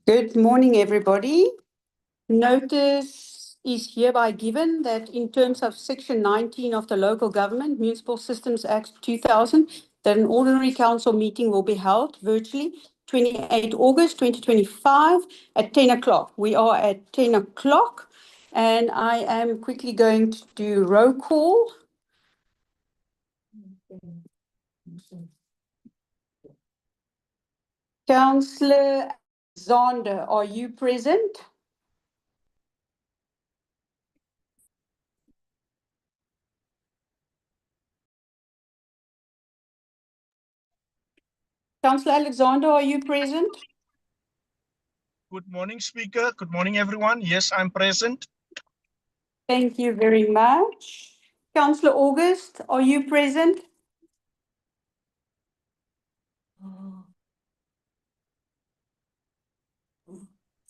Good morning, everybody. Notice is hereby given that in terms of Section 19 of the Local Government Municipal Systems Act 2000, that an ordinary council meeting will be held virtually 28 August 2025 at 10 o'clock. We are at 10 o'clock, and I am quickly going to do roll call. Councillor Alexander, are you present? Councillor Alexander, are you present? Good morning, Speaker. Good morning, everyone. Yes, I'm present. Thank you very much. Councillor August, are you present?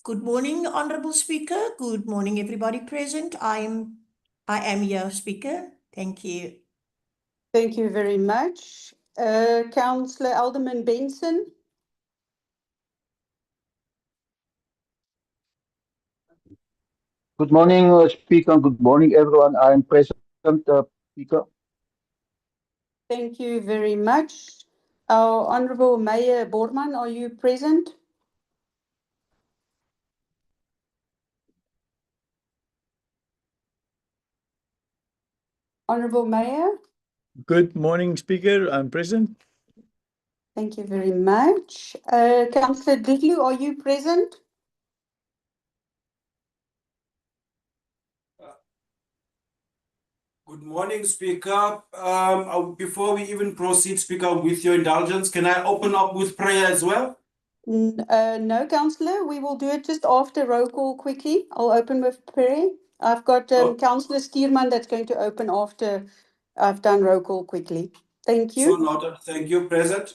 Good morning, Honourable Speaker. Good morning, everybody present. I am here, Speaker. Thank you. Thank you very much. Councillor Alderman Benson. Good morning, Speaker. Good morning, everyone. I am present, Speaker. Thank you very much. Our Honourable Mayor Borman, are you present? Honourable Mayor. Good morning, Speaker. I'm present. Thank you very much. Councillor Didlu, are you present? Good morning, Speaker. Before we even proceed, Speaker, with your indulgence, can I open up with prayer as well? No, Councillor. We will do it just after roll call quickly. I'll open with prayer. I've got Councillor Stierman that's going to open after I've done roll call quickly. Thank you. So noted. Thank you, Present.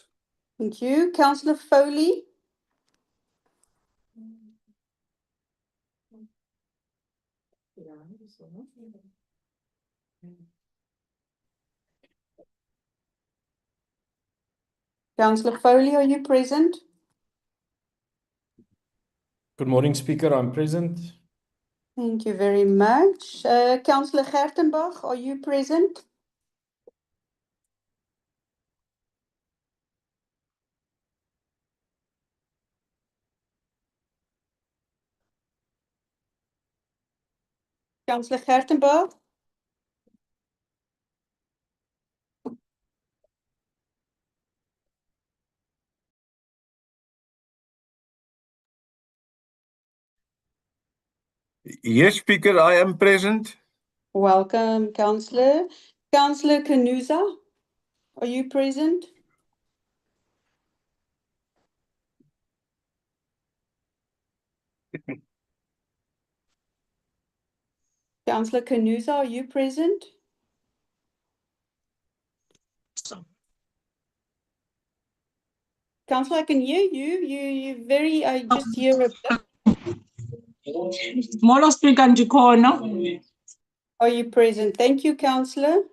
Thank you. Councillor Foley. Councillor Foley, are you present? Good morning, Speaker. I'm present. Thank you very much. Councillor Gertenbach, are you present? Councillor Gertenbach? Yes, Speaker, I am present. Welcome, Councillor. Councillor Kanuza, are you present? Councillor Kanuza, are you present? Councillor, I can hear you. I just hear a bit. Molo Speaker Njikona. Are you present? Thank you, Councillor.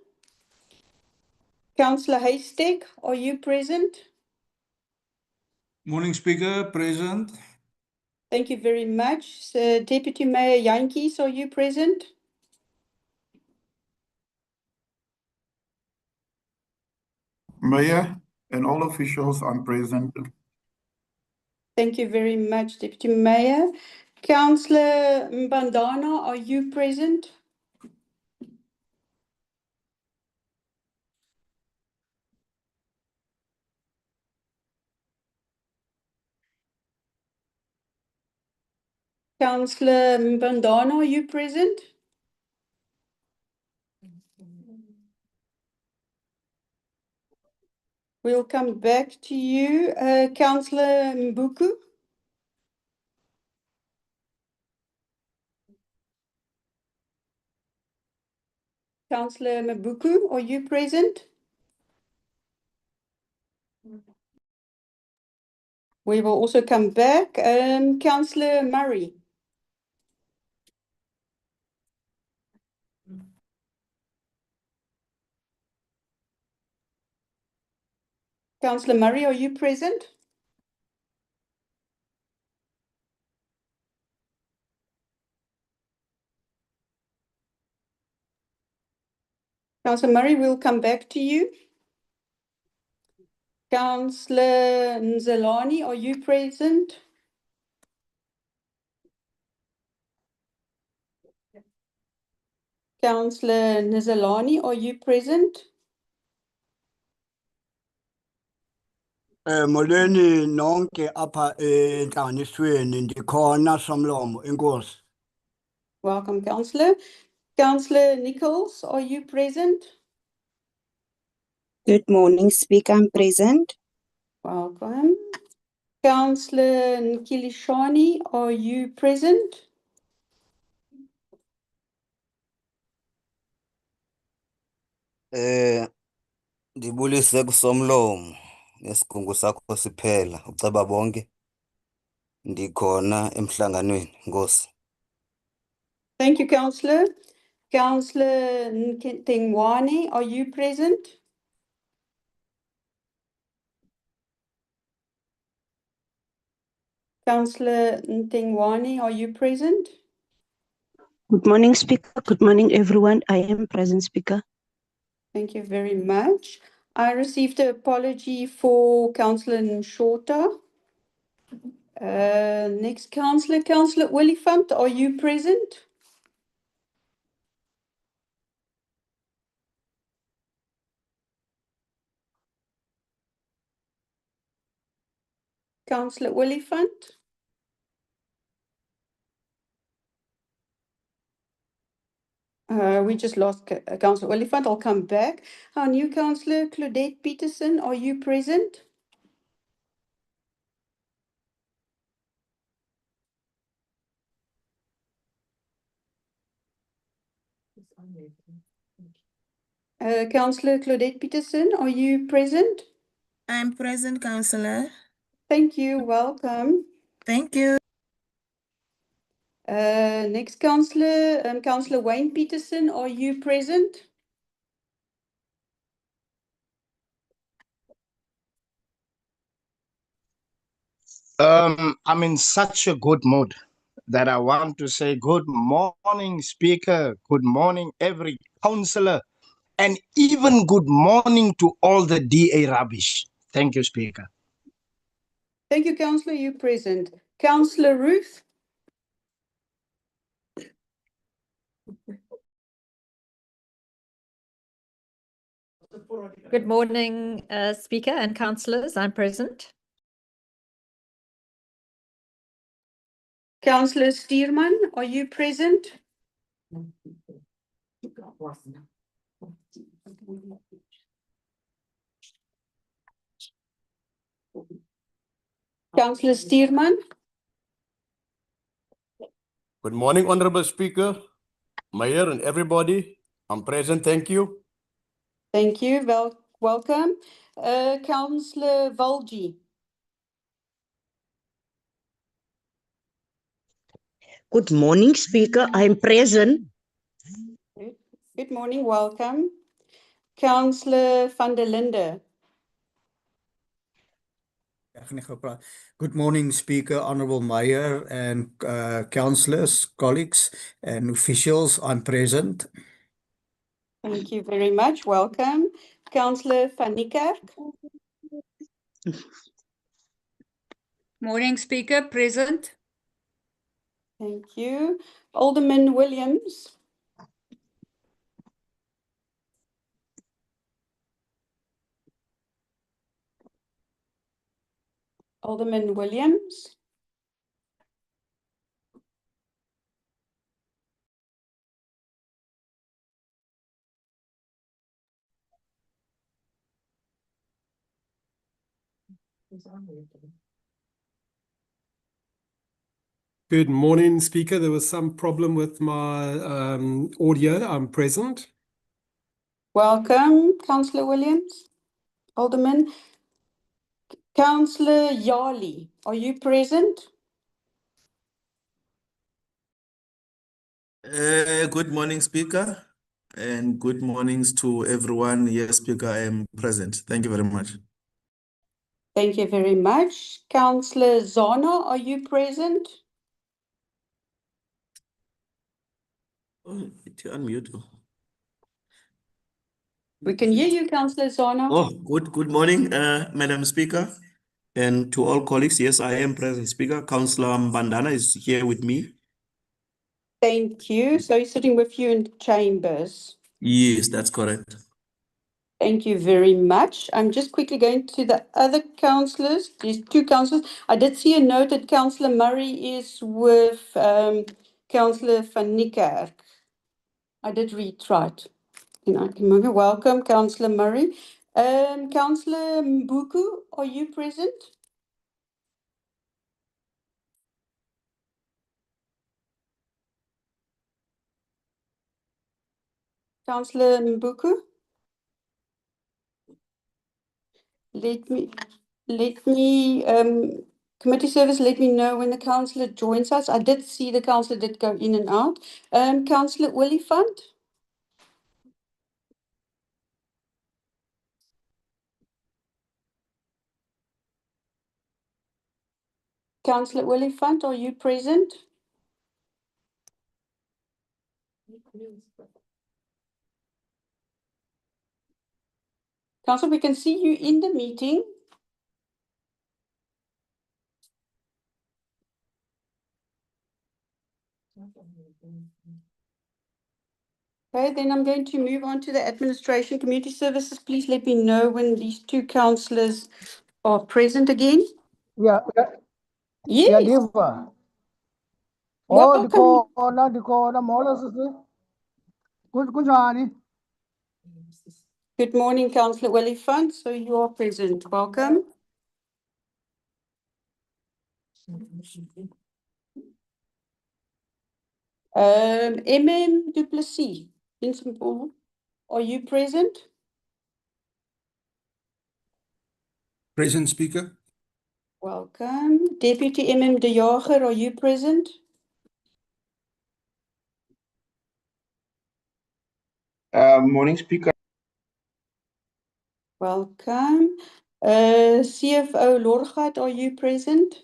Councillor Haystack, are you present? Morning, Speaker. Present. Thank you very much. Deputy Mayor Jantjies, are you present? Mayor and all officials, I'm present. Thank you very much, Deputy Mayor. Councillor Mbandana, are you present? Councillor Mbandana, are you present? We'll come back to you. Councillor Mbuku. Councillor Mbuku, are you present? We will also come back. Councillor Murray. Councillor Murray, are you present? Councillor Murray, we'll come back to you. Councillor Nzelani, are you present? Councillor Nzelani, are you present? Molweni nonke apha entlanganisweni ndikhona Somlomo enkosi. Welcome, Councillor. Councillor Nichols, are you present? Good morning, Speaker. I'm present. Welcome. Councillor Nkilishani, are you present? Ndibulise kusomlomo nesigungu sakho siphela uceba bonke ndikhona emhlanganweni Nkosi. Thank you, Councillor. Councillor Ntengwane, are you present? Councillor Ntengwane, are you present? Good morning, Speaker. Good morning, everyone. I am present, Speaker. Thank you very much. I received an apology for Councillor Nshota. Next Councillor, Councillor Oliphant, are you present? Councillor Oliphant? We just lost Councillor Oliphant. I'll come back. Our new Councillor, Claudette Peterson, are you present? Councillor Claudette Peterson, are you present? I'm present, Councillor. Thank you. Welcome. Thank you. Next Councillor, Councillor Wayne Peterson, are you present? I'm in such a good mood that I want to say good morning, Speaker. Good morning, every councillor, and even good morning to all the DA rubbish. Thank you, Speaker. Thank you, Councillor. You present. Councillor Ruth. Good morning, Speaker and councillors. I'm present. Councillor Stearman, are you present? Councillor Stearman. Good morning, Honorable Speaker, Mayor and everybody. I'm present, thank you. Thank you. Welcome. Councillor Volji. Good morning, Speaker. I'm present. Good morning. Welcome. Councillor van der Linde. Good morning, Speaker, Honorable Mayor, and councillors, colleagues, and officials. I'm present. Thank you very much. Welcome. Councillor van Niekerk. Morning, Speaker. Present. Thank you. Alderman Williams. Alderman Williams. Good morning, Speaker. There was some problem with my audio. I'm present. Welcome, Councillor Williams. Alderman. Councillor Yali, are you present? Good morning, Speaker, and good mornings to everyone. Yes, Speaker, I am present. Thank you very much. Thank you very much. Councillor Zana, are you present? Oh, it's unmute. We can hear you, Councillor Zana. Oh, good morning, Madam Speaker, and to all colleagues. Yes, I am present, Speaker. Councillor Mbandana is here with me. Thank you. So he's sitting with you in chambers. Yes, that's correct. Thank you very much. I'm just quickly going to the other councillors. There's two councillors. I did see a note that Councillor Murray is with Councillor van Niekerk. I did read right. Welcome, Councillor Murray. Councillor Mbuku, are you present? Councillor Mbuku. Committee service, let me know when the councillor joins us. I did see the councillor did go in and out. Councillor Olifant. Councillor Olifant, are you present? Councillor, we can see you in the meeting. Okay, then I'm going to move on to the administration community services. Please let me know when these two councillors are present again. Yeah, Yes. Diva. Welcome. Dikona, Mola, sister. Kunjani. Good morning, Councillor Olifant. So you are present. Welcome. MM Duplessis, are you present? Present, Speaker. Welcome. Deputy MM De Jager, are you present? Morning, Speaker. Welcome. CFO Lorgat, are you present?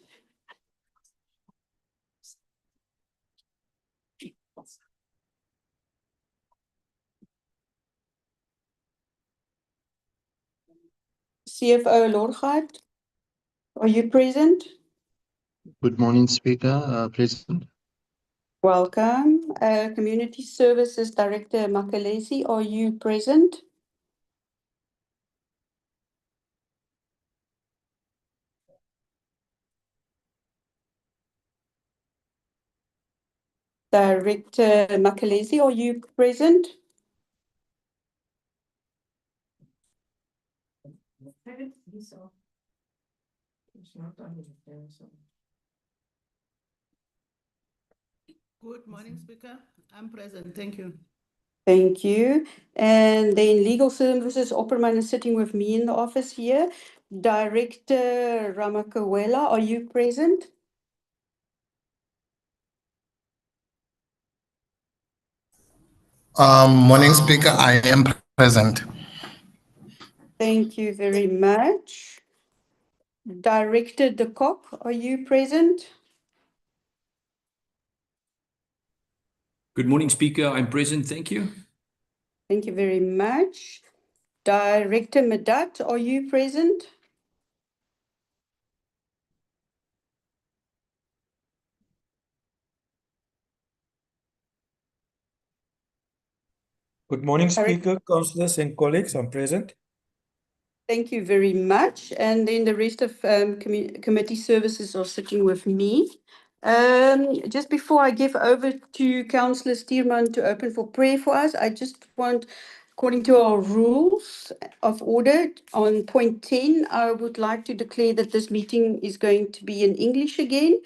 CFO Lorgat, are you present? Good morning, Speaker. Present. Welcome. Community Services Director Makalesi, are you present? Director Makalesi, are you present? Good morning, Speaker. I'm present. Thank you. Thank you. And then Legal Services Opperman is sitting with me in the office here. Director Ramakawela, are you present? Morning, Speaker. I am present. Thank you very much. Director De Kock, are you present? Good morning, Speaker. I'm present. Thank you. Thank you very much. Director Medat, are you present? Good morning, Speaker, councillors and colleagues. I'm present. Thank you very much. And then the rest of committee services are sitting with me. Just before I give over to Councillor Stearman to open for prayer for us, I just want, according to our rules of order, on point 10, I would like to declare that this meeting is going to be in English again.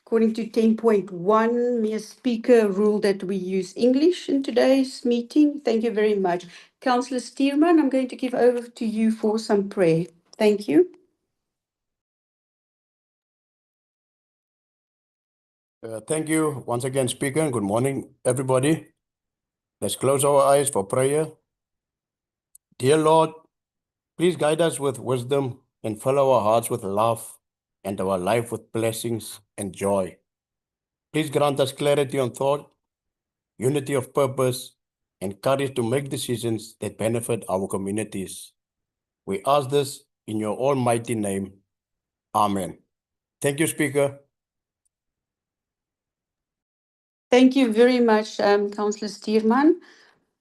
According to 10.1, Mere Speaker ruled that we use English in today's meeting. Thank you very much. Councillor Stearman, I'm going to give over to you for some prayer. Thank you. Thank you once again, Speaker, and good morning, everybody. Let's close our eyes for prayer. Dear Lord, please guide us with wisdom and fill our hearts with love and our life with blessings and joy. Please grant us clarity on thought, unity of purpose, and courage to make decisions that benefit our communities. We ask this in your almighty name. Amen. Thank you, Speaker. Thank you very much, Councillor Stearman.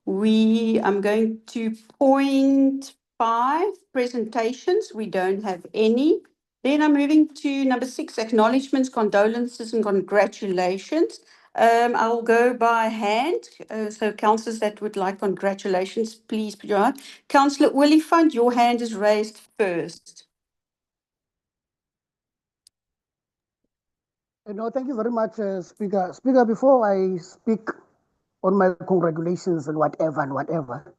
I'm going to point 5, presentations. We don't have any. Then I'm moving to number 6, acknowledgements, condolences, and congratulations. I'll go by hand. So councillors that would like congratulations, please put your hand. Councillor Olifant, your hand is raised first. No, thank you very much, Speaker. Speaker, before I speak, on my congratulations and whatever.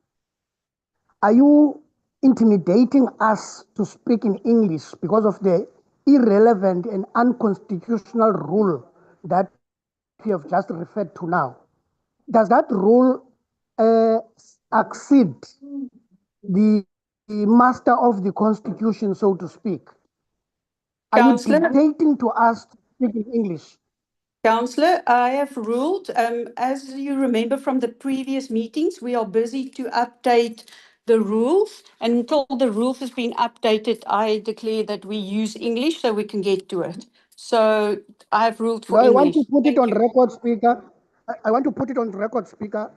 Are you intimidating us to speak in English because of the irrelevant and unconstitutional rule that you have just referred to now? Does that rule exceed the master of the constitution, so to speak? Are you Councillor? dictating to us to speak in English? Councillor, I have ruled, as you remember from the previous meetings, we are busy to update the rules. And until the rules has been updated, I declare that we use English so we can get to it. So I have ruled for No, I want English. to put it Thank on you. record, Speaker. I want to put it on record, Speaker.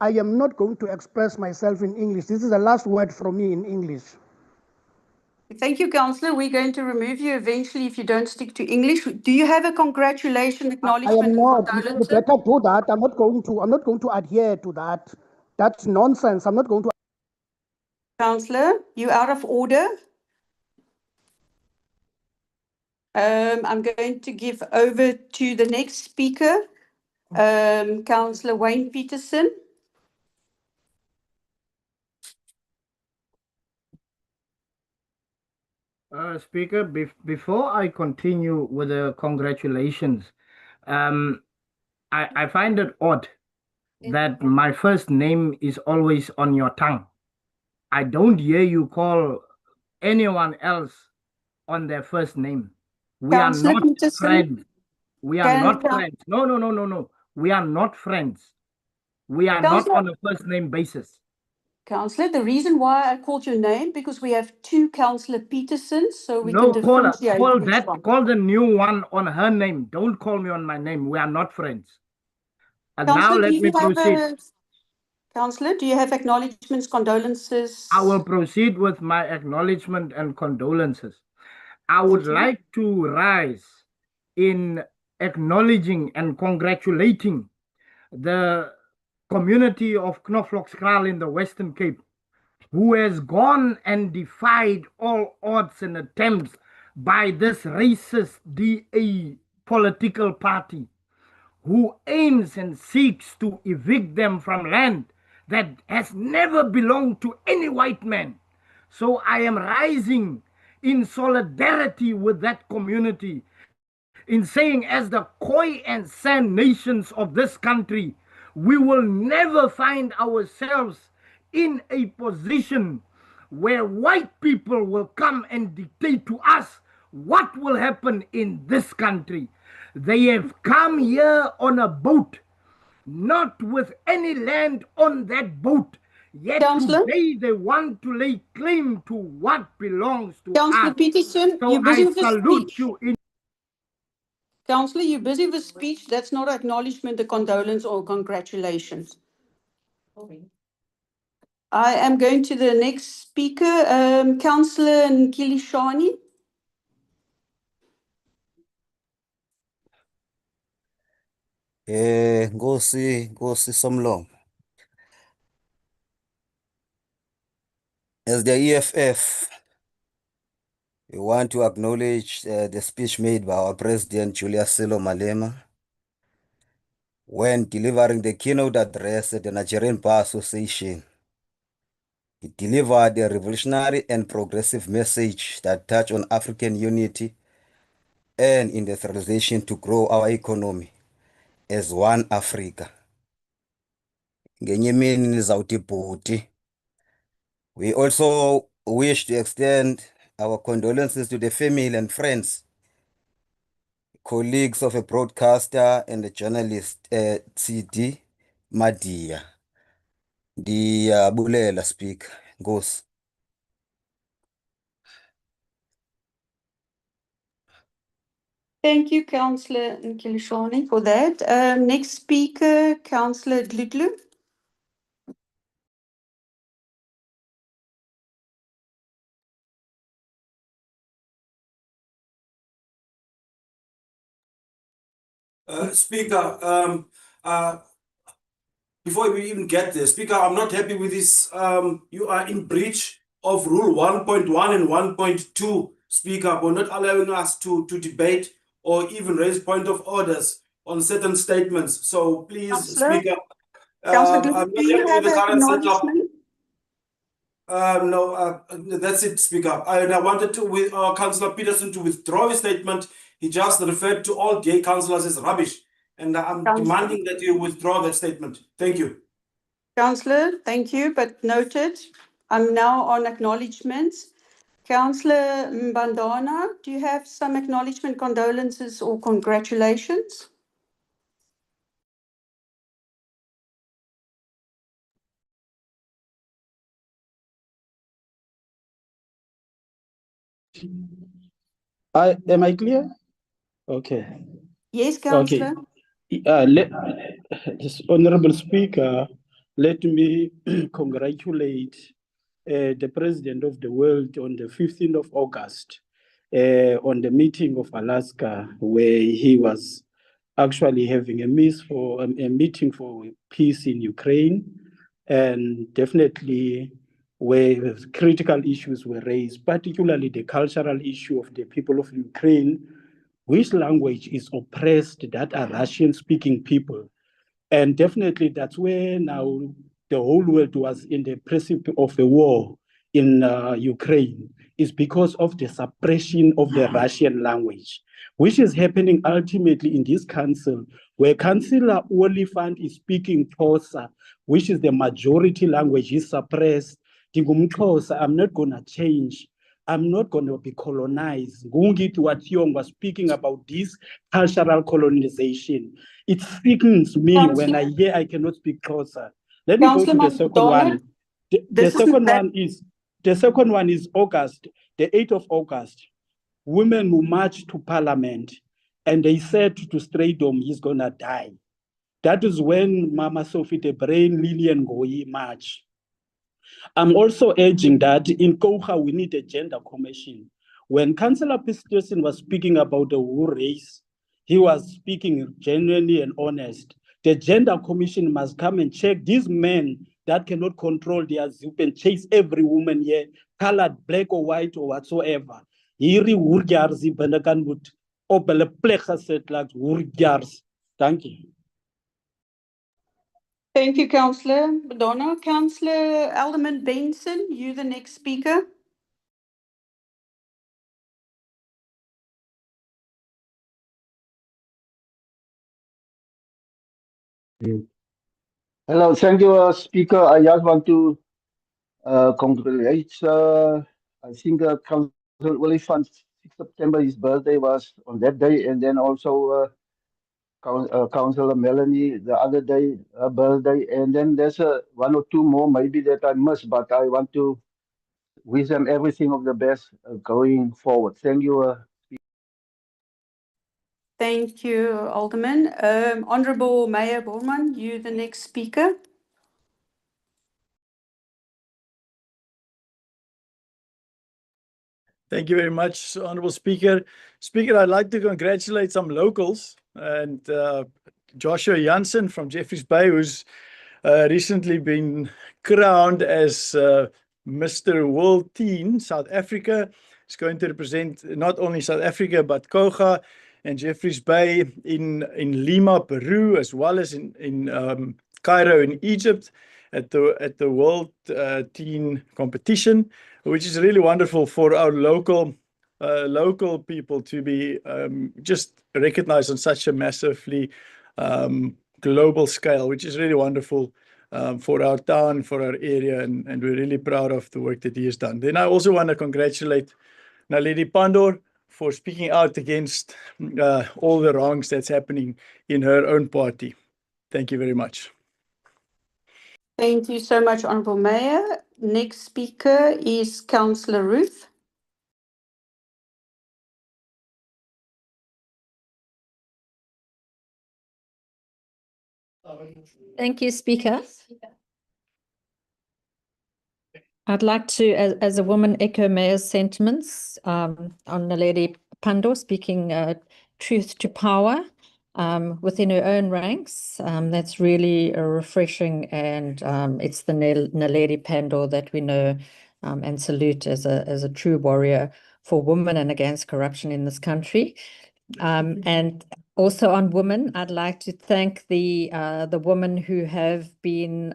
I am not going to express myself in English. This is the last word from me in English. Thank you, Councillor. We're going to remove you eventually if you don't stick to English. Do you have a congratulation, I acknowledgement, am and not. You condolences? better do that. I'm not going to adhere to that. That's nonsense. I'm not going to. Councillor, you out of order. I'm going to give over to the next speaker, Councillor Wayne Peterson. Speaker, before I continue with the congratulations, I find it odd that my first name is always on your tongue. I don't hear you call anyone else on their first name. We are Councillor not Peterson, friends. We are not Can- friends. No. We are not friends. We are not Councillor- on a first name basis. Councillor, the reason why I called your name, because we have two Councillor Petersons, so we No, can call her. differentiate Call which that. one. Call the new one on her name. Don't call me on my name. We are not friends. And now Councillor, let do me you have proceed. Councillor, do you have acknowledgements, condolences? I will proceed with my acknowledgement and condolences. I would like to rise in acknowledging and congratulating the community of Knoflokskraal in the Western Cape, who has gone and defied all odds and attempts by this racist DA political party, who aims and seeks to evict them from land that has never belonged to any white man. So I am rising in solidarity with that community in saying, as the Khoi and San nations of this country, we will never find ourselves in a position where white people will come and dictate to us what will happen in this country. They have come here on a boat, not with any land on that boat. Yet Councillor? today they want to lay claim to what belongs to Councillor us. Peterson, So you're busy I with the salute speech. you in Councillor, you're busy with speech. That's not acknowledgement, a condolence, or congratulations. I am going to the next speaker, Councillor Nkilishani. Nkosi Somlomo. As the EFF, we want to acknowledge the speech made by our President Julius Silo Malema when delivering the keynote address at the Nigerian Bar Association. He delivered a revolutionary and progressive message that touched on African unity and industrialization to grow our economy as one Africa. Ngenye imini nizawuthi bhuti. We also wish to extend our condolences to the family and friends, colleagues of a broadcaster and a journalist, CD Madia. Ndiyabulela Speaker. Nkosi. Thank you, Councillor Nkilishani, for that. Next speaker, Councillor Dludlu. Speaker, before we even get there, Speaker, I'm not happy with this. You are in breach of Rule 1.1 and 1.2, Speaker, for not allowing us to debate or even raise point of orders on certain statements. So please, Councillor? Speaker, Councillor Gleeson, I'm do not you happy have with the an current setup. acknowledgement? No, that's it, Speaker. I wanted to, with Councillor Peterson to withdraw his statement. He just referred to all gay councillors as rubbish. And I'm demanding that you withdraw that statement. Thank you. Councillor, thank you, but noted. I'm now on acknowledgements. Councillor Mbandana, do you have some acknowledgement, condolences, or congratulations? Am I clear? Okay. Yes, Councillor. Honorable Speaker, let me congratulate the President of the World on the 15th of August on the meeting of Alaska, where he was actually having a meeting for peace in Ukraine, and definitely where critical issues were raised, particularly the cultural issue of the people of Ukraine, which language is oppressed, that are Russian-speaking people. And definitely that's where now the whole world was in the precipice of a war in Ukraine, is because of the suppression of the Russian language, which is happening ultimately in this council, where Councillor Oliphant is speaking Xhosa, which is the majority language, is suppressed. NdingumXhosa, I'm not going to change. I'm not going to be colonized. Ngungit Watyong was speaking about this cultural colonization. It sickens me when I hear I cannot speak Xhosa. Let me go to the second one. The second one is August, the 8th of August. Women who marched to Parliament and they said to Straydom, he's going to die. That is when Mama Sophie de Brain, Lillian Ngoyi march. I'm also urging that in Kocha, we need a gender commission. When Councillor Peterson was speaking about the whole race, he was speaking genuinely and honest. The gender commission must come and check these men that cannot control their zip and chase every woman here, colored, black or white or whatsoever. Thank you. Thank you, Councillor Mbandana. Councillor Alderman Benson, you the next speaker. Hello, thank you, Speaker. I just want to congratulate, I think Councillor Oliphant, 6th September, his birthday was on that day, and then also Councillor Melanie, the other day, birthday, and then there's one or two more maybe that I missed, but I want to wish them everything of the best going forward. Thank you. Thank you, Alderman. Honourable Mayor Bowman, you the next speaker. Thank you very much, Honourable Speaker. Speaker, I'd like to congratulate some locals and Joshua Jansen from Jeffreys Bay, who's recently been crowned as Mr. World Teen South Africa. He's going to represent not only South Africa, but Kocha and Jeffreys Bay in Lima, Peru, as well as in Cairo in Egypt at the World Teen competition, which is really wonderful for our local people to be just recognized on such a massively global scale, which is really wonderful for our town, for our area, and we're really proud of the work that he has done. Then I also want to congratulate Naledi Pandor for speaking out against all the wrongs that's happening in her own party. Thank you very much. Thank you so much, Honourable Mayor. Next speaker is Councillor Ruth. Thank you, Speaker. I'd like to, as a woman, echo Mayor's sentiments on Naledi Pandor speaking truth to power within her own ranks. That's really refreshing, and it's the Naledi Pandor that we know and salute as a true warrior for women and against corruption in this country. And Also on women, I'd like to thank the women who have been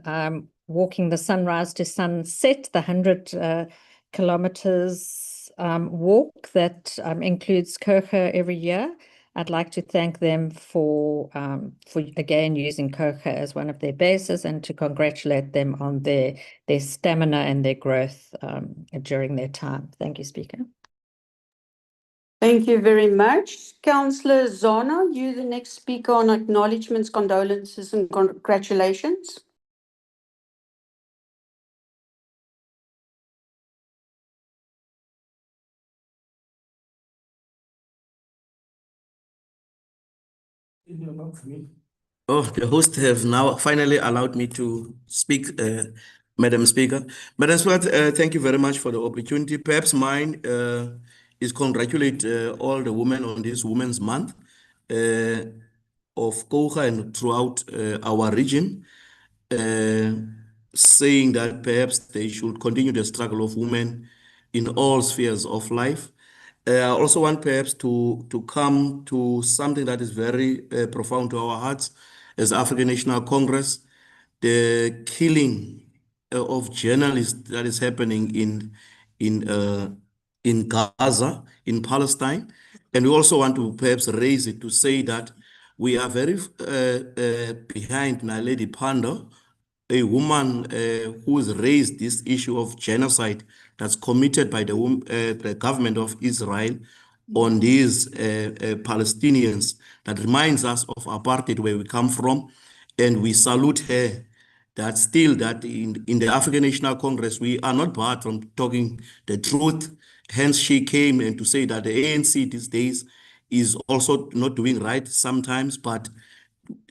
walking the sunrise to sunset, the 100 kilometers walk that includes Coger every year. I'd like to thank them for again using Coger as one of their bases, and to congratulate them on their stamina and their growth during their time. Thank you, Speaker. Thank you very much. Councillor Zana, you the next speaker on acknowledgements, condolences and congratulations. Oh, the host have now finally allowed me to speak, Madam Speaker. Madam Speaker, thank you very much for the opportunity. Perhaps mine is congratulate all the women on this Women's Month of Coger and throughout our region, saying that perhaps they should continue the struggle of women in all spheres of life. I also want perhaps to come to something that is very profound to our hearts as African National Congress, the killing of journalists that is happening in Gaza, in Palestine. And we also want to perhaps raise it to say that we are very behind Naledi Pandor, a woman who has raised this issue of genocide that's committed by the government of Israel on these Palestinians. That reminds us of apartheid, where we come from, and we salute her. That still, that in the African National Congress, we are not barred from talking the truth. Hence, she came and to say that the ANC these days is also not doing right sometimes, but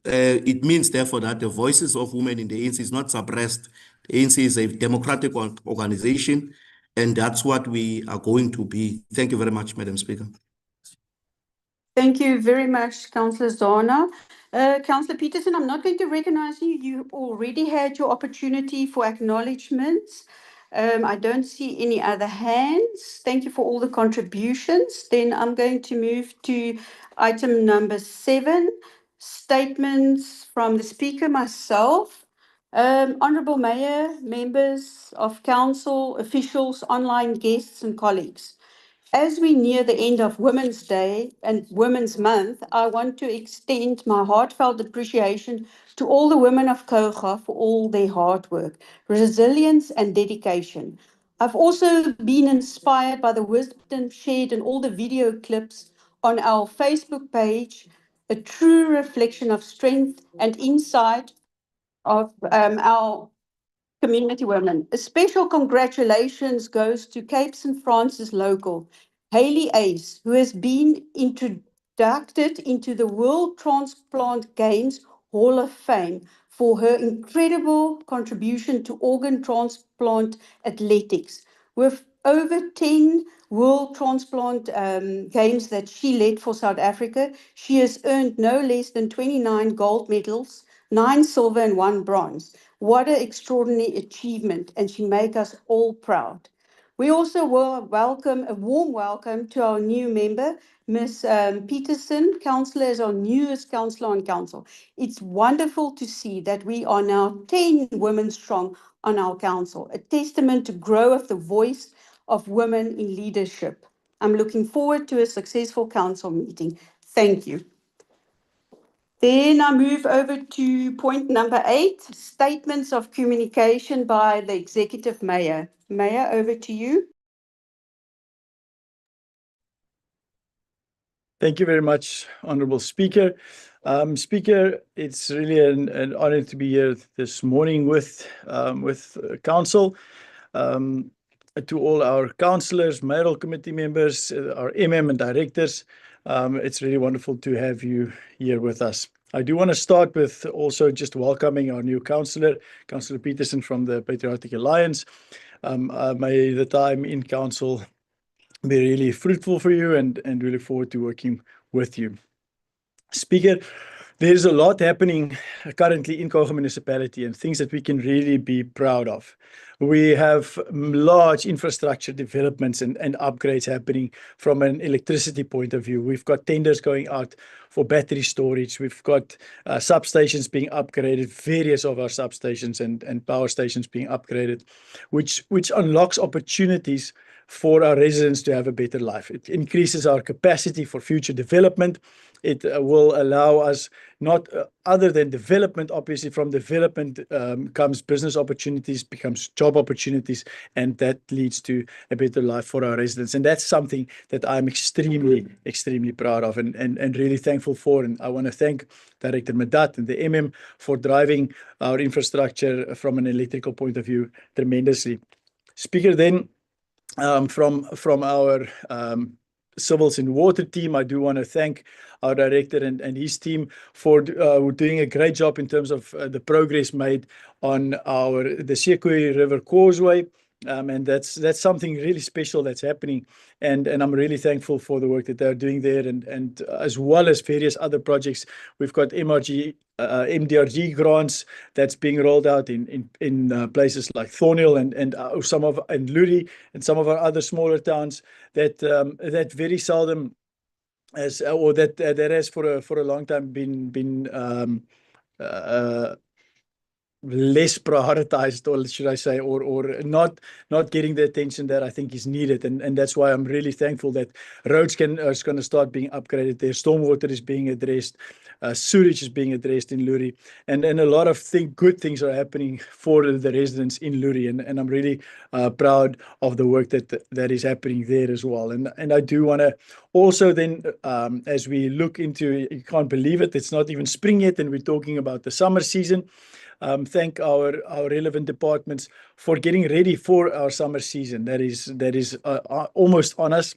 it means therefore that the voices of women in the ANC is not suppressed. The ANC is a democratic organization, and that's what we are going to be. Thank you very much, Madam Speaker. Thank you very much, Councillor Zana. Councillor Peterson, I'm not going to recognize you. You already had your opportunity for acknowledgements. I don't see any other hands. Thank you for all the contributions. Then I'm going to move to item number 7, statements from the Speaker, myself. Honourable Mayor, members of Council, officials, online guests and colleagues. As we near the end of Women's Day and Women's Month, I want to extend my heartfelt appreciation to all the women of Coger for all their hard work, resilience and dedication. I've also been inspired by the wisdom shared in all the video clips on our Facebook page, a true reflection of strength and insight of our community women. A special congratulations goes to Cape St. Francis local, Hayley Ace, who has been inducted into the World Transplant Games Hall of Fame for her incredible contribution to organ transplant athletics. With over 10 World Transplant Games that she led for South Africa, she has earned no less than 29 gold medals, 9 silver and 1 bronze. What an extraordinary achievement, and she makes us all proud. We also welcome a warm welcome to our new member, Ms. Peterson, councillor, as our newest councillor on council. It's wonderful to see that we are now 10 women strong on our council, a testament to grow of the voice of women in leadership. I'm looking forward to a successful council meeting. Thank you. Then I move over to point number 8, statements of communication by the Executive Mayor. Mayor, over to you. Thank you very much, Honourable Speaker. Speaker, it's really an honor to be here this morning with Council. To all our councillors, mayoral committee members, our MM and directors, it's really wonderful to have you here with us. I do want to start with also just welcoming our new councillor, Councillor Peterson from the Patriotic Alliance. May the time in council be really fruitful for you, and we look forward to working with you. Speaker, there's a lot happening currently in Kouga municipality and things that we can really be proud of. We have large infrastructure developments and upgrades happening from an electricity point of view. We've got tenders going out for battery storage. We've got substations being upgraded, various of our substations and power stations being upgraded, which unlocks opportunities for our residents to have a better life. It increases our capacity for future development. It will allow us not other than development, obviously from development comes business opportunities, becomes job opportunities, and that leads to a better life for our residents. And that's something that I'm extremely proud of and really thankful for. And I want to thank Director Madat and the MM for driving our infrastructure from an electrical point of view tremendously. Speaker, then from our civils and water team, I do want to thank our director and his team for doing a great job in terms of the progress made on the Sekwe River Causeway. And that's something really special that's happening, and I'm really thankful for the work that they're doing there, and as well as various other projects. We've got MDRG grants that's being rolled out in places like Thornhill and Luri and some of our other smaller towns that very seldom has, or that has for a long time been less prioritized, or should I say, or not getting the attention that I think is needed, and that's why I'm really thankful that roads is going to start being upgraded there. Stormwater is being addressed, sewage is being addressed in Luri, and a lot of good things are happening for the residents in Luri, and I'm really proud of the work that is happening there as well. And I do want to also then, as we look into, you can't believe it, it's not even spring yet, and we're talking about the summer season. Thank our relevant departments for getting ready for our summer season. That is almost on us,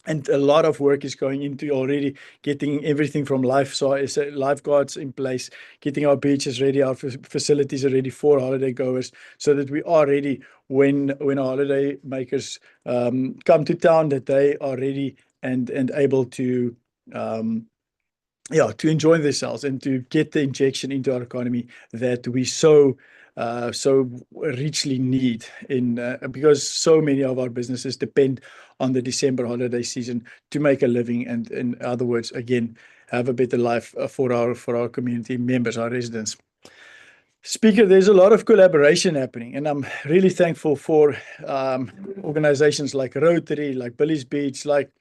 and a lot of work is going into already getting everything from lifeguards in place, getting our beaches ready, our facilities are ready for holiday goers, so that we are ready when our holiday makers come to town, that they are ready and able to to enjoy themselves and to get the injection into our economy that we so richly need because so many of our businesses depend on the December holiday season to make a living, and in other words, again, have a better life for our community members, our residents. Speaker, there's a lot of collaboration happening, and I'm really thankful for organizations like Rotary, like Billy's Beach, like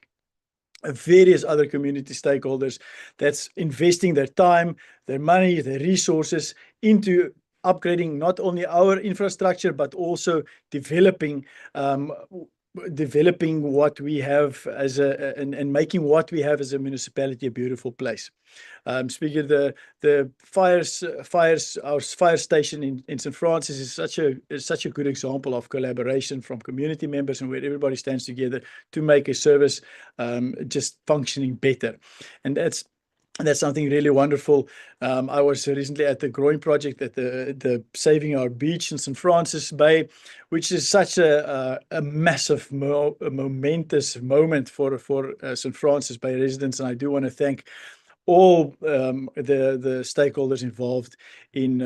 various other community stakeholders that's investing their time, their money, their resources into upgrading not only our infrastructure, but also developing what we have and making what we have as a municipality a beautiful place. Speaking of the fires, our fire station in St. Francis is such a good example of collaboration from community members, and where everybody stands together to make a service just functioning better, and that's something really wonderful. I was recently at the growing project at the Saving Our Beach in St. Francis Bay, which is such a massive, momentous moment for St. Francis Bay residents, and I do want to thank all the stakeholders involved in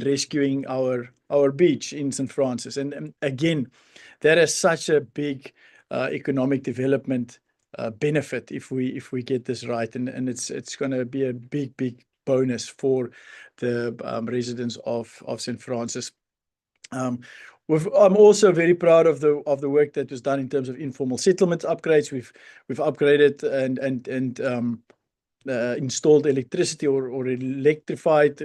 rescuing our beach in St. Francis, and again, that is such a big economic development benefit if we get this right, and it's going to be a big bonus for the residents of St. Francis. I'm also very proud of the work that was done in terms of informal settlement upgrades. We've upgraded and installed electricity or electrified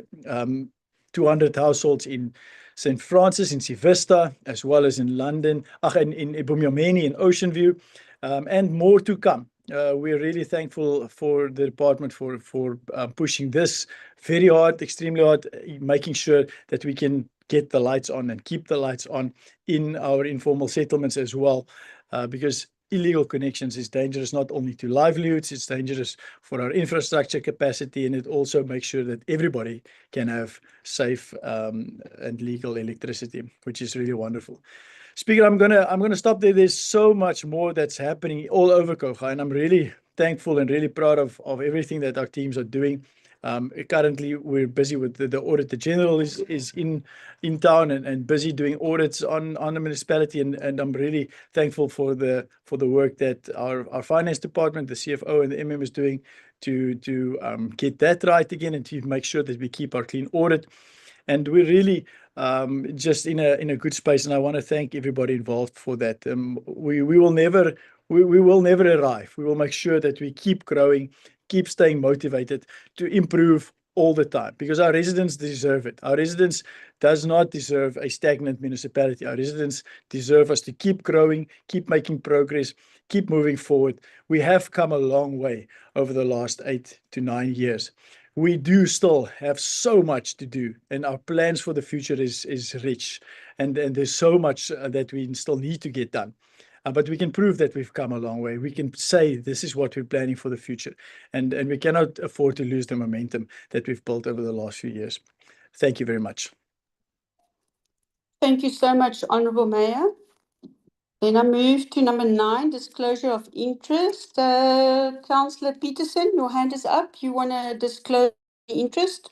200 households in St. Francis, in Sivista, as well as in London, in Ebumnyameni, in Ocean View, and more to come. We're really thankful for the department for pushing this very hard, extremely hard, making sure that we can get the lights on and keep the lights on in our informal settlements as well, because illegal connections is dangerous not only to livelihoods, it's dangerous for our infrastructure capacity, and it also makes sure that everybody can have safe and legal electricity, which is really wonderful. Speaker, I'm gonna stop there. There's so much more that's happening all over Kouga, and I'm really thankful and really proud of everything that our teams are doing. Currently, we're busy with the Auditor General is in town and busy doing audits on the municipality, and I'm really thankful for the work that our finance department, the CFO, and the MM is doing to get that right again and to make sure that we keep our clean audit. And we're really just in a good space, and I want to thank everybody involved for that. We will never arrive. We will make sure that we keep growing, keep staying motivated to improve all the time, because our residents deserve it. Our residents does not deserve a stagnant municipality. Our residents deserve us to keep growing, keep making progress, keep moving forward. We have come a long way over the last 8 to 9 years. We do still have so much to do, and our plans for the future is rich, and there's so much that we still need to get done. But we can prove that we've come a long way. We can say this is what we're planning for the future, and we cannot afford to lose the momentum that we've built over the last few years. Thank you very much. Thank you so much, Honourable Mayor. Then I move to number 9, disclosure of interest. Councillor Peterson, your hand is up. You want to disclose the interest?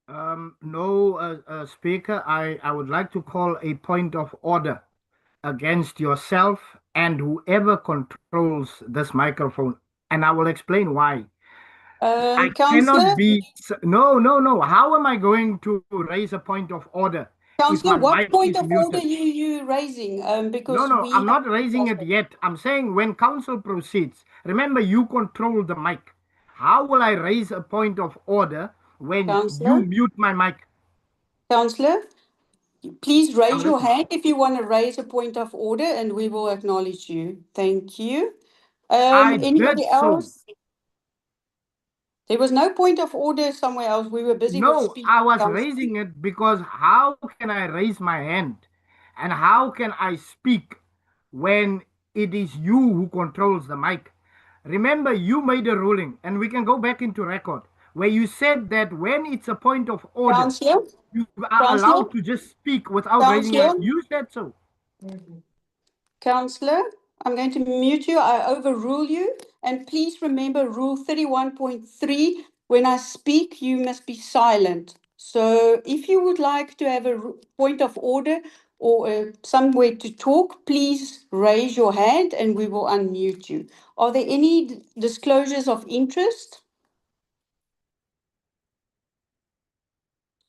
No, Speaker, I would like to call a point of order against yourself and whoever controls this microphone, and I will explain why. I cannot be... No. How am I going to raise a point of order? Councillor, what point of order you raising? Because No, I'm not raising it yet. I'm saying when council proceeds, remember you control the mic. How will I raise a point of order when you mute my mic? Councillor, please raise your hand if you want to raise a point of order, and we will acknowledge you. Thank you. Anybody else? There was no point of order somewhere else. We were busy with speaking. I was raising it because how can I raise my hand and how can I speak when it is you who controls the mic? Remember, you made a ruling, and we can go back into record, where you said that when it's a point of order, you are allowed to just speak without raising your hand. You said so. Councillor, I'm going to mute you. I overrule you. And please remember Rule 31.3. When I speak, you must be silent. So if you would like to have a point of order or somewhere to talk, please raise your hand and we will unmute you. Are there any disclosures of interest?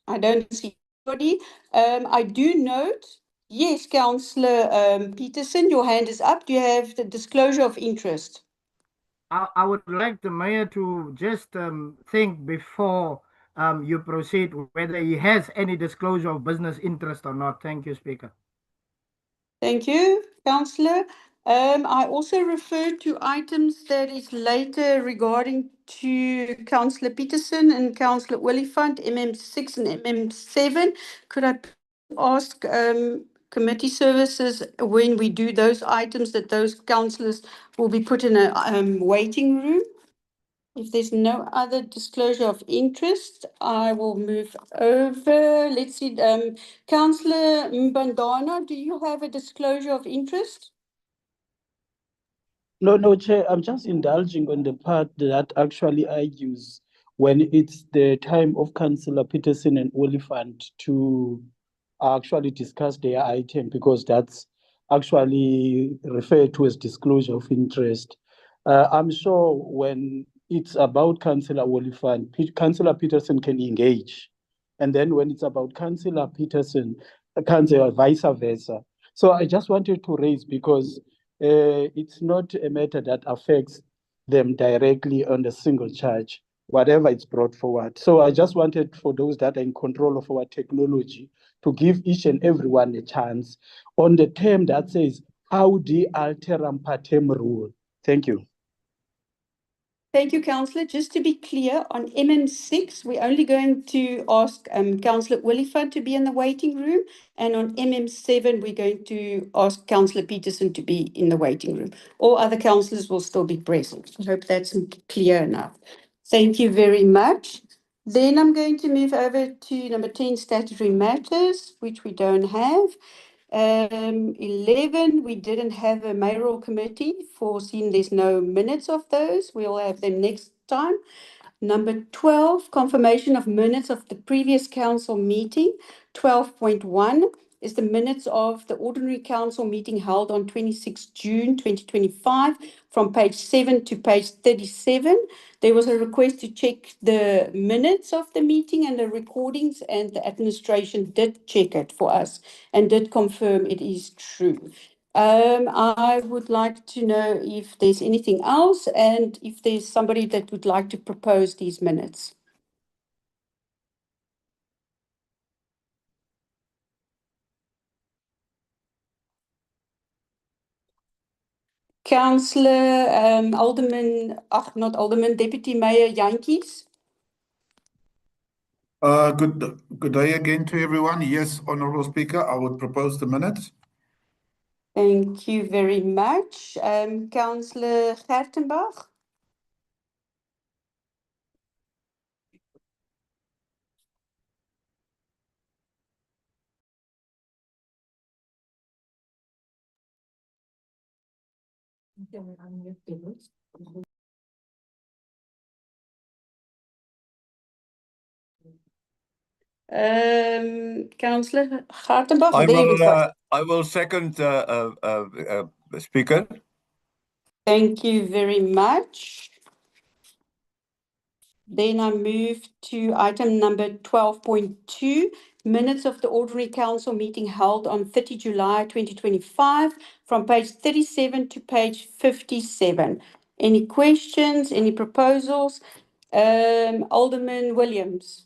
I don't see anybody. I do note, yes, Councillor Peterson, your hand is up. Do you have the disclosure of interest? I would like the mayor to just think before you proceed whether he has any disclosure of business interest or not. Thank you, Speaker. Thank you, Councillor. I also referred to items that is later regarding to Councillor Peterson and Councillor Oliphant, MM6 and MM7. Could I ask committee services when we do those items that those councillors will be put in a waiting room? If there's no other disclosure of interest, I will move over. Let's see, Councillor Mbandana, do you have a disclosure of interest? No, Chair, I'm just indulging on the part that actually argues when it's the time of Councillor Peterson and Oliphant to actually discuss their item, because that's actually referred to as disclosure of interest. I'm sure when it's about Councillor Oliphant, Councillor Peterson can engage. And then when it's about Councillor Peterson, Councillor vice versa. So I just wanted to raise, because it's not a matter that affects them directly on a single charge, whatever it's brought forward. So I just wanted for those that are in control of our technology to give each and everyone a chance on the term that says, audi alteram partem rule. Thank you. Thank you, Councillor. Just to be clear, on MM6, we're only going to ask Councillor Oliphant to be in the waiting room, and on MM7, we're going to ask Councillor Peterson to be in the waiting room. All other councillors will still be present. I hope that's clear enough. Thank you very much. Then I'm going to move over to number 10, statutory matters, which we don't have. 11, we didn't have a mayoral committee, foreseen there's no minutes of those. We'll have them next time. Number 12, confirmation of minutes of the previous council meeting. 12.1 is the minutes of the ordinary council meeting held on 26 June 2025 from page 7 to page 37. There was a request to check the minutes of the meeting and the recordings, and the administration did check it for us and did confirm it is true. I would like to know if there's anything else and if there's somebody that would like to propose these minutes. Councillor Alderman, not Alderman, Deputy Mayor Jantjies. Good day again to everyone. Yes, Honorable Speaker, I would propose the minutes. Thank you very much. Councillor Gertenbach. Councillor Gartenbach, I will second, Speaker. Thank you very much. Then I move to item number 12.2, minutes of the ordinary council meeting held on 30 July 2025 from page 37 to page 57. Any questions, any proposals? Alderman Williams.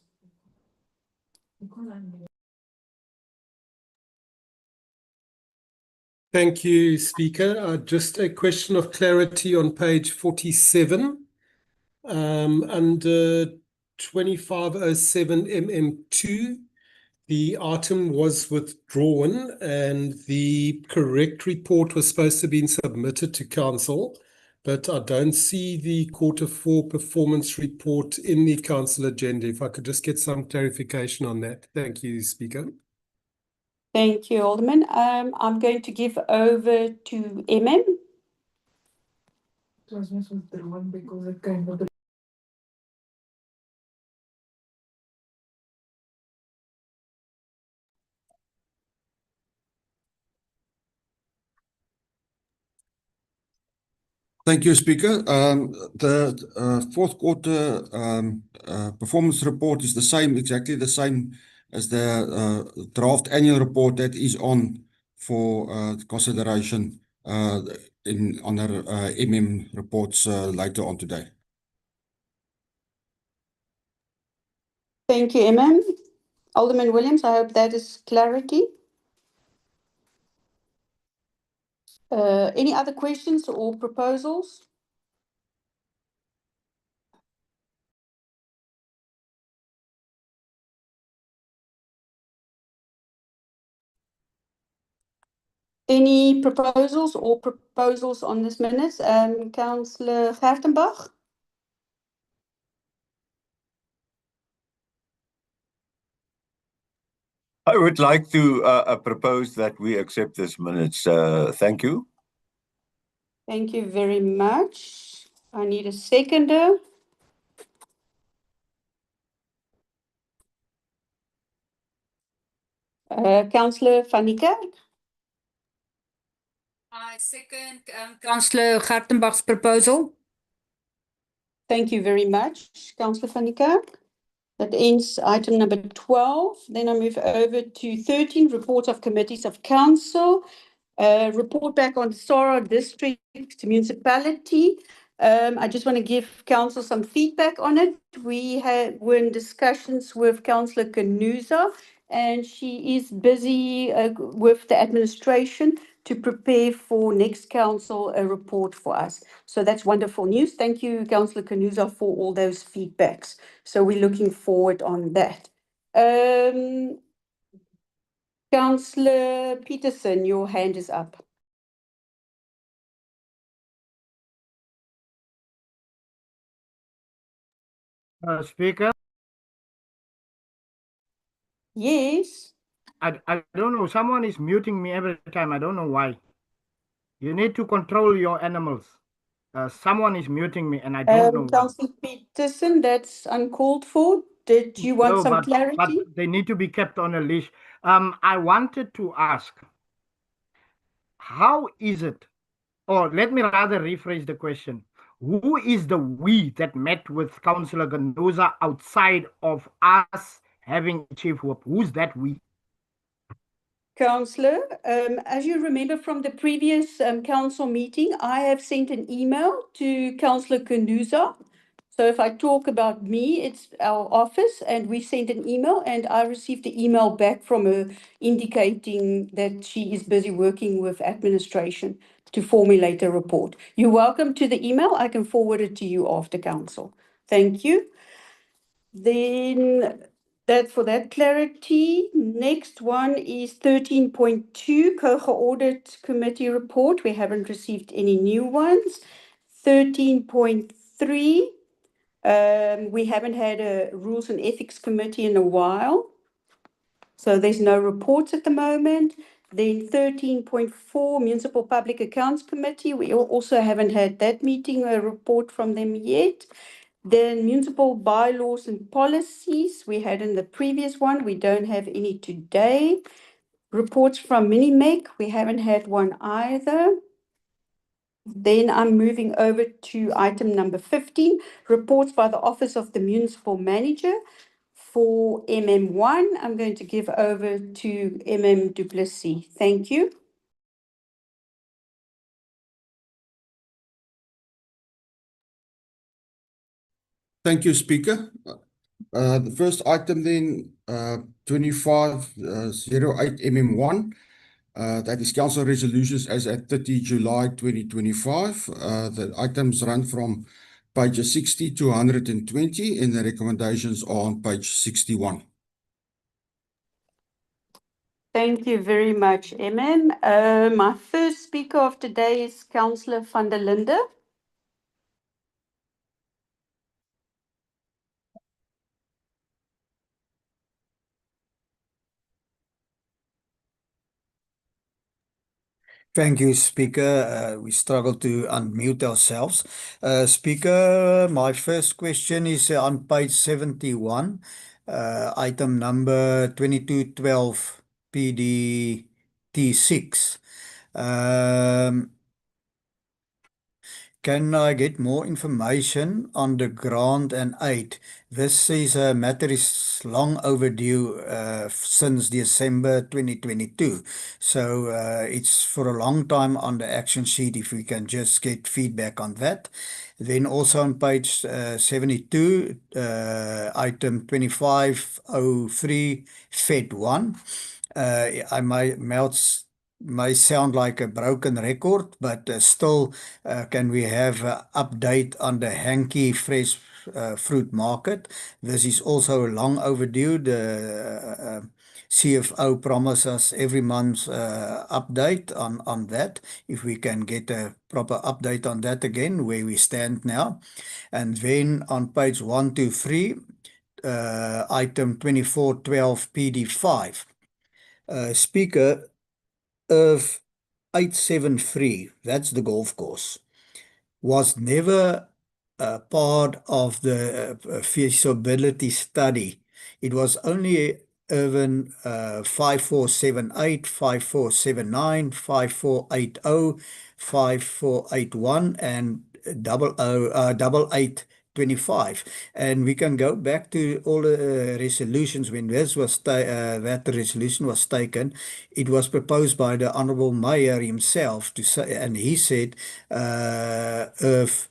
Thank you, Speaker. Just a question of clarity on page 47. Under 2507 MM2, the item was withdrawn and the correct report was supposed to be submitted to council, but I don't see the Q4 performance report in the council agenda. If I could just get some clarification on that. Thank you, Speaker. Thank you, Alderman. I'm going to give over to MM. It was withdrawn because it kind of Thank you, Speaker. The fourth quarter performance report is the same, exactly the same as the draft annual report that is on for consideration on our MM reports later on today. Thank you, MM. Alderman Williams, I hope that is clarity. Any other questions or proposals? Any proposals on this minutes? Councillor Gertenbach? I would like to propose that we accept this minutes. Thank you. Thank you very much. I need a seconder. Councillor van die Kerk? I second Councillor Gartenbach's proposal. Thank you very much, Councillor van die Kerk. That ends item number 12. Then I move over to 13, reports of committees of council. Report back on SARA District Municipality. I just want to give council some feedback on it. We're in discussions with Councillor Kanuza, and she is busy with the administration to prepare for next council a report for us. So that's wonderful news. Thank you, Councillor Kanuza, for all those feedbacks. So we're looking forward on that. Councillor Peterson, your hand is up. Speaker? Yes. I don't know. Someone is muting me every time. I don't know why. You need to control your animals. Someone is muting me and I don't know why. Councillor Peterson, that's uncalled for. Did you want No, some but clarity? they need to be kept on a leash. I wanted to ask, how is it, or let me rather rephrase the question. Who is the we that met with Councillor Ganoza outside of us having Chief Whip? Who's that we? Councillor, as you remember from the previous council meeting, I have sent an email to Councillor Kanuza. So if I talk about me, it's our office, and we sent an email, and I received the email back from her indicating that she is busy working with administration to formulate a report. You're welcome to the email. I can forward it to you after council. Thank you. Then that for that clarity. Next one is 13.2 COGA Audit Committee report. We haven't received any new ones. 13.3. We haven't had a Rules and Ethics Committee in a while, so there's no reports at the moment. Then 13.4, Municipal Public Accounts Committee. We also haven't had that meeting, a report from them yet. Then Municipal Bylaws and Policies, we had in the previous one. We don't have any today. Reports from Minimec, we haven't had one either. Then I'm moving over to item number 15, reports by the Office of the Municipal Manager. For MM1, I'm going to give over to MM Du Plessis. Thank you. Thank you, Speaker. The first item then, 2508 MM1. That is Council Resolutions as at 30 July 2025. The items run from pages 60 to 120, and the recommendations are on page 61. Thank you very much, MM. My first speaker of today is Councillor van der Linde. Thank you, Speaker. We struggle to unmute ourselves. Speaker, my first question is on page 71, item number 2212 PDT6. Can I get more information on the grant and aid? This is a matter is long overdue since December 2022. So it's for a long time on the action sheet if we can just get feedback on that. Then also on page 72, item 2503 FED 1. I may sound like a broken record, but still, can we have an update on the Hanky Fresh Fruit Market? This is also long overdue. The CFO promised us every month update on that. If we can get a proper update on that again, where we stand now. And then on page 123, item 2412 PD5. Speaker, of 873, that's the golf course, was never part of the feasibility study. It was only even 5478, 5479, 5480, 5481, and 8825. And we can go back to all the resolutions when this was that the resolution was taken. It was proposed by the Honourable Mayor himself to say, and he said, if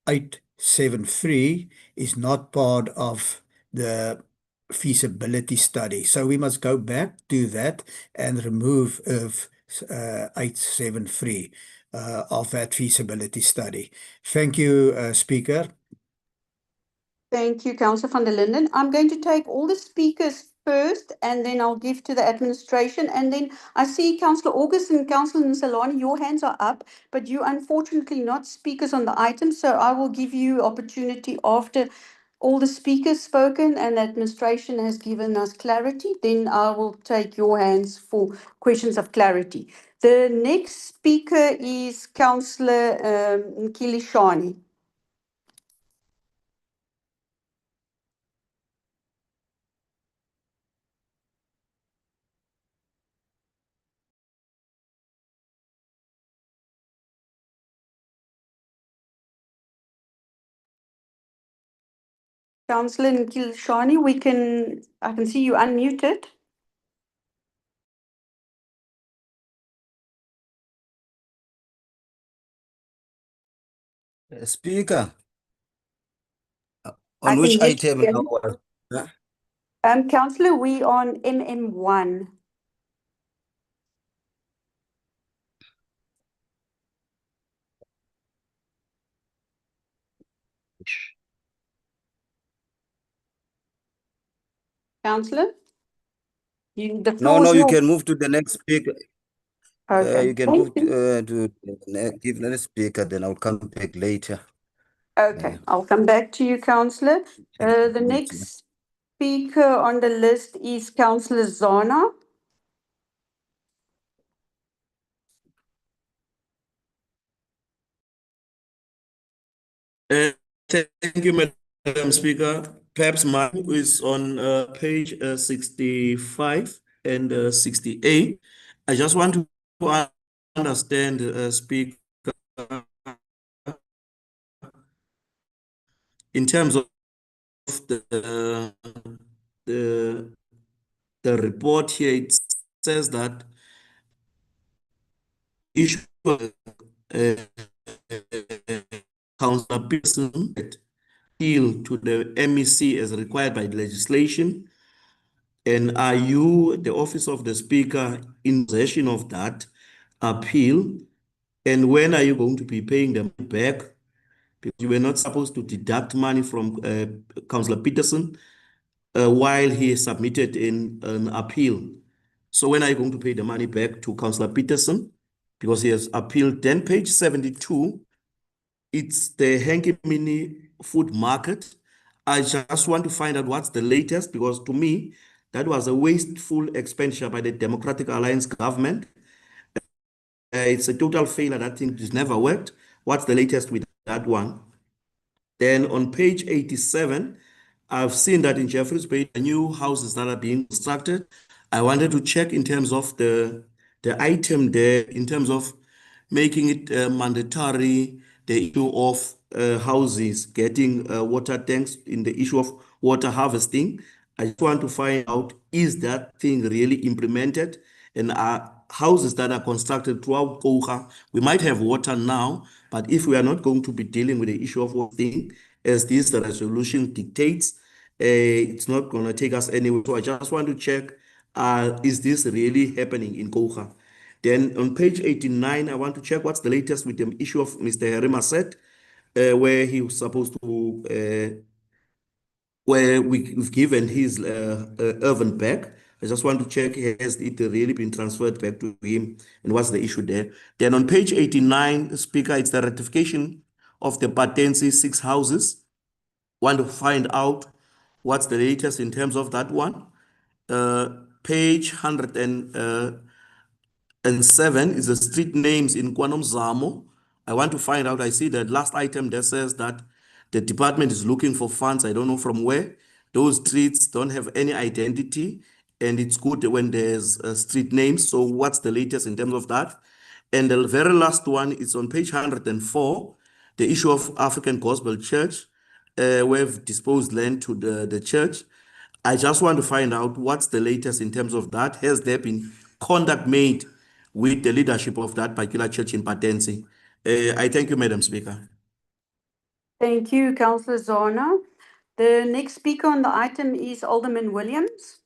873 is not part of the feasibility study. So we must go back to that and remove if 873 of that feasibility study. Thank you, Speaker. Thank you, Councillor van der Linden. I'm going to take all the speakers first, and then I'll give to the administration. And then I see Councillor August and Councillor Nsalani, your hands are up, but you unfortunately not speakers on the item, so I will give you opportunity after all the speakers spoken and administration has given us clarity, then I will take your hands for questions of clarity. The next speaker is Councillor Nkilishani. Councillor Nkilishani, I can see you unmuted. Speaker, I on can which hear item you. now? Huh? Councillor, we on MM1. Councillor, the floor No, is you yours. can move to the next speaker. Okay. You can move to give the next speaker, then I'll come back later. Okay, I'll come back to you, Councillor. The next speaker on the list is Councillor Zana. Thank you, Madam Speaker. Perhaps mine is on page 65 and 68. I just want to understand, Speaker, in terms of the report here, it says that issue Councillor Pearson appeal to the MEC as required by legislation. And are you, the office of the Speaker, in possession of that appeal? And when are you going to be paying them back? Because you were not supposed to deduct money from Councillor Peterson while he submitted in an appeal. So when are you going to pay the money back to Councillor Peterson? Because he has appealed. Then page 72, it's the Henke Mini Food Market. I just want to find out what's the latest, because to me, that was a wasteful expenditure by the Democratic Alliance government. It's a total failure. That thing has never worked. What's the latest with that one? Then on page 87, I've seen that in Jeffreys Bay, the new houses that are being constructed. I wanted to check in terms of the item there, in terms of making it mandatory, the issue of houses getting water tanks, in the issue of water harvesting. I just want to find out, is that thing really implemented? And houses that are constructed throughout Kouga, we might have water now, but if we are not going to be dealing with the issue of water thing, as this the resolution dictates, it's not going to take us anywhere. So I just want to check, is this really happening in Kouga? Then on page 89, I want to check what's the latest with the issue of Mr. Harry Maset, where he was supposed to, where we've given his Irvin back. I just want to check, has it really been transferred back to him, and what's the issue there? Then on page 89, Speaker, it's the ratification of the Patensi 6 houses. Want to find out what's the latest in terms of that one. Page 107 is the street names in KwaNomzamo. I want to find out, I see that last item that says that the department is looking for funds, I don't know from where. Those streets don't have any identity, and it's good when there's street names. So what's the latest in terms of that? And the very last one is on page 104, the issue of African Gospel Church. We've disposed land to the church. I just want to find out what's the latest in terms of that. Has there been contact made with the leadership of that particular church in Patensi? I thank you, Madam Speaker. Thank you, Councillor Zana. The next speaker on the item is Alderman Williams.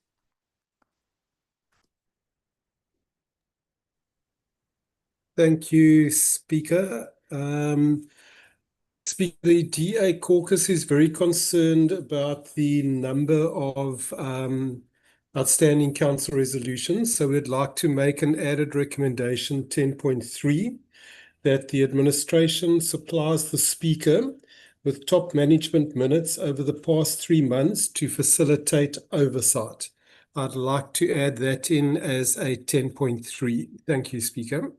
Thank you, Speaker. Speaker, the DA caucus is very concerned about the number of outstanding council resolutions. So we'd like to make an added recommendation 10.3 that the administration supplies the Speaker with top management minutes over the past 3 months to facilitate oversight. I'd like to add that in as a 10.3. Thank you, Speaker.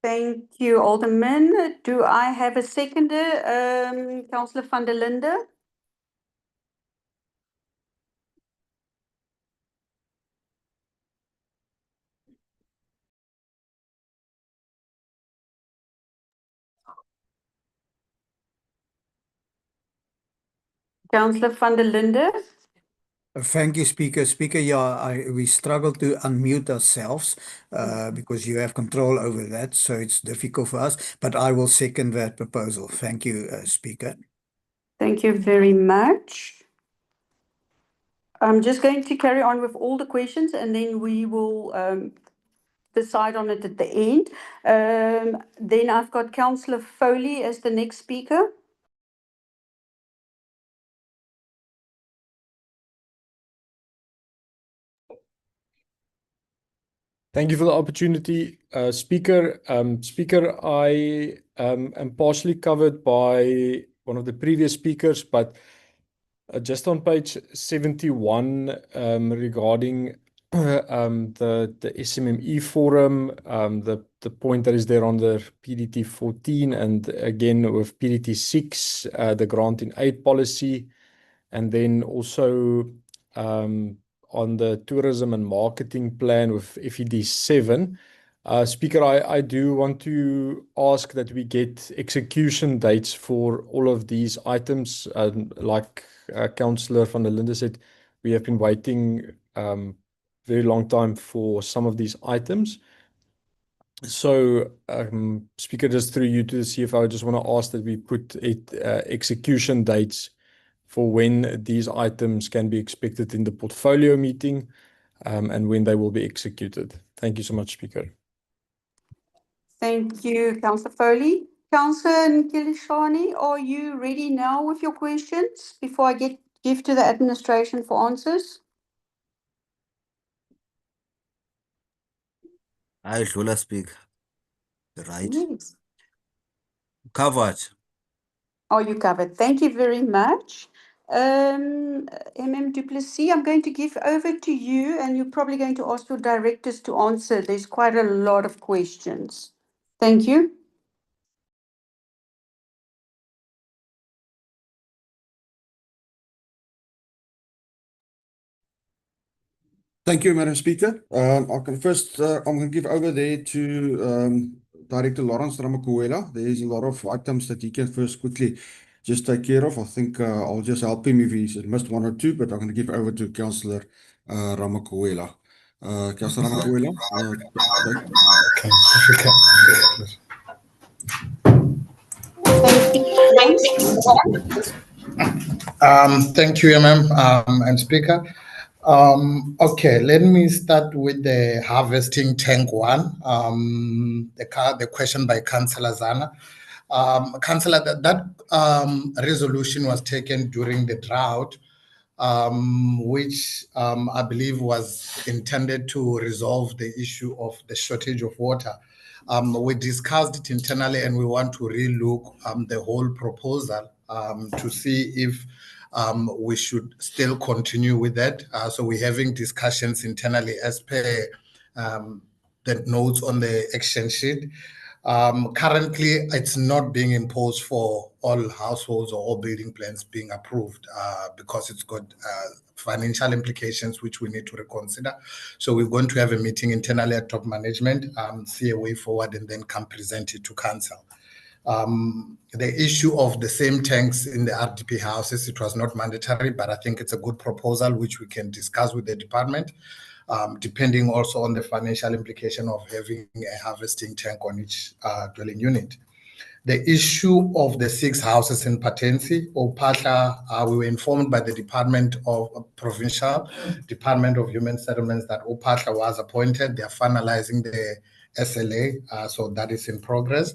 Thank you, Alderman. Do I have a seconder, Councillor van der Linde? Councillor van der Linde? Thank you, Speaker. Speaker, yeah, we struggle to unmute ourselves because you have control over that, so it's difficult for us. But I will second that proposal. Thank you, Speaker. Thank you very much. I'm just going to carry on with all the questions and then we will decide on it at the end. Then I've got Councillor Foley as the next speaker. Thank you for the opportunity, Speaker. Speaker, I am partially covered by one of the previous speakers, but just on page 71 regarding the SMME forum, the point that is there under PDT 14 and again with PDT 6, the grant in aid policy, and then also on the tourism and marketing plan with FED 7. Speaker, I do want to ask that we get execution dates for all of these items. Like Councillor van der Linde said, we have been waiting very long time for some of these items. So, Speaker, just through you to the CFO, I just want to ask that we put execution dates for when these items can be expected in the portfolio meeting and when they will be executed. Thank you so much, Speaker. Thank you, Councillor Foley. Councillor Nkilishani, are you ready now with your questions before I give to the administration for answers? I will speak. Right. Yes. Covered. Are you covered? Thank you very much. Du Plessis, I'm going to give over to you and you're probably going to ask your directors to answer. There's quite a lot of questions. Thank you. Thank you, Madam Speaker. I'm going to give over there to Director Lawrence Ramakuela. There's a lot of items that he can first quickly just take care of. I think I'll just help him if he's missed one or two, but I'm going to give over to Councillor Ramakuela. Councillor Ramakuela. Thank you, and Speaker. Okay, let me start with the harvesting tank one. The question by Councillor Zana. Councillor, that resolution was taken during the drought, which I believe was intended to resolve the issue of the shortage of water. We discussed it internally and we want to relook the whole proposal to see if we should still continue with that. So we're having discussions internally as per the notes on the action sheet. Currently, it's not being imposed for all households or all building plans being approved because it's got financial implications which we need to reconsider. So we're going to have a meeting internally at top management, see a way forward, and then come present it to council. The issue of the same tanks in the RDP houses, it was not mandatory, but I think it's a good proposal which we can discuss with the department, depending also on the financial implication of having a harvesting tank on each dwelling unit. The issue of the 6 houses in Patensi, Opatla, we were informed by the Provincial Department of Human Settlements that Opatla was appointed. They are finalizing the SLA, so that is in progress.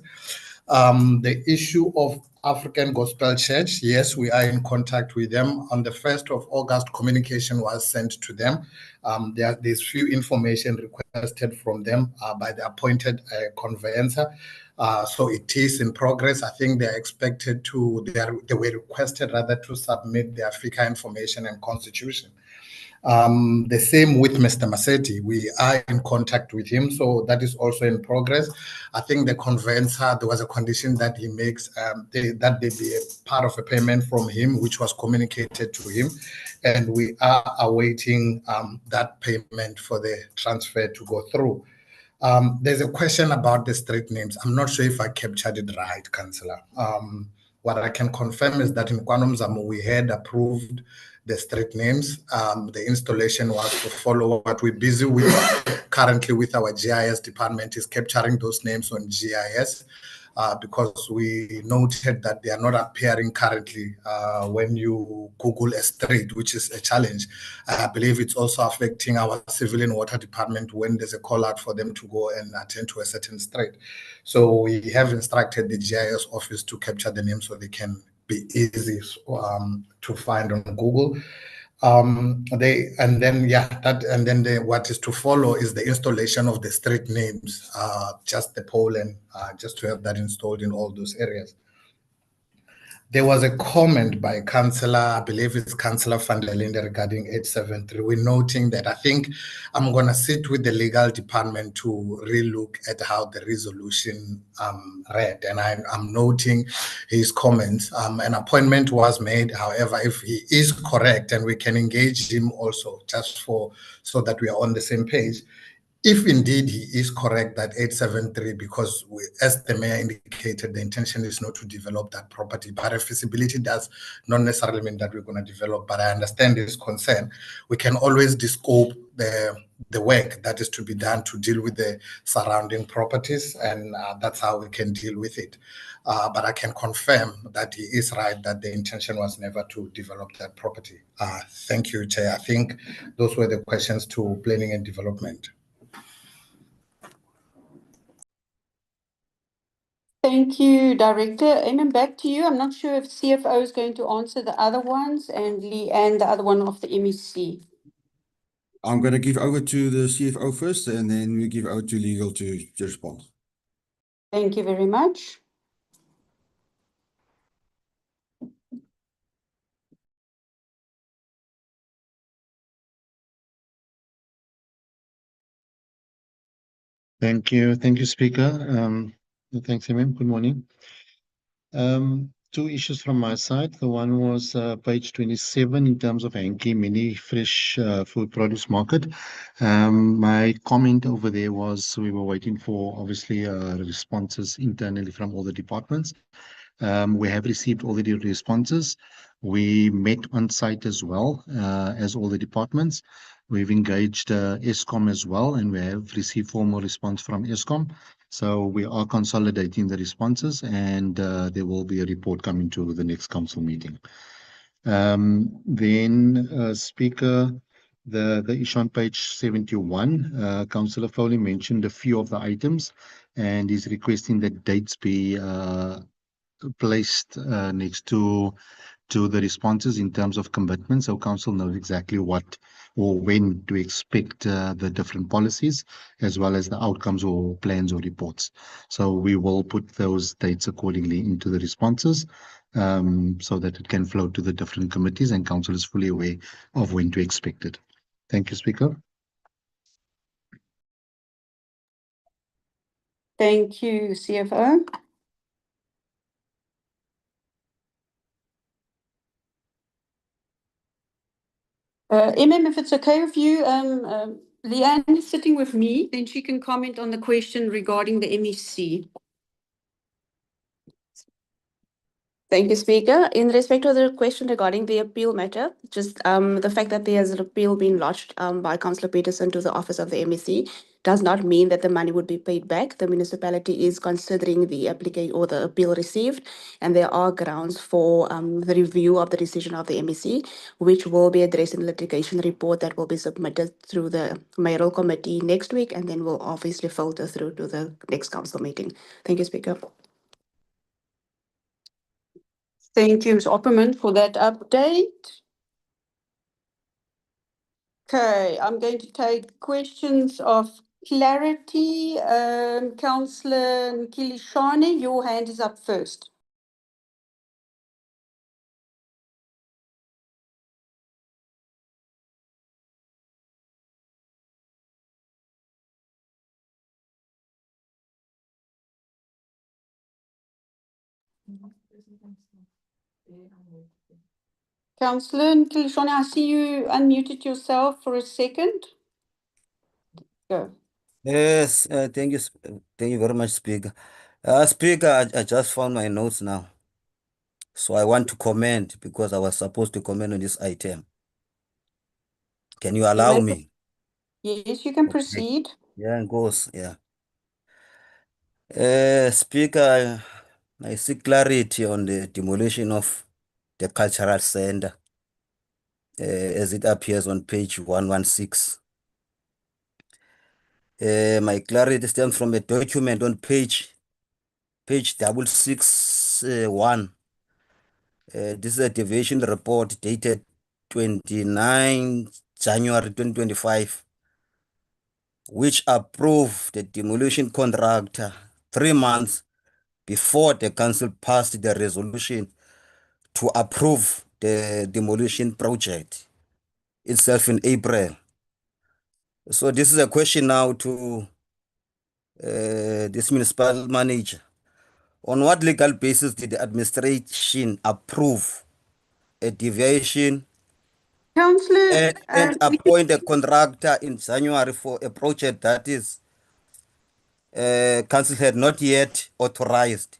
The issue of African Gospel Church, yes, we are in contact with them. On the 1st of August, communication was sent to them. There's few information requested from them by the appointed conveyancer. So it is in progress. I think they're expected to, they were requested rather to submit their FICA information and constitution. The same with Mr. Maseti. We are in contact with him, so that is also in progress. I think the conveyancer, there was a condition that he makes, that they be a part of a payment from him, which was communicated to him, and we are awaiting that payment for the transfer to go through. There's a question about the street names. I'm not sure if I captured it right, Councillor. What I can confirm is that in KwaNomzamo, we had approved the street names. The installation was to follow what we're busy with currently with our GIS department is capturing those names on GIS because we noted that they are not appearing currently when you Google a street, which is a challenge. I believe it's also affecting our civilian water department when there's a call out for them to go and attend to a certain street. So we have instructed the GIS office to capture the names so they can be easy to find on Google. What is to follow is the installation of the street names, just the pole and just to have that installed in all those areas. There was a comment by Councillor, I believe it's Councillor van der Linde regarding 873. We're noting that. I think I'm going to sit with the legal department to relook at how the resolution read. And I'm noting his comments. An appointment was made. However, if he is correct, and we can engage him also just so that we are on the same page. If indeed he is correct that 873, because as the mayor indicated, the intention is not to develop that property, but a feasibility does not necessarily mean that we're going to develop, but I understand his concern. We can always descope the work that is to be done to deal with the surrounding properties, and that's how we can deal with it. But I can confirm that he is right, that the intention was never to develop that property. Thank you, Chair. I think those were the questions to planning and development. Thank you, Director. Eamon, back to you. I'm not sure if CFO is going to answer the other ones and Leanne, the other one of the MEC. I'm going to give over to the CFO first, and then we give over to legal to respond. Thank you very much. Thank you, Speaker. Thanks, Eamon. Good morning. Two issues from my side. The one was page 27 in terms of Hankie Mini Fresh Food Produce Market. My comment over there was we were waiting for, obviously, responses internally from all the departments. We have received already responses. We met on site as well as all the departments. We've engaged Eskom as well, and we have received formal response from Eskom. So we are consolidating the responses, and there will be a report coming to the next council meeting. Speaker, the issue on page 71, Councillor Foley mentioned a few of the items, and he's requesting that dates be placed next to the responses in terms of commitment, so council knows exactly what or when to expect the different policies as well as the outcomes or plans or reports. So we will put those dates accordingly into the responses so that it can flow to the different committees and council is fully aware of when to expect it. Thank you, Speaker. Thank you, CFO. Eamon, if it's okay with you, Leanne is sitting with me, then she can comment on the question regarding the MEC. Thank you, Speaker. In respect of the question regarding the appeal matter, just the fact that there is an appeal being lodged by Councillor Peterson to the office of the MEC does not mean that the money would be paid back. The municipality is considering the application or the appeal received, and there are grounds for the review of the decision of the MEC, which will be addressed in the litigation report that will be submitted through the mayoral committee next week, and then will obviously filter through to the next council meeting. Thank you, Speaker. Thank you, Ms. Opperman, for that update. Okay, I'm going to take questions of clarity. Councillor Nkilishane, your hand is up first. Councillor Nkilishane, I see you unmuted yourself for a second. Go. Yes, thank you. Thank you very much, Speaker. Speaker, I just found my notes now. So I want to comment because I was supposed to comment on this item. Can you allow me? Yes, you can Okay. proceed. Yeah, it goes. Yeah. Speaker, I see clarity on the demolition of the cultural center as it appears on page 116. My clarity stems from a document on page 661. This is a deviation report dated 29 January 2025, which approved the demolition contractor 3 months before the council passed the resolution to approve the demolition project itself in April. So this is a question now to this municipal manager. On what legal basis did the administration approve a deviation Councillor, and appoint a contractor in January for a project that is council had not yet authorized?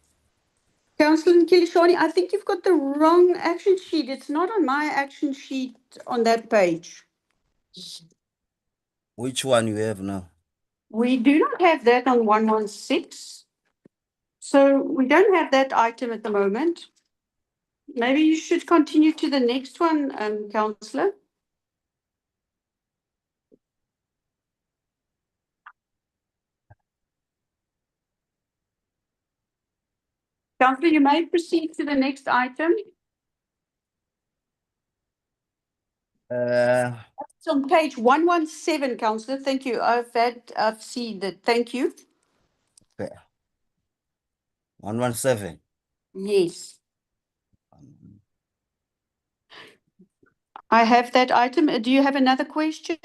Councillor Nkilishane, I think you've got the wrong action sheet. It's not on my action sheet on that page. Which one you have now? We do not have that on 116. So we don't have that item at the moment. Maybe you should continue to the next one, Councillor. Councillor, you may proceed to the next item. It's on page 117, Councillor. Thank you. I've seen that. Thank you. Okay. 117. Yes. I have that item. Do you have another question?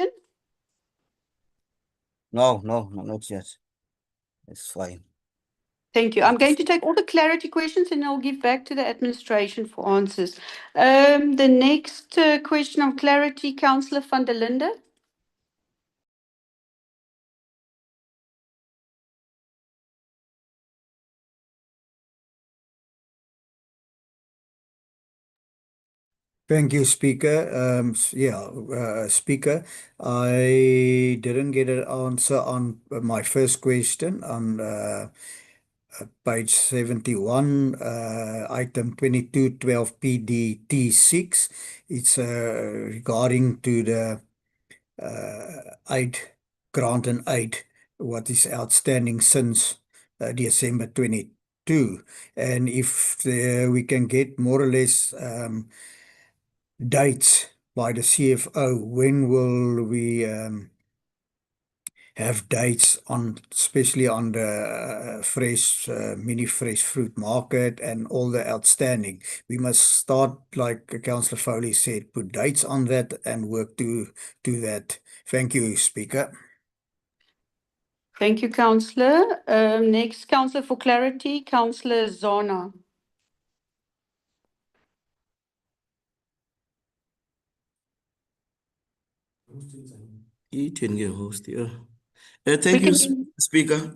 No, not yet. It's fine. Thank you. I'm going to take all the clarity questions and I'll give back to the administration for answers. The next question of clarity, Councillor van der Linde. Thank you, Speaker. Speaker, I didn't get an answer on my first question on page 71, item 2212 PDT6. It's regarding to the aid, grant and aid, what is outstanding since December 22. And if we can get more or less dates by the CFO, when will we have dates on, especially on the fresh, mini fresh fruit market and all the outstanding? We must start, like Councillor Foley said, put dates on that and work to that. Thank you, Speaker. Thank you, Councillor. Next, Councillor for clarity, Councillor Zona. You can get host, yeah. Thank you, Speaker.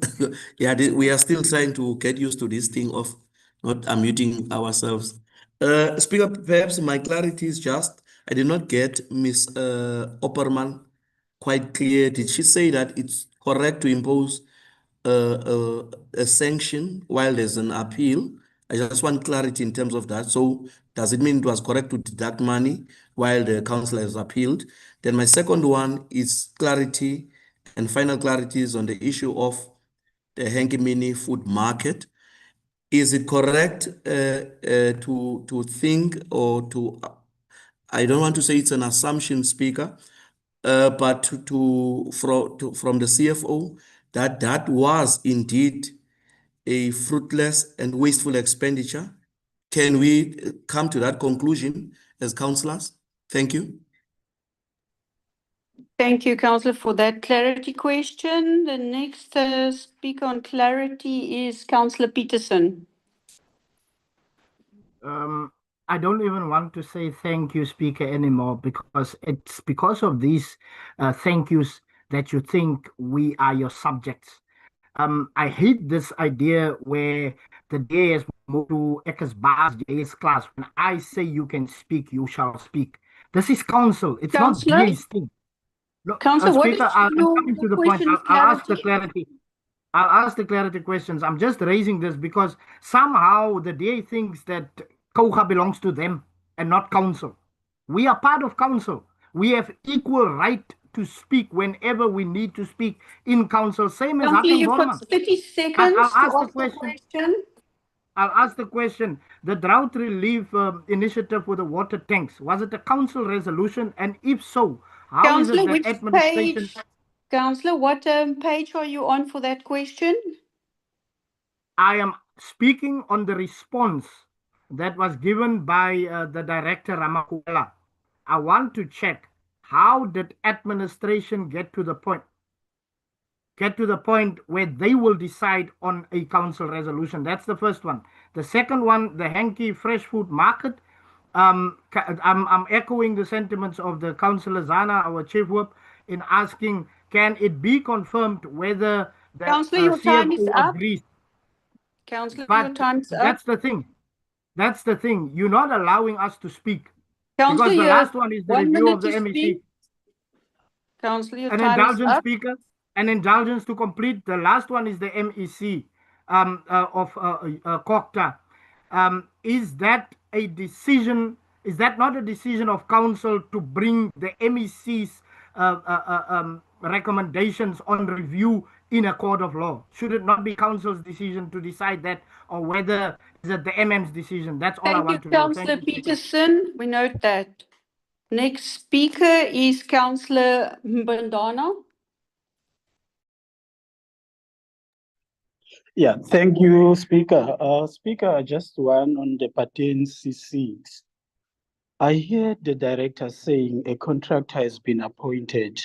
Yeah, we are still trying to get used to this thing of not unmuting ourselves. Speaker, perhaps my clarity is just, I did not get Ms. Opperman quite clear. Did she say that it's correct to impose a sanction while there's an appeal? I just want clarity in terms of that. So does it mean it was correct to deduct money while the council has appealed? Then my second one is clarity and final clarity is on the issue of the Henki Mini food market. is it correct to think or to, I don't want to say it's an assumption, Speaker, but from the CFO that was indeed a fruitless and wasteful expenditure? Can we come to that conclusion as councillors? Thank you. Thank you, Councillor, for that clarity question. The next speaker on clarity is Councillor Peterson. I don't even want to say thank you, Speaker, anymore, because it's because of these thank yous that you think we are your subjects. I hate this idea where the DA has moved to Eckers Bar's DA's class. When I say you can speak, you shall speak. This is council. It's Councillor? not DA's thing. No, Councillor, what Speaker, is I'm your coming to the point. question? I'll ask the clarity. I'll ask the clarity questions. I'm just raising this because somehow the DA thinks that COGA belongs to them and not council. We are part of council. We have equal right to speak whenever we need to speak in council, same as Councillor, Hatem you've Borman. got 30 seconds I'll to ask the ask the question. question. I'll ask the question. The drought relief initiative with the water tanks, was it a council resolution? And if so, how is Councillor, it that which administration... page? Councillor, what page are you on for that question? I am speaking on the response that was given by the director Ramakwela. I want to check, how did administration get to the point where they will decide on a council resolution? That's the first one. The second one, the Hanky Fresh Food Market. I'm echoing the sentiments of the Councillor Zana, our chief whip, in asking, can it be confirmed whether the Councillor, your time is CFO up. agrees? Councillor, But your time's up. that's the thing. That's the thing. You're not allowing us to speak. Councillor, Because the you last have one is the 1 review minute of the to MEC. speak. Councillor, your An time is indulgence, up. Speaker. An indulgence to complete. The last one is the MEC of COGTA. Is that a decision? Is that not a decision of council to bring the MEC's recommendations on review in a court of law? Should it not be council's decision to decide that, or whether is it the MM's decision? That's all I Thank you, want to know. Councillor Thank you, Speaker. Peterson. We note that. Next speaker is Councillor Mbandana. Yeah, thank you, Speaker. Speaker, just one on the Patin C6. I heard the director saying a contractor has been appointed,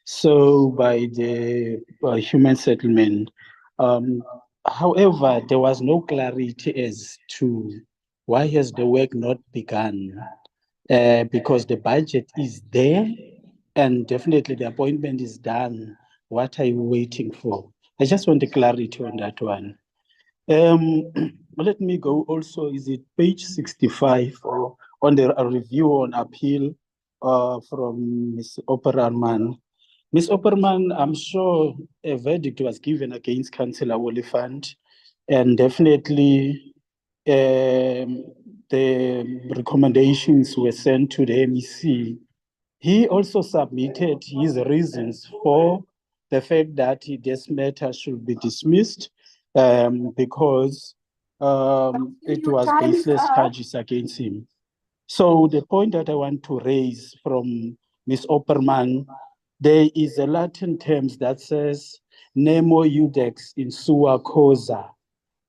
so by the human settlement. However, there was no clarity as to why has the work not begun, because the budget is there and definitely the appointment is done. What are you waiting for? I just want the clarity on that one. Let me go also, is it page 65 or on the review on appeal from Ms. Opperman? Ms. Opperman, I'm sure a verdict was given against Councillor Oliphant, and definitely the recommendations were sent to the MEC. He also submitted his reasons for the fact that this matter should be dismissed because it was baseless charges against him. So the point that I want to raise from Ms. Opperman, there is a Latin term that says nemo iudex in sua causa.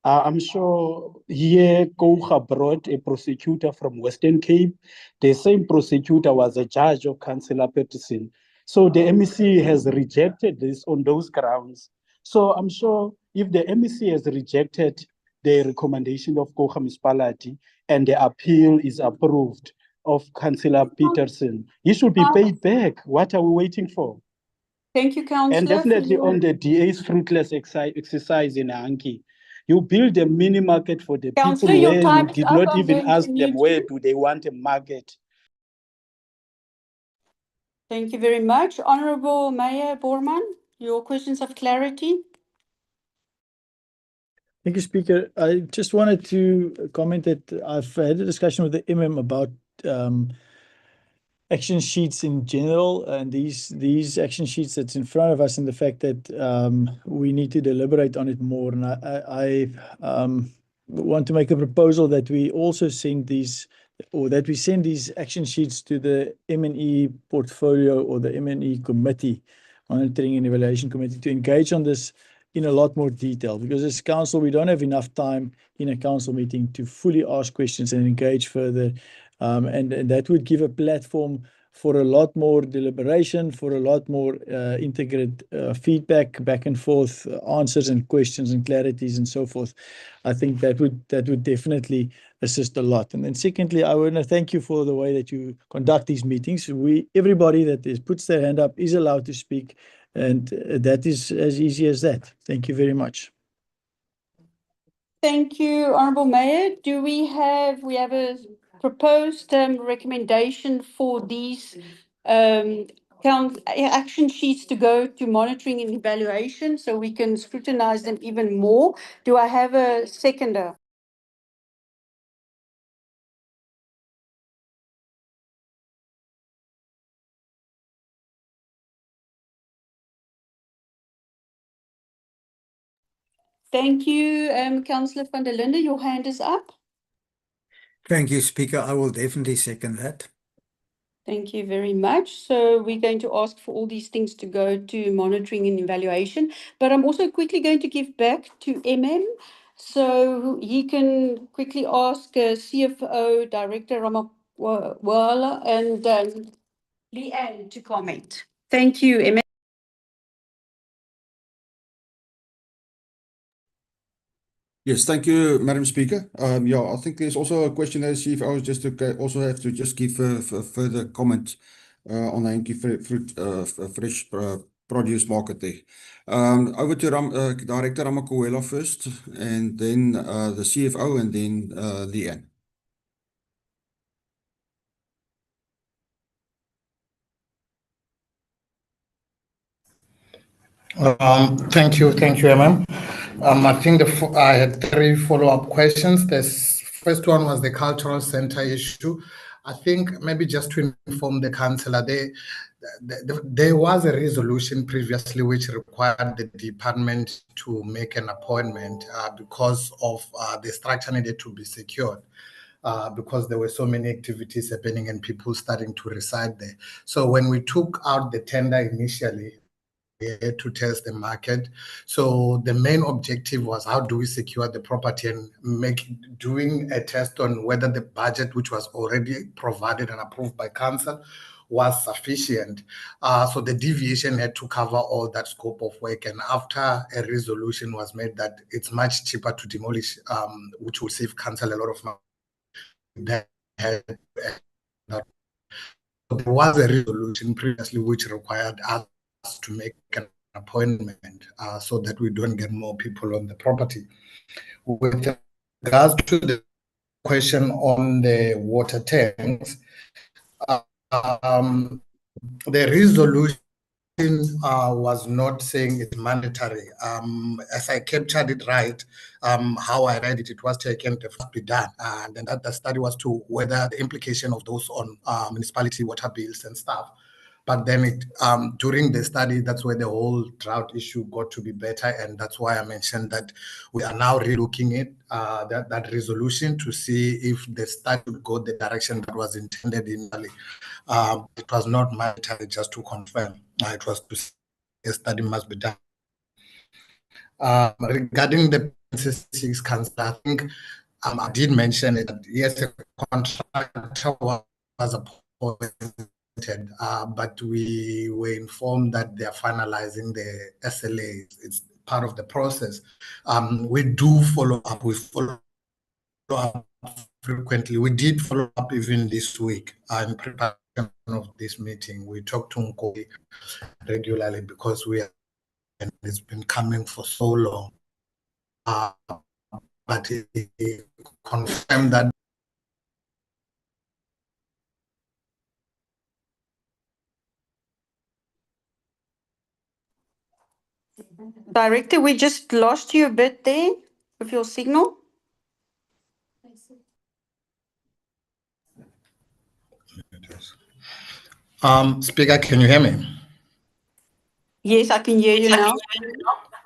I'm sure here COGA brought a prosecutor from Western Cape. The same prosecutor was a judge of Councillor Peterson. So the MEC has rejected this on those grounds. So I'm sure if the MEC has rejected the recommendation of COGA municipality and the appeal is approved of Councillor Peterson, he should be paid back. What are we waiting for? Thank you, Councillor. And definitely on the DA's fruitless exercise in Hanky. You build a mini market for the Councillor, people your where time you is did up. not I'm even going to ask them mute where you. do they want a market. Thank you very much. Honourable Mayor Borman, your questions of clarity. Thank you, Speaker. I just wanted to comment that I've had a discussion with the MM about action sheets in general, and these action sheets that's in front of us, and the fact that we need to deliberate on it more. And I want to make a proposal that we also send these, or that we send these action sheets to the M&E portfolio or the M&E committee, monitoring and evaluation committee, to engage on this in a lot more detail, because as council, we don't have enough time in a council meeting to fully ask questions and engage further. And that would give a platform for a lot more deliberation, for a lot more integrated feedback, back and forth, answers and questions and clarities and so forth. I think that would definitely assist a lot. And then secondly, I want to thank you for the way that you conduct these meetings. Everybody that puts their hand up is allowed to speak, and that is as easy as that. Thank you very much. Thank you, Honourable Mayor. We have a proposed recommendation for these action sheets to go to monitoring and evaluation so we can scrutinize them even more. Do I have a seconder? Thank you, Councillor van der Linde. Your hand is up. Thank you, Speaker. I will definitely second that. Thank you very much. So we're going to ask for all these things to go to monitoring and evaluation. But I'm also quickly going to give back to MM so he can quickly ask CFO Director Ramawala and Leanne to comment. Thank you, MM. Yes, thank you, Madam Speaker. Yeah, I think there's also a question there, CFO, just to also have to just give further comment on the Hankie fruit fresh produce market there. Over to Director Ramawala first, and then the CFO, and then Leanne. Thank you, MM. I think I had 3 follow-up questions. The first one was the cultural center issue. I think maybe just to inform the councillor, there was a resolution previously which required the department to make an appointment because of the structure needed to be secured. Because there were so many activities happening and people starting to reside there. So when we took out the tender initially, to test the market. So the main objective was, how do we secure the property and doing a test on whether the budget, which was already provided and approved by council, was sufficient. So the deviation had to cover all that scope of work. And after a resolution was made that it's much cheaper to demolish, which will save council a lot of money. There was a resolution previously which required us to make an appointment so that we don't get more people on the property. With regards to the question on the water tanks, the resolution was not saying it's mandatory. As I captured it right, how I read it, it was taken to be done. And then that the study was to whether the implication of those on municipality water bills and stuff. But then during the study, that's where the whole drought issue got to be better. And that's why I mentioned that we are now relooking at that resolution to see if the study would go the direction that was intended initially. It was not mandatory, just to confirm. It was to say a study must be done. Regarding the 6 council, I think I did mention it, that yes, a contractor was appointed. But we were informed that they are finalizing the SLAs. It's part of the process. We do follow up. We follow up frequently. We did follow up even this week in preparation of this meeting. We talk to Nkosi regularly because and it's been coming for so long. But he confirmed that Director, we just lost you a bit there with your signal. Speaker, can you hear me? Yes, I can hear you now.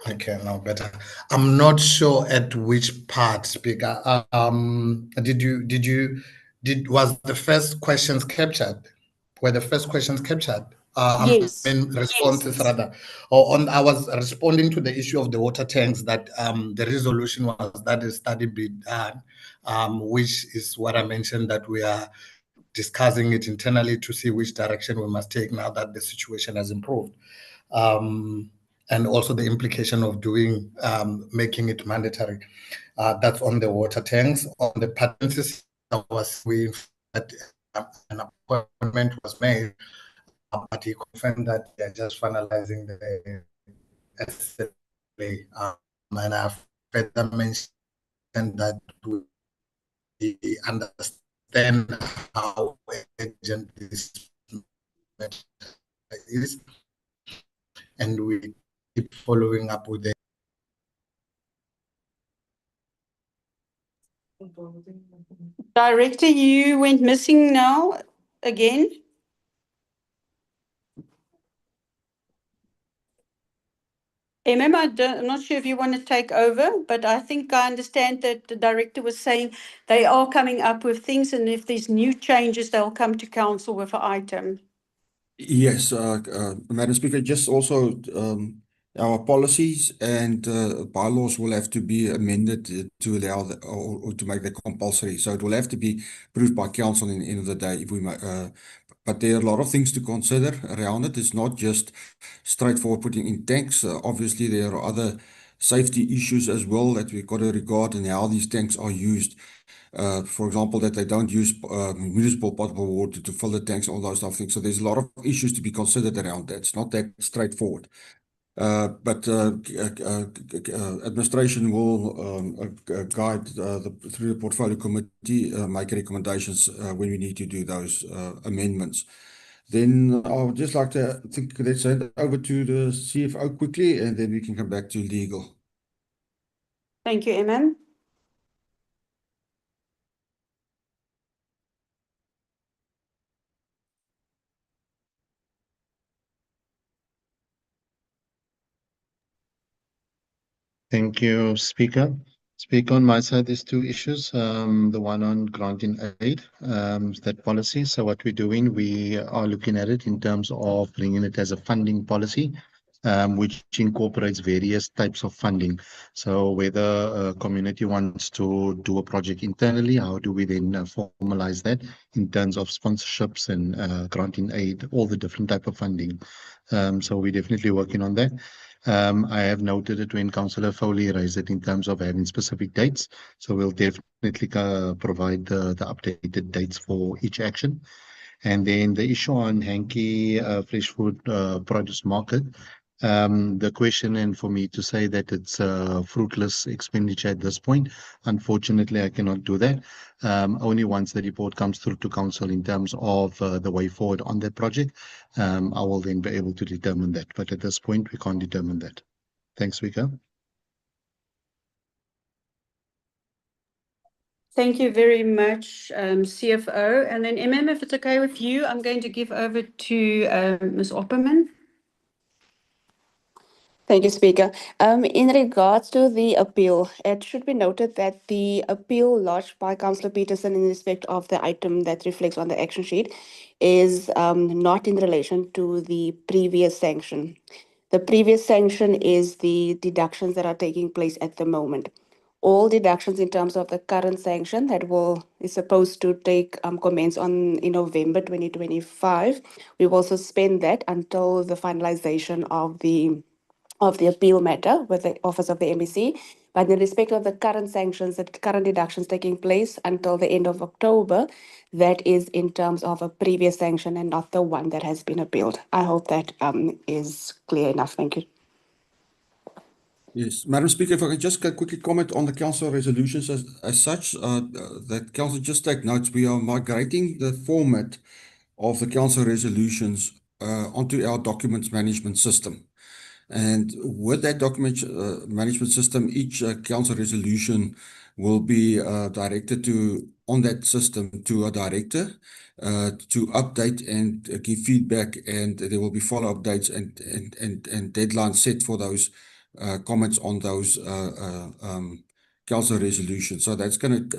Okay, now better. I'm not sure at which part, Speaker. Was the first questions captured? Were the first questions captured? Yes. Responses rather. I was responding to the issue of the water tanks that the resolution was that a study be done, which is what I mentioned that we are discussing it internally to see which direction we must take now that the situation has improved. And also the implication of doing making it mandatory. That's on the water tanks. On the patents, that an appointment was made, but he confirmed that they're just finalizing the SLA. And I've further mentioned that we understand how urgent this is, and we keep following up with the Director, you went missing now again. I'm not sure if you want to take over, but I think I understand that the director was saying they are coming up with things, and if there's new changes, they'll come to council with an item. Yes, Madam Speaker, just also our policies and bylaws will have to be amended to allow or to make that compulsory. So it will have to be approved by council in the end of the day. If we but there are a lot of things to consider around it. It's not just straightforward putting in tanks. Obviously, there are other safety issues as well that we've got to regard and how these tanks are used. For example, that they don't use municipal potable water to fill the tanks, all those type of things. So there's a lot of issues to be considered around that. It's not that straightforward. But administration will guide through the portfolio committee, make recommendations when we need to do those amendments. Then I would just like to let's hand over to the CFO quickly, and then we can come back to legal. Thank you, MM. Thank you, Speaker. Speaker, on my side, there's two issues. The one on granting aid, that policy. So what we're doing, we are looking at it in terms of bringing it as a funding policy, which incorporates various types of funding. So whether a community wants to do a project internally, how do we then formalize that in terms of sponsorships and granting aid, all the different type of funding. So we're definitely working on that. I have noted it when Councillor Foley raised it in terms of having specific dates. So we'll definitely provide the updated dates for each action. And then the issue on Hanky fresh food produce market. The question, and for me to say that it's a fruitless expenditure at this point, unfortunately, I cannot do that. Only once the report comes through to council in terms of the way forward on that project, I will then be able to determine that. But at this point, we can't determine that. Thanks, Speaker. Thank you very much, CFO. And then MM, if it's okay with you, I'm going to give over to Ms. Opperman. Thank you, Speaker. In regards to the appeal, it should be noted that the appeal lodged by Councillor Peterson in respect of the item that reflects on the action sheet is not in relation to the previous sanction. The previous sanction is the deductions that are taking place at the moment. All deductions in terms of the current sanction that is supposed to commence in November 2025. We will suspend that until the finalization of the appeal matter with the Office of the MEC. But in respect of the current sanctions, the current deductions taking place until the end of October, that is in terms of a previous sanction and not the one that has been appealed. I hope that is clear enough. Thank you. Yes, Madam Speaker, if I can just quickly comment on the council resolutions as such, that council just take notes. We are migrating the format of the council resolutions onto our documents management system. And with that document management system, each council resolution will be directed on that system to a director to update and give feedback, and there will be follow-up dates and deadlines set for those comments on those council resolutions. So that's going to,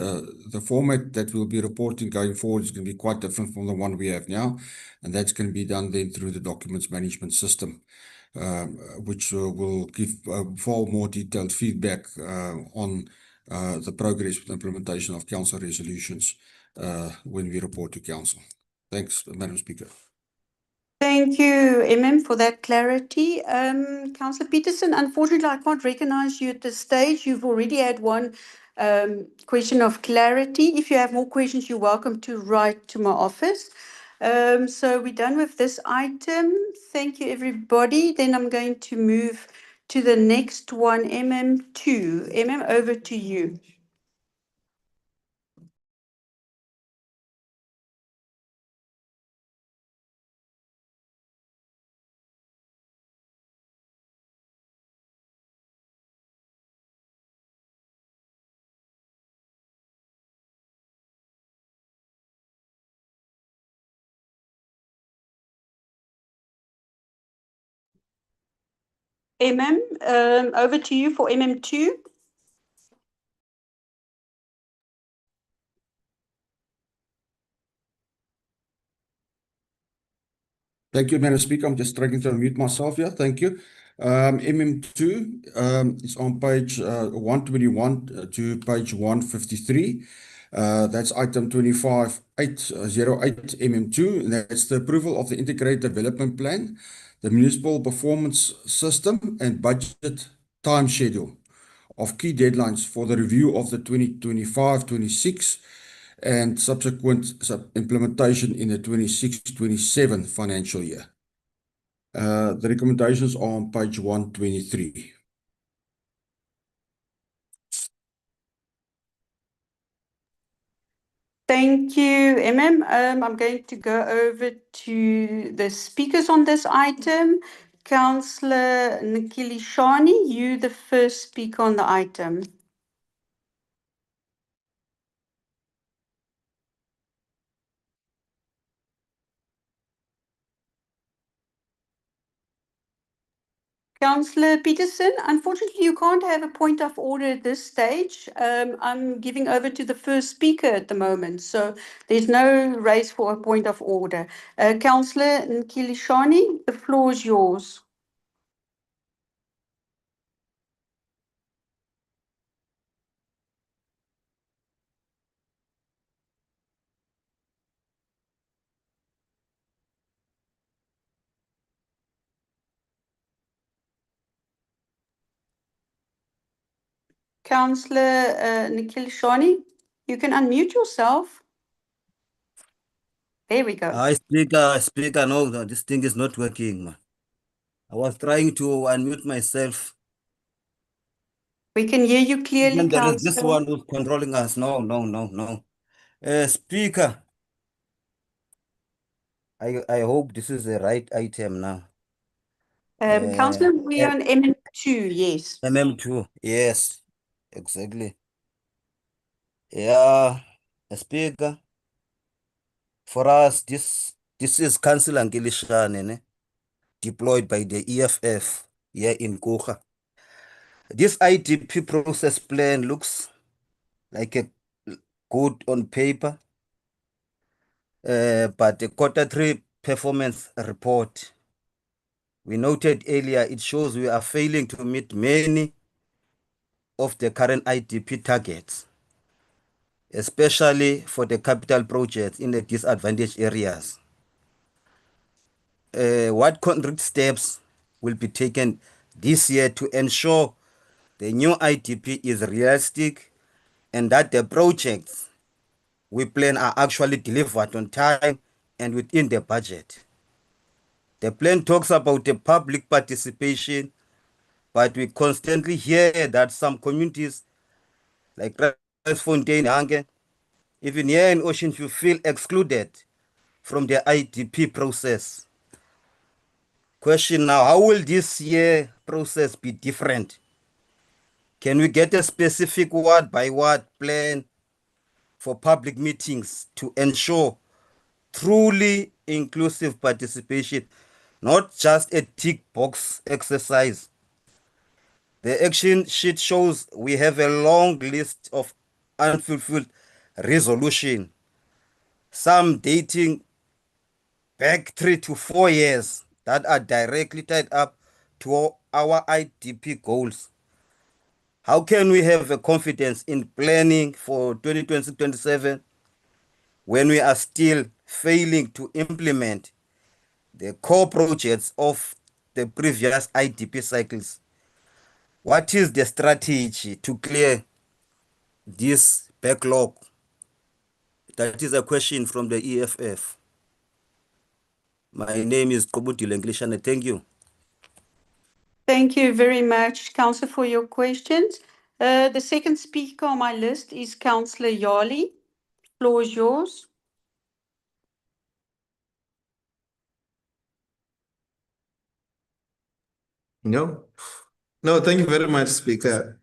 the format that we'll be reporting going forward is going to be quite different from the one we have now. And that's going to be done then through the documents management system, which will give far more detailed feedback on the progress with implementation of council resolutions when we report to council. Thanks, Madam Speaker. Thank you, for that clarity. Councillor Peterson, unfortunately, I can't recognize you at this stage. You've already had one question of clarity. If you have more questions, you're welcome to write to my office. So we're done with this item. Thank you, everybody. Then I'm going to move to the next one, MM2. Over to you. Over to you for MM2. Thank you, Madam Speaker. I'm just trying to unmute myself here. Thank you. MM2 is on page 121 to page 153. That's item 25808 MM2. And that's the approval of the integrated development plan, the municipal performance system and budget time schedule of key deadlines for the review of the 2025-26 and subsequent implementation in the 26-27 financial year. The recommendations are on page 123. Thank you, I'm going to go over to the speakers on this item. Councillor Nkilishani, you the first speaker on the item. Councillor Peterson, unfortunately, you can't have a point of order at this stage. I'm giving over to the first speaker at the moment, so there's no raise for a point of order. Councillor Nkilishani, the floor is yours. Councillor Nkilishani, you can unmute yourself. There we go. Hi, Speaker, no, this thing is not working, man. I was trying to unmute myself. We can hear you clearly, And there is this Councillor. one who's controlling us. No. Speaker, I hope this is the right item now. Councillor, we are on MM2, yes. MM2, yes, exactly. Yeah, Speaker, for us, this is Councillor Nkilishane, deployed by the EFF here in Kocha. This IDP process plan looks like a good on paper, but the Q3 performance report, we noted earlier, it shows we are failing to meet many of the current IDP targets, especially for the capital projects in the disadvantaged areas. What concrete steps will be taken this year to ensure the new IDP is realistic and that the projects we plan are actually delivered on time and within the budget? The plan talks about the public participation, but we constantly hear that some communities like Fontaine, Hange, even here in Ocean View, feel excluded from the IDP process. Question now, how will this year process be different? Can we get a specific word by word plan for public meetings to ensure truly inclusive participation, not just a tick box exercise? The action sheet shows we have a long list of unfulfilled resolution, some dating back 3 to 4 years, that are directly tied up to our IDP goals. How can we have a confidence in planning for 2026-27 when we are still failing to implement the core projects of the previous IDP cycles? What is the strategy to clear this backlog? That is a question from the EFF. My name is Kobutile Nglishane. Thank you. Thank you very much, Councillor, for your questions. The second speaker on my list is Councillor Yali. Floor is yours. No, thank you very much, Speaker.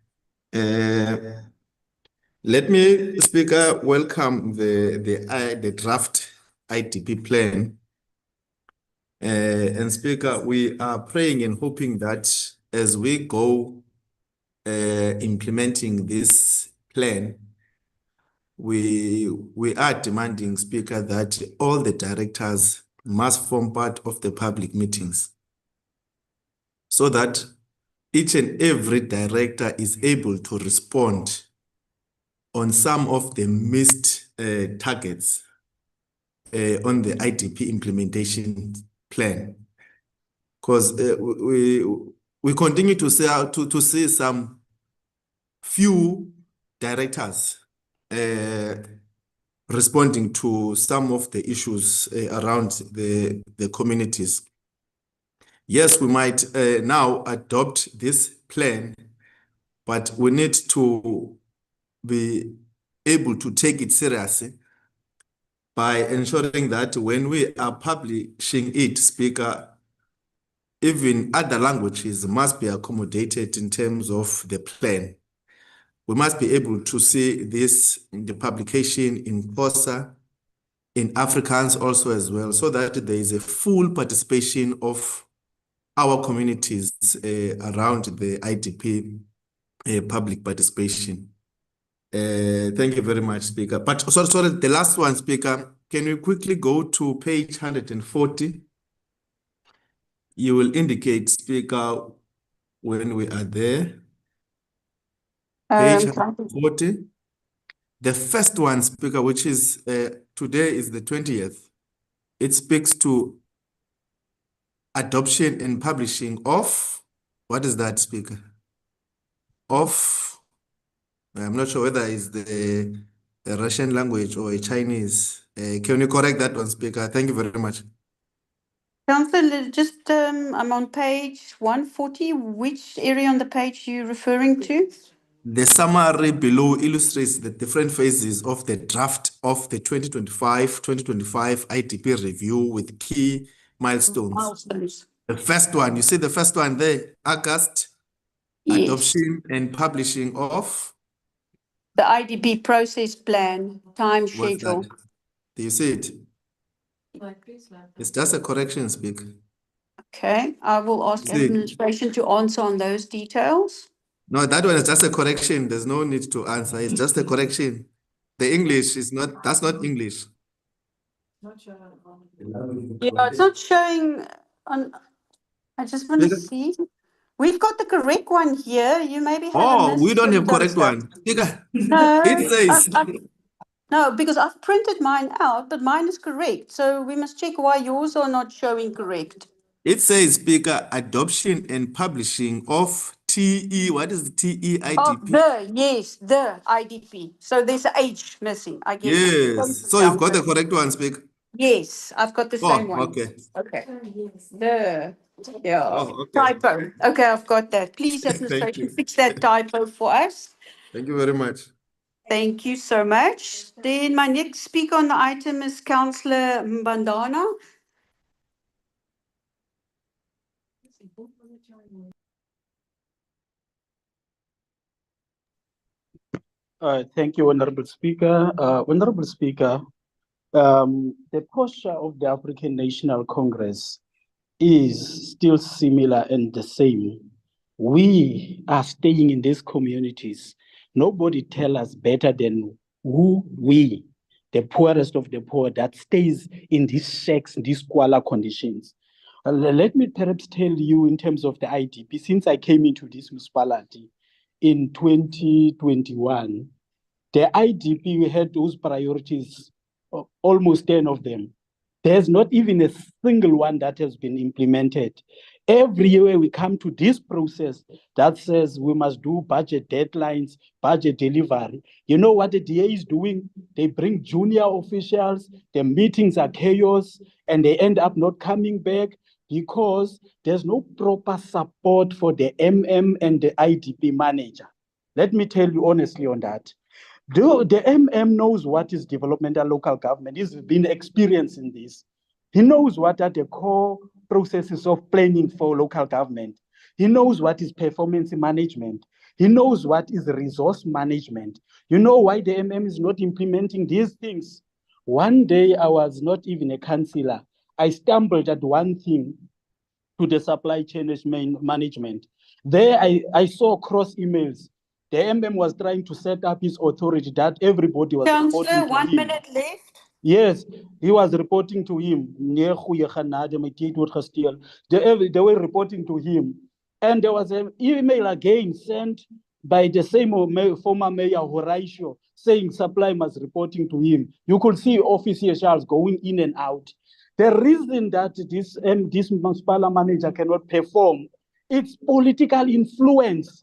Let me, Speaker, welcome the draft IDP plan. And Speaker, we are praying and hoping that as we go implementing this plan, we are demanding, Speaker, that all the directors must form part of the public meetings, so that each and every director is able to respond on some of the missed targets on the IDP implementation plan. Because we continue to see some few directors responding to some of the issues around the communities. Yes, we might now adopt this plan, but we need to be able to take it seriously by ensuring that when we are publishing it, Speaker, even other languages must be accommodated in terms of the plan. We must be able to see this in the publication in Xhosa, in Afrikaans also as well, so that there is a full participation of our communities around the IDP public participation. Thank you very much, Speaker. But sorry, the last one, Speaker, can you quickly go to page 140? You will indicate, Speaker, when we are there. Page 140. The first one, Speaker, which is today is the 20th. It speaks to adoption and publishing of, what is that, Speaker? Of, I'm not sure whether it's the Russian language or a Chinese. Can you correct that one, Speaker? Thank you very much. Councillor, just I'm on page 140. Which area on the page are you referring to? The summary below illustrates the different phases of the draft of the 2025 IDP review with key milestones. The first one, you see the first one there, August, Yes. adoption and publishing of The IDP process plan, time what's schedule. that? Do you see it? It's just a correction, Speaker. Okay, I will ask See it? administration to answer on those details. No, that one is just a correction. There's no need to answer. It's just a correction. The English is not, that's not English. Yeah, it's not showing on, I just want to Speaker? see. We've got the correct one here. You maybe have a Oh, we don't have misprint of correct stuff. one. Speaker, No, it says, no, because I've printed mine out, but mine is correct. So we must check why yours are not showing correct. it says, Speaker, adoption and publishing of TE, what is the TE Oh, IDP? yes, the IDP. So there's an H missing, I guess. Yes. So you've got the correct one, Speaker. Yes, I've got the same Oh, one. okay. Okay. Yeah. Oh, okay. Typo. Okay, I've got that. Please, Thank administration, you. fix that typo for us. Thank you very much. Thank you so much. Then my next speaker on the item is Councillor Mbandana. Thank you, Honorable Speaker. Honorable Speaker, the posture of the African National Congress is still similar and the same. We are staying in these communities. Nobody tell us better than we, the poorest of the poor, that stays in these shacks, these squalor conditions. Let me perhaps tell you in terms of the IDP, since I came into this municipality in 2021, the IDP, we had those priorities, almost 10 of them. There's not even a single one that has been implemented. Every year we come to this process that says we must do budget deadlines, budget delivery. You know what the DA is doing? They bring junior officials, the meetings are chaos, and they end up not coming back because there's no proper support for the MM and the IDP manager. Let me tell you honestly on that. The MM knows what is developmental local government. He's been experiencing this. He knows what are the core processes of planning for local government. He knows what is performance management. He knows what is resource management. You know why the MM is not implementing these things? One day I was not even a councillor. I stumbled at one thing to the supply chain management. There I saw cross emails. The MM was trying to set up his authority that everybody was Councillor, reporting to 1 him. minute left. Yes, he was reporting to him. They were reporting to him. And there was an email again sent by the same former mayor Horatio saying supply must reporting to him. You could see officials going in and out. The reason that this municipal manager cannot perform, it's political influence.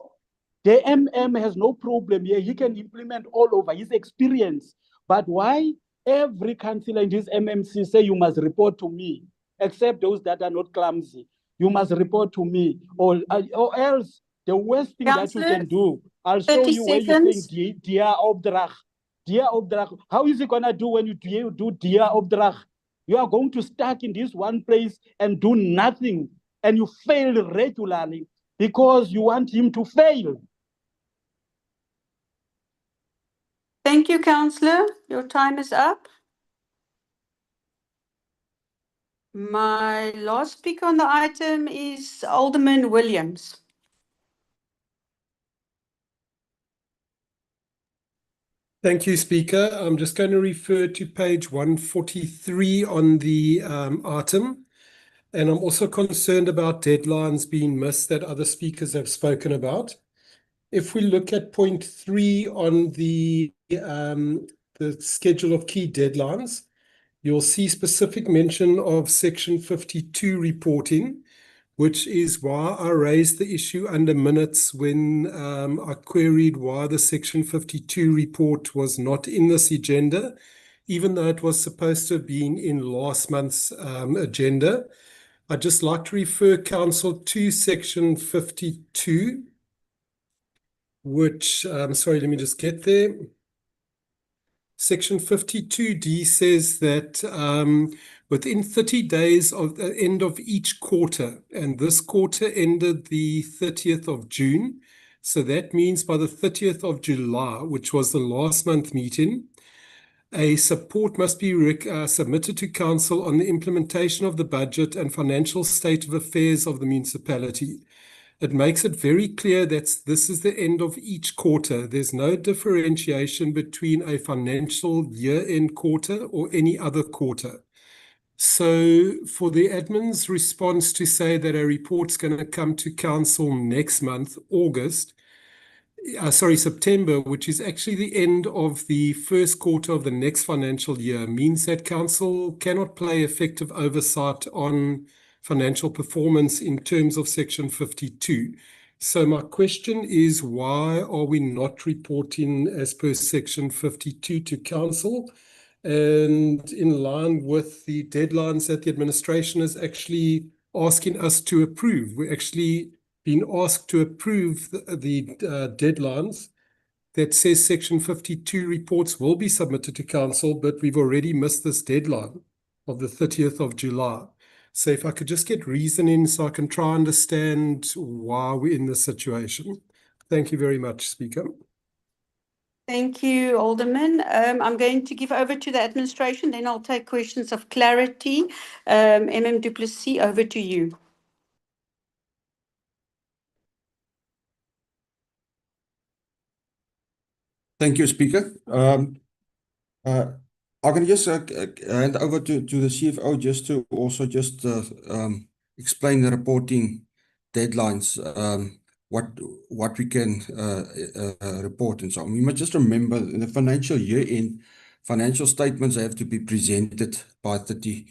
The MM has no problem here. He can implement all over his experience. But why? Every councillor in this MMC say you must report to me, except those that are not clumsy. You must report to me, or else the worst thing Councillor, that you can do, I'll show 30 you where you seconds. think dia opdrag. Dia opdrag. How is he gonna do when you do dia opdrag? You are going to stuck in this one place and do nothing, and you fail regularly because you want him to fail. Thank you, Councillor. Your time is up. My last speaker on the item is Alderman Williams. Thank you, Speaker. I'm just going to refer to page 143 on the item. And I'm also concerned about deadlines being missed that other speakers have spoken about. If we look at point 3 on the schedule of key deadlines, you'll see specific mention of section 52 reporting, which is why I raised the issue under minutes when I queried why the section 52 report was not in this agenda, even though it was supposed to have been in last month's agenda. I'd just like to refer Council to section 52, which, sorry, let me just get there. Section 52D says that within 30 days of the end of each quarter, and this quarter ended the 30th of June, so that means by the 30th of July, which was the last month meeting, a support must be submitted to Council on the implementation of the budget and financial state of affairs of the municipality. It makes it very clear that this is the end of each quarter. There's no differentiation between a financial year-end quarter or any other quarter. So for the admin's response to say that a report's going to come to Council next month, September, which is actually the end of the first quarter of the next financial year, means that Council cannot play effective oversight on financial performance in terms of section 52. So my question is, why are we not reporting as per section 52 to Council? And in line with the deadlines that the administration is actually asking us to approve. We're actually been asked to approve the deadlines that says section 52 reports will be submitted to Council, but we've already missed this deadline of the 30th of July. So if I could just get reasoning so I can try and understand why we're in this situation. Thank you very much, Speaker. Thank you, Alderman. I'm going to give over to the administration, then I'll take questions of clarity. MM du Plessis, over to you. Thank you, Speaker. I'm going to just hand over to the CFO just to also explain the reporting deadlines, what we can report and so on. We must just remember in the financial year end, financial statements have to be presented by 30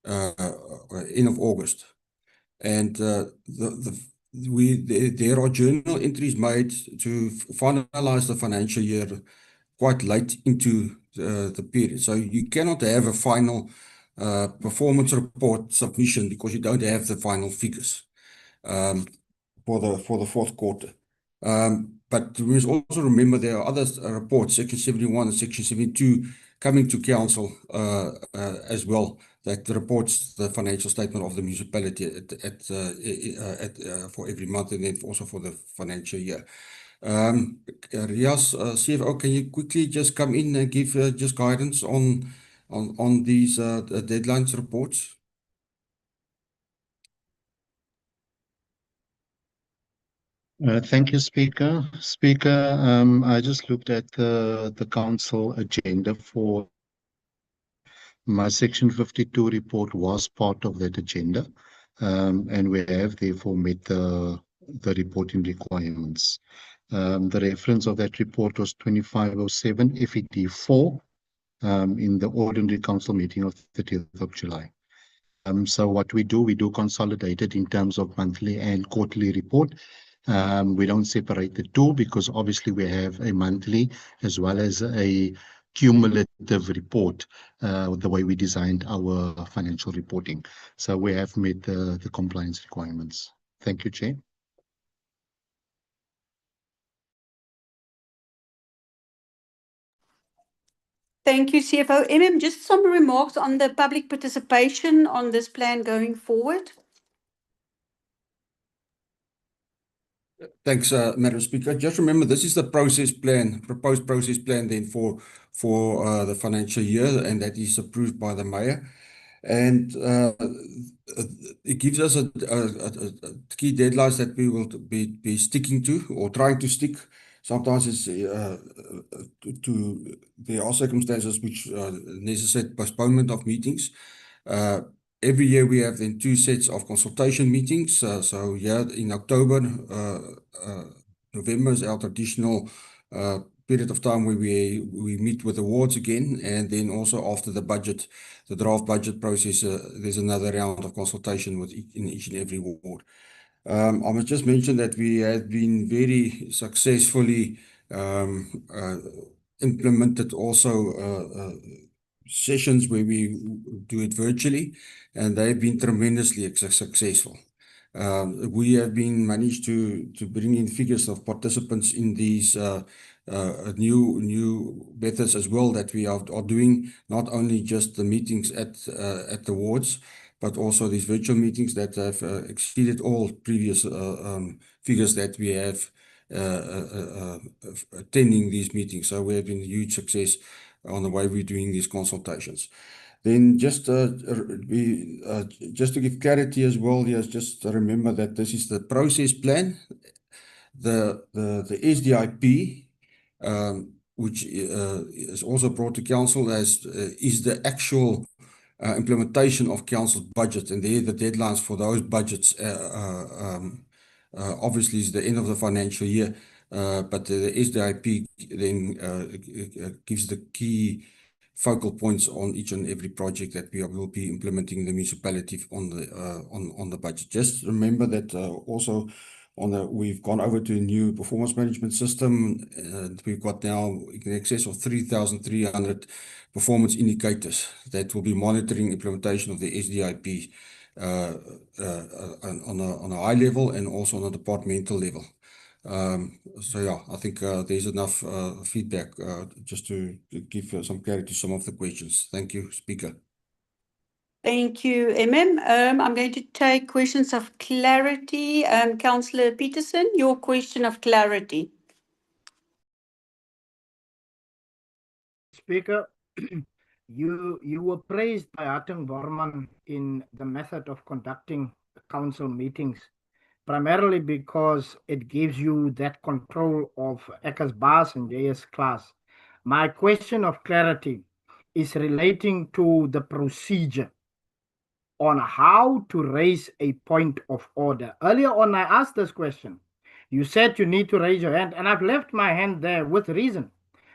end of August. And there are journal entries made to finalize the financial year quite late into the period. So you cannot have a final performance report submission because you don't have the final figures for the fourth quarter. But we must also remember there are other reports, Section 71 and Section 72, coming to council as well, that reports the financial statement of the municipality for every month and then also for the financial year. Riaz, CFO, can you quickly just come in and give just guidance on these deadlines reports? Thank you, Speaker. Speaker, I just looked at the council agenda for my Section 52 report was part of that agenda, and we have therefore met the reporting requirements. The reference of that report was 2507 FED 4 in the ordinary council meeting of 30th of July. So what we do consolidate it in terms of monthly and quarterly report. We don't separate the two because obviously we have a monthly as well as a cumulative report, the way we designed our financial reporting. So we have met the compliance requirements. Thank you, Chair. Thank you, CFO. Just some remarks on the public participation on this plan going forward. Thanks, Madam Speaker. Just remember, this is the process plan, proposed process plan then for the financial year, and that is approved by the mayor. And it gives us a key deadlines that we will be sticking to or trying to stick. Sometimes it's there are circumstances which necessitate postponement of meetings. Every year we have then 2 sets of consultation meetings. So yeah, in October, November is our traditional period of time where we meet with the wards again, and then also after the budget, the draft budget process, there's another round of consultation in each and every ward. I must just mention that we have been very successfully implemented also sessions where we do it virtually, and they've been tremendously successful. We have been managed to bring in figures of participants in these new methods as well that we are doing, not only just the meetings at the wards, but also these virtual meetings that have exceeded all previous figures that we have attending these meetings. So we have been a huge success on the way we're doing these consultations. Then just to give clarity as well, yes, just remember that this is the process plan. The SDIP, which is also brought to council as is the actual implementation of council's budget, and there the deadlines for those budgets obviously is the end of the financial year, but the SDIP then gives the key focal points on each and every project that we will be implementing in the municipality on the budget. Just remember that also we've gone over to a new performance management system. We've got now in excess of 3,300 performance indicators that will be monitoring implementation of the SDIP on a high level and also on a departmental level. So yeah, I think there's enough feedback just to give some clarity to some of the questions. Thank you, Speaker. Thank you, I'm going to take questions of clarity. Councillor Peterson, your question of clarity. Speaker, you were praised by Harting Borman in the method of conducting council meetings, primarily because it gives you that control of Eckers Baas and JS Class. My question of clarity is relating to the procedure on how to raise a point of order. Earlier on, I asked this question. You said you need to raise your hand, and I've left my hand there with reason,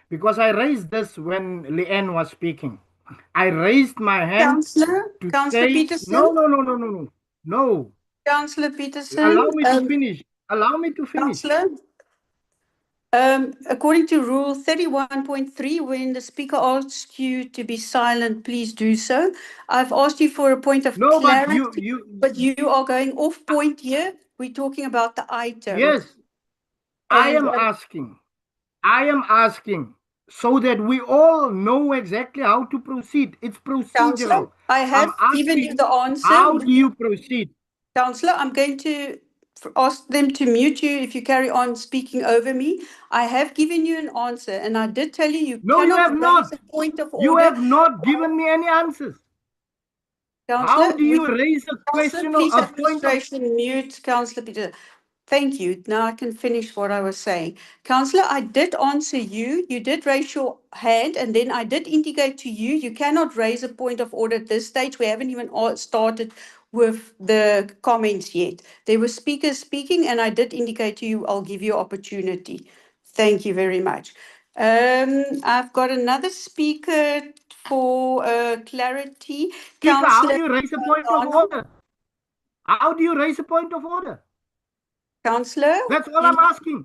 because I raised this when Leanne was speaking. I raised my hand Councillor say, Peterson. no. Councillor Peterson. Allow me to finish. Allow me to finish. Councillor, according to Rule 31.3, when the speaker asks you to be silent, please do so. I've asked you for a point of clarity, but you are going off point here. We're talking about the item. Yes, I am asking so that we all know exactly how to proceed. It's procedural. Councillor, I have given you the answer. How do you proceed? Councillor, I'm going to ask them to mute you if you carry on speaking over me. I have given you an answer, and I did tell you No, you have not. raise a point of order. You have not given me any answers. Councillor, How do you raise a question please, of a point of... administration, mute Councillor Peter. Thank you. Now I can finish what I was saying. Councillor, I did answer you. You did raise your hand, and then I did indicate to you, you cannot raise a point of order at this stage. We haven't even started with the comments yet. There were speakers speaking, and I did indicate to you, I'll give you opportunity. Thank you very much. I've got another speaker for clarity. Speaker, how do you raise a point of order? How do you raise a point of order? Councillor? That's all I'm asking.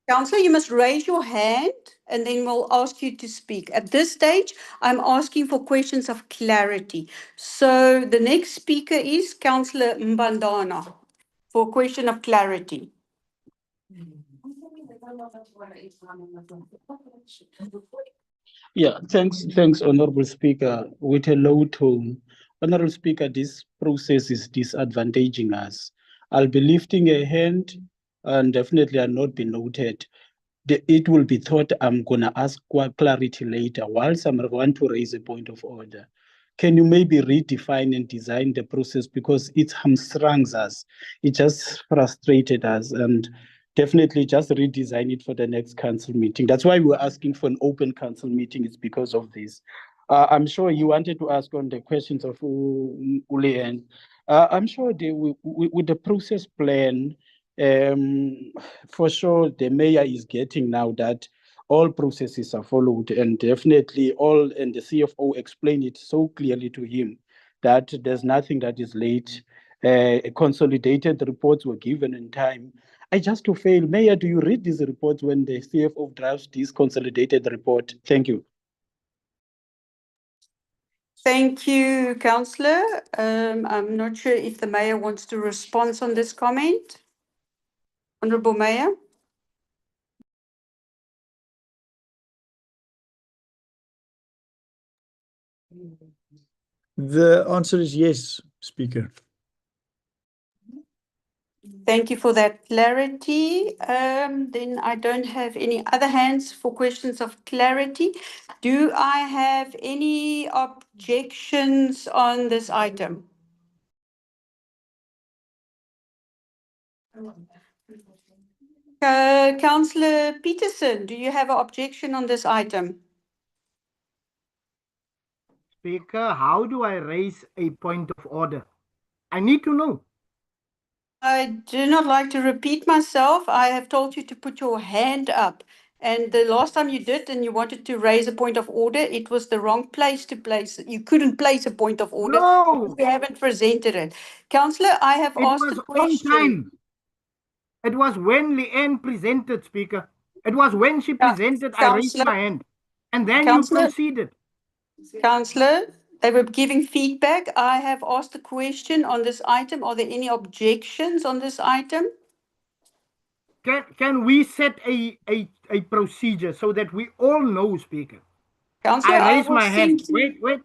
Councillor, you must raise your hand and then we'll ask you to speak. At this stage, I'm asking for questions of clarity. So the next speaker is Councillor Mbandana for a question of clarity. Yeah, thanks, Honorable Speaker. With a low tone, Honorable Speaker, this process is disadvantaging us. I'll be lifting a hand and definitely I'll not be noted. It will be thought I'm going to ask clarity later whilst I want to raise a point of order. Can you maybe redefine and design the process, because it hamstrings us. It just frustrated us, and definitely just redesign it for the next council meeting. That's why we're asking for an open council meeting. It's because of this. I'm sure you wanted to ask on the questions of Ulean. I'm sure with the process plan, for sure the mayor is getting now that all processes are followed, and definitely and the CFO explained it so clearly to him that there's nothing that is late. Consolidated reports were given in time. I just to fail, Mayor, do you read these reports when the CFO drafts this consolidated report? Thank you. Thank you, Councillor. I'm not sure if the Mayor wants to respond on this comment. Honourable Mayor. The answer is yes, Speaker. Thank you for that clarity. Then I don't have any other hands for questions of clarity. Do I have any objections on this item? Councillor Peterson, do you have an objection on this item? Speaker, how do I raise a point of order? I need to know. I do not like to repeat myself. I have told you to put your hand up. And the last time you did and you wanted to raise a point of order, it was the wrong place to place. You couldn't place a point of order. No. We haven't presented it. Councillor, I have asked a question. On time. It was when Leanne presented, Speaker. It was when she presented, I raised my hand. And then you proceeded. Councillor, they were giving feedback. I have asked a question on this item. Are there any objections on this item? Can we set a procedure so that we all know, Speaker? Councillor, I raise my hand. Wait.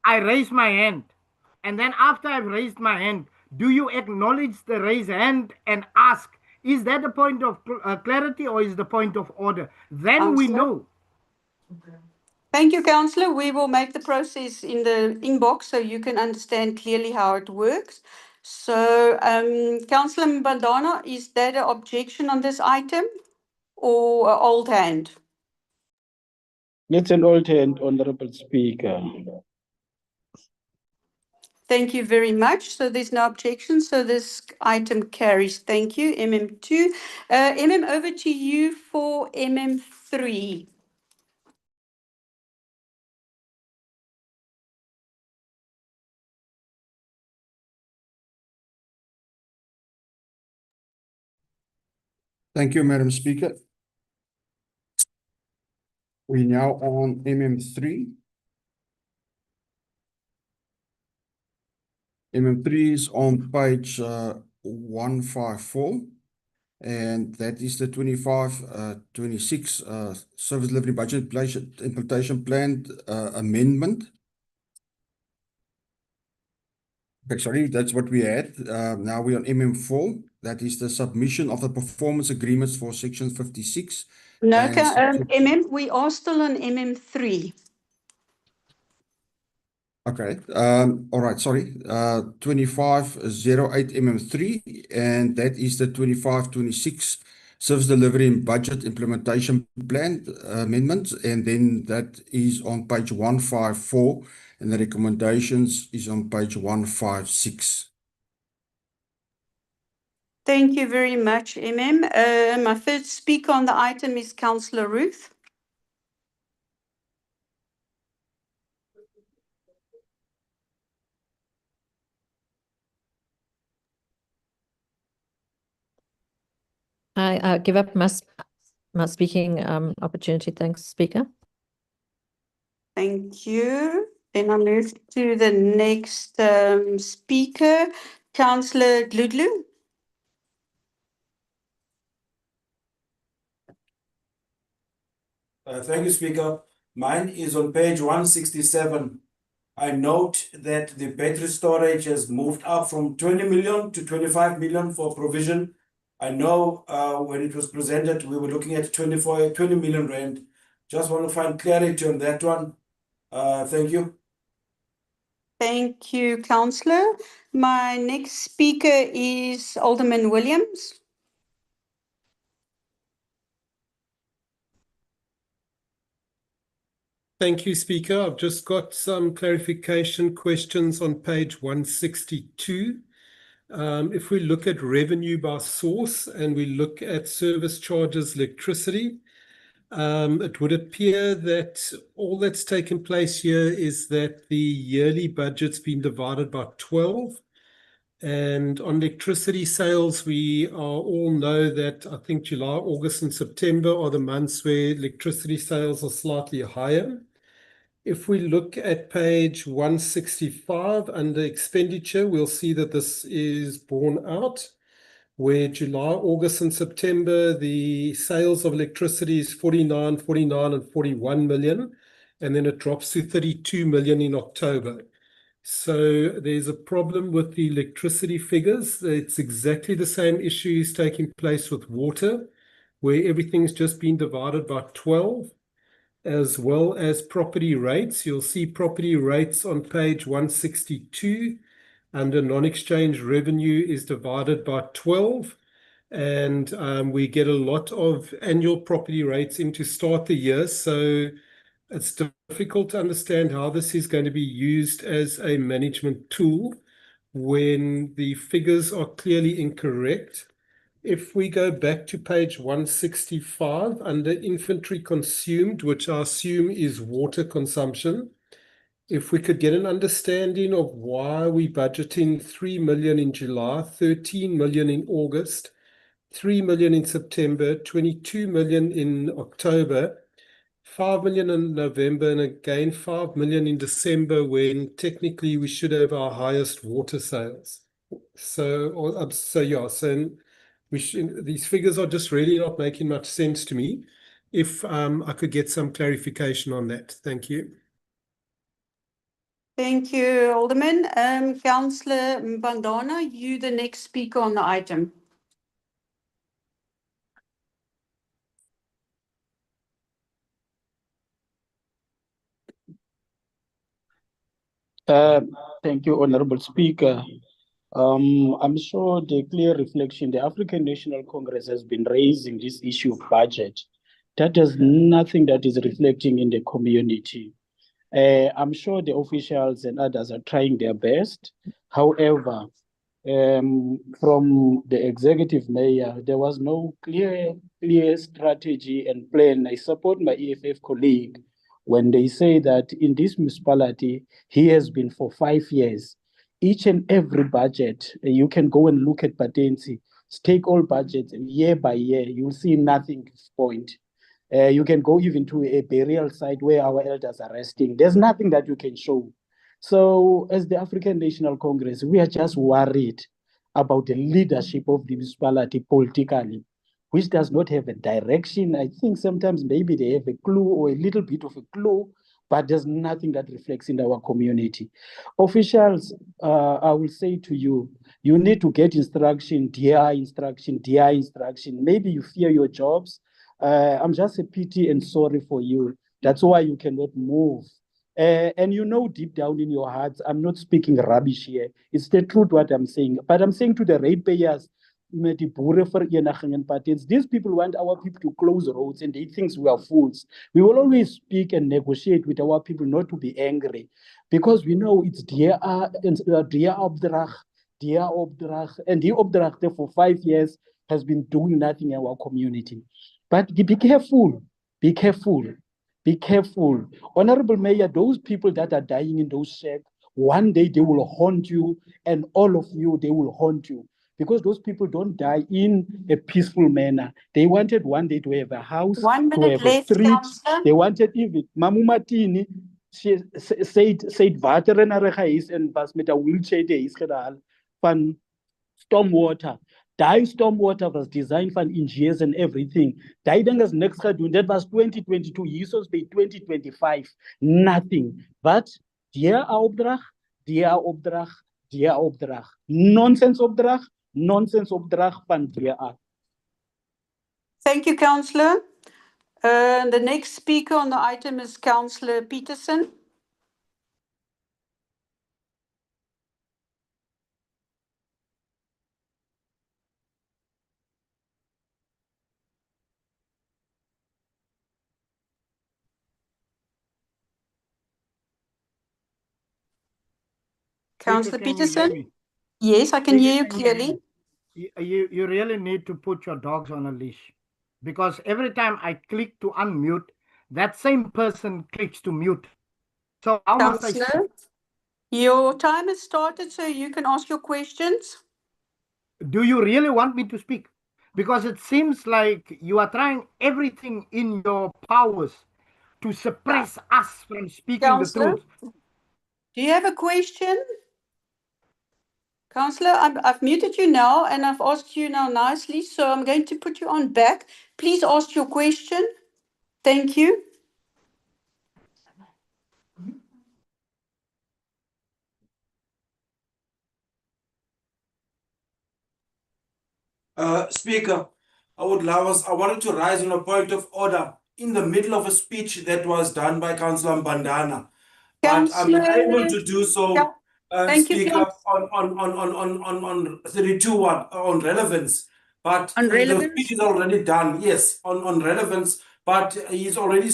I raise my hand. And then after I've raised my hand, do you acknowledge the raised hand and ask, is that a point of clarity or is the point of order? Then we know. Thank you, Councillor. We will make the process in the inbox so you can understand clearly how it works. So, Councillor Mbandana, is that an objection on this item or an old hand? That's an alternate, Honorable Speaker. Thank you very much. So there's no objection. So this item carries. Thank you, MM2. MM, over to you for MM3. Thank you, Madam Speaker. We're now on MM3. MM3 is on page 154, and that is the 25-26 Service Delivery Budget Implementation Plan amendment. Okay, sorry, that's what we had. Now we're on MM4. That is the submission of the performance agreements for Section 56. No, and section- MM, we are still on MM3. Okay, all right, sorry. 2508 MM3, and that is the 25-26 Service Delivery and Budget Implementation Plan amendment, and then that is on page 154, and the recommendations is on page 156. Thank you very much, MM. My first speaker on the item is Councillor Ruth. I give up my speaking opportunity. Thanks, Speaker. Thank you. Then I move to the next speaker, Councillor Dludlu. Thank you, Speaker. Mine is on page 167. I note that the battery storage has moved up from 20 million to 25 million for provision. I know when it was presented, we were looking at 20 million rand. Just want to find clarity on that one. Thank you. Thank you, Councillor. My next speaker is Alderman Williams. Thank you, Speaker. I've just got some clarification questions on page 162. If we look at revenue by source and we look at service charges, electricity, it would appear that all that's taken place here is that the yearly budget's been divided by 12. And on electricity sales, we all know that I think July, August, and September are the months where electricity sales are slightly higher. If we look at page 165 under expenditure, we'll see that this is borne out, where July, August, and September, the sales of electricity is 49, 49, and 41 million, and then it drops to 32 million in October. So there's a problem with the electricity figures. It's exactly the same issue is taking place with water, where everything's just been divided by 12. As well as property rates. You'll see property rates on page 162 under non-exchange revenue is divided by 12. And we get a lot of annual property rates in to start the year. So it's difficult to understand how this is going to be used as a management tool when the figures are clearly incorrect. If we go back to page 165 under inventory consumed, which I assume is water consumption, if we could get an understanding of why we budgeting 3 million in July, 13 million in August, 3 million in September, 22 million in October, 5 million in November, and again 5 million in December, when technically we should have our highest water sales. These figures are just really not making much sense to me. If I could get some clarification on that. Thank you. Thank you, Alderman. Councillor Mbandana, you the next speaker on the item. Thank you, Honorable Speaker. I'm sure the clear reflection, the African National Congress has been raising this issue of budget. That is nothing that is reflecting in the community. I'm sure the officials and others are trying their best. However, from the executive mayor, there was no clear strategy and plan. I support my EFF colleague when they say that in this municipality, he has been for 5 years. Each and every budget, you can go and look at Patensi, take all budgets year by year, you'll see nothing point. You can go even to a burial site where our elders are resting. There's nothing that you can show. So as the African National Congress, we are just worried about the leadership of the municipality politically, which does not have a direction. I think sometimes maybe they have a clue or a little bit of a clue, but there's nothing that reflects in our community. Officials, I will say to you, you need to get instruction, DI instruction, DI instruction. Maybe you fear your jobs. I'm just a pity and sorry for you. That's why you cannot move. And you know deep down in your hearts, I'm not speaking rubbish here. It's the truth what I'm saying. But I'm saying to the ratepayers, these people want our people to close roads and they think we are fools. We will always speak and negotiate with our people not to be angry because we know it's dear opdracht, and the opdracht for 5 years has been doing nothing in our community. But be careful, be careful, be careful. Honorable Mayor, those people that are dying in those shacks, one day they will haunt you and all of you, they will haunt you. Because those people don't die in a peaceful manner. They wanted one day to have a house, 1 to minute have a left, street. Councillor. They wanted even Mamu Matini, she said water and and was met a wheelchair is van stormwater. Die stormwater was designed for engineers and everything. Die dangas next doing that was 2022. Jesus by 2025. Nothing. But dear opdracht, dear opdracht, dear opdracht. Nonsense opdracht. Nonsense opdracht van DA. Thank you, Councillor. The next speaker on the item is Councillor Peterson. Councillor Can you hear Peterson? me? Yes, I can Speaker, hear you can you hear clearly. me? You really need to put your dogs on a leash because every time I click to unmute, that same person clicks to mute. So how must I speak? Councillor, your time has started, so you can ask your questions. Do you really want me to speak? Because it seems like you are trying everything in your powers to suppress us from speaking the Councillor, truth. do you have a question? Councillor, I've muted you now and I've asked you now nicely, so I'm going to put you on back. Please ask your question. Thank you. Speaker, I wanted to rise on a point of order in the middle of a speech that was done by Councillor Mbandana. But I'm Councillor, unable to do so, thank you, Speaker, on 32.1 on relevance. But On the relevance? speech is already done, yes, on relevance, but he's already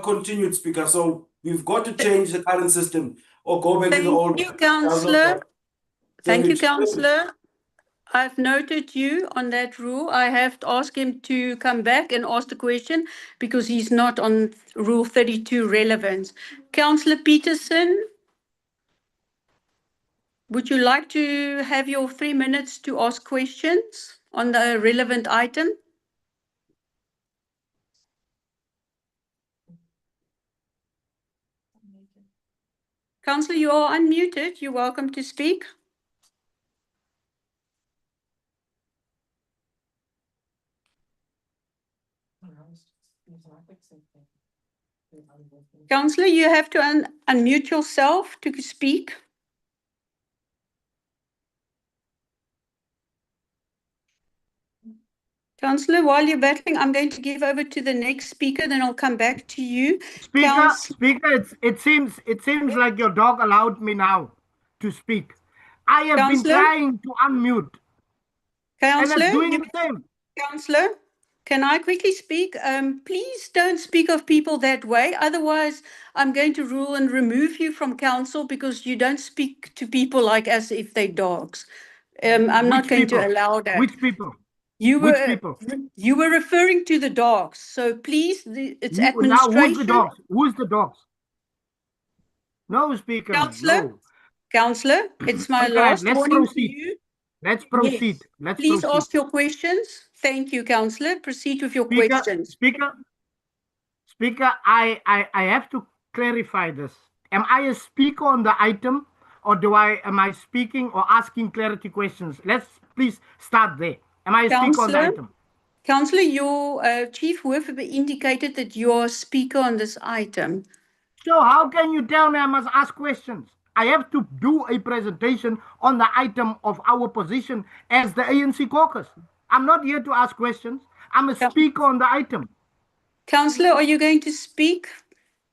continued, Speaker. So we've got to change the current system or go back to the old. Thank you, Councillor. Thank you, Damage. Councillor. I've noted you on that rule. I have to ask him to come back and ask the question because he's not on Rule 32 relevance. Councillor Peterson, would you like to have your 3 minutes to ask questions on the relevant item? Councillor, you are unmuted. You're welcome to speak. Councillor, you have to unmute yourself to speak. Councillor, while you're battling, I'm going to give over to the next speaker, then I'll come back to you. Speaker, it seems like your dog allowed me now to speak. I have been Councillor? trying to unmute. And it's doing the same. Can I quickly speak? Please don't speak of people that way. Otherwise, I'm going to rule and remove you from council because you don't speak to people like as if they're dogs. I'm not Which going to people? allow that. Which people? You Which were people? you were referring to the dogs. So please, it's Now, who's the administration. dogs? Who's the dogs? No, Speaker, ma'am, Councillor, no. Councillor, it's my Okay, right, last let's warning to proceed. you. Let's Yes. proceed. Let's Please proceed. ask your questions. Thank you, Councillor. Proceed with your Speaker, questions. Speaker, I have to clarify this. Am I a speaker on the item, or am I speaking or asking clarity questions? Let's please start there. Am I a speaker on the Councillor, item? Councillor, your Chief Whip indicated that you are speaker on this item. So how can you tell me I must ask questions? I have to do a presentation on the item of our position as the ANC caucus. I'm not here to ask questions. I'm a speaker on the item. Councillor, are you going to speak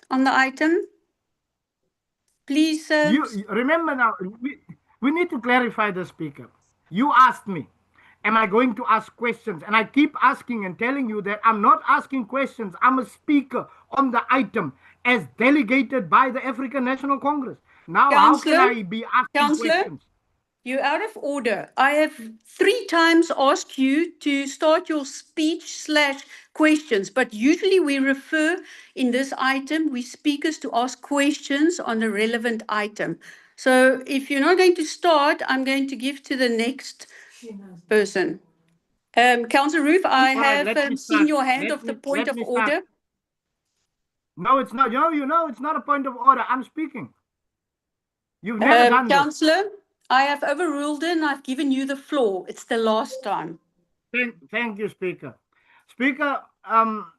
on the item? Please. You remember now, we need to clarify the speaker. You asked me, am I going to ask questions? And I keep asking and telling you that I'm not asking questions. I'm a speaker on the item as delegated by the African National Congress. Now, how can I be asking questions? You're out of order. I have 3 times asked you to start your speech/questions, but usually we refer in this item, we speakers to ask questions on the relevant item. So if you're not going to start, I'm going to give to the next person. Councillor Roof, I have seen your hand of the point of order. No, it's not. You know, it's not a point of order. I'm speaking. You've never done this. Councillor, I have overruled it and I've given you the floor. It's the last time. Thank you, Speaker. Speaker,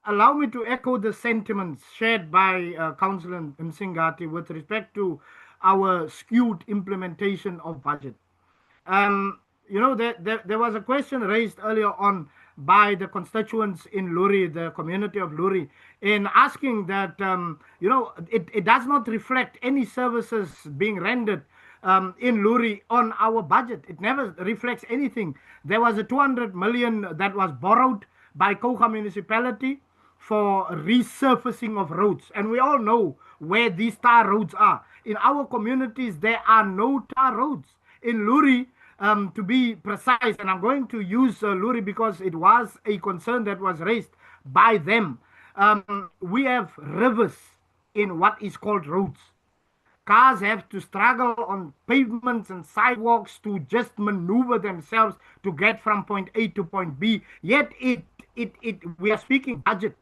allow me to echo the sentiments shared by Councillor Msingati with respect to our skewed implementation of budget. You know, there was a question raised earlier on by the constituents in Luri, the community of Luri, in asking that, you know, it does not reflect any services being rendered in Luri on our budget. It never reflects anything. There was a 200 million that was borrowed by Kouga municipality for resurfacing of roads. And we all know where these tar roads are. In our communities, there are no tar roads. In Luri, to be precise, and I'm going to use Luri because it was a concern that was raised by them. We have rivers in what is called roads. Cars have to struggle on pavements and sidewalks to just maneuver themselves to get from point A to point B. Yet we are speaking budget.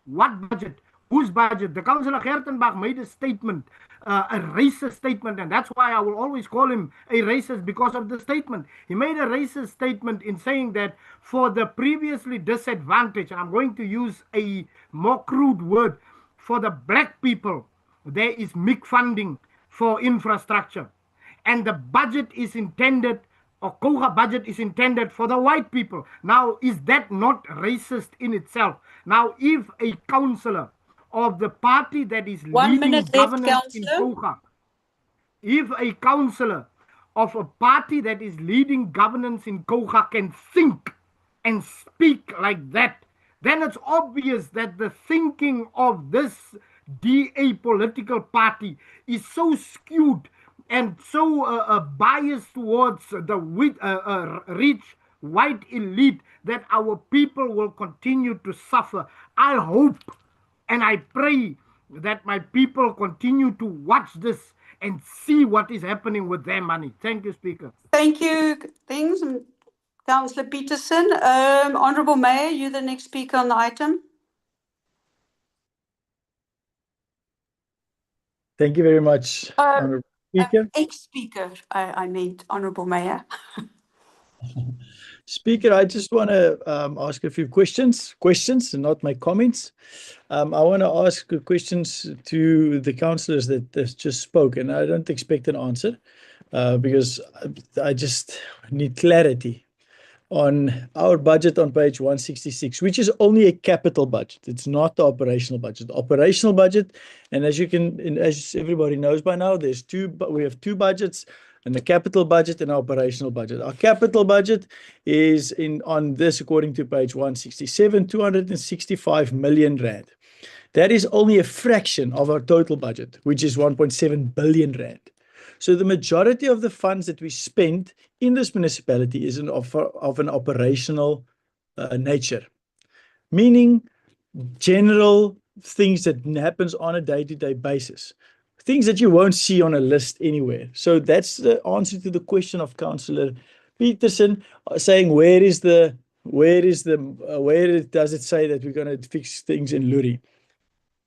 What budget? Whose budget? The Councillor Gertenbach made a statement, a racist statement, and that's why I will always call him a racist, because of the statement. He made a racist statement in saying that for the previously disadvantaged, and I'm going to use a more crude word, for the black people, there is MIC funding for infrastructure. And the budget is intended, or Kouga budget is intended for the white people. Now, is that not racist in itself? Now, if a councillor of the party that is leading governance in Kouga, if a councillor of a party that is leading governance in Kouga can think and speak like that, then it's obvious that the thinking of this DA political party is so skewed and so biased towards the rich white elite that our people will continue to suffer. I hope and I pray that my people continue to watch this and see what is happening with their money. Thank you, Speaker. Thank you, Councillor Peterson. Honourable Mayor, you're the next speaker on the item. Thank you very much, Honourable Speaker. Ex-speaker, I meant, Honourable Mayor. Speaker, I just want to ask a few questions and not my comments. I want to ask questions to the councillors that just spoke, and I don't expect an answer because I just need clarity on our budget on page 166, which is only a capital budget. It's not the operational budget. The operational budget, and as everybody knows by now, we have two budgets. and the capital budget and operational budget. Our capital budget is on this, according to page 167, 265 million rand. That is only a fraction of our total budget, which is 1.7 billion rand. So the majority of the funds that we spend in this municipality is of an operational nature, meaning general things that happens on a day-to-day basis, things that you won't see on a list anywhere. So that's the answer to the question of Councillor Peterson, saying where does it say that we're going to fix things in Luri?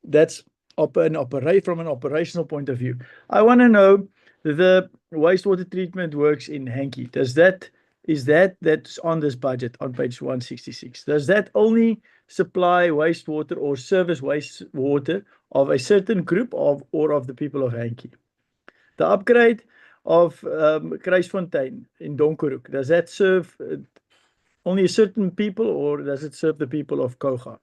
That's from an operational point of view. I want to know the wastewater treatment works in Hankie. That's on this budget on page 166. Does that only supply wastewater or service wastewater of a certain group or of the people of Hankie? The upgrade of Kruisfontein in Donkerhoek, does that serve only a certain people or does it serve the people of Koga?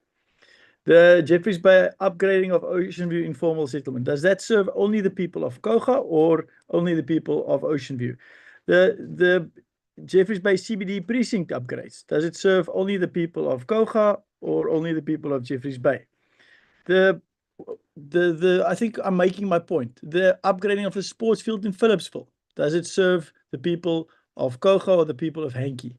The Jeffreys Bay upgrading of Ocean View informal settlement, does that serve only the people of Koga or only the people of Ocean View? The Jeffreys Bay CBD precinct upgrades, does it serve only the people of Koga or only the people of Jeffreys Bay? I think I'm making my point. The upgrading of the sports field in Phillipsville, does it serve the people of Koga or the people of Hankie?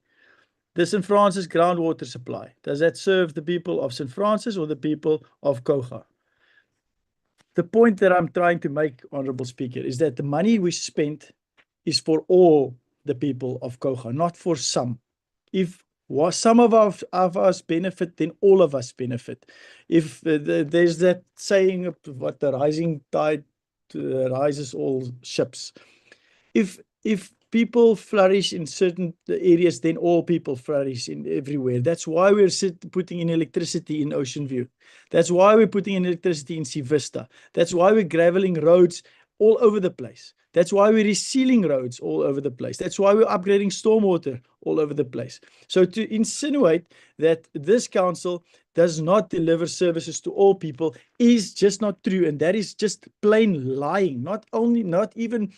The St. Francis groundwater supply, does that serve the people of St. Francis or the people of Koga? The point that I'm trying to make, Honourable Speaker, is that the money we spent is for all the people of Koga, not for some. If some of us benefit, then all of us benefit. If there's that saying, what the rising tide rises all ships. If people flourish in certain areas, then all people flourish in everywhere. That's why we're putting in electricity in Ocean View. That's why we're putting in electricity in Sea Vista. That's why we're graveling roads all over the place. That's why we're resealing roads all over the place. That's why we're upgrading stormwater all over the place. So to insinuate that this council does not deliver services to all people is just not true. And that is just plain lying. Not even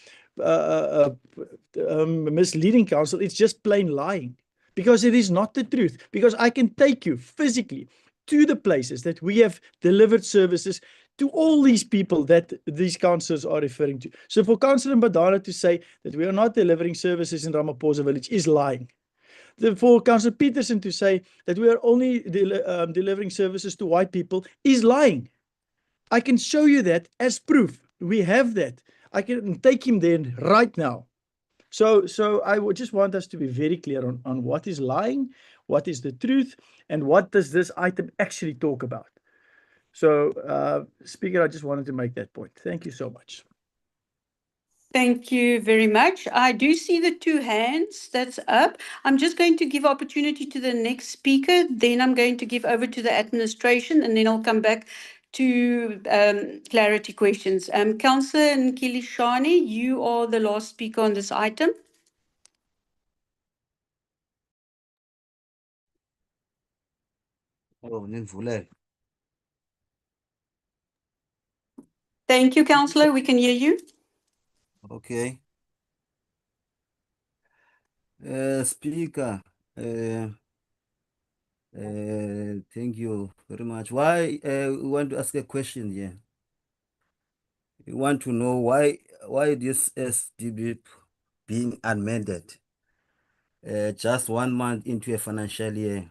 misleading council, it's just plain lying, because it is not the truth. Because I can take you physically to the places that we have delivered services to all these people that these councillors are referring to. So for Councillor Mbadala to say that we are not delivering services in Ramaphosa Village is lying. For Councillor Peterson to say that we are only delivering services to white people is lying. I can show you that as proof. We have that. I can take him there right now. So I would just want us to be very clear on what is lying, what is the truth, and what does this item actually talk about. So, Speaker, I just wanted to make that point. Thank you so much. Thank you very much. I do see the two hands that's up. I'm just going to give opportunity to the next speaker. Then I'm going to give over to the administration, and then I'll come back to clarity questions. Councillor Nkilishane, you are the last speaker on this item. Thank you, Councillor. We can hear you. Okay. Speaker, thank you very much. We want to ask a question here. We want to know why this SDB being amended just 1 month into a financial year.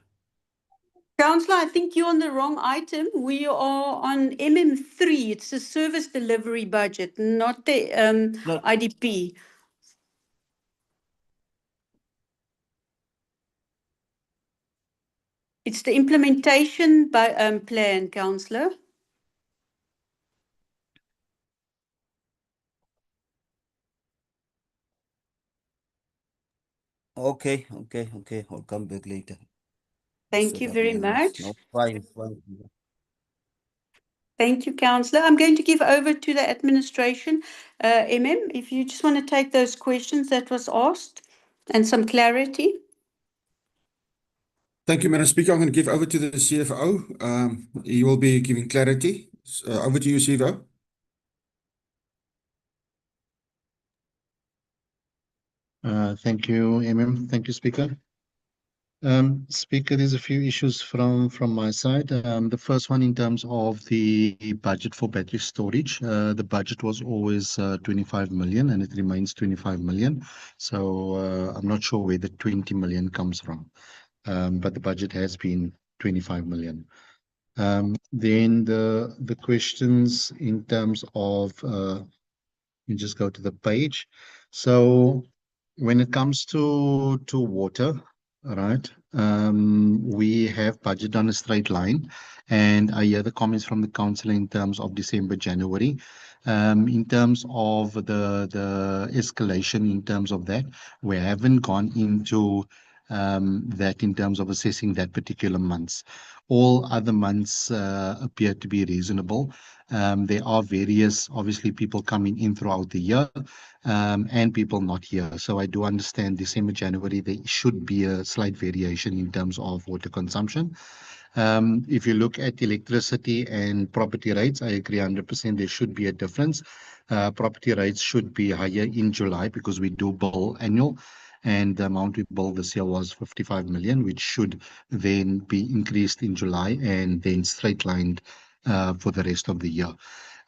Councillor, I think you're on the wrong item. We are on MM3. It's the service delivery budget, not the IDP. It's the implementation plan, Councillor. Okay. I'll come back later. Thank you very much. No, fine. Thank you, Councillor. I'm going to give over to the administration. If you just want to take those questions that was asked and some clarity. Thank you, Madam Speaker. I'm going to give over to the CFO. He will be giving clarity. Over to you, CFO. Thank you, Thank you, Speaker. Speaker, there's a few issues from my side. The first one in terms of the budget for battery storage. The budget was always 25 million and it remains 25 million. So I'm not sure where the 20 million comes from, but the budget has been 25 million. Then the questions in terms of, you just go to the page. So when it comes to water, right, we have budget on a straight line, and I hear the comments from the council in terms of December, January. In terms of the escalation, in terms of that, we haven't gone into that in terms of assessing that particular months. All other months appear to be reasonable. There are various, obviously, people coming in throughout the year and people not here. So I do understand December, January, there should be a slight variation in terms of water consumption. If you look at electricity and property rates, I agree 100% there should be a difference. Property rates should be higher in July because we do bill annual, and the amount we billed this year was 55 million, which should then be increased in July and then straight lined for the rest of the year.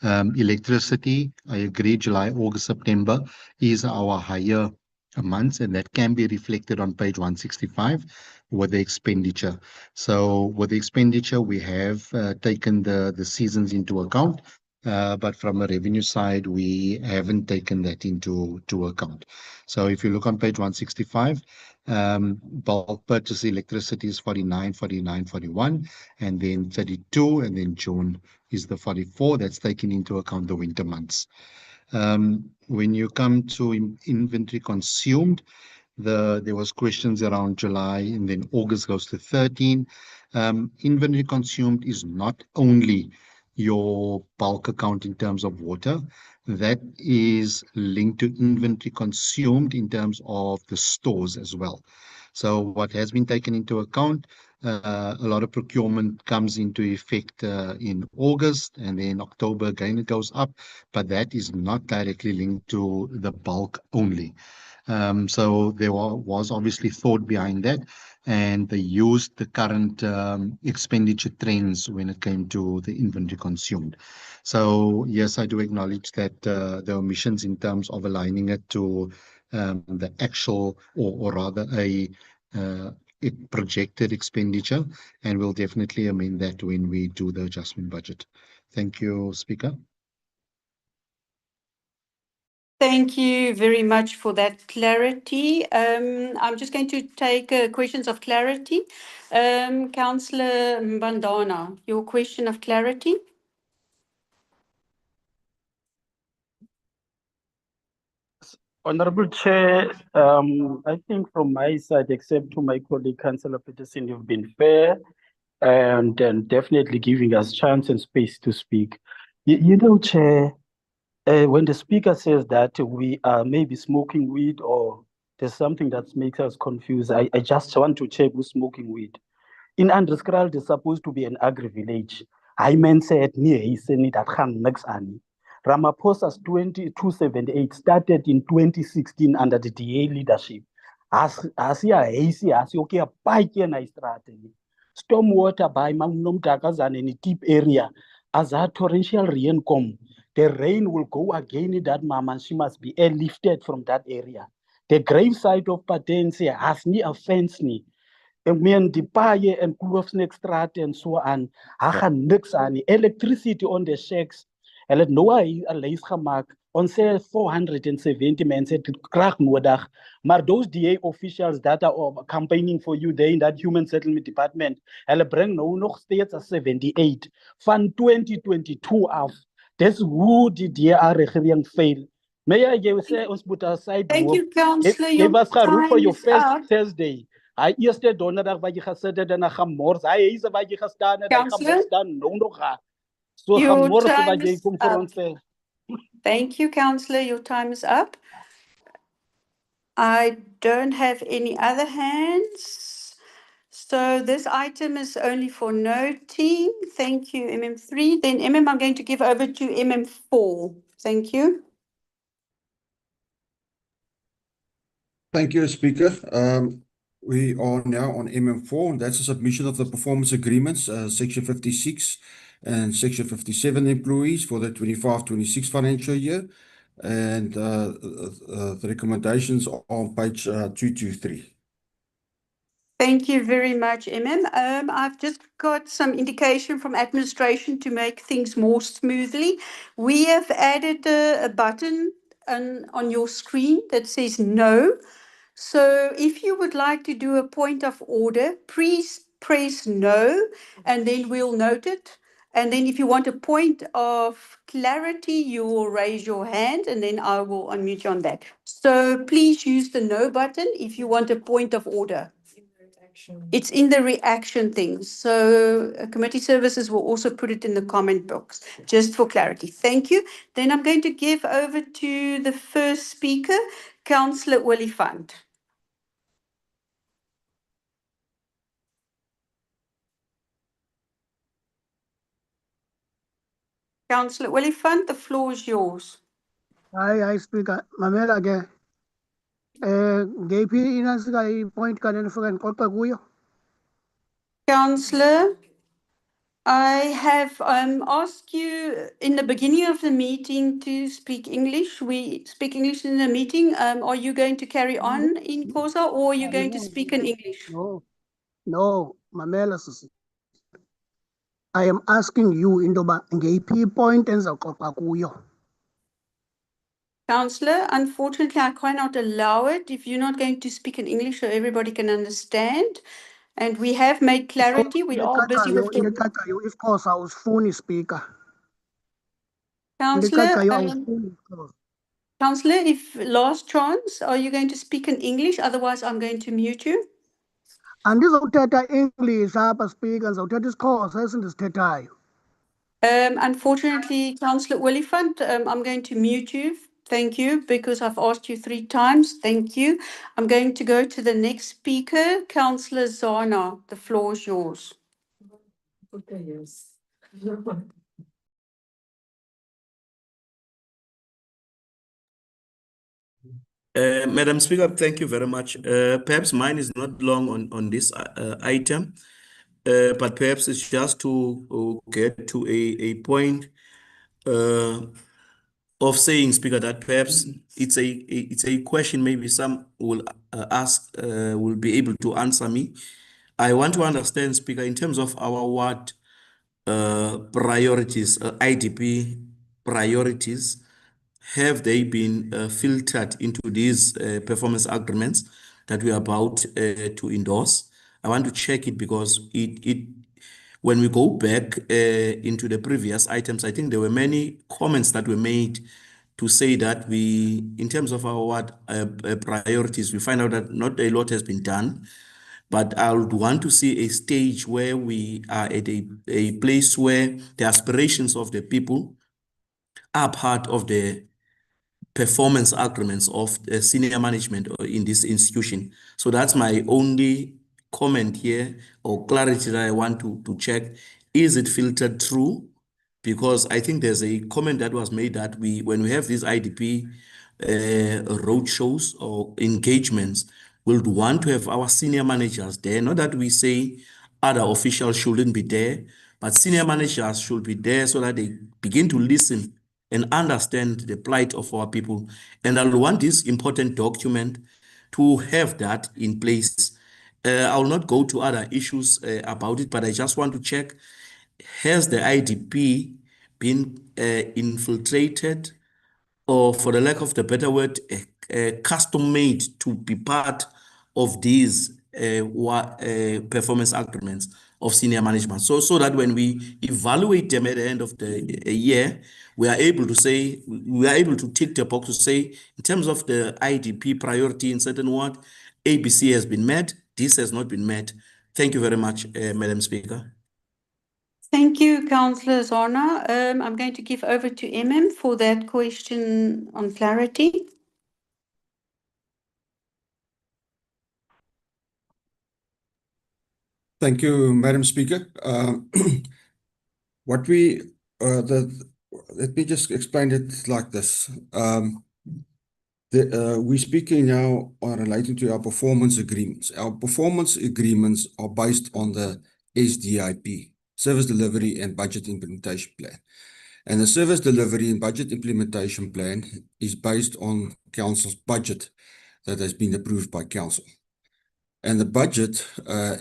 Electricity, I agree, July, August, September is our higher months, and that can be reflected on page 165 with the expenditure. So with the expenditure, we have taken the seasons into account, but from a revenue side, we haven't taken that into account. So if you look on page 165, bulk purchase electricity is 49, 49, 41, and then 32, and then June is the 44. That's taken into account the winter months. When you come to inventory consumed, there was questions around July, and then August goes to 13. Inventory consumed is not only your bulk account in terms of water, that is linked to inventory consumed in terms of the stores as well. So what has been taken into account, a lot of procurement comes into effect in August, and then October again it goes up, but that is not directly linked to the bulk only. So there was obviously thought behind that, and they used the current expenditure trends when it came to the inventory consumed. So yes, I do acknowledge that the omissions in terms of aligning it to the actual or rather a projected expenditure, and we'll definitely amend that when we do the adjustment budget. Thank you, Speaker. Thank you very much for that clarity. I'm just going to take questions of clarity. Councillor Mbandana, your question of clarity. Honorable Chair, I think from my side, except to my colleague Councillor Peterson, you've been fair and definitely giving us chance and space to speak. You know, Chair, when the speaker says that we are maybe smoking weed or there's something that makes us confused, I just want to check who's smoking weed. In Andreskral, there's supposed to be an agri-village. I meant said near Iseni that can next ani. Ramaphosa's 2278 started in 2016 under the DA leadership. As okay, a bike strategy. Stormwater by Magnum Dagas and in a deep area. As a torrential rain come, the rain will go again in that mama, and she must be airlifted from that area. The gravesite of Patense has ni a fence ni. Men die paaie en Kloofsnekstraat en so aan. Hij gaat niks aan. Electricity on the shacks. Hulle het nou 'n lys gemaak. Ons sê 470 mense het krag nodig. Maar those DA officials that are campaigning for you there in that human settlement department, hulle bring nou nog steeds as 78 van 2022 af. Dis hoe die DA regering fail. May I say ons moet aside Thank you, Councillor. Jy was geroep vir time your is first up. Thursday. Hy eerste donderdag wat jy gesit het en hy gaan mors. Hy is wat jy gestaan het, hy gaan Councillor? mors dan nog gaan. So gaan Your mors time wat jy is kom vir up. ons sê. Thank you, Councillor. Your time is up. I don't have any other hands. So this item is only for noting. Thank you, MM3. Then MM, I'm going to give over to MM4. Thank you. Thank you, Speaker. We are now on MM4, and that's a submission of the performance agreements, Section 56 and Section 57 employees for the 25-26 financial year. And the recommendations are on page 223. Thank you very much, MM. I've just got some indication from administration to make things more smoothly. We have added a button on your screen that says no. So if you would like to do a point of order, please press no, and then we'll note it. And then if you want a point of clarity, you will raise your hand, and then I will unmute you on that. So please use the no button if you want a point of order. It's in the reaction thing. So committee services will also put it in the comment box, just for clarity. Thank you. Then I'm going to give over to the first speaker, Councillor Olifant. Councillor Olifant, the floor is yours. Hi, Speaker. Mamela ke ngephi inasika i-point kanene fuka ngiqoqa kuyo. Councillor, I have asked you in the beginning of the meeting to speak English. We speak English in the meeting. Are you going to carry on in Xhosa or are you going to speak in English? No, Mamela sisi. I am asking you intoba ngephi point engizoqoqa kuyo. Councillor, unfortunately, I cannot allow it if you're not going to speak in English so everybody can understand. And we have made clarity. We are busy with the... Ngecacayo isiXhosa awusifuni speaker. Councillor, Ngecacayo awusifuni isiXhosa. Councillor, if last chance, are you going to speak in English? Otherwise, I'm going to mute you. Andizothetha English apha speaker, ndizothetha isiXhosa esindisithethayo. Unfortunately, Councillor Olifant, I'm going to mute you. Thank you, because I've asked you 3 times. Thank you. I'm going to go to the next speaker, Councillor Zana. The floor is yours. Okay, yes. Madam Speaker, thank you very much. Perhaps mine is not long on this item, but perhaps it's just to get to a point of saying, Speaker, that perhaps it's a question maybe some will ask, will be able to answer me. I want to understand, Speaker, in terms of our ward priorities, IDP priorities, have they been filtered into these performance agreements that we are about to endorse? I want to check it because when we go back into the previous items, I think there were many comments that were made to say that we, in terms of our priorities, we find out that not a lot has been done. But I would want to see a stage where we are at a place where the aspirations of the people are part of the performance agreements of the senior management in this institution. So that's my only comment here or clarity that I want to check. Is it filtered through? Because I think there's a comment that was made that when we have these IDP road shows or engagements, we'll want to have our senior managers there. Not that we say other officials shouldn't be there, but senior managers should be there so that they begin to listen and understand the plight of our people. And I'll want this important document to have that in place. I'll not go to other issues about it, but I just want to check, has the IDP been infiltrated, or for the lack of the better word, custom made to be part of these performance agreements of senior management, so that when we evaluate them at the end of the year, we are able to say, we are able to tick the box to say, in terms of the IDP priority in certain ward, ABC has been met, this has not been met. Thank you very much, Madam Speaker. Thank you, Councillor Zana. I'm going to give over to MM for that question on clarity. Thank you, Madam Speaker. Let me just explain it like this. We're speaking now on relating to our performance agreements. Our performance agreements are based on the SDIP, Service Delivery and Budget Implementation Plan. And the Service Delivery and Budget Implementation Plan is based on Council's budget that has been approved by Council. And the budget,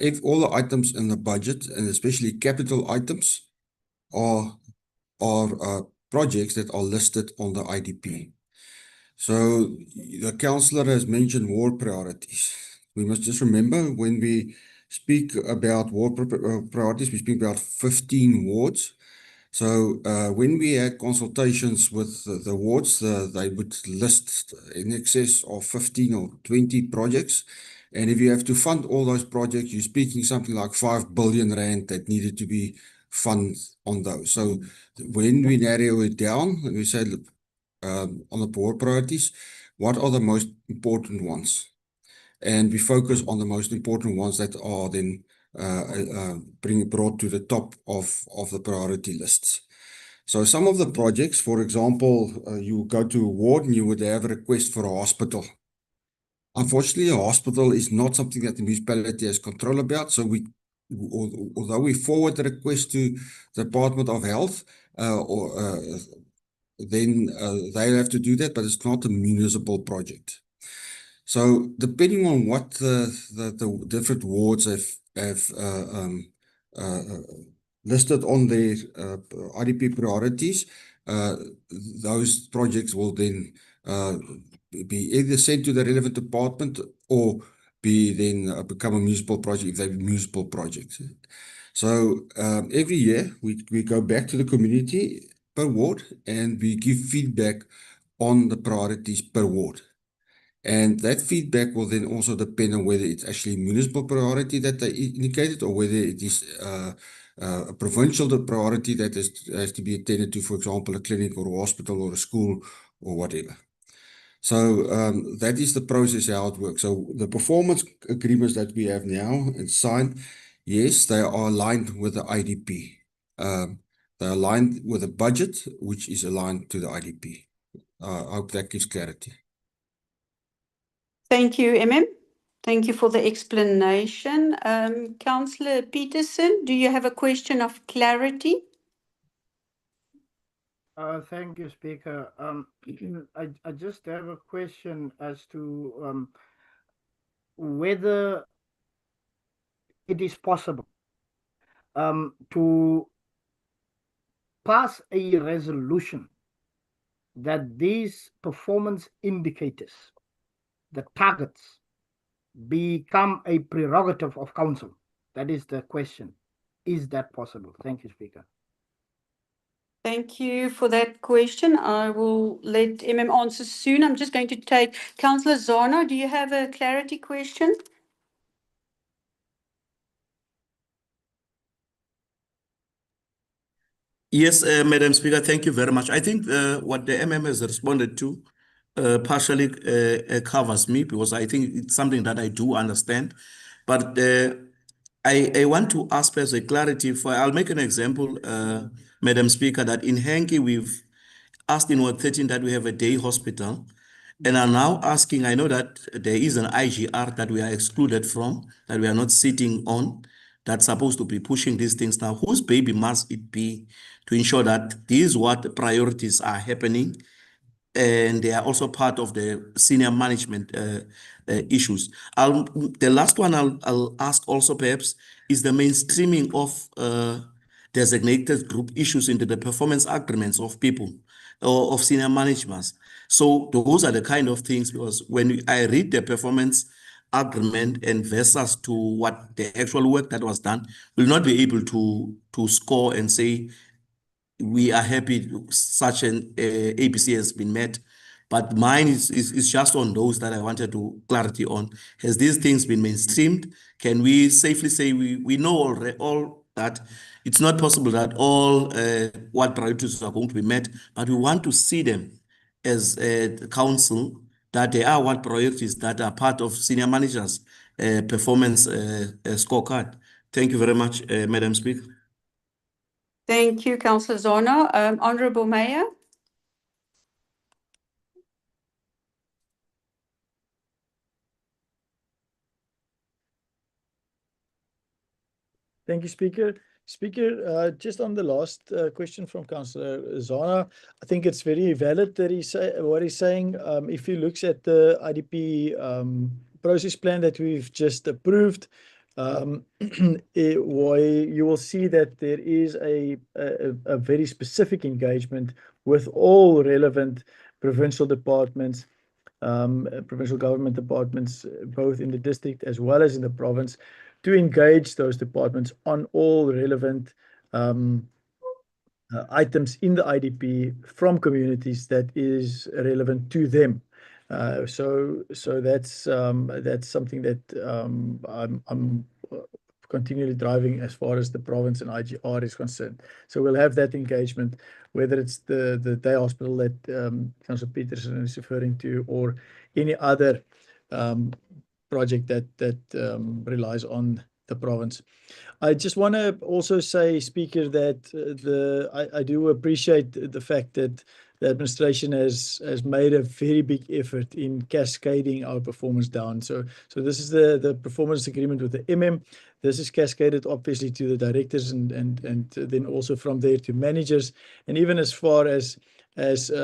if all the items in the budget, and especially capital items, are projects that are listed on the IDP. So the councillor has mentioned ward priorities. We must just remember when we speak about ward priorities, we speak about 15 wards. So when we had consultations with the wards, they would list in excess of 15 or 20 projects. And if you have to fund all those projects, you're speaking something like 5 billion rand that needed to be funded on those. So when we narrow it down, we say, look, on the board priorities, what are the most important ones? And we focus on the most important ones that are then brought to the top of the priority lists. So some of the projects, for example, you go to a ward and you would have a request for a hospital. Unfortunately, a hospital is not something that the municipality has control about. So although we forward the request to the Department of Health, then they have to do that, but it's not a municipal project. So depending on what the different wards have listed on their IDP priorities, those projects will then be either sent to the relevant department or be then become a municipal project if they're municipal projects. So every year we go back to the community per ward and we give feedback on the priorities per ward. And that feedback will then also depend on whether it's actually a municipal priority that they indicated or whether it is a provincial priority that has to be attended to, for example, a clinic or a hospital or a school or whatever. So that is the process, how it works. So the performance agreements that we have now and signed, yes, they are aligned with the IDP. They're aligned with the budget, which is aligned to the IDP. I hope that gives clarity. Thank you, Thank you for the explanation. Councillor Peterson, do you have a question of clarity? Thank you, Speaker. I just have a question as to whether it is possible to pass a resolution that these performance indicators, the targets, become a prerogative of council. That is the question. Is that possible? Thank you, Speaker. Thank you for that question. I will let answer soon. I'm just going to take Councillor Zana. Do you have a clarity question? Yes, Madam Speaker, thank you very much. I think what the has responded to partially covers me because I think it's something that I do understand. But I want to ask as a clarity for, I'll make an example, Madam Speaker, that in Henke we've asked in Ward 13 that we have a day hospital. And I'm now asking, I know that there is an IGR that we are excluded from, that we are not sitting on, that's supposed to be pushing these things now. Whose baby must it be to ensure that these what priorities are happening and they are also part of the senior management issues. The last one I'll ask also perhaps is the mainstreaming of designated group issues into the performance agreements of people or of senior managements. So those are the kind of things, because when I read the performance agreement and versus to what the actual work that was done, will not be able to score and say we are happy such an ABC has been met. But mine is just on those that I wanted to clarity on. Has these things been mainstreamed? Can we safely say we know all that it's not possible that all what priorities are going to be met, but we want to see them as a council that they are what priorities that are part of senior managers' performance scorecard. Thank you very much, Madam Speaker. Thank you, Councillor Zana. Honourable Mayor. Thank you, Speaker. Speaker, just on the last question from Councillor Zana, I think it's very valid that what he's saying. If he looks at the IDP process plan that we've just approved, you will see that there is a very specific engagement with all relevant provincial departments, provincial government departments, both in the district as well as in the province, to engage those departments on all relevant items in the IDP from communities that is relevant to them. So that's something that I'm continually driving as far as the province and IGR is concerned. So we'll have that engagement, whether it's the day hospital that Councillor Peterson is referring to, or any other project that relies on the province. I just want to also say, Speaker, that I do appreciate the fact that the administration has made a very big effort in cascading our performance down. So this is the performance agreement with the MM. This is cascaded obviously to the directors and then also from there to managers, and even as far as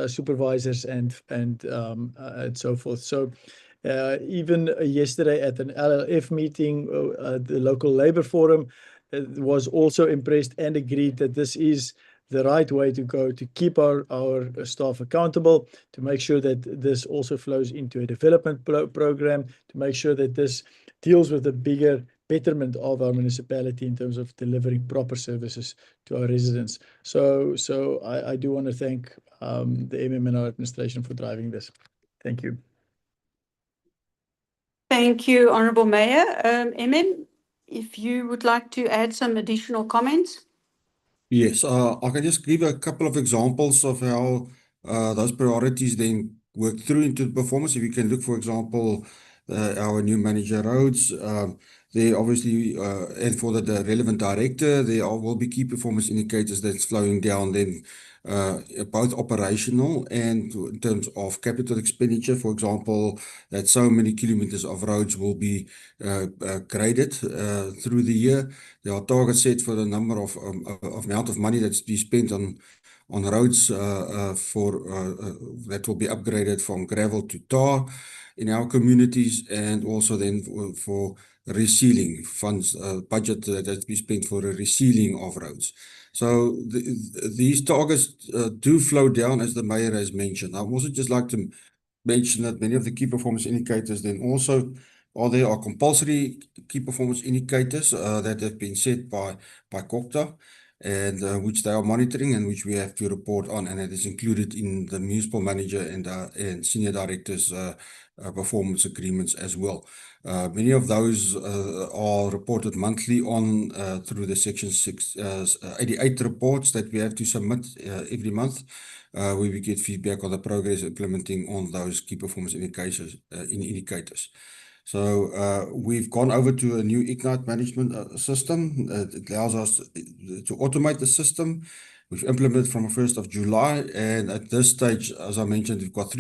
supervisors and so forth. So even yesterday at an LLF meeting, the local labor forum was also impressed and agreed that this is the right way to go to keep our staff accountable, to make sure that this also flows into a development program, to make sure that this deals with the bigger betterment of our municipality in terms of delivering proper services to our residents. So I do want to thank the MM and our administration for driving this. Thank you. Thank you, Honourable Mayor. MM, if you would like to add some additional comments. Yes, I can just give a couple of examples of how those priorities then work through into the performance. If you can look, for example, our new manager roads, there obviously, and for the relevant director, there will be key performance indicators that's flowing down then, both operational and in terms of capital expenditure. For example, that so many kilometers of roads will be graded through the year. There are targets set for the number of amount of money that's to be spent on roads that will be upgraded from gravel to tar in our communities, and also then for resealing funds, budget that's to be spent for the resealing of roads. So these targets do flow down, as the mayor has mentioned. I'd also just like to mention that many of the key performance indicators then also are compulsory key performance indicators that have been set by COGTA, and which they are monitoring and which we have to report on, and it is included in the municipal manager and senior directors' performance agreements as well. Many of those are reported monthly on through the Section 88 reports that we have to submit every month, where we get feedback on the progress implementing on those key performance indicators. So we've gone over to a new Ignite management system. It allows us to automate the system. We've implemented from the 1st of July, and at this stage, as I mentioned, we've got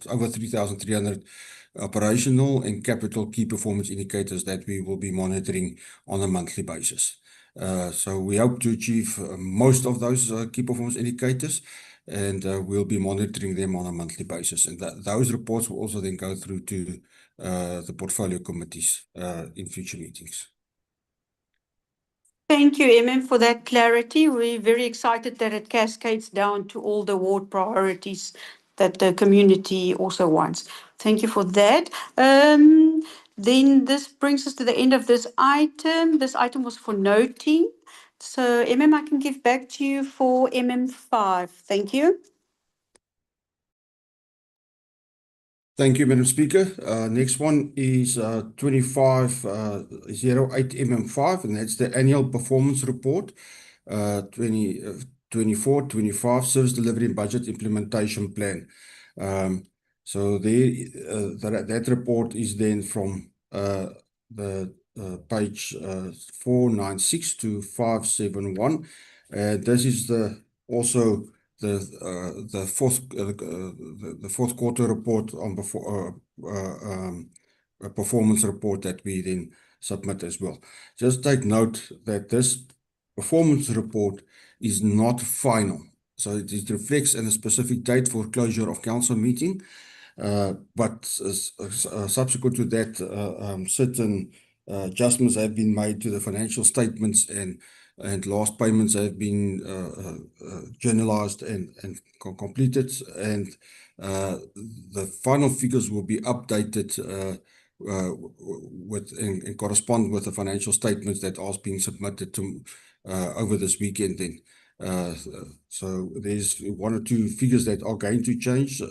over 3,300 operational and capital key performance indicators that we will be monitoring on a monthly basis. So we hope to achieve most of those key performance indicators, and we'll be monitoring them on a monthly basis. And those reports will also then go through to the portfolio committees in future meetings. Thank you, MM, for that clarity. We're very excited that it cascades down to all the ward priorities that the community also wants. Thank you for that. Then this brings us to the end of this item. This item was for noting. So, MM, I can give back to you for MM5. Thank you. Thank you, Madam Speaker. Next one is 2508 MM5, and that's the annual performance report, 24-25 service delivery and budget implementation plan. So that report is then from the page 496 to 571. This is also the fourth quarter report on performance report that we then submit as well. Just take note that this performance report is not final. So it reflects in a specific date for closure of council meeting. But subsequent to that, certain adjustments have been made to the financial statements, and last payments have been journalized and completed, and the final figures will be updated and correspond with the financial statements that are being submitted to over this weekend then. So there's one or two figures that are going to change.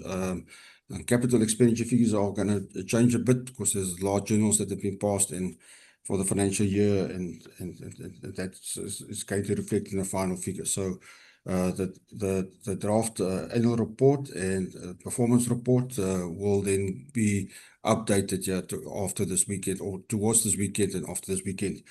Capital expenditure figures are going to change a bit because there's large journals that have been passed in for the financial year, and that is going to reflect in the final figure. So the draft annual report and performance report will then be updated after this weekend, or towards this weekend and after this weekend.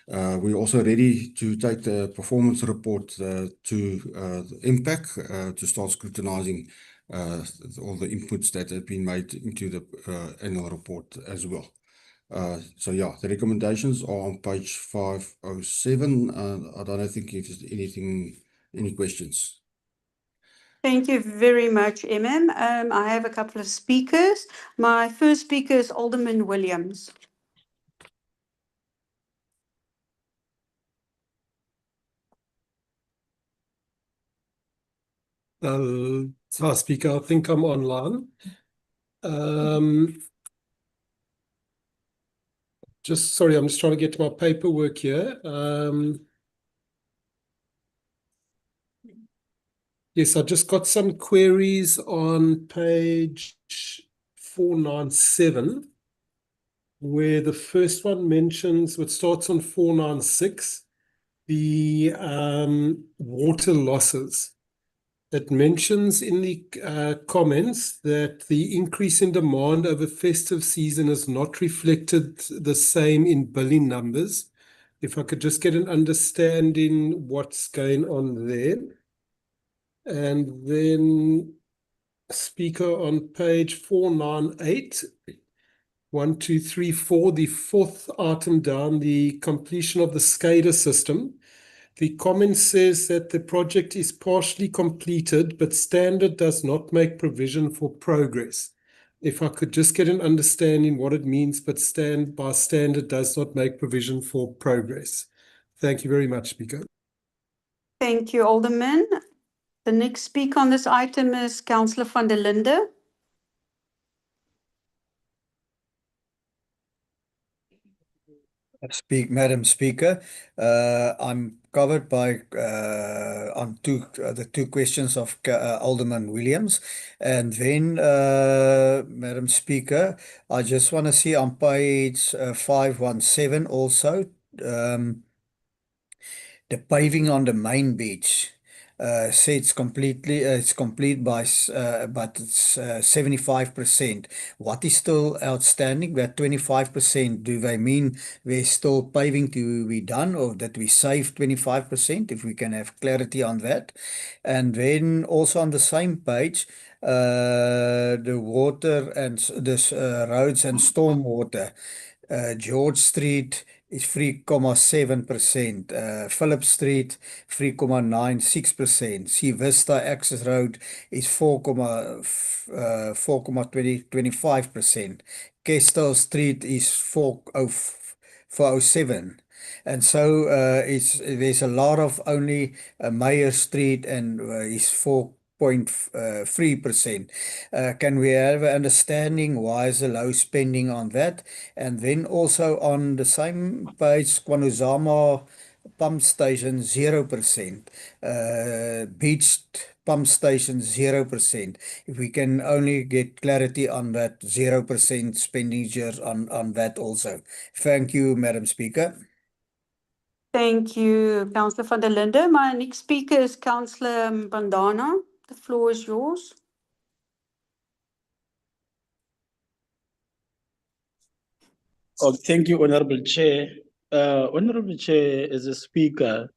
We're also ready to take the performance report to the IMPAC to start scrutinizing all the inputs that have been made into the annual report as well. So yeah, the recommendations are on page 507. I don't think if there's any questions. Thank you very much, I have a couple of speakers. My first speaker is Alderman Williams. Speaker, I think I'm online. Sorry, I'm just trying to get to my paperwork here. Yes, I just got some queries on page 497, where the first one mentions, what starts on 496, the water losses. It mentions in the comments that the increase in demand over festive season is not reflected the same in billing numbers. If I could just get an understanding what's going on there. And then, Speaker, on page 498, 1, 2, 3, 4, the fourth item down, the completion of the SCADA system. The comment says that the project is partially completed, but standard does not make provision for progress. If I could just get an understanding what it means, but by standard does not make provision for progress. Thank you very much, Speaker. Thank you, Alderman. The next speaker on this item is Councillor van der Linde. Madam Speaker, I'm covered by on the two questions of Alderman Williams, and then Madam Speaker, I just want to see on page 517 also the paving on the main beach. Say it's complete by but it's 75%. What is still outstanding? That 25%, do they mean there's still paving to be done, or that we save 25%? If we can have clarity on that. And then also on the same page, the water and this roads and stormwater. George Street is 3,7%. Phillip Street, 3,96%. Sea Vista Access Road is 4,25%. Kestel Street is 4,07%. And so there's a lot of only Meyer Street and is 4.3%. Can we have an understanding why is the low spending on that? And then also on the same page, KwaNozama pump station 0%, beach pump station 0%. If we can only get clarity on that 0% expenditure on that also. Thank you, Madam Speaker. Thank you, Councillor van der Linde. My next speaker is Councillor Bandana. The floor is yours. Oh, thank you, Honorable Chair. Honorable Chair, as a speaker,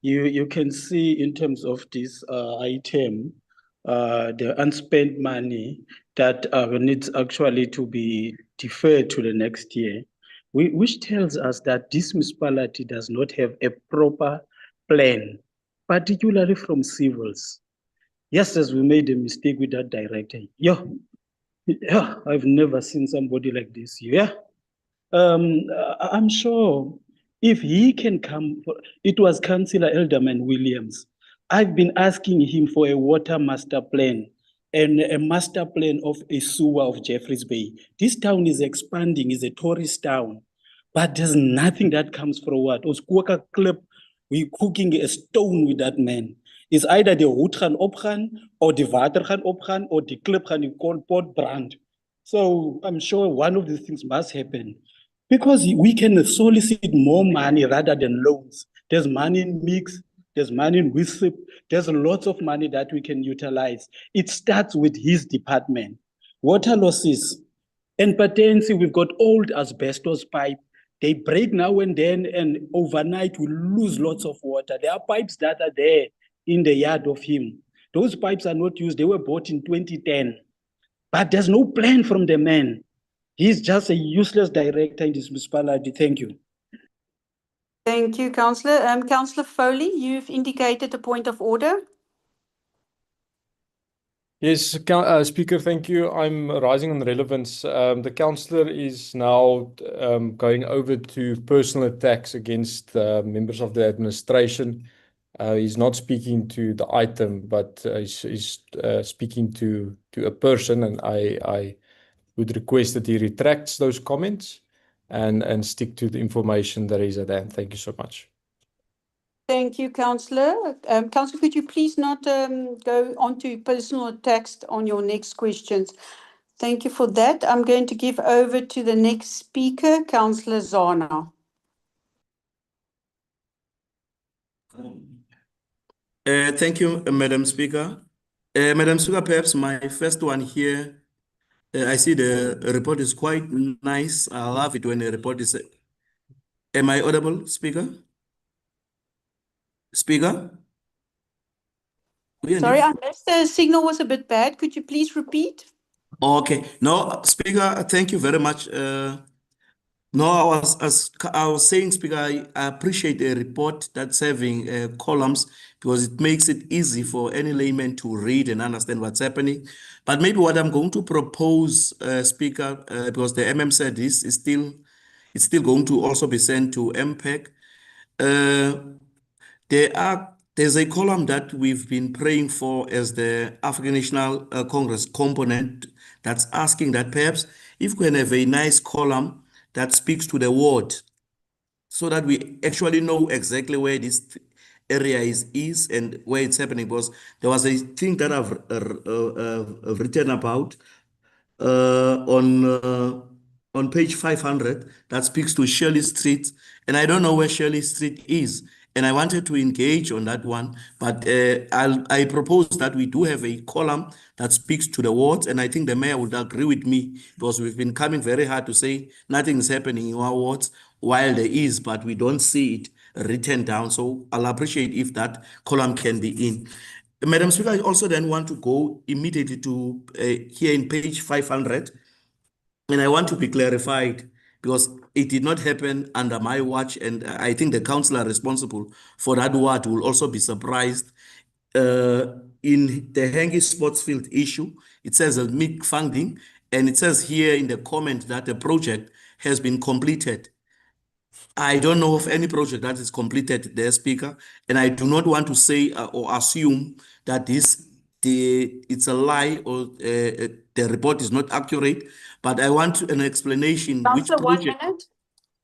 you can see in terms of this item, the unspent money that needs actually to be deferred to the next year. which tells us that this municipality does not have a proper plan, particularly from civils. Yes, as we made a mistake with that director. Yeah, I've never seen somebody like this. Yeah, I'm sure if he can come, it was Councillor Elderman Williams. I've been asking him for a water master plan and a master plan of a sewer of Jeffreys Bay. This town is expanding, is a tourist town, but there's nothing that comes forward. Osquaka Clip, we're cooking a stone with that man. It's either the hoed gaan opgaan, or the water gaan opgaan, or the clip gaan pot brand. So I'm sure one of these things must happen. Because we can solicit more money rather than loans. There's money in mix, there's money in WISP, there's lots of money that we can utilize. It starts with his department. Water losses and patency, we've got old asbestos pipe. They break now and then, and overnight we lose lots of water. There are pipes that are there in the yard of him. Those pipes are not used, they were bought in 2010. But there's no plan from the man. He's just a useless director in this municipality. Thank you. Thank you, Councillor. Councillor Foley, you've indicated a point of order. Yes, Speaker, thank you. I'm rising on relevance. The councillor is now going over to personal attacks against members of the administration. He's not speaking to the item, but he's speaking to a person, and I would request that he retracts those comments and stick to the information that is at hand. Thank you so much. Thank you, Councillor. Councillor, could you please not go on to personal attacks on your next questions? Thank you for that. I'm going to give over to the next speaker, Councillor Zana. Thank you, Madam Speaker. Madam Speaker, perhaps my first one here. I see the report is quite nice. I love it when the report is. Am I audible, Speaker? Speaker? Sorry, unless the signal was a bit bad, could you please repeat? Okay. No, Speaker, thank you very much. No, I was saying, Speaker, I appreciate a report that's having columns because it makes it easy for any layman to read and understand what's happening. But maybe what I'm going to propose, Speaker, because the MM said this is it's still going to also be sent to MPEC. There's a column that we've been praying for as the African National Congress component that's asking that perhaps if we can have a nice column that speaks to the ward so that we actually know exactly where this area is and where it's happening. Because there was a thing that I've written about on page 500 that speaks to Shirley Street, and I don't know where Shirley Street is. And I wanted to engage on that one, but I propose that we do have a column that speaks to the wards, and I think the mayor would agree with me because we've been coming very hard to say nothing is happening in our wards while there is, but we don't see it written down. So I'll appreciate if that column can be in. Madam Speaker, I also then want to go immediately to here in page 500, and I want to be clarified because it did not happen under my watch, and I think the councillor responsible for that ward will also be surprised. In the Hengi Sports Field issue, it says a MIC funding, and it says here in the comment that the project has been completed. I don't know of any project that is completed there, Speaker, and I do not want to say or assume that it's a lie or the report is not accurate, but I want an explanation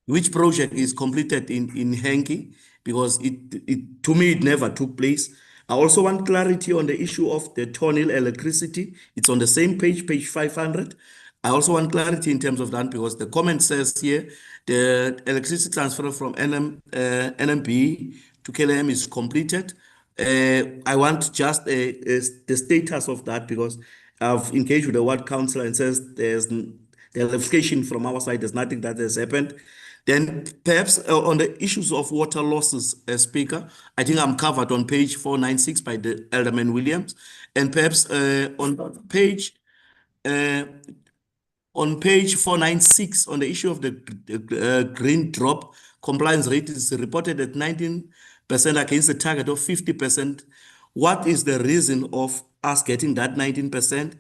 which project is completed in Hengi, because it to me it never took place. I also want clarity on the issue of the Thornhill electricity. It's on the same page 500. I also want clarity in terms of that because the comment says here the electricity transfer from NMB to KLM is completed. I want just the status of that because I've engaged with the ward councillor and says there's the clarification from our side, there's nothing that has happened. Then perhaps on the issues of water losses, Speaker, I think I'm covered on page 496 by the Alderman Williams. And perhaps on page on page 496 on the issue of the green drop, compliance rate is reported at 19% against the target of 50%. What is the reason of us getting that 19%?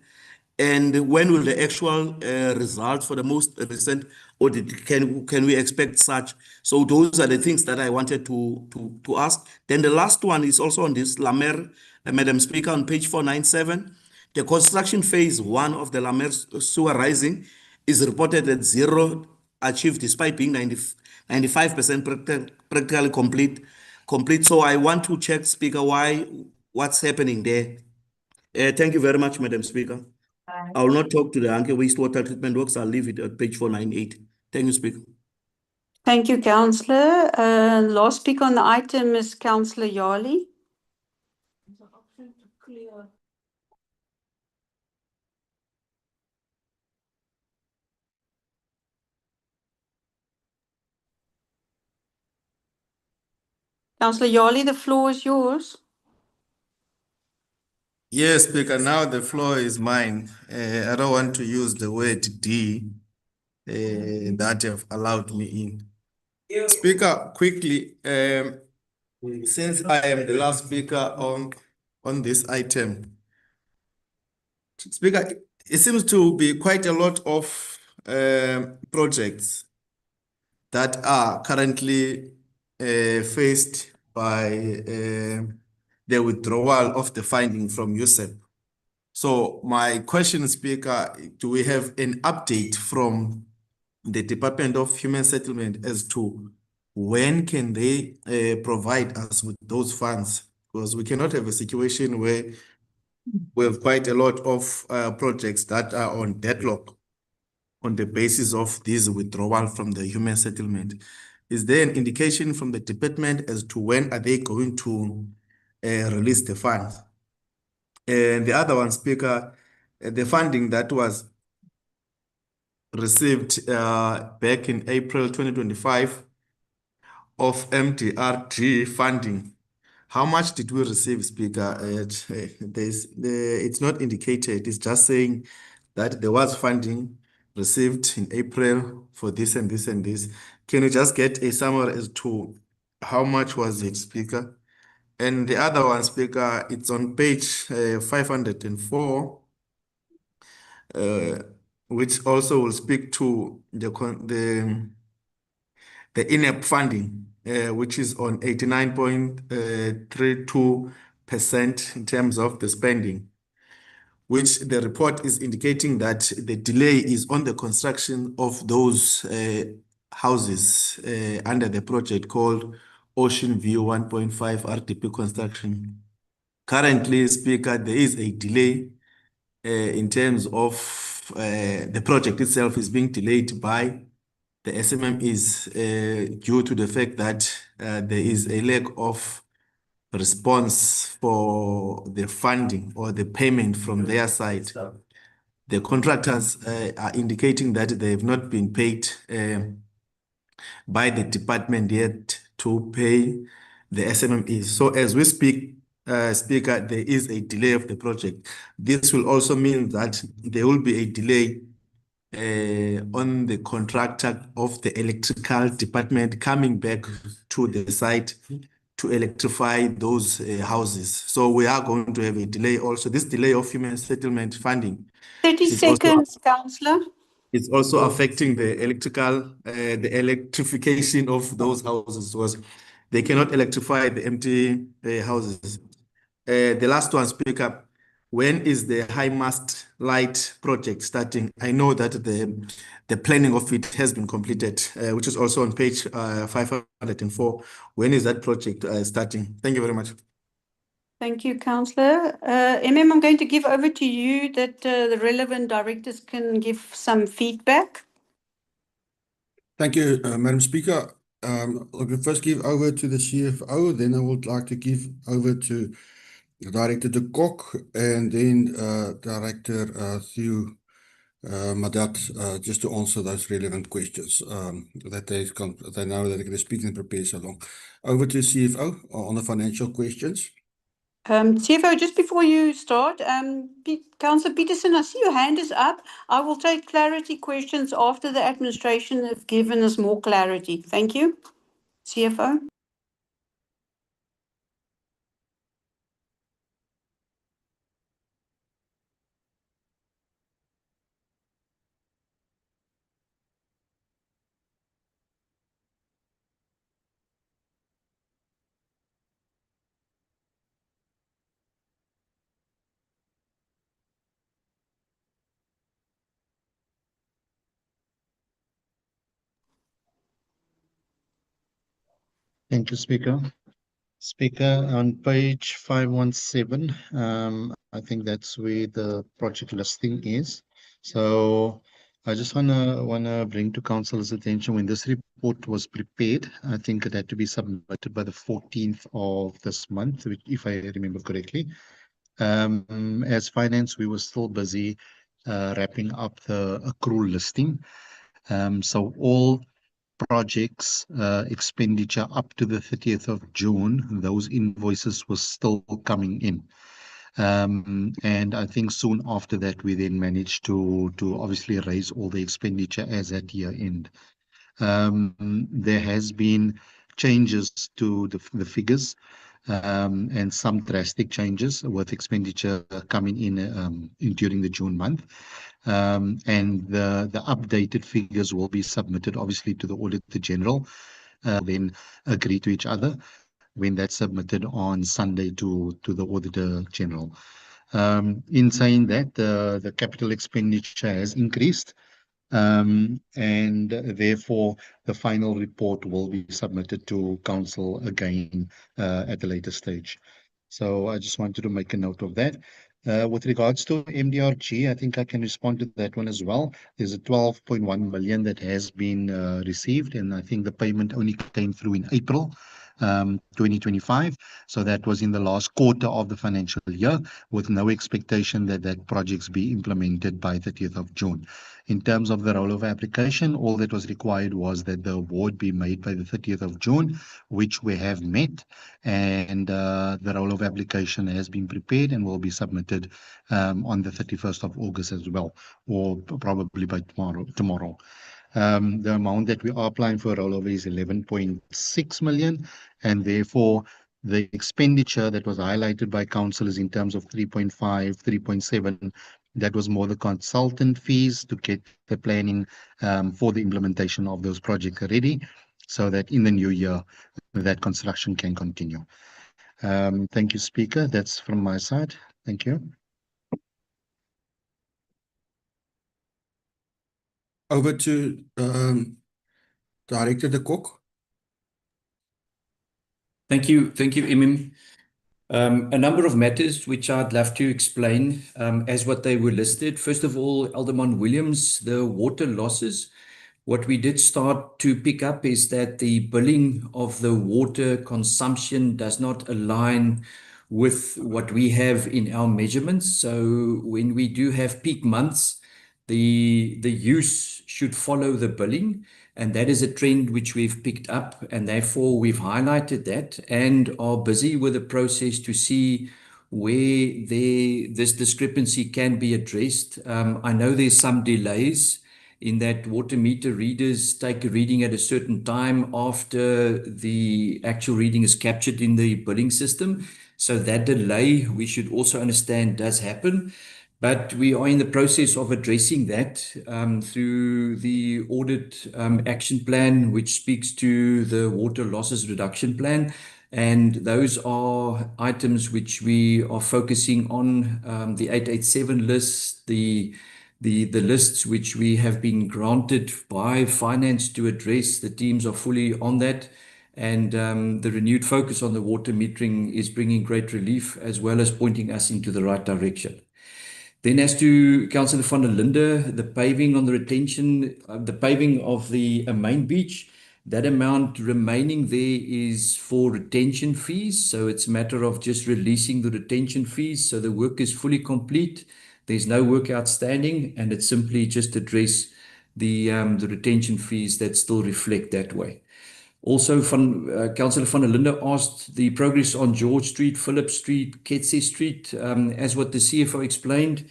And when will the actual results for the most recent audit, can we expect such? So those are the things that I wanted to ask. Then the last one is also on this Lamer, Madam Speaker, on page 497. The construction phase 1 of the Lamer sewer rising is reported at 0 achieved despite being 95% practically complete. So I want to check, Speaker, what's happening there. Thank you very much, Madam Speaker. I will not talk to the Anke wastewater treatment works. I'll leave it at page 498. Thank you, Speaker. Thank you, Councillor. Last speaker on the item is Councillor Yali. Councillor Yali, the floor is yours. Yes, Speaker, now the floor is mine. I don't want to use the word D that have allowed me in. Speaker, quickly, since I am the last speaker on this item, Speaker, it seems to be quite a lot of projects that are currently faced by the withdrawal of the finding from USEP. So my question, Speaker, do we have an update from the Department of Human Settlement as to when can they provide us with those funds? Because we cannot have a situation where we have quite a lot of projects that are on deadlock on the basis of this withdrawal from the human settlement. Is there an indication from the department as to when are they going to release the funds? And the other one, Speaker, the funding that was received back in April 2025 of MDRG funding, how much did we receive, Speaker? It's not indicated, it's just saying that there was funding received in April for this and this and this. Can you just get a summary as to how much was it, Speaker? And the other one, Speaker, it's on page 504, which also will speak to the INEP funding, which is on 89.32% in terms of the spending, which the report is indicating that the delay is on the construction of those houses under the project called Ocean View 1.5 RDP construction. Currently, Speaker, there is a delay in terms of the project itself is being delayed by the SMMEs due to the fact that there is a lack of response for the funding or the payment from their side. The contractors are indicating that they have not been paid by the department yet to pay the SMMEs. So as we speak, Speaker, there is a delay of the project. This will also mean that there will be a delay on the contractor of the electrical department coming back to the site to electrify those houses. So we are going to have a delay also. This delay of human settlement funding. 30 seconds, Councillor. It's also affecting the electrification of those houses because they cannot electrify the empty houses. The last one, Speaker, when is the high mast light project starting? I know that the planning of it has been completed, which is also on page 504. When is that project starting? Thank you very much. Thank you, Councillor. I'm going to give over to you that the relevant directors can give some feedback. Thank you, Madam Speaker. I will first give over to the CFO, then I would like to give over to Director De Kok and then Director Theo Madat, just to answer those relevant questions that they know that they can speak and prepare so long. Over to CFO on the financial questions. CFO, just before you start, Councillor Peterson, I see your hand is up. I will take clarity questions after the administration have given us more clarity. Thank you. CFO. Thank you, Speaker. Speaker, on page 517, I think that's where the project listing is. So I just wanna bring to Council's attention when this report was prepared. I think it had to be submitted by the 14th of this month, if I remember correctly. As finance, we were still busy wrapping up the accrual listing. So all projects expenditure up to the 30th of June, those invoices were still coming in. And I think soon after that, we then managed to obviously raise all the expenditure as at year end. There has been changes to the figures and some drastic changes with expenditure coming in during the June month. And the updated figures will be submitted obviously to the Auditor General, then agree to each other when that's submitted on Sunday to the Auditor General. In saying that, the capital expenditure has increased, and therefore the final report will be submitted to Council again at a later stage. So I just wanted to make a note of that. With regards to MDRG, I think I can respond to that one as well. There's a 12.1 million that has been received, and I think the payment only came through in April 2025. So that was in the last quarter of the financial year, with no expectation that that projects be implemented by 30th of June. In terms of the rollover application, all that was required was that the award be made by the 30th of June, which we have met, and the rollover application has been prepared and will be submitted on the 31st of August as well, or probably by tomorrow. The amount that we are applying for rollover is 11.6 million, and therefore the expenditure that was highlighted by councillors in terms of 3.5, 3.7, that was more the consultant fees to get the planning for the implementation of those projects ready, so that in the new year that construction can continue. Thank you, Speaker. That's from my side. Thank you. Over to Director de Kok. Thank you, MM. A number of matters which I'd love to explain as what they were listed. First of all, Alderman Williams, the water losses. What we did start to pick up is that the billing of the water consumption does not align with what we have in our measurements. So when we do have peak months, the use should follow the billing, and that is a trend which we've picked up, and therefore we've highlighted that and are busy with the process to see where this discrepancy can be addressed. I know there's some delays in that water meter readers take a reading at a certain time after the actual reading is captured in the billing system. So that delay, we should also understand, does happen. But we are in the process of addressing that through the audit action plan, which speaks to the water losses reduction plan. And those are items which we are focusing on, the 887 list, the lists which we have been granted by finance to address. The teams are fully on that. And the renewed focus on the water metering is bringing great relief as well as pointing us into the right direction. Then as to Councillor van der Linde, the paving on the retention, the paving of the main beach, that amount remaining there is for retention fees. So it's a matter of just releasing the retention fees. So the work is fully complete. There's no work outstanding, and it's simply just address the retention fees that still reflect that way. Also, Councillor van der Linde asked the progress on George Street, Phillip Street, Ketse Street. As what the CFO explained,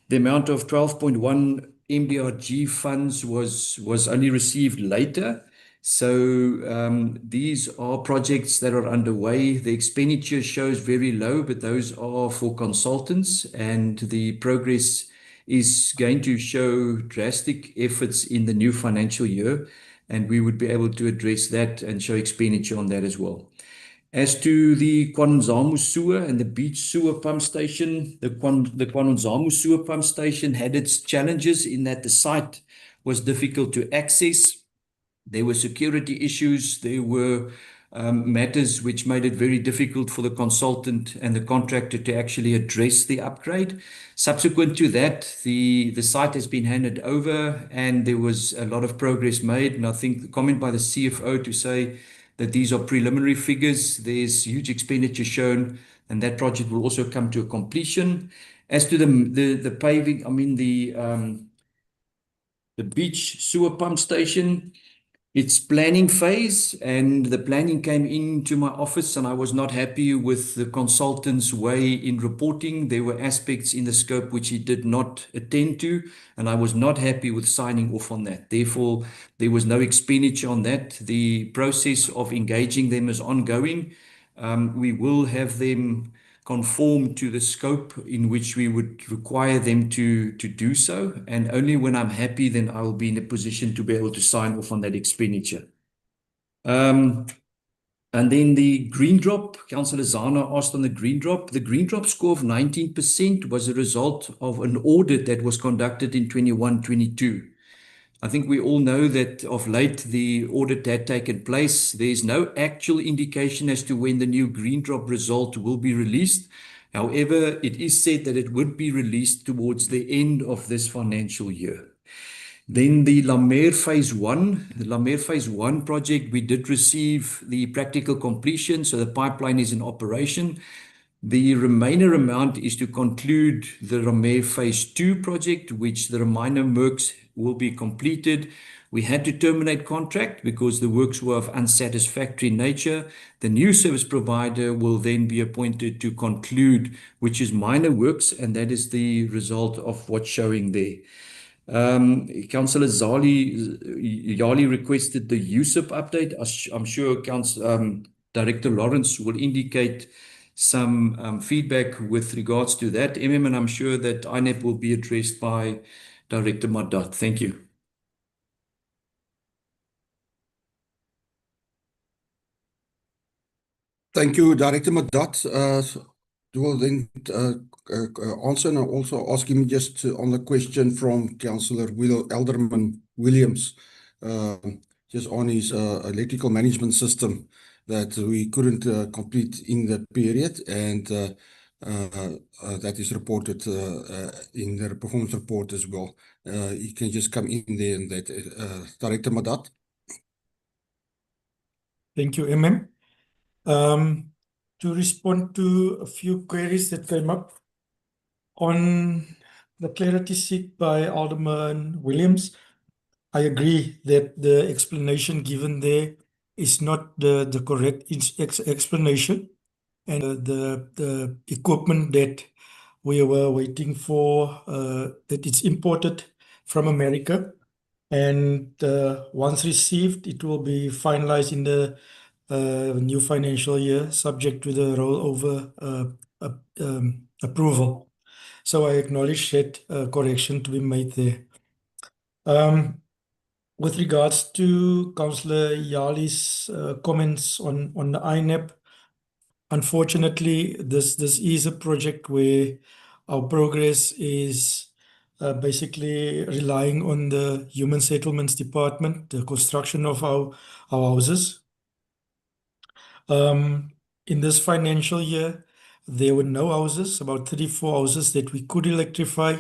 the amount of 12.1 MDRG funds was only received later. So these are projects that are underway. The expenditure shows very low, but those are for consultants, and the progress is going to show drastic efforts in the new financial year, and we would be able to address that and show expenditure on that as well. As to the KwaNozamu sewer and the beach sewer pump station, the KwaNozamu sewer pump station had its challenges in that the site was difficult to access. There were security issues. There were matters which made it very difficult for the consultant and the contractor to actually address the upgrade. Subsequent to that, the site has been handed over and there was a lot of progress made. And I think the comment by the CFO to say that these are preliminary figures, there's huge expenditure shown, and that project will also come to a completion. As to the paving, I mean the beach sewer pump station, it's planning phase, and the planning came into my office and I was not happy with the consultant's way in reporting. There were aspects in the scope which he did not attend to, and I was not happy with signing off on that. Therefore, there was no expenditure on that. The process of engaging them is ongoing. We will have them conform to the scope in which we would require them to do so. And only when I'm happy, then I will be in a position to be able to sign off on that expenditure. And then the green drop, Councillor Zana asked on the green drop. The green drop score of 19% was a result of an audit that was conducted in 21-22. I think we all know that of late the audit had taken place. There's no actual indication as to when the new green drop result will be released. However, it is said that it would be released towards the end of this financial year. Then the Lamer Phase 1. The Lamer Phase 1 project, we did receive the practical completion, so the pipeline is in operation. The remainder amount is to conclude the Lamer Phase 2 project, which the remainder works will be completed. We had to terminate contract because the works were of unsatisfactory nature. The new service provider will then be appointed to conclude, which is minor works, and that is the result of what's showing there. Councillor Yali requested the USIP update. I'm sure Director Lawrence will indicate some feedback with regards to that, and I'm sure that INEP will be addressed by Director Madat. Thank you. Thank you, Director Madat. Will then answer, and I'll also ask him just on the question from Councillor Alderman Williams, just on his electrical management system that we couldn't complete in the period, and that is reported in the performance report as well. You can just come in there and that. Director Madat. Thank you, To respond to a few queries that came up on the clarity seek by Alderman Williams, I agree that the explanation given there is not the correct explanation, and the equipment that we were waiting for, that it's imported from America, and once received, it will be finalized in the new financial year, subject to the rollover approval. So I acknowledge that correction to be made there. With regards to Councillor Yali's comments on the INEP, unfortunately, this is a project where our progress is basically relying on the Human Settlements Department, the construction of our houses. In this financial year, there were no houses, about 34 houses that we could electrify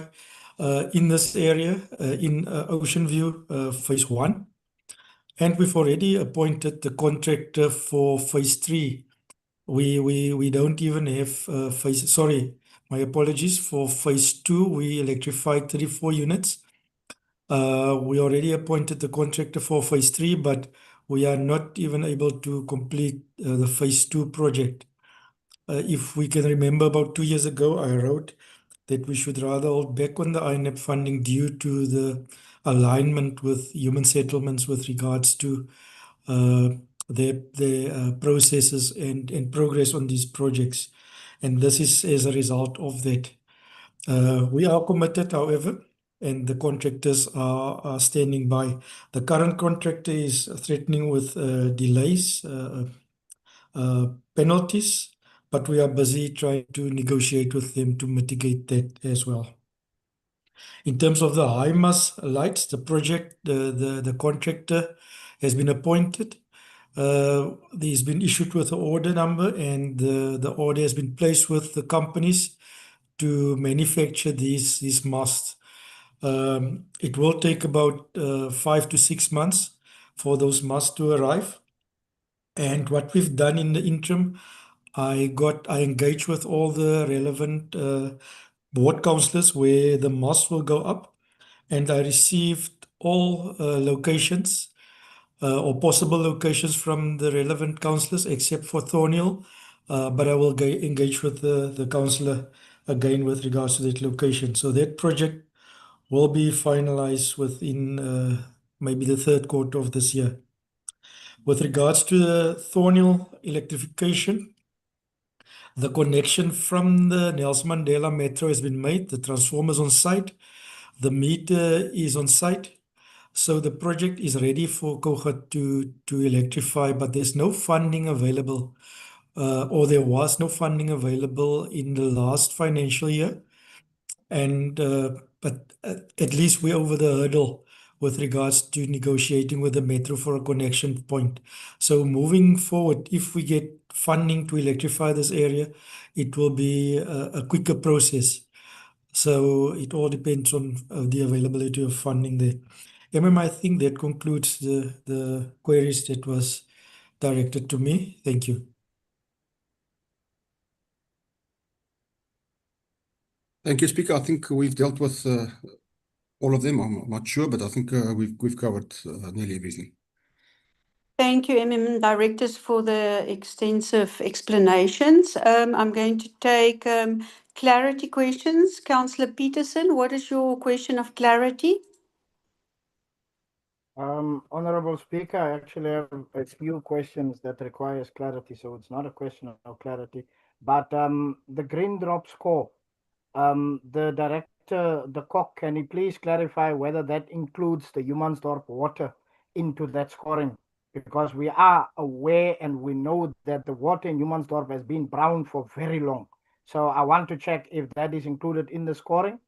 in this area, in Ocean View Phase 1. And we've already appointed the contractor for Phase 3. We don't even have sorry, my apologies, for Phase 2, we electrified 34 units. We already appointed the contractor for Phase 3, but we are not even able to complete the phase 2 project. If we can remember, about 2 years ago, I wrote that we should rather hold back on the INEP funding due to the alignment with human settlements with regards to their processes and progress on these projects. And this is as a result of that. We are committed, however, and the contractors are standing by. The current contractor is threatening with delays, penalties, but we are busy trying to negotiate with them to mitigate that as well. In terms of the HIMARS lights, the project, the contractor has been appointed. He's been issued with an order number, and the order has been placed with the companies to manufacture these masts. It will take about 5 to 6 months for those masts to arrive. And what we've done in the interim, I engaged with all the relevant board councillors where the masts will go up, and I received all locations or possible locations from the relevant councillors except for Thornhill, but I will engage with the councillor again with regards to that location. So that project will be finalized within maybe the 3rd quarter of this year. With regards to the Thornhill electrification, the connection from the Nelson Mandela Metro has been made. The transformer is on site. The meter is on site. So the project is ready for COGA to electrify, but there's no funding available, or there was no funding available in the last financial year. And but at least we're over the hurdle with regards to negotiating with the Metro for a connection point. So moving forward, if we get funding to electrify this area, it will be a quicker process. So it all depends on the availability of funding there. I think that concludes the queries that was directed to me. Thank you. Thank you, Speaker. I think we've dealt with all of them. I'm not sure, but I think we've covered nearly everything. Thank you, directors, for the extensive explanations. I'm going to take clarity questions. Councillor Peterson, what is your question of clarity? Honorable Speaker, I actually have a few questions that requires clarity, so it's not a question of clarity. But the green drop score, the director, the COC, can you please clarify whether that includes the Humansdorp water into that scoring? Because we are aware and we know that the water in Humansdorp has been brown for very long. So I want to check if that is included in the scoring.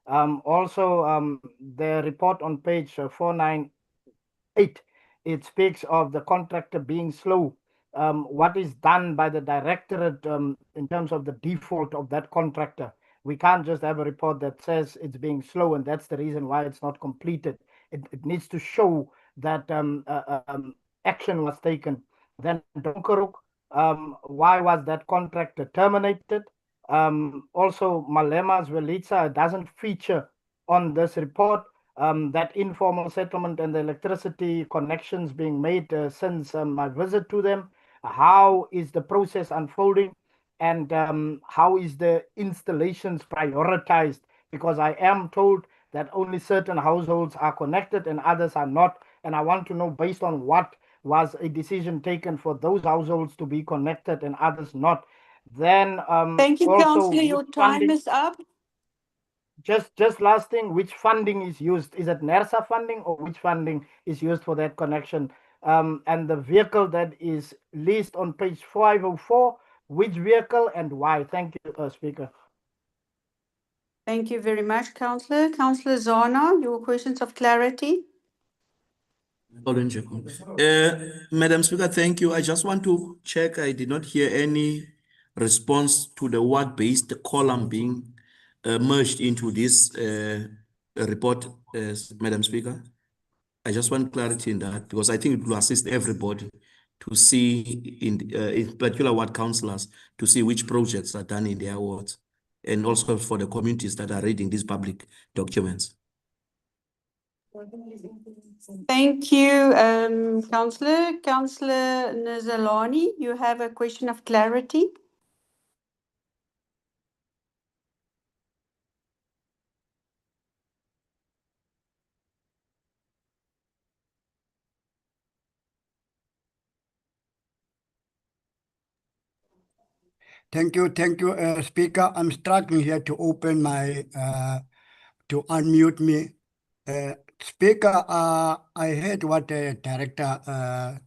Also, the report on page 498, it speaks of the contractor being slow. What is done by the directorate in terms of the default of that contractor? We can't just have a report that says it's being slow and that's the reason why it's not completed. It needs to show that action was taken. Then Donkerhoek, why was that contractor terminated? Also, Malema's Velitsa doesn't feature on this report. That informal settlement and the electricity connections being made since my visit to them. How is the process unfolding? And how is the installations prioritized? Because I am told that only certain households are connected and others are not. And I want to know based on what was a decision taken for those households to be connected and others not. Then thank you, also, Councillor. Your time is up. Just last thing, which funding is used? Is it NERSA funding or which funding is used for that connection? And the vehicle that is leased on page 504, which vehicle and why? Thank you, Speaker. Thank you very much, Councillor. Councillor Zana, your questions of clarity. Madam Speaker, thank you. I just want to check. I did not hear any response to the word-based column being merged into this report, Madam Speaker. I just want clarity in that because I think it will assist everybody to see, in particular ward councillors, to see which projects are done in their wards, and also for the communities that are reading these public documents. Thank you, Councillor. Councillor Nzalani, you have a question of clarity. Thank you, Speaker. I'm struggling here to open my, to unmute me. Speaker, I heard what the Director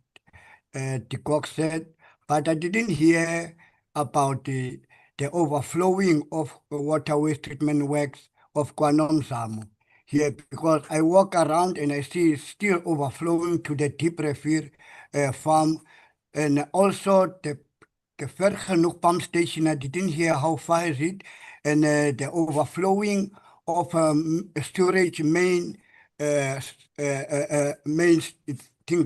de Kock said, but I didn't hear about the overflowing of water waste treatment works of KwaNomzamo here, because I walk around and I see it's still overflowing to the Dieprivier farm, and also the Vergenoeg pump station. I didn't hear how far is it, and the overflowing of storage main thing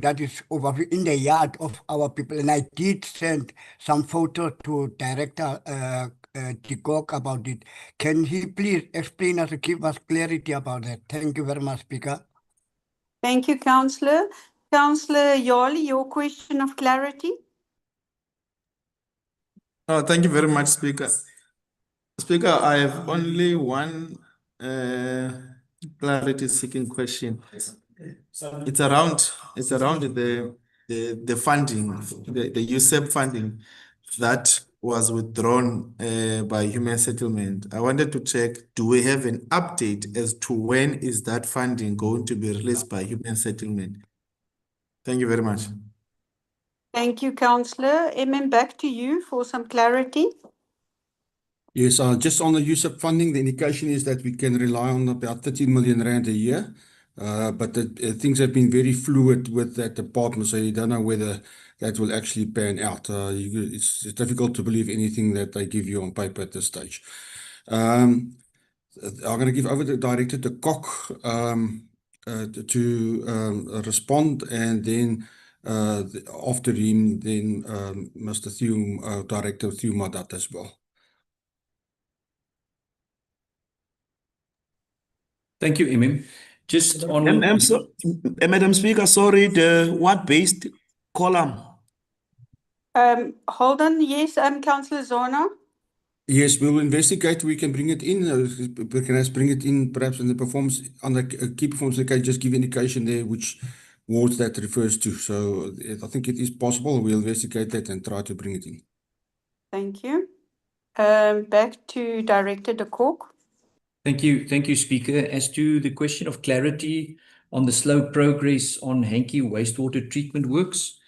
that is over in the yard of our people. And I did send some photos to Director de Kock about it. Can he please explain us, give us clarity about that? Thank you very much, Speaker. Thank you, Councillor. Councillor Yali, your question of clarity. Oh, thank you very much, Speaker. Speaker, I have only one clarity-seeking question. It's around the funding, the USEP funding that was withdrawn by Human Settlement. I wanted to check, do we have an update as to when is that funding going to be released by Human Settlement? Thank you very much. Thank you, Councillor. Back to you for some clarity. Yes, just on the USEP funding, the indication is that we can rely on about 30 million rand a year. But things have been very fluid with that department, so you don't know whether that will actually pan out. It's difficult to believe anything that they give you on paper at this stage. I'm going to give over the Director de Kock to respond, and then after him, then Mr. Director Theo Madat as well. Thank you, Emim. Just on Madam Speaker, sorry, the what-based column? Hold on. Yes, Councillor Zona. Yes, we'll investigate. We can bring it in. We can bring it in perhaps in the performance, on the key performance indicator, just give indication there which wards that refers to. So I think it is possible. We'll investigate that and try to bring it in. Thank you. Back to Director de Kock. Thank you, Speaker. As to the question of clarity on the slow progress on Hankie wastewater treatment works,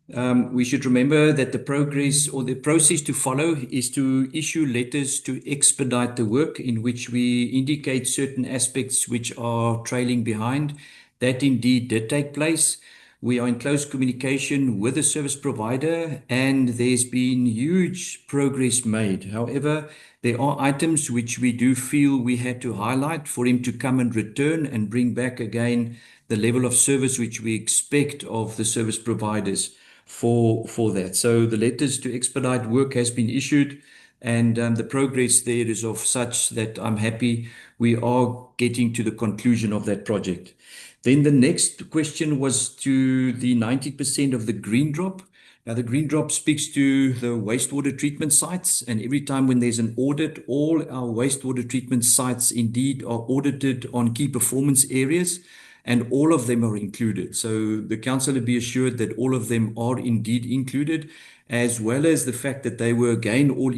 we should remember that the progress or the process to follow is to issue letters to expedite the work, in which we indicate certain aspects which are trailing behind. That indeed did take place. We are in close communication with the service provider, and there's been huge progress made. However, there are items which we do feel we had to highlight for him to come and return and bring back again the level of service which we expect of the service providers for that. So the letters to expedite work has been issued, and the progress there is of such that I'm happy we are getting to the conclusion of that project. Then the next question was to the 90% of the green drop. Now, the green drop speaks to the wastewater treatment sites, and every time when there's an audit, all our wastewater treatment sites indeed are audited on key performance areas, and all of them are included. So the councillor be assured that all of them are indeed included, as well as the fact that they were again all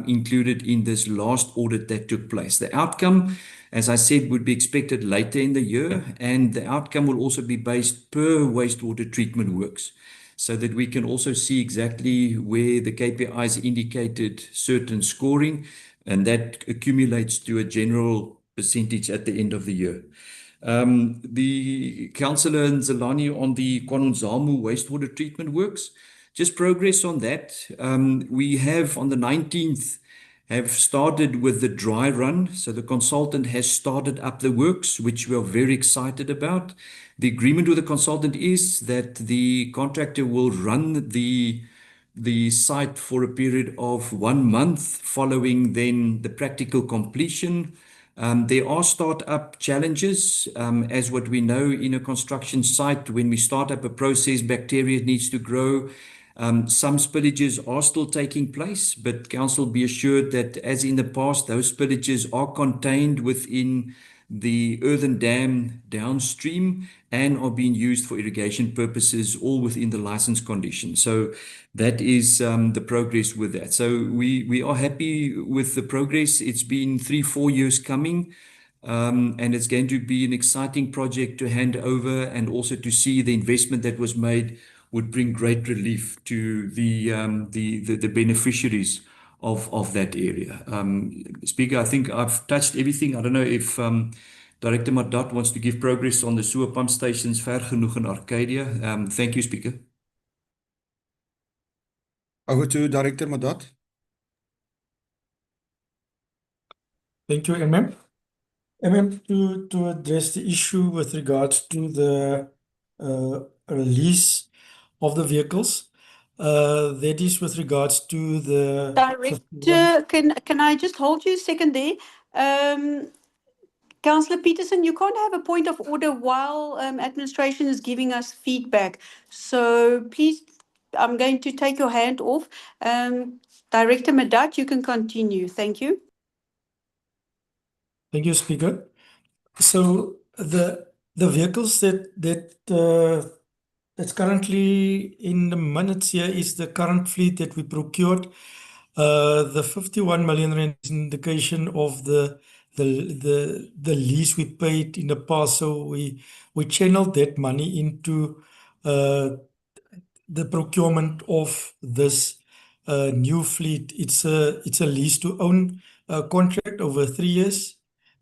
included in this last audit that took place. The outcome, as I said, would be expected later in the year, and the outcome will also be based per wastewater treatment works, so that we can also see exactly where the KPIs indicated certain scoring, and that accumulates to a general percentage at the end of the year. The Councillor Nzalani on the KwaNomzamo wastewater treatment works, just progress on that. We have on the 19th have started with the dry run. So the consultant has started up the works, which we are very excited about. The agreement with the consultant is that the contractor will run the site for a period of 1 month, following then the practical completion. There are startup challenges, as what we know in a construction site. When we start up a process, bacteria needs to grow. Some spillages are still taking place, but council be assured that as in the past, those spillages are contained within the earthen dam downstream and are being used for irrigation purposes, all within the license conditions. So that is the progress with that. So we are happy with the progress. It's been 3-4 years coming. And it's going to be an exciting project to hand over, and also to see the investment that was made would bring great relief to the beneficiaries of that area. Speaker, I think I've touched everything. I don't know if Director Madat wants to give progress on the sewer pump stations ver genoeg in Arcadia. Thank you, Speaker. Over to Director Madat. Thank you, to address the issue with regards to the release of the vehicles, that is with regards to the Director, can I just hold you a second there? Councillor Peterson, you can't have a point of order while administration is giving us feedback. So please, I'm going to take your hand off. Director Madat, you can continue. Thank you. Thank you, Speaker. So the vehicles that's currently in the minutes here is the current fleet that we procured. The 51 million rand is an indication of the lease we paid in the past. So we channeled that money into the procurement of this new fleet. It's a lease to own contract over 3 years.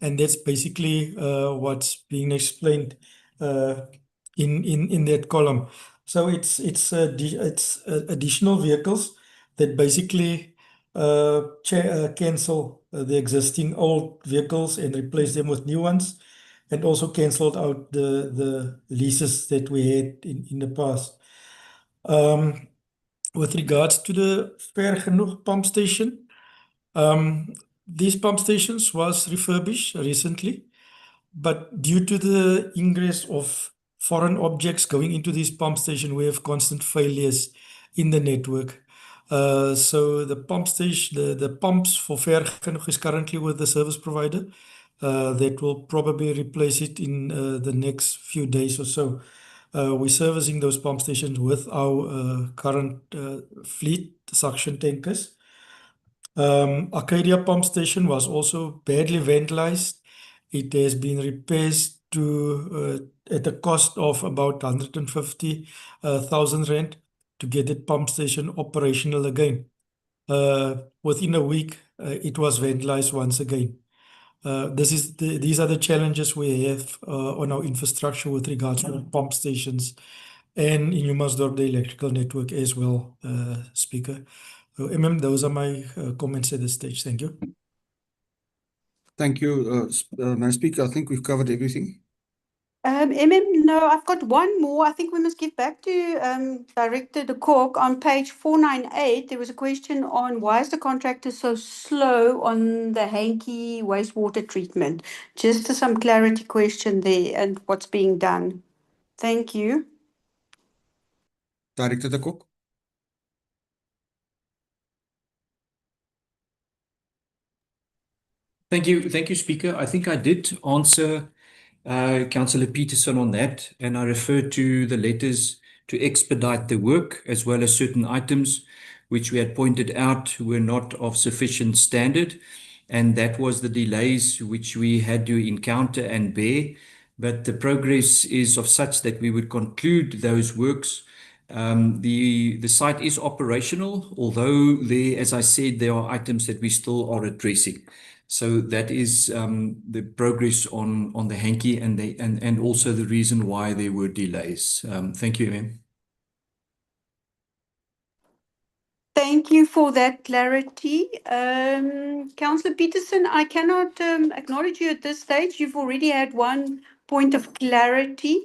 And that's basically what's being explained in that column. So it's additional vehicles that basically cancel the existing old vehicles and replace them with new ones, and also cancelled out the leases that we had in the past. With regards to the Ver Genoeg pump station, these pump stations was refurbished recently, but due to the ingress of foreign objects going into this pump station, we have constant failures in the network. So the pump station, the pumps for Ver Genoeg is currently with the service provider. That will probably replace it in the next few days or so. We're servicing those pump stations with our current fleet suction tankers. Arcadia pump station was also badly vandalized. It has been repaired at a cost of about 150,000 rand to get that pump station operational again. Within a week, it was vandalized once again. These are the challenges we have on our infrastructure with regards to pump stations, and in Humansdorp, the electrical network as well, Speaker. So, those are my comments at this stage. Thank you. Thank you, Madam Speaker. I think we've covered everything. No, I've got one more. I think we must give back to Director de Kok. On page 498, there was a question on why is the contractor so slow on the Hankie wastewater treatment? Just some clarity question there and what's being done. Thank you. Director de Kok. Thank you, Speaker. I think I did answer Councillor Peterson on that, and I referred to the letters to expedite the work, as well as certain items which we had pointed out were not of sufficient standard, and that was the delays which we had to encounter and bear. But the progress is of such that we would conclude those works. The site is operational, although there, as I said, there are items that we still are addressing. So that is the progress on the Hankie and also the reason why there were delays. Thank you, ma'am. Thank you for that clarity. Councillor Peterson, I cannot acknowledge you at this stage. You've already had one point of clarity.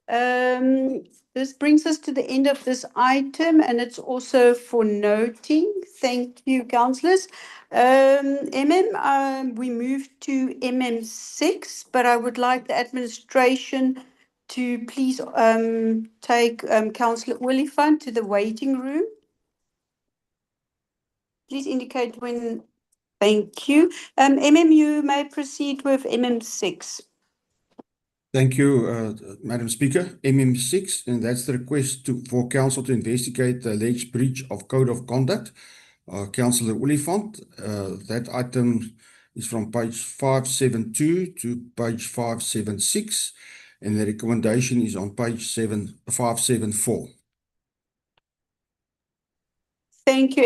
This brings us to the end of this item, and it's also for noting. Thank you, councillors. We moved to MM6, but I would like the administration to please take Councillor Oliphant to the waiting room. Please indicate when. Thank you. you may proceed with MM6. Thank you, Madam Speaker. MM6, and that's the request for Council to investigate the alleged breach of Code of Conduct. Councillor Oliphant, that item is from page 572 to page 576, and the recommendation is on page 574. Thank you,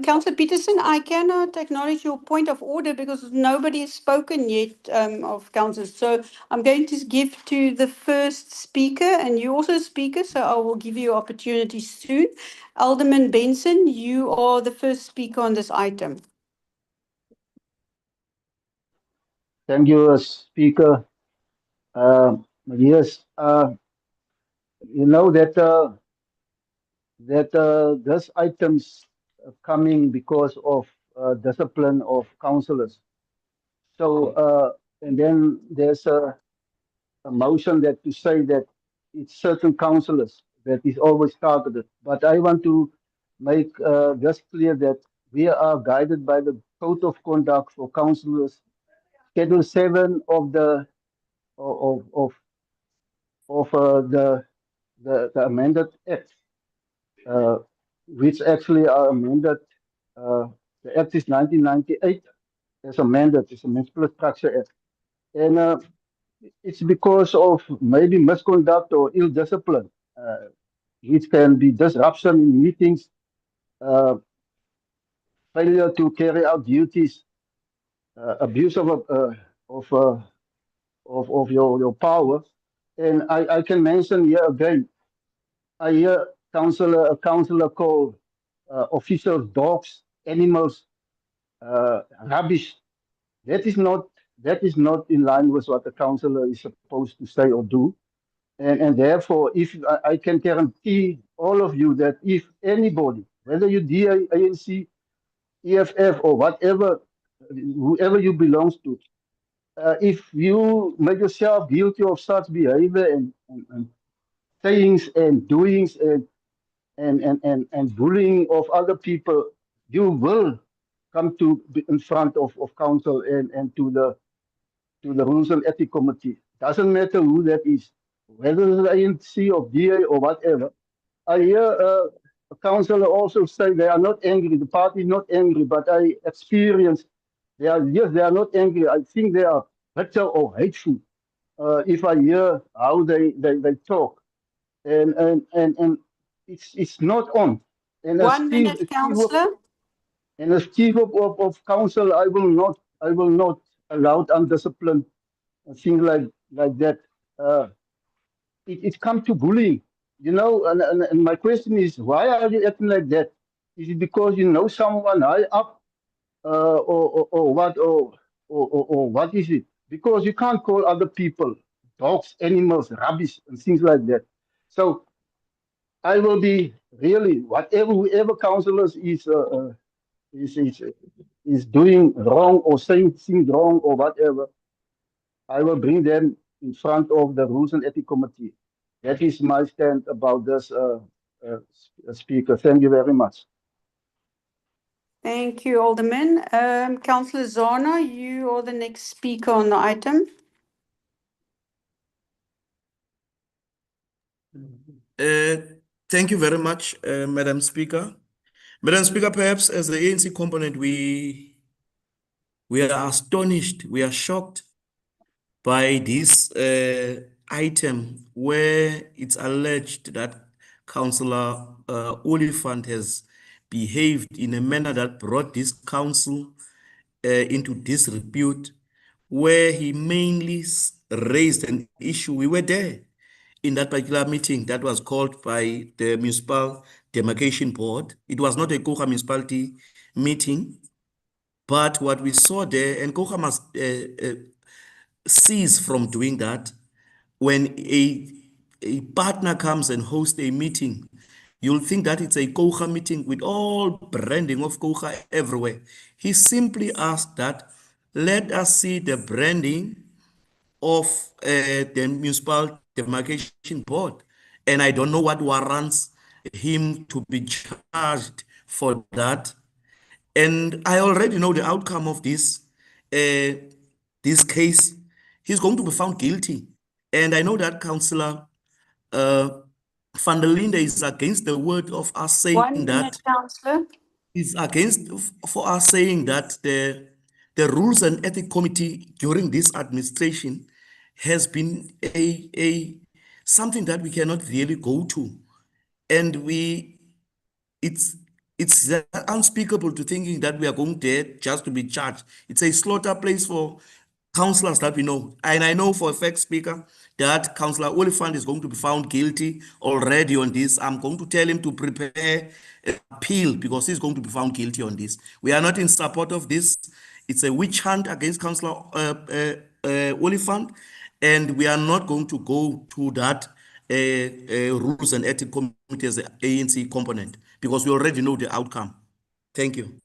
Councillor Peterson, I cannot acknowledge your point of order because nobody has spoken yet of council. So I'm going to give to the first speaker, and you also speaker, so I will give you opportunity soon. Alderman Benson, you are the first speaker on this item. Thank you, Speaker. Yes, you know that this item's coming because of discipline of councillors. So, and then there's a motion that to say that it's certain councillors that is always targeted. But I want to make just clear that we are guided by the Code of Conduct for Councillors, Schedule 7 of the the amended act, which actually are amended. The act is 1998. It's amended. It's a Municipal Structure Act, and it's because of maybe misconduct or ill discipline, which can be disruption in meetings, failure to carry out duties, abuse of your power. And I can mention here again, I hear a councillor call officials dogs, animals, rubbish. That is not in line with what the councillor is supposed to say or do. And therefore, if I can guarantee all of you that if anybody, whether you DA, ANC, EFF, or whatever, whoever you belong to, if you make yourself guilty of such behavior and sayings and doings and bullying of other people, you will come to in front of council and to the Rules and Ethics Committee. Doesn't matter who that is, whether it's the ANC or DA or whatever. I hear a councillor also say they are not angry, the party is not angry, but I experience they are not angry. I think they are bitter or hateful if I hear how they talk. And it's not on. And as 1 minute, councillor. And as chief of council, I will not allow undisciplined things like that. It comes to bullying, you know. And my question is, why are you acting like that? Is it because you know someone high up, or what, or what is it? Because you can't call other people dogs, animals, rubbish, and things like that. So I will be really whoever councillors is doing wrong or saying things wrong or whatever, I will bring them in front of the Rules and Ethics Committee. That is my stand about this, Speaker. Thank you very much. Thank you, Alderman. Councillor Zana, you are the next speaker on the item. Thank you very much, Madam Speaker. Madam Speaker, perhaps as the ANC component, we are astonished, we are shocked by this item where it's alleged that Councillor Oliphant has behaved in a manner that brought this council into disrepute, where he mainly raised an issue. We were there in that particular meeting that was called by the Municipal Demarcation Board. It was not a Coega municipality meeting, but what we saw there, and Coega must cease from doing that, when a partner comes and hosts a meeting you'll think that it's a KOGA meeting with all branding of KOGA everywhere. He simply asked that, let us see the branding of the Municipal Demarcation Board. And I don't know what warrants him to be charged for that. And I already know the outcome of this case. He's going to be found guilty. And I know that Councillor Van der Linde is against the word of us saying 1 that minute, Councillor. is against for us saying that the Rules and Ethics Committee during this administration has been a something that we cannot really go to, and it's unspeakable to thinking that we are going there just to be charged. It's a slaughter place for councillors that we know, and I know for a fact, Speaker, that Councillor Oliphant is going to be found guilty already on this. I'm going to tell him to prepare an appeal because he's going to be found guilty on this. We are not in support of this. It's a witch hunt against Councillor Oliphant, and we are not going to go to that Rules and Ethics Committee as an ANC component because we already know the outcome. Thank you.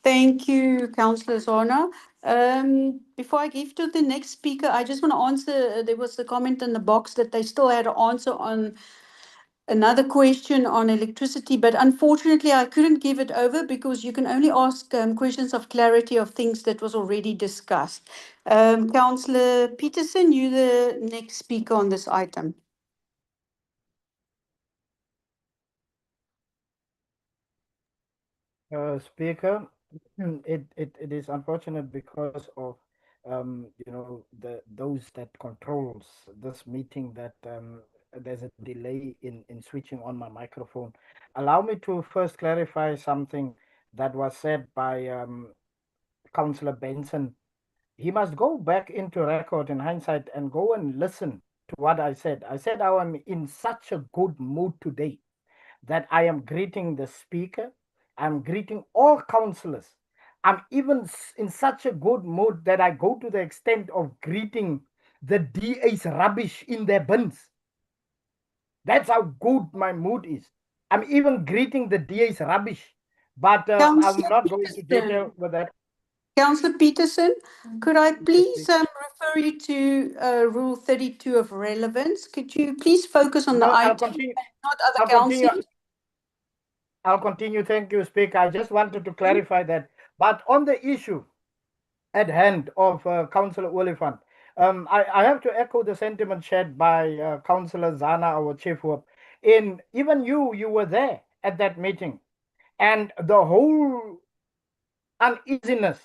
Thank you, Councillor Zona. Before I give to the next speaker, I just want to answer, there was a comment in the box that they still had to answer on another question on electricity, but unfortunately I couldn't give it over because you can only ask questions of clarity of things that was already discussed. Councillor Peterson, you're the next speaker on this item. Speaker, it is unfortunate because of those that controls this meeting that there's a delay in switching on my microphone. Allow me to first clarify something that was said by Councillor Benson. He must go back into record in hindsight and go and listen to what I said. I said I am in such a good mood today that I am greeting the speaker. I'm greeting all councillors. I'm even in such a good mood that I go to the extent of greeting the DA's rubbish in their bins. That's how good my mood is. I'm even greeting the DA's rubbish, but I'm not going to detail with that. Councillor Peterson, could I please refer you to Rule 32 of relevance? Could you please focus on the item and not other councillors? I'll continue. Thank you, Speaker. I just wanted to clarify that. But on the issue at hand of Councillor Oliphant, I have to echo the sentiment shared by Councillor Zana, our chief whip. Even you were there at that meeting, and the whole uneasiness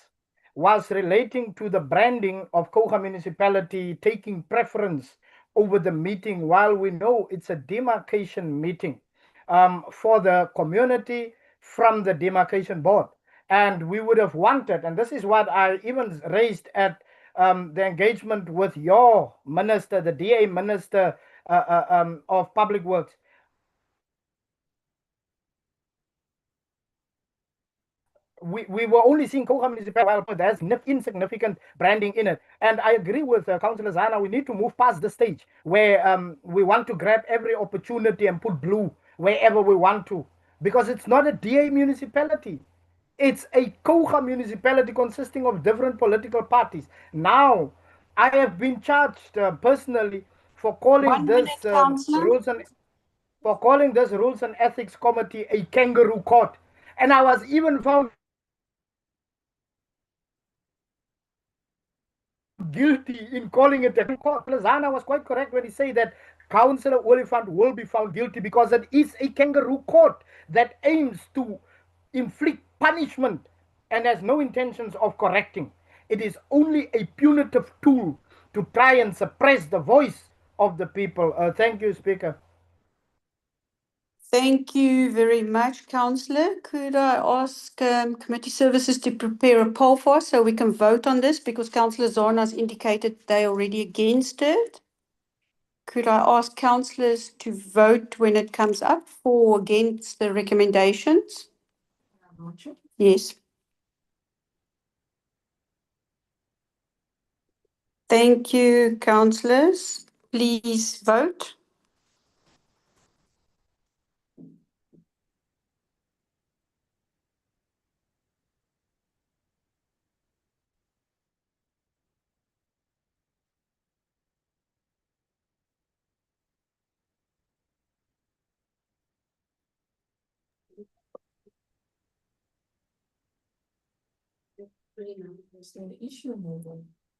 was relating to the branding of KOGA municipality taking preference over the meeting, while we know it's a demarcation meeting for the community from the demarcation board. And we would have wanted, and this is what I even raised at the engagement with your minister, the DA Minister of Public Works. We were only seeing KOGA municipality, but there's insignificant branding in it. And I agree with Councillor Zana, we need to move past the stage where we want to grab every opportunity and put blue wherever we want to, because it's not a DA municipality. It's a KOGA municipality consisting of different political parties. Now, I have been charged personally for calling this Rules and Ethics Committee a kangaroo court. And I was even found guilty in calling it a court. Zana was quite correct when he said that Councillor Oliphant will be found guilty because it is a kangaroo court that aims to inflict punishment and has no intentions of correcting. It is only a punitive tool to try and suppress the voice of the people. Thank you, Speaker. Thank you very much, Councillor. Could I ask Committee Services to prepare a poll for us so we can vote on this, because Councillor Zana has indicated they're already against it. Could I ask councillors to vote when it comes up for or against the recommendations? Yes. Thank you, councillors. Please vote.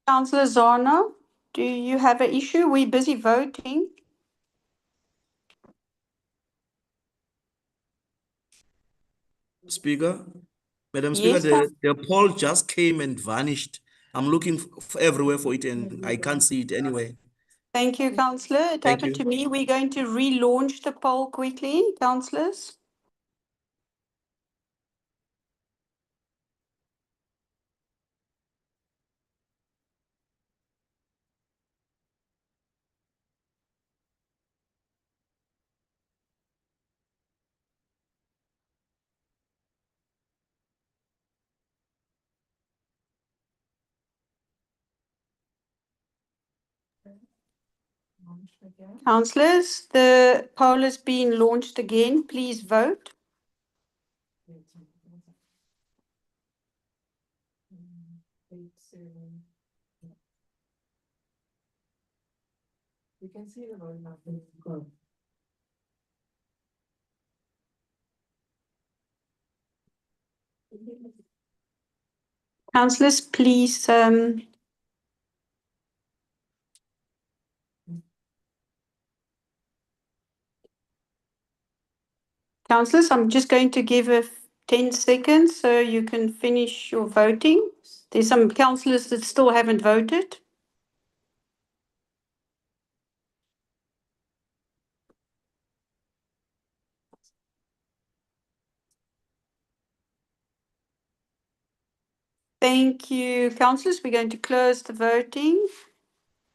Councillor Zana, do you have an issue? We're busy voting. Speaker, Madam Speaker, Yes, the poll just came and vanished. I'm looking everywhere for it and I can't see it anywhere. Thank you, Councillor. It Thank happened you. to me. We're going to relaunch the poll quickly, councillors. Councillors, the poll has been launched again. Please vote. You can see the vote now. Councillors, please. Councillors, I'm just going to give 10 seconds so you can finish your voting. There's some councillors that still haven't voted. Thank you, councillors. We're going to close the voting.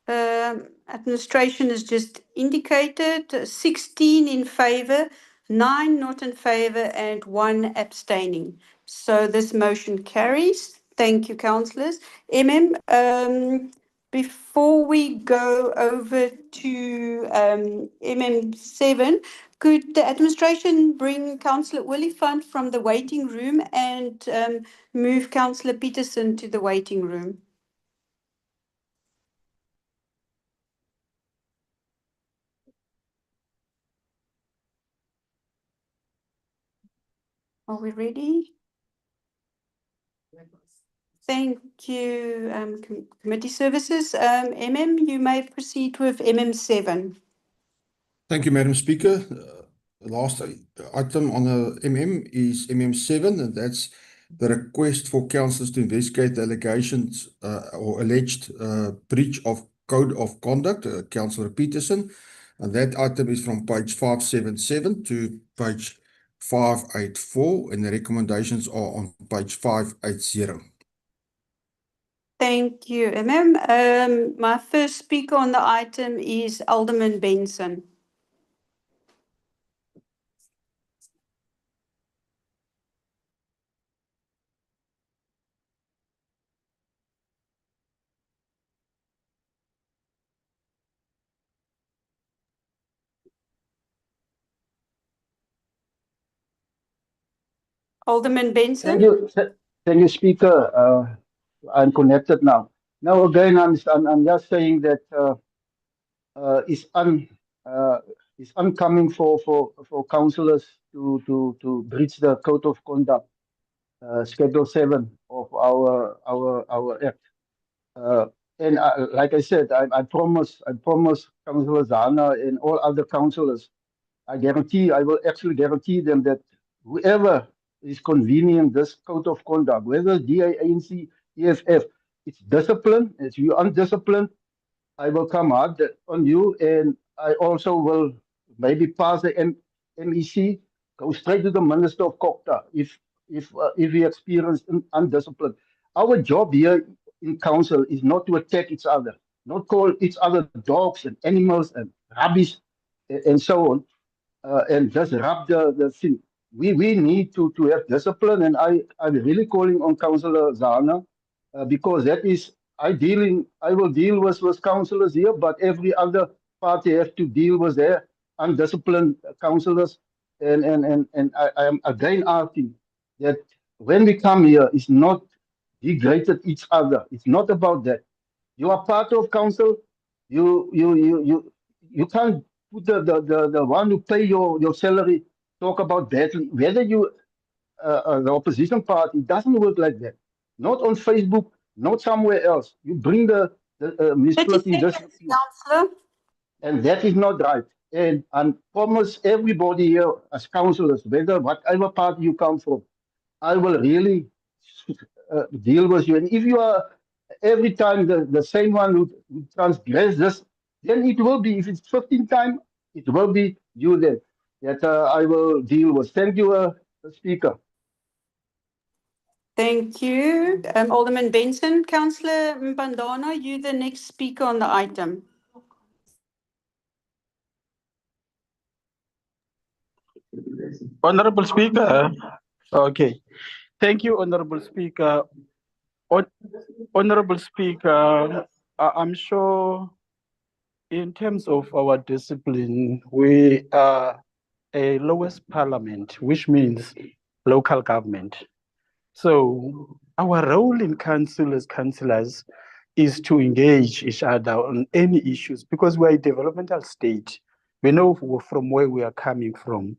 Administration has just indicated 16 in favour, 9 not in favour, and 1 abstaining. So this motion carries. Thank you, councillors. Before we go over to MM7, could the administration bring Councillor Oliphant from the waiting room and move Councillor Peterson to the waiting room? Are we ready? Thank you, Committee Services. You may proceed with MM7. Thank you, Madam Speaker. The last item on the is MM7, and that's the request for councillors to investigate the allegations or alleged breach of Code of Conduct, Councillor Peterson. And that item is from page 577 to page 584, and the recommendations are on page 580. Thank you, my first speaker on the item is Alderman Benson. Alderman Benson. Thank you, Speaker. I'm connected now. Now again, I'm just saying that it's uncommon for councillors to breach the Code of Conduct, Schedule 7 of our Act. And like I said, I promise Councillor Zana and all other councillors, I will actually guarantee them that whoever is convening this Code of Conduct, whether DA, ANC, EFF, it's discipline. If you're undisciplined, I will come hard on you, and I also will maybe pass the MEC, go straight to the Minister of COGTA if we experience undiscipline. Our job here in council is not to attack each other, not call each other dogs and animals and rubbish and so on, and just rub the thing. We need to have discipline, and I'm really calling on Councillor Zana because that is I will deal with councillors here, but every other party has to deal with their undisciplined councillors. And I am again asking that when we come here, it's not degraded each other. It's not about that. You are part of council. You can't put the one who pay your salary talk about badly. Whether you the opposition party, it doesn't work like that. not on Facebook, not somewhere else. You bring the municipality, 30 this, seconds, Councillor. and that is not right. And I promise everybody here as councillors, whatever party you come from, I will really deal with you. And if you are every time the same one who transgress this, then it will be, if it's 15 times, it will be you then that I will deal with. Thank you, Speaker. Thank you. Alderman Benson. Councillor Mbandana, you the next speaker on the item. Honorable Speaker. Okay. Thank you, Honorable Speaker. Honorable Speaker, I'm sure in terms of our discipline, we are a lowest parliament, which means local government. So our role in council as councillors is to engage each other on any issues because we're a developmental state. We know from where we are coming from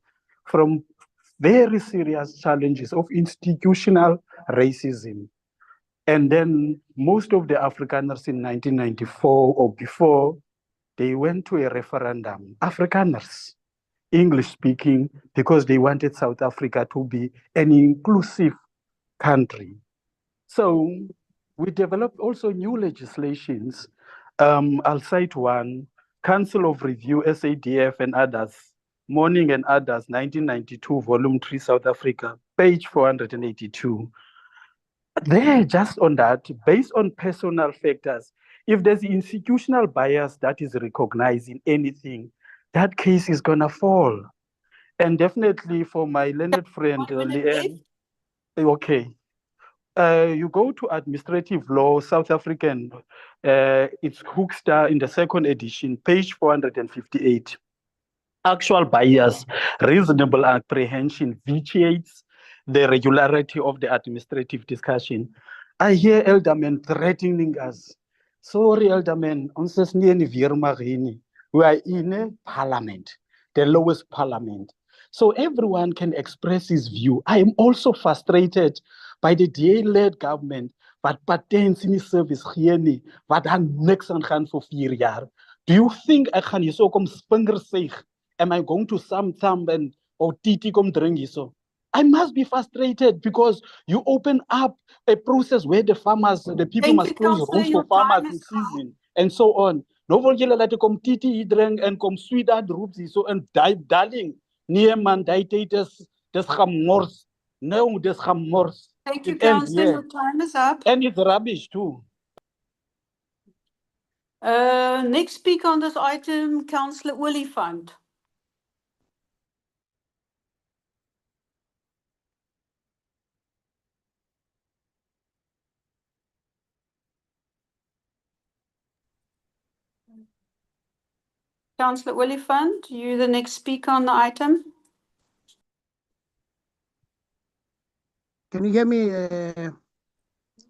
very serious challenges of institutional racism. And then most of the Afrikaners in 1994 or before, they went to a referendum. Afrikaners, English speaking, because they wanted South Africa to be an inclusive country. So we developed also new legislations. I'll cite one, Council of Review, SADF and others, Morning and others, 1992, Volume 3, South Africa, page 482. There, just on that, based on personal factors, if there's institutional bias that is recognized in anything, that case is gonna fall. And definitely for my learned friend, Leanne, okay. You go to administrative law, South African, it's Hoekstra in the second edition, page 458. Actual bias, reasonable apprehension vitiates the regularity of the administrative discussion. I hear Elderman threatening us. Sorry, Elderman, we are in a parliament, the lowest parliament. So everyone can express his view. I am also frustrated by the DA-led government, but patents in service here, but next on for 4 years. Do you think I can so come spinger say? Am I going to some and or titi come drink so? I must be frustrated because you open up a process where the farmers, the people must close roads for farmers in season and so on. No vol julle laat kom titi drink and kom sweet dat roeps so and darling. Nee man, dit is gemors. No, dis gemors. Thank you, Councillor. Your time is up. And it's rubbish too. Next speaker on this item, Councillor Olifant. Councillor Olifant, you the next speaker on the item. Can you hear me?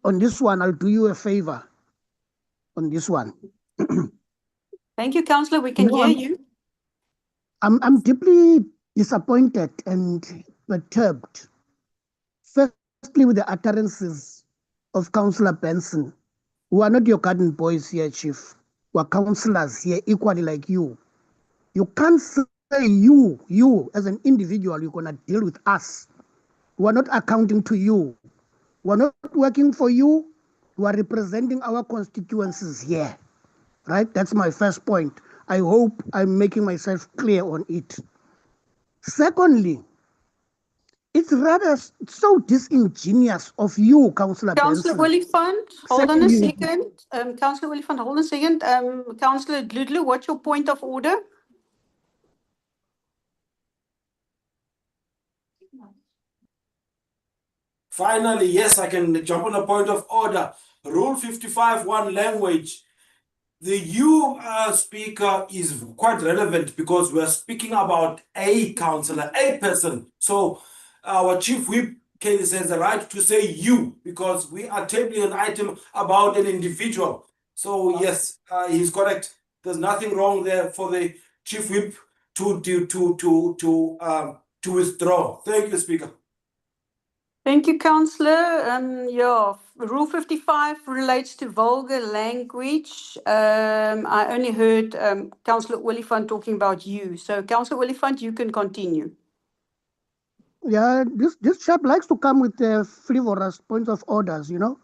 On this one, I'll do you a favor. On this one. Thank you, Councillor. We can hear you. I'm deeply disappointed and perturbed. Firstly, with the utterances of Councillor Benson, who are not your garden boys here, Chief. We're councillors here, equally like you. You can't say you as an individual, you're gonna deal with us. We're not accounting to you. We're not working for you. We are representing our constituencies here, right? That's my first point. I hope I'm making myself clear on it. Secondly, it's rather so disingenuous of you, Councillor Benson. Councillor Olifant, hold on a second. Councillor Olifant, hold on a second. Councillor Dludlu, what's your point of order? Finally, yes, I can jump on a point of order. Rule 55(1) language. The you speaker is quite relevant because we are speaking about a councillor, a person. So our chief whip case has the right to say you because we are tabling an item about an individual. So yes, he's correct. There's nothing wrong there for the chief whip to withdraw. Thank you, Speaker. Thank you, Councillor. Yeah, Rule 55 relates to vulgar language. I only heard Councillor Olifant talking about you. So, Councillor Olifant, you can continue. Yeah, this chap likes to come with frivolous points of orders, you know.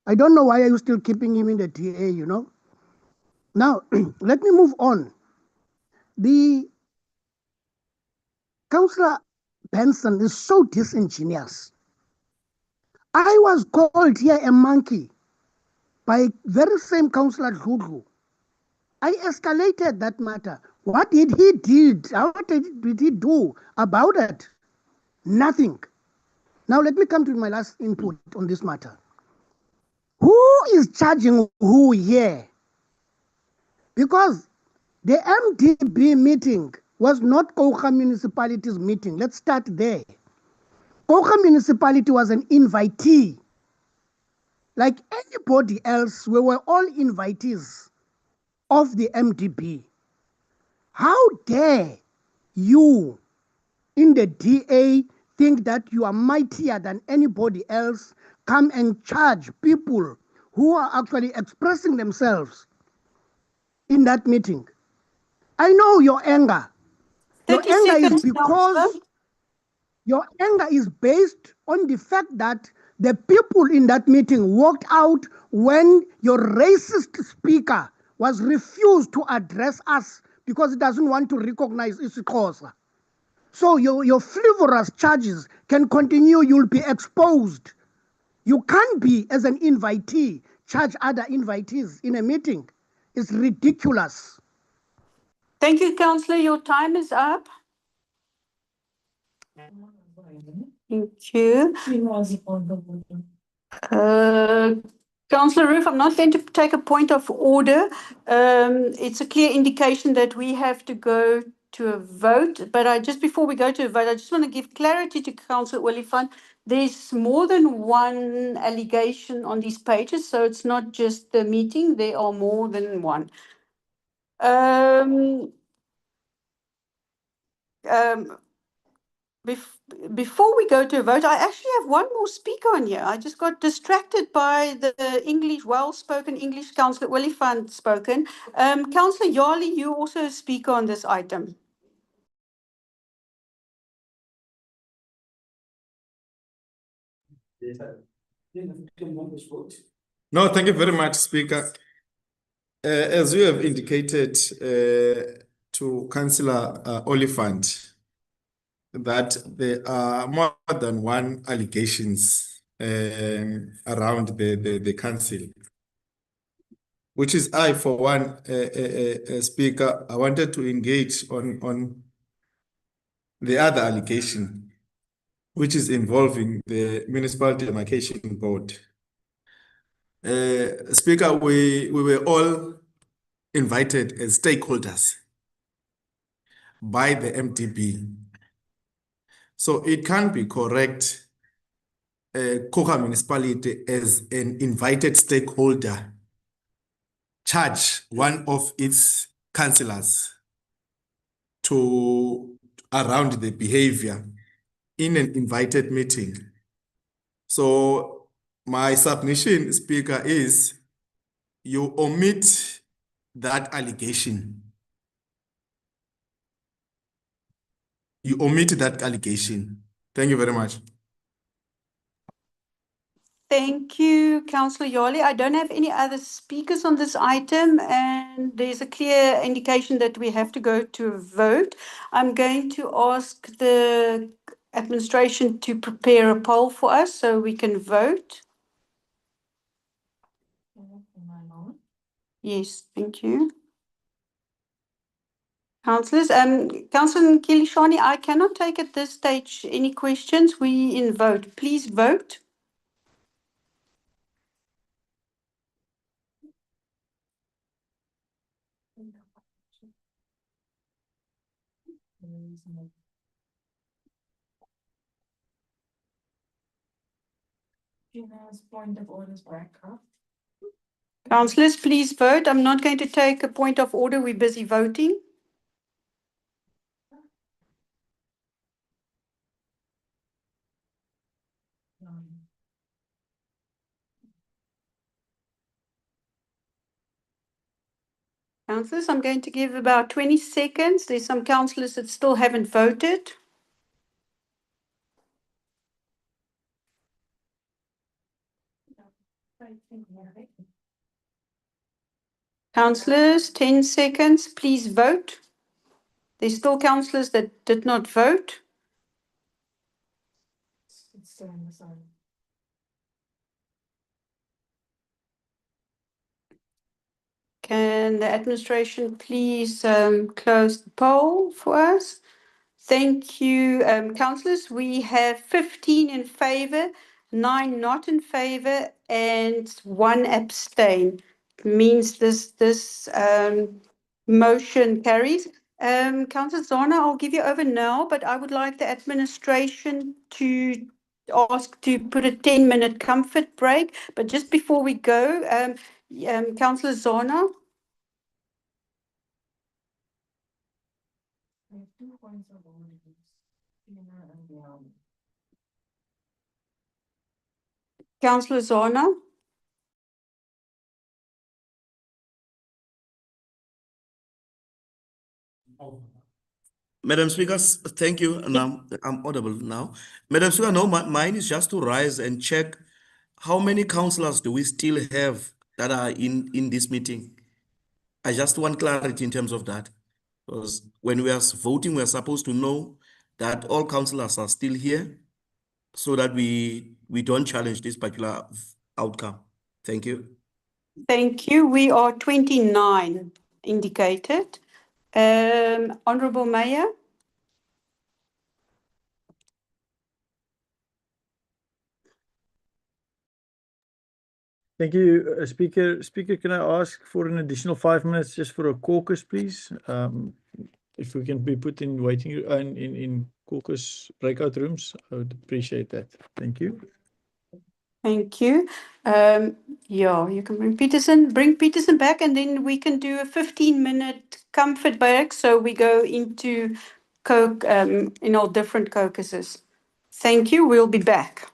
I don't know why are you still keeping him in the TA, you know. Now, let me move on. The Councillor Benson is so disingenuous. I was called here a monkey by very same Councillor Dludlu. I escalated that matter. What did he did? What did he do about it? Nothing. Now let me come to my last input on this matter. Who is charging who here? Because the MDB meeting was not Kocha Municipality's meeting. Let's start there. Kocha Municipality was an invitee. Like anybody else, we were all invitees of the MDB. How dare you in the DA think that you are mightier than anybody else, come and charge people who are actually expressing themselves in that meeting? I know your anger. Your 30 anger is seconds, because Councillor. your anger is based on the fact that the people in that meeting walked out when your racist speaker was refused to address us because he doesn't want to recognize isiXhosa. So your frivolous charges can continue. You'll be exposed. You can't be, as an invitee, charge other invitees in a meeting. It's ridiculous. Thank you, Councillor. Your time is up. Thank you. Councillor Roof, I'm not going to take a point of order. It's a clear indication that we have to go to a vote. But just before we go to a vote, I just want to give clarity to Councillor Olifant. There's more than one allegation on these pages, so it's not just the meeting. There are more than one. Before we go to a vote, I actually have one more speaker on here. I just got distracted by the English, well-spoken English Councillor Olifant spoken. Councillor Yali, you also speak on this item. No, thank you very much, Speaker. As you have indicated to Councillor Olifant, that there are more than one allegations around the council, which is I, for one, Speaker, I wanted to engage on the other allegation, which is involving the Municipal Demarcation Board. Speaker, we were all invited as stakeholders by the MDB. So it can't be correct, Kocha Municipality as an invited stakeholder charge one of its councillors to around the behavior in an invited meeting. So my submission, Speaker, is you omit that allegation. You omit that allegation. Thank you very much. Thank you, Councillor Yali. I don't have any other speakers on this item, and there's a clear indication that we have to go to a vote. I'm going to ask the administration to prepare a poll for us so we can vote. Yes, thank you. Councillors, Councillor Kilishani, I cannot take at this stage any questions. We in vote. Please vote. Point of orders back up. Councillors, please vote. I'm not going to take a point of order. We're busy voting. Councillors, I'm going to give about 20 seconds. There's some councillors that still haven't voted. Councillors, 10 seconds, please vote. There's still councillors that did not vote. It's still on the side. Can the administration please close the poll for us? Thank you, councillors. We have 15 in favour, 9 not in favour, and 1 abstain. Means this motion carries. Councillor Zana, I'll give you over now, but I would like the administration to ask to put a 10-minute comfort break. But just before we go, Councillor Zana. We have 2 points of order. Tina and Leon. Councillor Zana. Madam Speaker, thank you. And I'm audible now. Madam Speaker, no, mine is just to rise and check how many councillors do we still have that are in this meeting? I just want clarity in terms of that. Because when we are voting, we are supposed to know that all councillors are still here so that we don't challenge this particular outcome. Thank you. Thank you. We are 29 indicated. Honourable Mayor. Thank you, Speaker. Speaker, can I ask for an additional 5 minutes just for a caucus, please? If we can be put in waiting in caucus breakout rooms, I would appreciate that. Thank you. Thank you. Yeah, you can bring Peterson back, and then we can do a 15-minute comfort break. So we go into in all different caucuses. Thank you. We'll be back.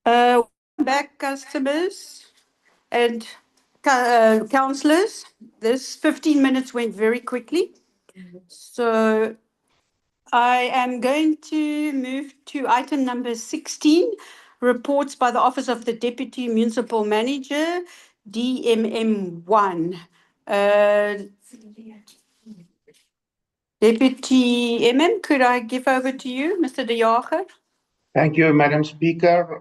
Welcome back, customers and councillors. This 15 minutes went very quickly. So I am going to move to item number 16, reports by the Office of the Deputy Municipal Manager, DMM1. Deputy MM, could I give over to you, Mr. De Jager? Thank you, Madam Speaker.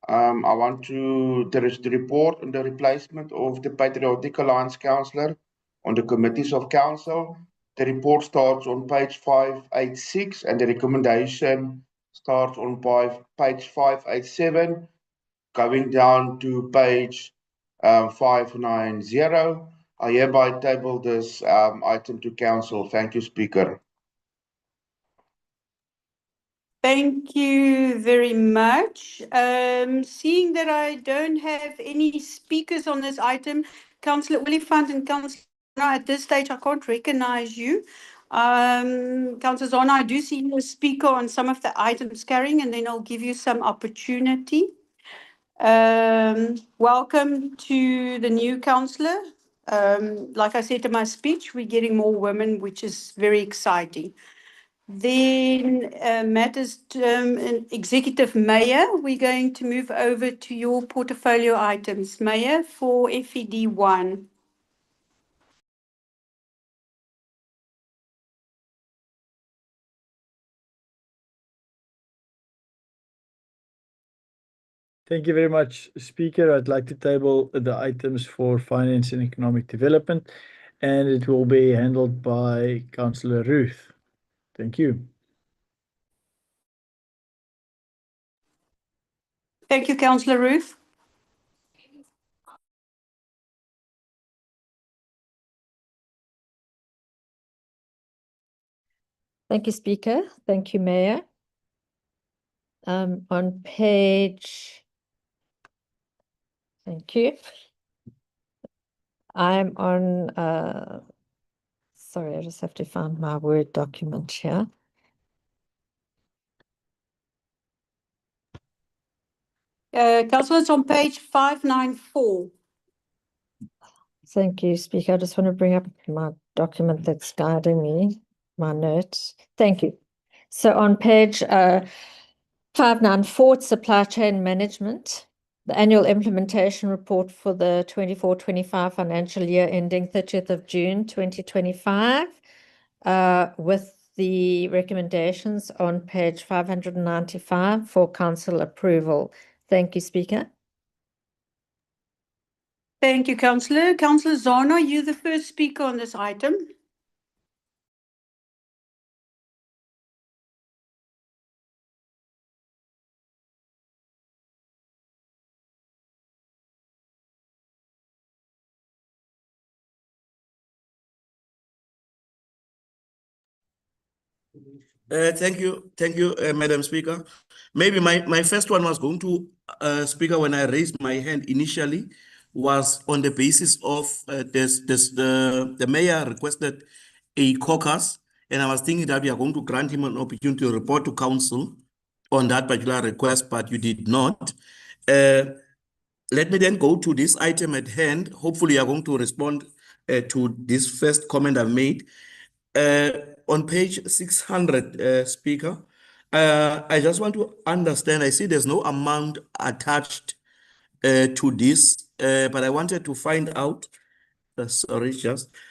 I want to the report on the replacement of the Patriotic Alliance Councillor on the committees of council. The report starts on page 586 and the recommendation starts on page 587, going down to page 590. I hereby table this item to council. Thank you, Speaker. Thank you very much. Seeing that I don't have any speakers on this item, Councillor Oliphant and Councillor Zona, at this stage I can't recognize you. Councillor Zona, I do see you a speaker on some of the items carrying, and then I'll give you some opportunity. Welcome to the new councillor. Like I said in my speech, we're getting more women, which is very exciting. Then matters Executive Mayor, we're going to move over to your portfolio items. Mayor, for FED1. Thank you very much, Speaker. I'd like to table the items for finance and economic development, and it will be handled by Councillor Ruth. Thank you. Thank you, Councillor Ruth. Thank you, Speaker. Thank you, Mayor. On page, thank you. I'm on, sorry, I just have to find my Word document here. Councillor, it's on page 594. Thank you, Speaker. I just want to bring up my document that's guiding me, my notes. Thank you. So on page 594, supply chain management, the annual implementation report for the 24-25 financial year ending 30th of June 2025, with the recommendations on page 595 for council approval. Thank you, Speaker. Thank you, Councillor. Councillor Zona, you're the first speaker on this item. Thank you, Madam Speaker. Maybe my first one was going to, Speaker, when I raised my hand initially, was on the basis of the mayor requested a caucus, and I was thinking that we are going to grant him an opportunity to report to council on that particular request, but you did not. Let me then go to this item at hand. Hopefully, you are going to respond to this first comment I've made. On page 600, Speaker, I just want to understand, I see there's no amount attached to this, but I wanted to find out,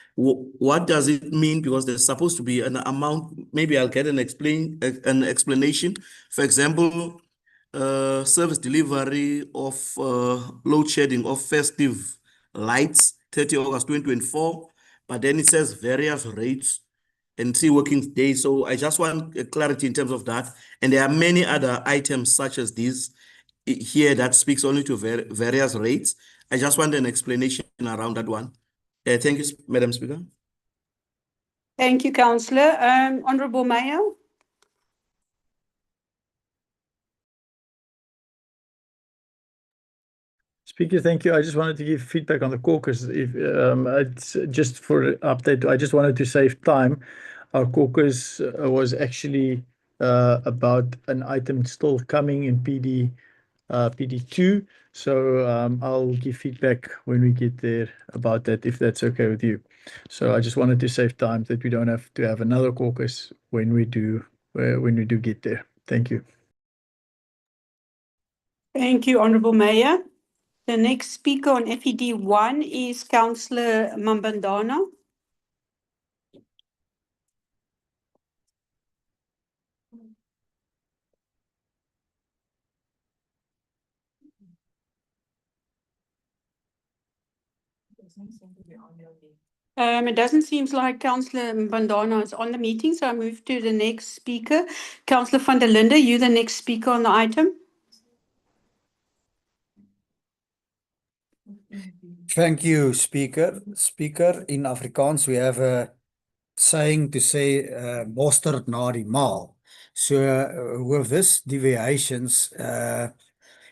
what does it mean? Because there's supposed to be an amount, maybe I'll get an explanation. For example, service delivery of load shedding of festive lights, 30 August 2024, but then it says various rates and 3 working days. So I just want clarity in terms of that. And there are many other items such as this here that speaks only to various rates. I just want an explanation around that one. Thank you, Madam Speaker. Thank you, Councillor. Honourable Mayor. Speaker, thank you. I just wanted to give feedback on the caucus. If it's just for update, I just wanted to save time. Our caucus was actually about an item still coming in PD2. So I'll give feedback when we get there about that, if that's okay with you. So I just wanted to save time that we don't have to have another caucus when we do get there. Thank you. Thank you, Honourable Mayor. The next speaker on FED 1 is Councillor Mambandana. It doesn't seem like Councillor Mbandana is on the meeting, so I move to the next speaker. Councillor van der Linde, you the next speaker on the item. Thank you, Speaker. Speaker, in Afrikaans, we have a saying to say, mosterd na die maal. So with this deviations,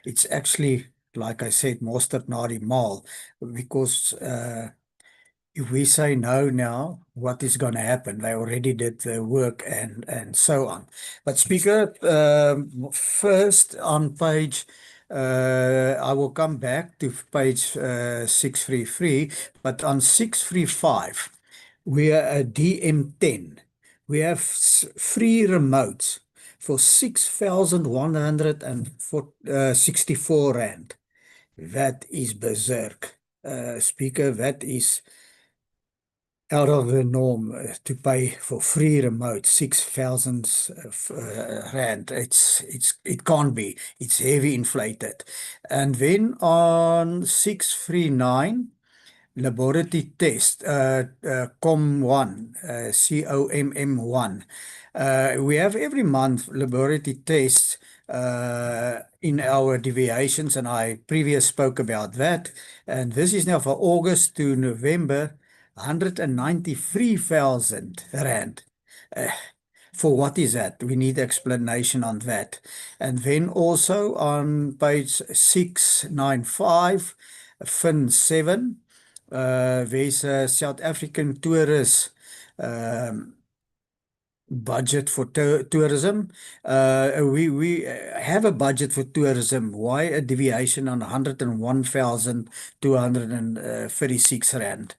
it's actually, like I said, mosterd na die maal, because if we say no now, what is going to happen? They already did the work and so on. But Speaker, first on page, I will come back to page 633, but on 635, we are at DM10. We have free remotes for 6,164 rand. That is berserk. Speaker, that is out of the norm to pay for free remote 6,000 rand. It can't be. It's heavy inflated. And then on 639, laboratory test, COM1, COMM1. We have every month laboratory tests in our deviations, and I previously spoke about that. And this is now for August to November, 193,000 rand. For what is that? We need explanation on that. And then also on page 695, fin 7, there's a South African tourist budget for tourism. We have a budget for tourism. Why a deviation on 101,236 rand?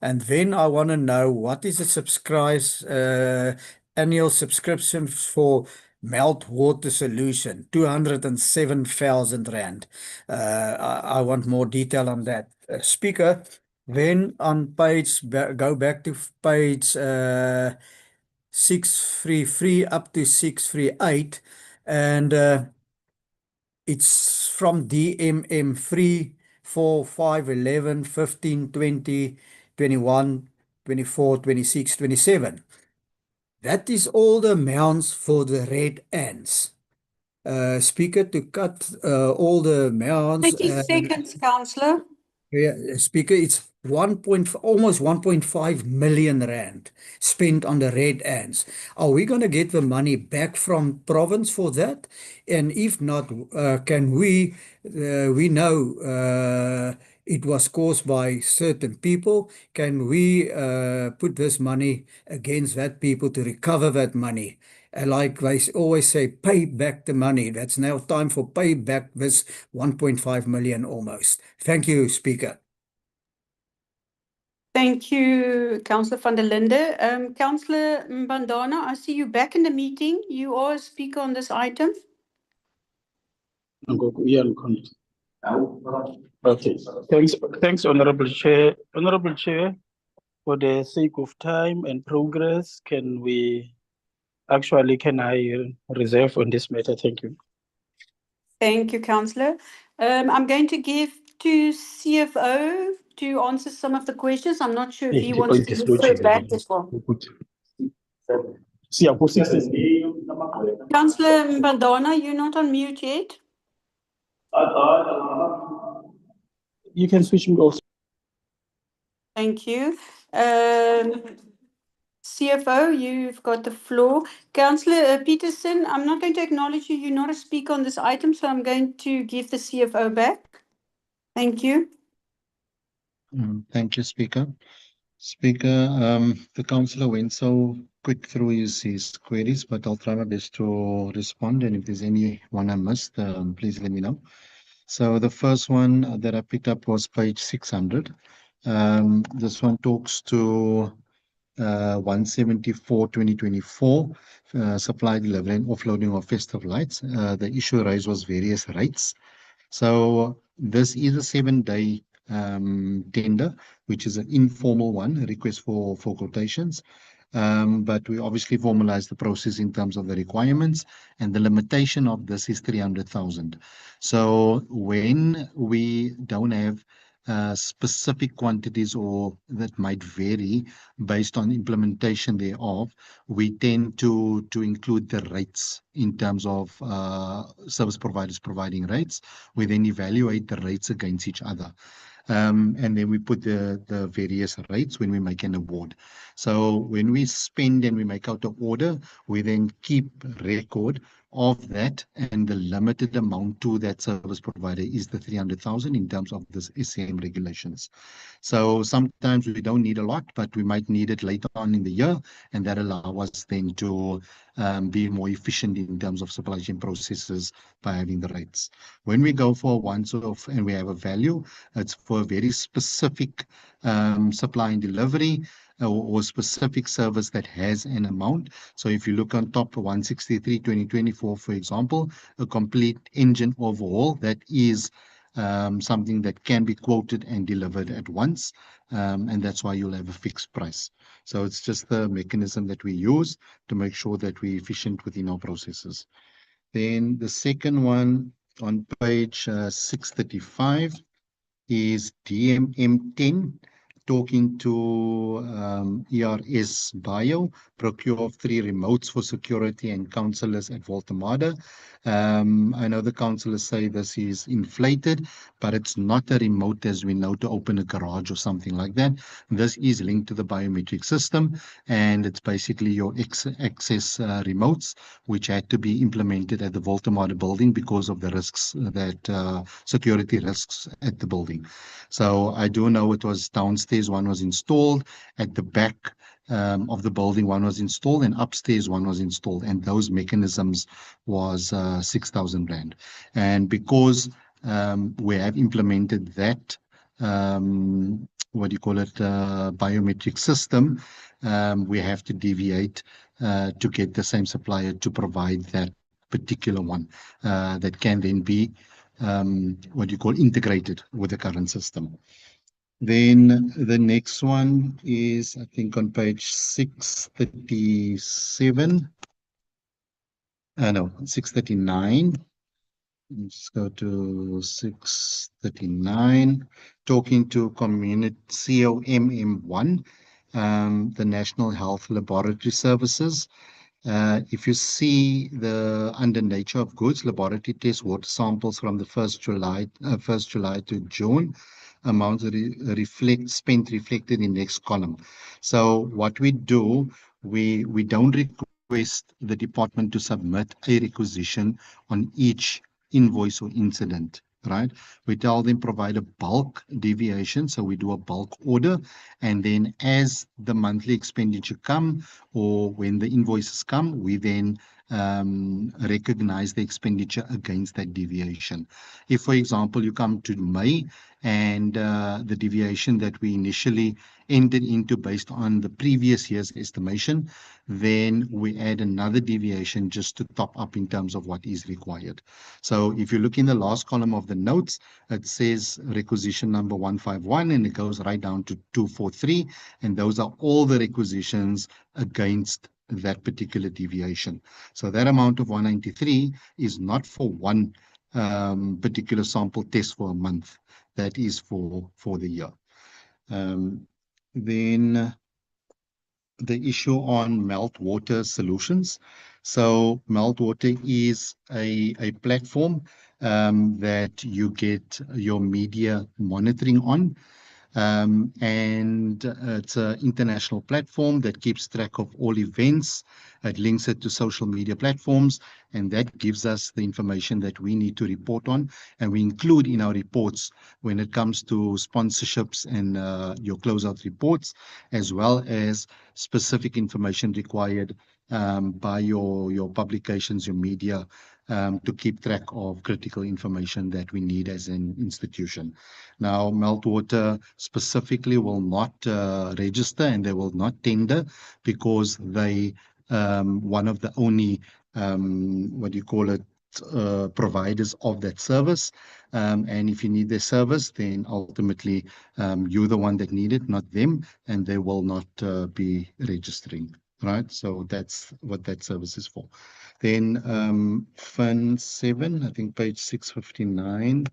And then I want to know, what is the annual subscription for meltwater solution? 207,000 rand. I want more detail on that. Speaker, then on page, go back to page 633 up to 638, and it's from DMM 3, 4, 5, 11, 15, 20, 21, 24, 26, 27. That is all the amounts for the red ants. Speaker, to cut all the amounts. 30 seconds, Councillor. Yeah, Speaker, it's almost 1.5 million rand spent on the red ants. Are we going to get the money back from province for that? And if not, can we know it was caused by certain people. Can we put this money against that people to recover that money? Like they always say, pay back the money. That's now time for pay back this 1.5 million almost. Thank you, Speaker. Thank you, Councillor van der Linde. Councillor Mbandana, I see you back in the meeting. You are a speaker on this item. Okay. Thanks, Honorable Chair. Honorable Chair, for the sake of time and progress, can I reserve on this matter? Thank you. Thank you, Councillor. I'm going to give to CFO to answer some of the questions. I'm not sure if he wants to refer back as well. Councillor Mbandana, you're not on mute yet. You can switch me off. Thank you. CFO, you've got the floor. Councillor Peterson, I'm not going to acknowledge you. You're not a speaker on this item, so I'm going to give the CFO back. Thank you. Thank you, Speaker. Speaker, the Councillor went so quick through his queries, but I'll try my best to respond. And if there's any one I missed, please let me know. So the first one that I picked up was page 600. This one talks to 174/2024, supply, delivery, and offloading of festive lights. The issue raised was various rates. So this is a 7-day tender, which is an informal one, a request for quotations. But we obviously formalize the process in terms of the requirements, and the limitation of this is 300,000. So when we don't have specific quantities or that might vary based on implementation thereof, we tend to include the rates in terms of service providers providing rates. We then evaluate the rates against each other. And then we put the various rates when we make an award. So when we spend and we make out an order, we then keep record of that, and the limited amount to that service provider is the 300,000 in terms of this SAM regulations. So sometimes we don't need a lot, but we might need it later on in the year, and that allows us then to be more efficient in terms of supply chain processes by having the rates. When we go for once off and we have a value, it's for a very specific supply and delivery or specific service that has an amount. So if you look on top 163/2024, for example, a complete engine overhaul, that is something that can be quoted and delivered at once, and that's why you'll have a fixed price. So it's just the mechanism that we use to make sure that we're efficient within our processes. Then the second one on page 635 is DMM 10, talking to ERS Bio, procure of 3 remotes for security and councillors at Voltemade. I know the councillors say this is inflated, but it's not a remote as we know to open a garage or something like that. This is linked to the biometric system, and it's basically your access remotes, which had to be implemented at the Voltemade building because of the risks that security risks at the building. So I do know it was downstairs, one was installed, at the back of the building one was installed, and upstairs one was installed, and those mechanisms was 6,000 rand. And because we have implemented that biometric system, we have to deviate to get the same supplier to provide that particular one that can then be integrated with the current system. Then the next one is, I think, on page 637. No, 639. Let's go to 639. Talking to community COMM1, the National Health Laboratory Services. If you see under nature of goods, laboratory test water samples from the 1st July to June, amounts spent reflected in next column. So what we do, we don't request the department to submit a requisition on each invoice or incident, right? We tell them provide a bulk deviation, so we do a bulk order, and then as the monthly expenditure come or when the invoices come, we then recognize the expenditure against that deviation. If, for example, you come to May and the deviation that we initially entered into based on the previous year's estimation, then we add another deviation just to top up in terms of what is required. So if you look in the last column of the notes, it says requisition number 151, and it goes right down to 243, and those are all the requisitions against that particular deviation. So that amount of 193 is not for one particular sample test for a month. That is for the year. Then the issue on Meltwater Solutions. So Meltwater is a platform that you get your media monitoring on. And it's an international platform that keeps track of all events. It links it to social media platforms, and that gives us the information that we need to report on. And we include in our reports when it comes to sponsorships and your closeout reports, as well as specific information required by your publications, your media, to keep track of critical information that we need as an institution. Now, Meltwater specifically will not register and they will not tender because they one of the only providers of that service. And if you need their service, then ultimately you're the one that need it, not them, and they will not be registering. Right, so that's what that service is for. Then Fund 7, I think page 659. Let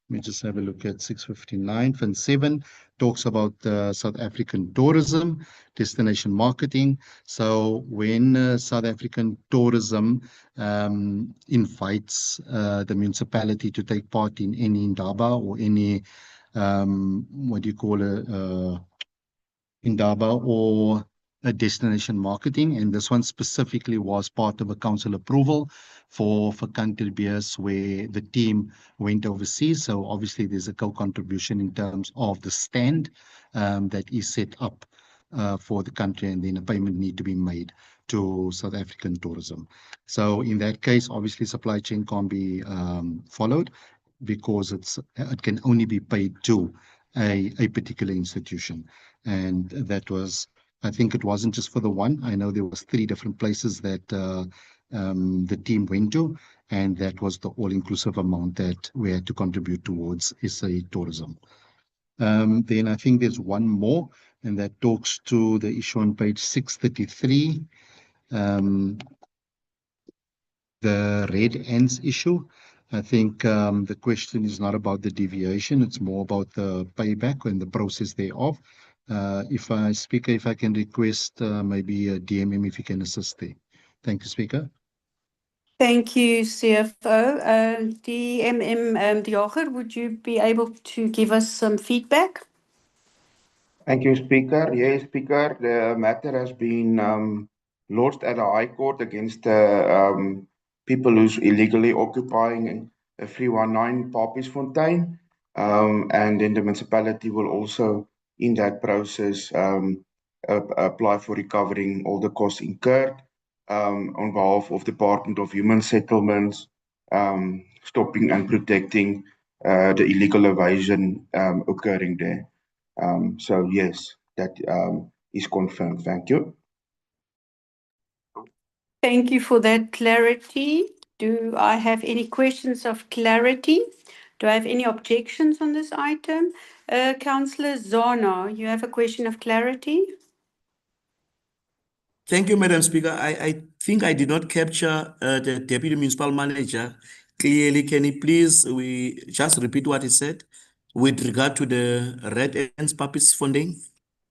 me just have a look at 659. Fund 7 talks about South African tourism, destination marketing. So when South African tourism invites the municipality to take part in any indaba or any, indaba or a destination marketing, and this one specifically was part of a council approval for Country Beers where the team went overseas. So obviously there's a co-contribution in terms of the stand that is set up for the country, and then a payment need to be made to South African tourism. So in that case, obviously supply chain can't be followed because it can only be paid to a particular institution. And that was, I think it wasn't just for the one. I know there was 3 different places that the team went to, and that was the all-inclusive amount that we had to contribute towards SA tourism. Then I think there's one more, and that talks to the issue on page 633, the red ends issue. I think the question is not about the deviation, it's more about the payback and the process thereof. If I can request maybe a DMM if you can assist there. Thank you, Speaker. Thank you, CFO. DMM De Jager, would you be able to give us some feedback? Thank you, Speaker. Yes, Speaker, the matter has been lodged at the High Court against the people who's illegally occupying 319 Papiesfontein. And then the municipality will also, in that process, apply for recovering all the costs incurred on behalf of the Department of Human Settlements, stopping and protecting the illegal evasion occurring there. So yes, that is confirmed. Thank you. Thank you for that clarity. Do I have any questions of clarity? Do I have any objections on this item? Councillor Zana, you have a question of clarity? Thank you, Madam Speaker. I think I did not capture the Deputy Municipal Manager clearly. Can you please just repeat what he said with regard to the red ends Papiesfontein?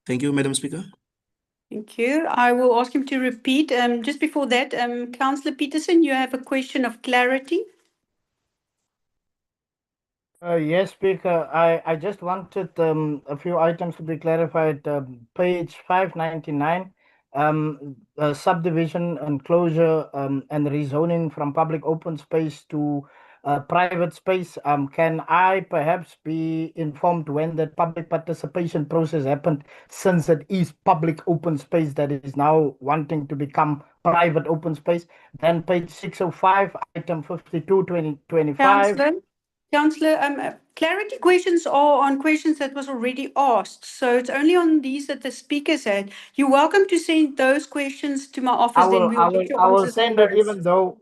Thank you, Madam Speaker. Thank you. I will ask him to repeat. Just before that, Councillor Peterson, you have a question of clarity? Yes, Speaker. I just wanted a few items to be clarified. Page 599, subdivision and closure and rezoning from public open space to private space. Can I perhaps be informed when the public participation process happened, since it is public open space that is now wanting to become private open space? Then page 605, item 52, 2025. Councillor, clarity questions are on questions that was already asked. So it's only on these that the speakers had. You're welcome to send those questions to my office. Then we'll get your I will answers send on it those.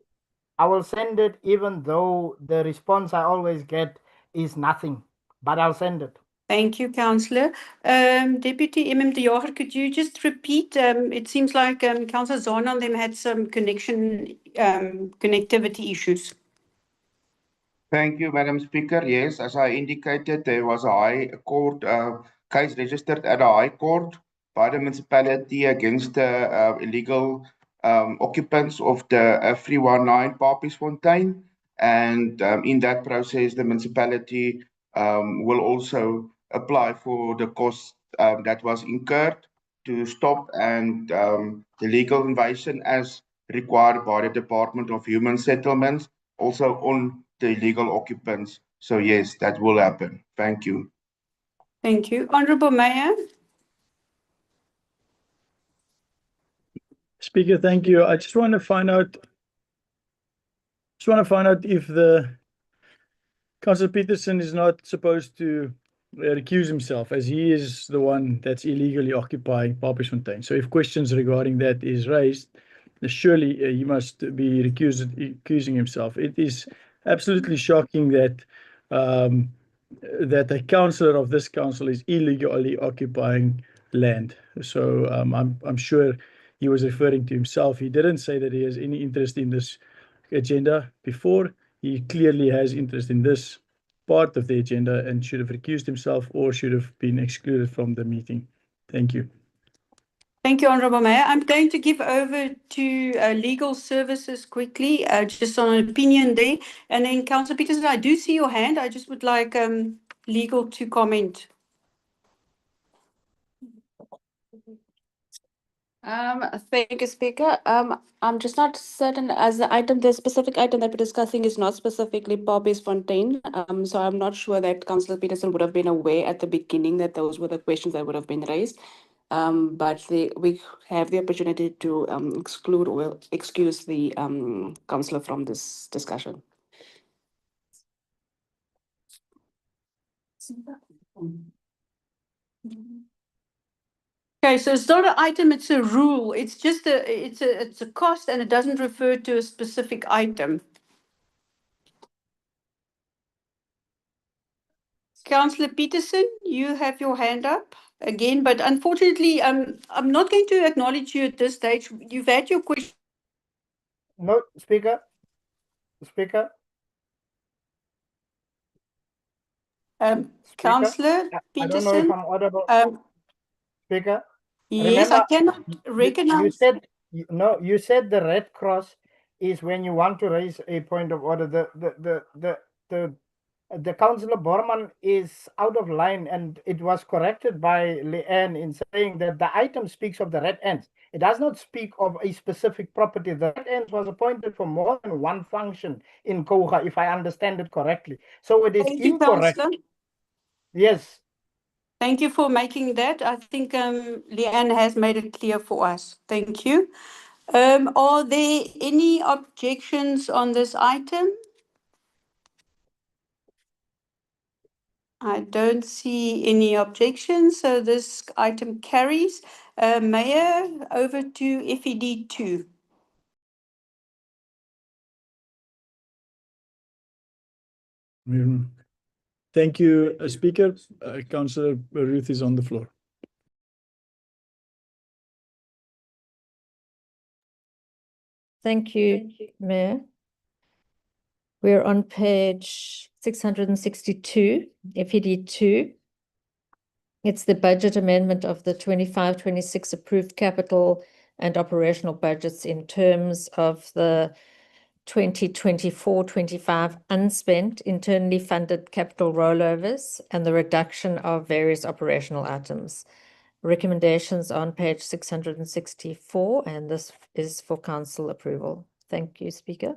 even though the response I always get is nothing, but I'll send it. Thank you, Councillor. Deputy MM De Jager, could you just repeat? It seems like Councillor Zana and them had some connectivity issues. Thank you, Madam Speaker. Yes, as I indicated, there was a High Court case registered at the High Court by the municipality against the illegal occupants of the 319 Papiesfontein. And in that process, the municipality will also apply for the cost that was incurred to stop and the legal invasion as required by the Department of Human Settlements, also on the illegal occupants. So yes, that will happen. Thank you. Thank you. Honorable Mayor. Speaker, thank you. I just want to find out if the Councillor Peterson is not supposed to recuse himself, as he is the one that's illegally occupying Papiesfontein. So if questions regarding that is raised, surely he must be recusing himself. It is absolutely shocking that that a councillor of this council is illegally occupying land. So I'm sure he was referring to himself. He didn't say that he has any interest in this agenda before. He clearly has interest in this part of the agenda and should have recused himself or should have been excluded from the meeting. Thank you. Thank you, Honorable Mayor. I'm going to give over to Legal Services quickly, just on an opinion there. And then Councillor Peterson, I do see your hand. I just would like legal to comment. Thank you, Speaker. I'm just not certain as the specific item that we're discussing is not specifically Papiesfontein. So I'm not sure that Councillor Peterson would have been aware at the beginning that those were the questions that would have been raised. But we have the opportunity to exclude or excuse the councillor from this discussion. Okay, so it's not an item, it's a rule. It's just it's a cost and it doesn't refer to a specific item. Councillor Peterson, you have your hand up again, but unfortunately, I'm not going to acknowledge you at this stage. You've had your question. No, Speaker. Speaker. Councillor Peterson. I don't know if I'm audible. Speaker. Yes, Remember, I cannot recognize. You said the red cross is when you want to raise a point of order. The Councillor Borman is out of line, and it was corrected by Leanne in saying that the item speaks of the red ants. It does not speak of a specific property. The red ants was appointed for more than one function in Kouga, if I understand it correctly. So it is Thank you, incorrect. Councillor. Yes. Thank you for making that. I think Leanne has made it clear for us. Thank you. Are there any objections on this item? I don't see any objections, so this item carries. Mayor, over to FED 2. Thank you, Speaker. Councillor Ruth is on the floor. Thank you, Mayor. We're on page 662, FED 2. It's the budget amendment of the 25-26 approved capital and operational budgets in terms of the 2024-25 unspent internally funded capital rollovers and the reduction of various operational items. Recommendations on page 664, and this is for council approval. Thank you, Speaker.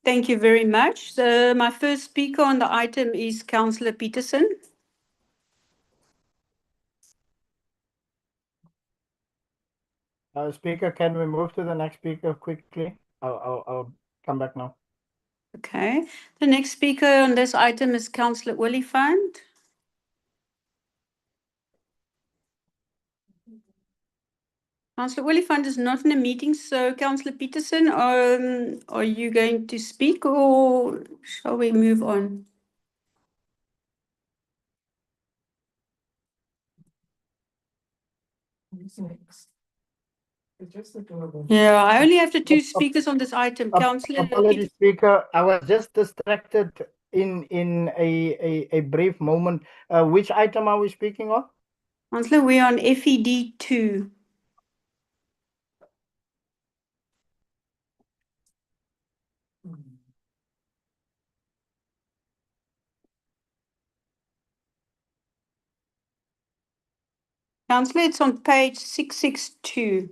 Thank you very much. So my first speaker on the item is Councillor Peterson. Speaker, can we move to the next speaker quickly? I'll come back now. Okay. The next speaker on this item is Councillor Oliphant. Councillor Oliphant is not in a meeting, so Councillor Peterson, are you going to speak or shall we move on? Yeah, I only have the two speakers on this item. Councillor Apologies, Speaker. I was just distracted in a brief moment. Which item are we speaking of? Councillor, we're on FED 2. Councillor, it's on page 662.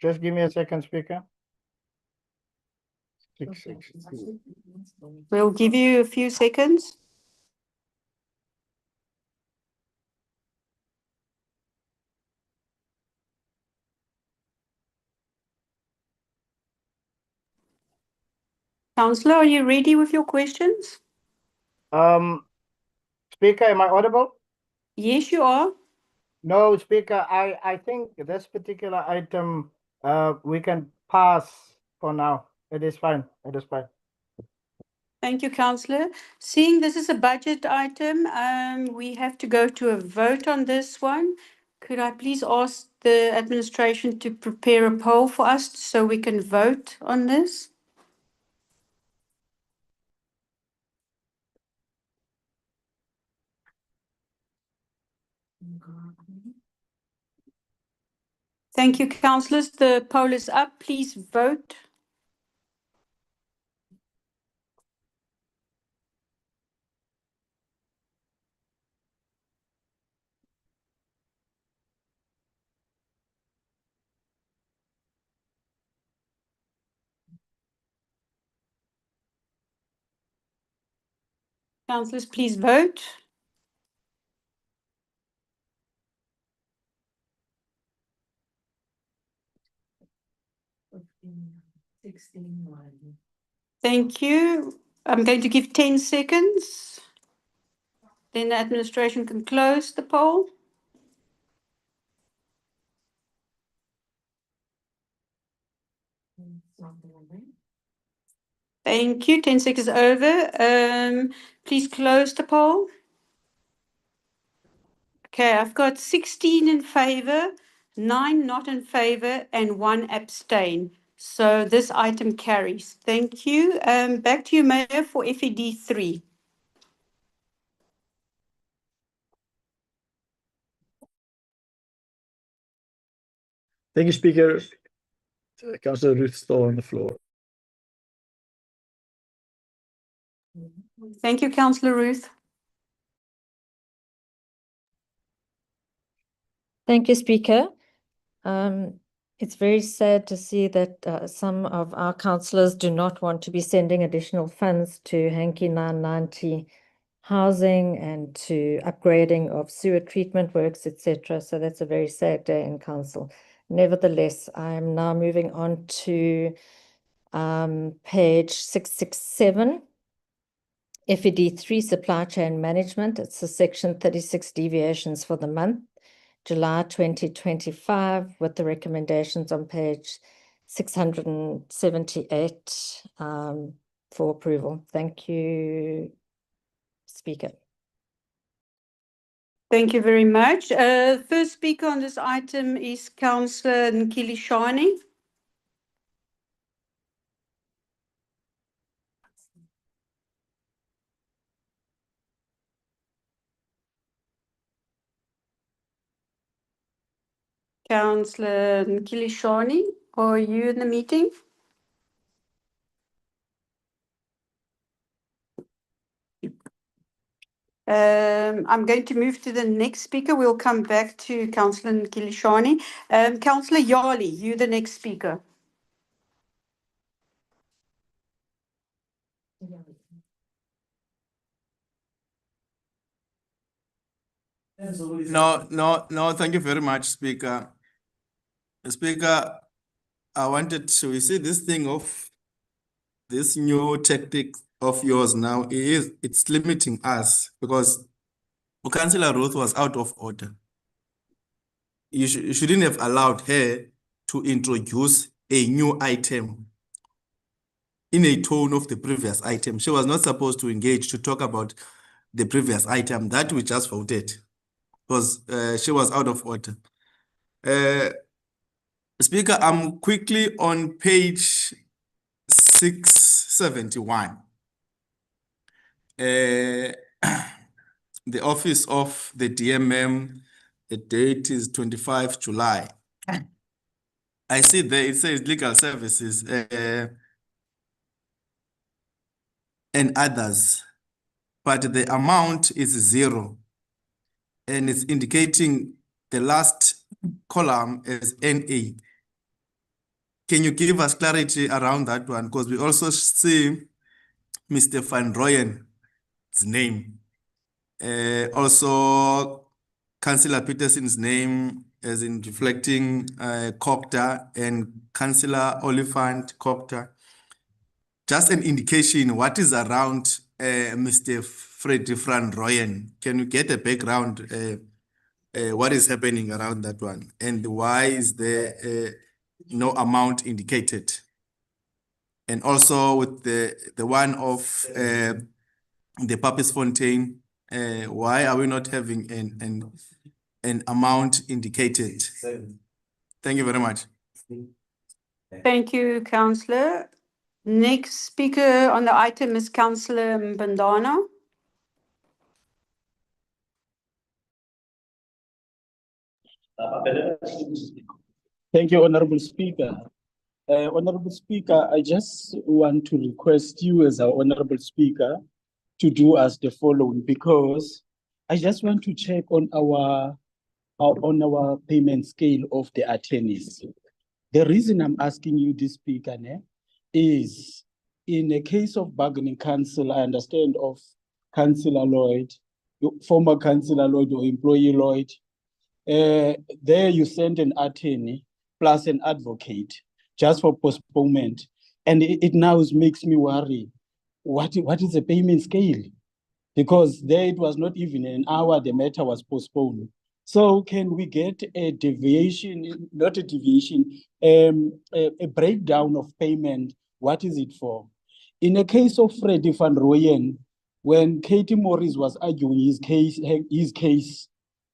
Just give me a second, Speaker. 662. We'll give you a few seconds. Councillor, are you ready with your questions? Speaker, am I audible? Yes, you are. No, Speaker, I think this particular item, we can pass for now. It is fine. It is fine. Thank you, Councillor. Seeing this is a budget item, we have to go to a vote on this one. Could I please ask the administration to prepare a poll for us so we can vote on this? Thank you, councillors. The poll is up. Please vote. Councillors, please vote. Thank you. I'm going to give 10 seconds. Then the administration can close the poll. Thank you. 10 seconds over. Please close the poll. Okay, I've got 16 in favor, 9 not in favor, and 1 abstain. So this item carries. Thank you. Back to you, Mayor, for FED 3. Thank you, Speaker. Councillor Ruth still on the floor. Thank you, Councillor Ruth. Thank you, Speaker. It's very sad to see that some of our councillors do not want to be sending additional funds to Hankie 990 housing and to upgrading of sewer treatment works, etc. So that's a very sad day in council. Nevertheless, I'm now moving on to page 667. FED 3 Supply Chain Management. It's the section 36 deviations for the month, July 2025, with the recommendations on page 678 for approval. Thank you, Speaker. Thank you very much. First speaker on this item is Councillor Nkilishwane. Councillor Nkilishwane, are you in the meeting? I'm going to move to the next speaker. We'll come back to Councillor Nkilishwane. Councillor Yali, you the next speaker. No, thank you very much, Speaker. Speaker, I wanted to, you see this thing of this new tactic of yours now, it's limiting us because Councillor Ruth was out of order. You shouldn't have allowed her to introduce a new item in a tone of the previous item. She was not supposed to engage to talk about the previous item that we just voted because she was out of order. Speaker, I'm quickly on page 671. The office of the DMM, the date is 25 July. I see there it says legal services and others. but the amount is 0. And it's indicating the last column as NA. Can you give us clarity around that one? Because we also see Mr. Van Rooyen's name. Also, Councillor Peterson's name as in reflecting Copter and Councillor Oliphant Copter. Just an indication what is around Mr. Freddy Van Rooyen. Can you get a background what is happening around that one? And why is there no amount indicated? And also with the one of the Papisfontein, why are we not having an amount indicated? Thank you very much. Thank you, Councillor. Next speaker on the item is Councillor Mbandana. Thank you, Honorable Speaker. Honorable Speaker, I just want to request you as our Honorable Speaker to do us the following, because I just want to check on our payment scale of the attorneys. The reason I'm asking you this, Speaker, is in a case of bargaining council, I understand of Councillor Lloyd, former Councillor Lloyd or employee Lloyd, there you send an attorney plus an advocate just for postponement. And it now makes me worry, what is the payment scale? Because there it was not even an hour the matter was postponed. So can we get a deviation, not a deviation, a breakdown of payment? What is it for? In the case of Freddy Van Rooyen, when Katie Morris was arguing his case,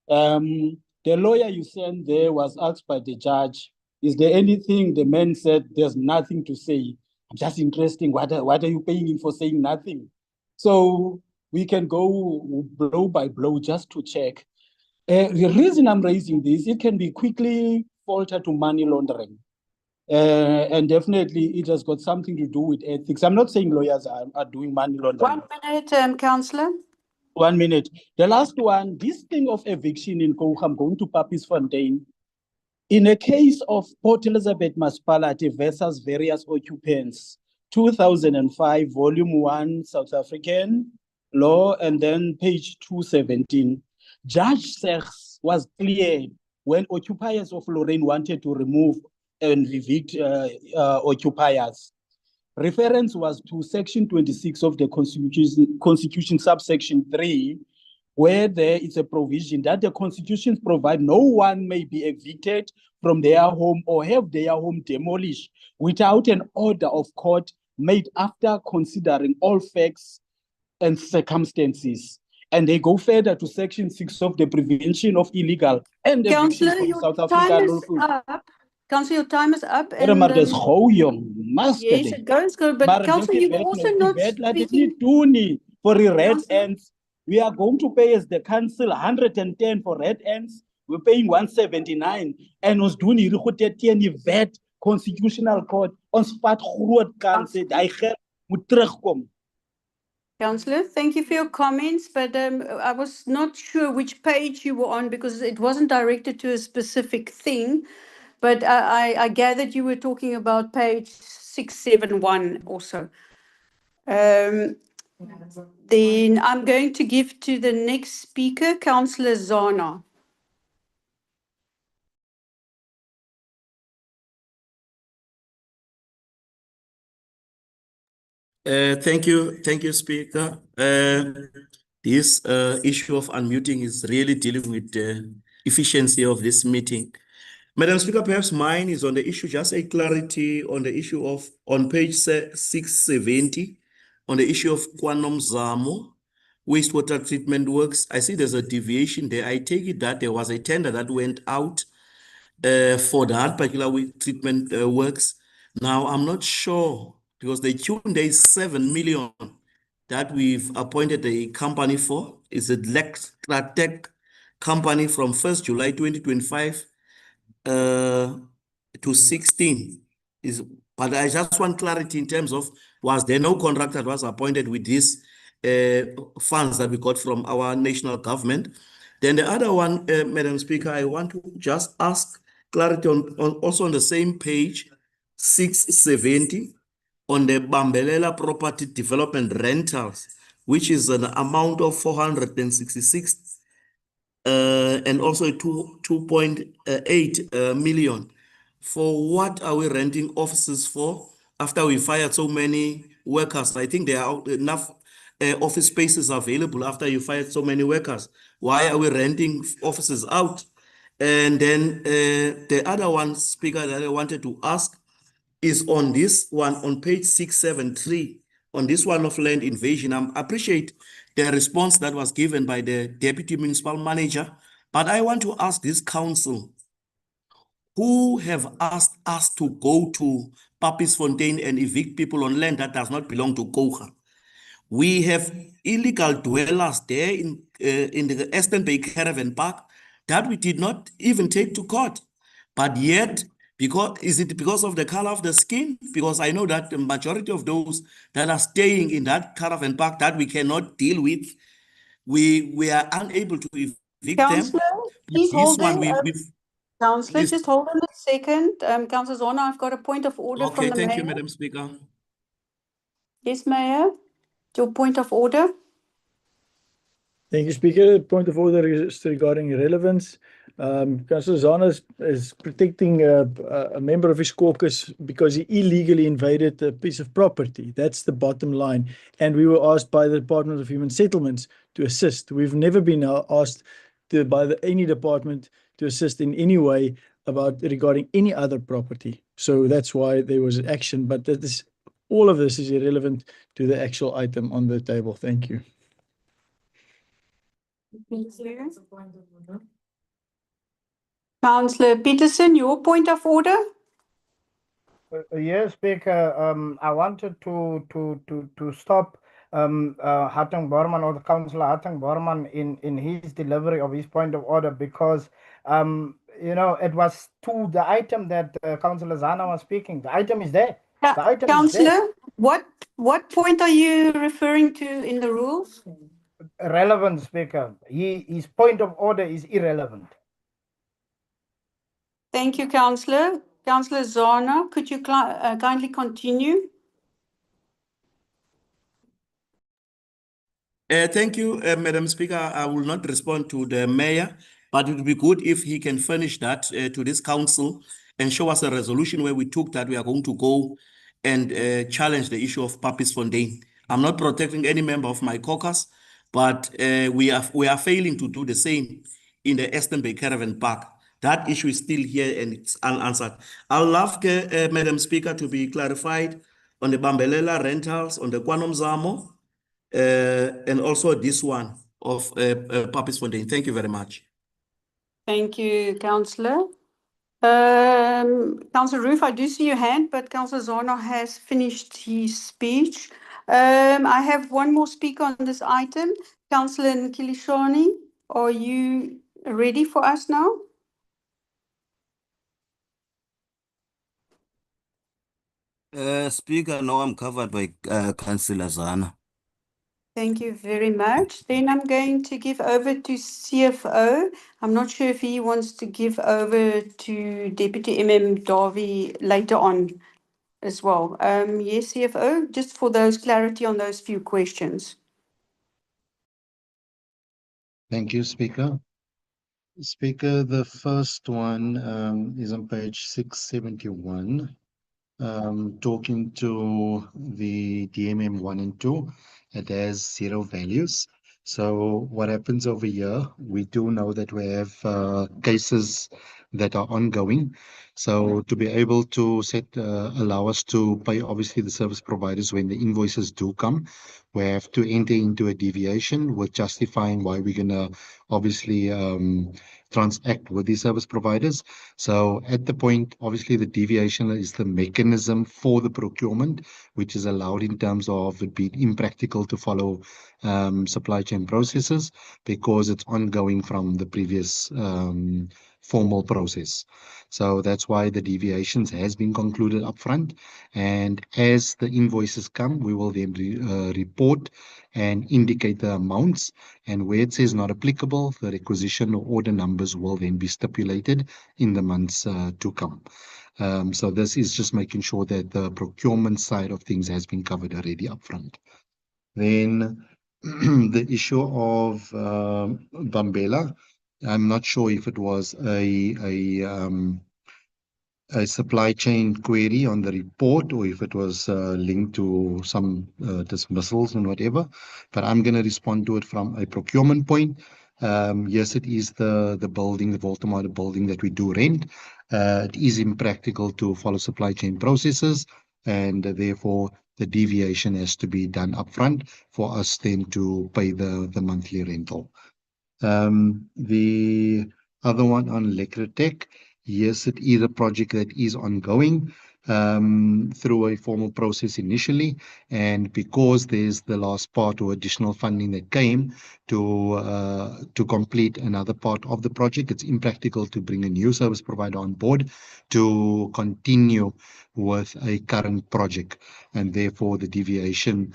the lawyer you sent there was asked by the judge, is there anything? The man said, there's nothing to say. I'm just interested, what are you paying him for saying nothing? So we can go blow by blow just to check. The reason I'm raising this, it can be quickly faltered to money laundering. And definitely it has got something to do with ethics. I'm not saying lawyers are doing money laundering. 1 minute, Councillor. 1 minute. The last one, this thing of eviction in Koucham going to Papisfontein. In a case of Port Elizabeth Municipality versus various occupants, 2005, volume 1, South African law, and then page 217. Judge Sechs was clear when occupiers of Lorraine wanted to remove and evict occupiers. Reference was to section 26 of the Constitution subsection 3, where there is a provision that the constitutions provide no one may be evicted from their home or have their home demolished without an order of court made after considering all facts and circumstances. And they go further to section 6 of the Prevention of Illegal and Eviction Councillor, from your South time Africa is lawful. up. Councillor, your time is up. Maar dis gou jong, yes, it goes good. But Maar Councillor, you were also not laat dit speaking. nie doen nie for the red Councillor? ends. We are going to pay as the council 110 for red ends. We're paying 179. En ons doen hier goed teen die wet, constitutional court. Ons vat groot kans. Hy geld moet terugkom. Councillor, thank you for your comments, but I was not sure which page you were on because it wasn't directed to a specific thing. But I gathered you were talking about page 671 also. Then I'm going to give to the next speaker, Councillor Zana. Thank you, Speaker. This issue of unmuting is really dealing with the efficiency of this meeting. Madam Speaker, perhaps mine is on the issue, just a clarity on the issue of, on page 670, on the issue of Kwanom Zamo, wastewater treatment works. I see there's a deviation there. I take it that there was a tender that went out for that particular treatment works. Now, I'm not sure, because the tune there is 7 million that we've appointed a company for. It's a Lectratech company from 1st July 2025 to 16. But I just want clarity in terms of, was there no contract that was appointed with this? funds that we got from our national government. Then the other one, Madam Speaker, I want to just ask clarity on also on the same page, 670, on the Bambelela property development rentals, which is an amount of 466 and also 2.8 million. For what are we renting offices for after we fired so many workers? I think there are enough office spaces available after you fired so many workers. Why are we renting offices out? And then the other one, Speaker, that I wanted to ask is on this one on page 673, on this one of land invasion. I appreciate the response that was given by the Deputy Municipal Manager, but I want to ask this council, who have asked us to go to Papisfontein and evict people on land that does not belong to Koga? We have illegal dwellers there in the Eastern Bay Caravan Park that we did not even take to court. But yet, is it because of the color of the skin? Because I know that the majority of those that are staying in that caravan park that we cannot deal with, we are unable to evict Councillor, them. please This hold one, on. Councillor, this- just hold on a second. Councillor Zona, I've got a point of order from Okay, the thank mayor. you, Madam Speaker. Yes, Mayor. Your point of order. Thank you, Speaker. Point of order is regarding relevance. Councillor Zana is protecting a member of his caucus because he illegally invaded a piece of property. That's the bottom line. And we were asked by the Department of Human Settlements to assist. We've never been asked by any department to assist in any way regarding any other property. So that's why there was action. But all of this is irrelevant to the actual item on the table. Thank you. Thank you. Councillor Peterson, your point of order. Yes, Speaker. I wanted to stop Hatang Borman, or the Councillor Hatang Borman, in his delivery of his point of order, because it was to the item that Councillor Zana was speaking. The item is there. The item is there. Councillor, what point are you referring to in the rules? Relevant, Speaker. His point of order is irrelevant. Thank you, Councillor. Councillor Zana, could you kindly continue? Thank you, Madam Speaker. I will not respond to the mayor, but it would be good if he can furnish that to this council and show us a resolution where we took that we are going to go and challenge the issue of Papisfontein. I'm not protecting any member of my caucus, but we are failing to do the same in the Eastern Bay Caravan Park. That issue is still here and it's unanswered. I'll love, Madam Speaker, to be clarified on the Bambelela rentals, on the KwaNomzamo, and also this one of Papisfontein. Thank you very much. Thank you, Councillor. Councillor Roof, I do see your hand, but Councillor Zana has finished his speech. I have one more speaker on this item. Councillor Nkilishani, are you ready for us now? Speaker, no, I'm covered by Councillor Zana. Thank you very much. Then I'm going to give over to CFO. I'm not sure if he wants to give over to Deputy Darby later on as well. Yes, CFO, just for those clarity on those few questions. Thank you, Speaker. Speaker, the first one is on page 671. Talking to the DMM 1 and 2, it has 0 values. So what happens over here, we do know that we have cases that are ongoing. So to be able to allow us to pay obviously the service providers when the invoices do come, we have to enter into a deviation with justifying why we're gonna obviously transact with the service providers. So at the point, obviously the deviation is the mechanism for the procurement, which is allowed in terms of it being impractical to follow supply chain processes because it's ongoing from the previous formal process. So that's why the deviations has been concluded upfront. And as the invoices come, we will then report and indicate the amounts. And where it says not applicable, the requisition or order numbers will then be stipulated in the months to come. So this is just making sure that the procurement side of things has been covered already upfront. Then the issue of Bambela, I'm not sure if it was a supply chain query on the report or if it was linked to some dismissals and whatever, but I'm going to respond to it from a procurement point. Yes, it is the building, the Volta building that we do rent. It is impractical to follow supply chain processes, and therefore the deviation has to be done upfront for us then to pay the monthly rental. The other one on Lecratech, yes, it is a project that is ongoing through a formal process initially, and because there's the last part or additional funding that came to complete another part of the project, it's impractical to bring a new service provider on board to continue with a current project, and therefore the deviation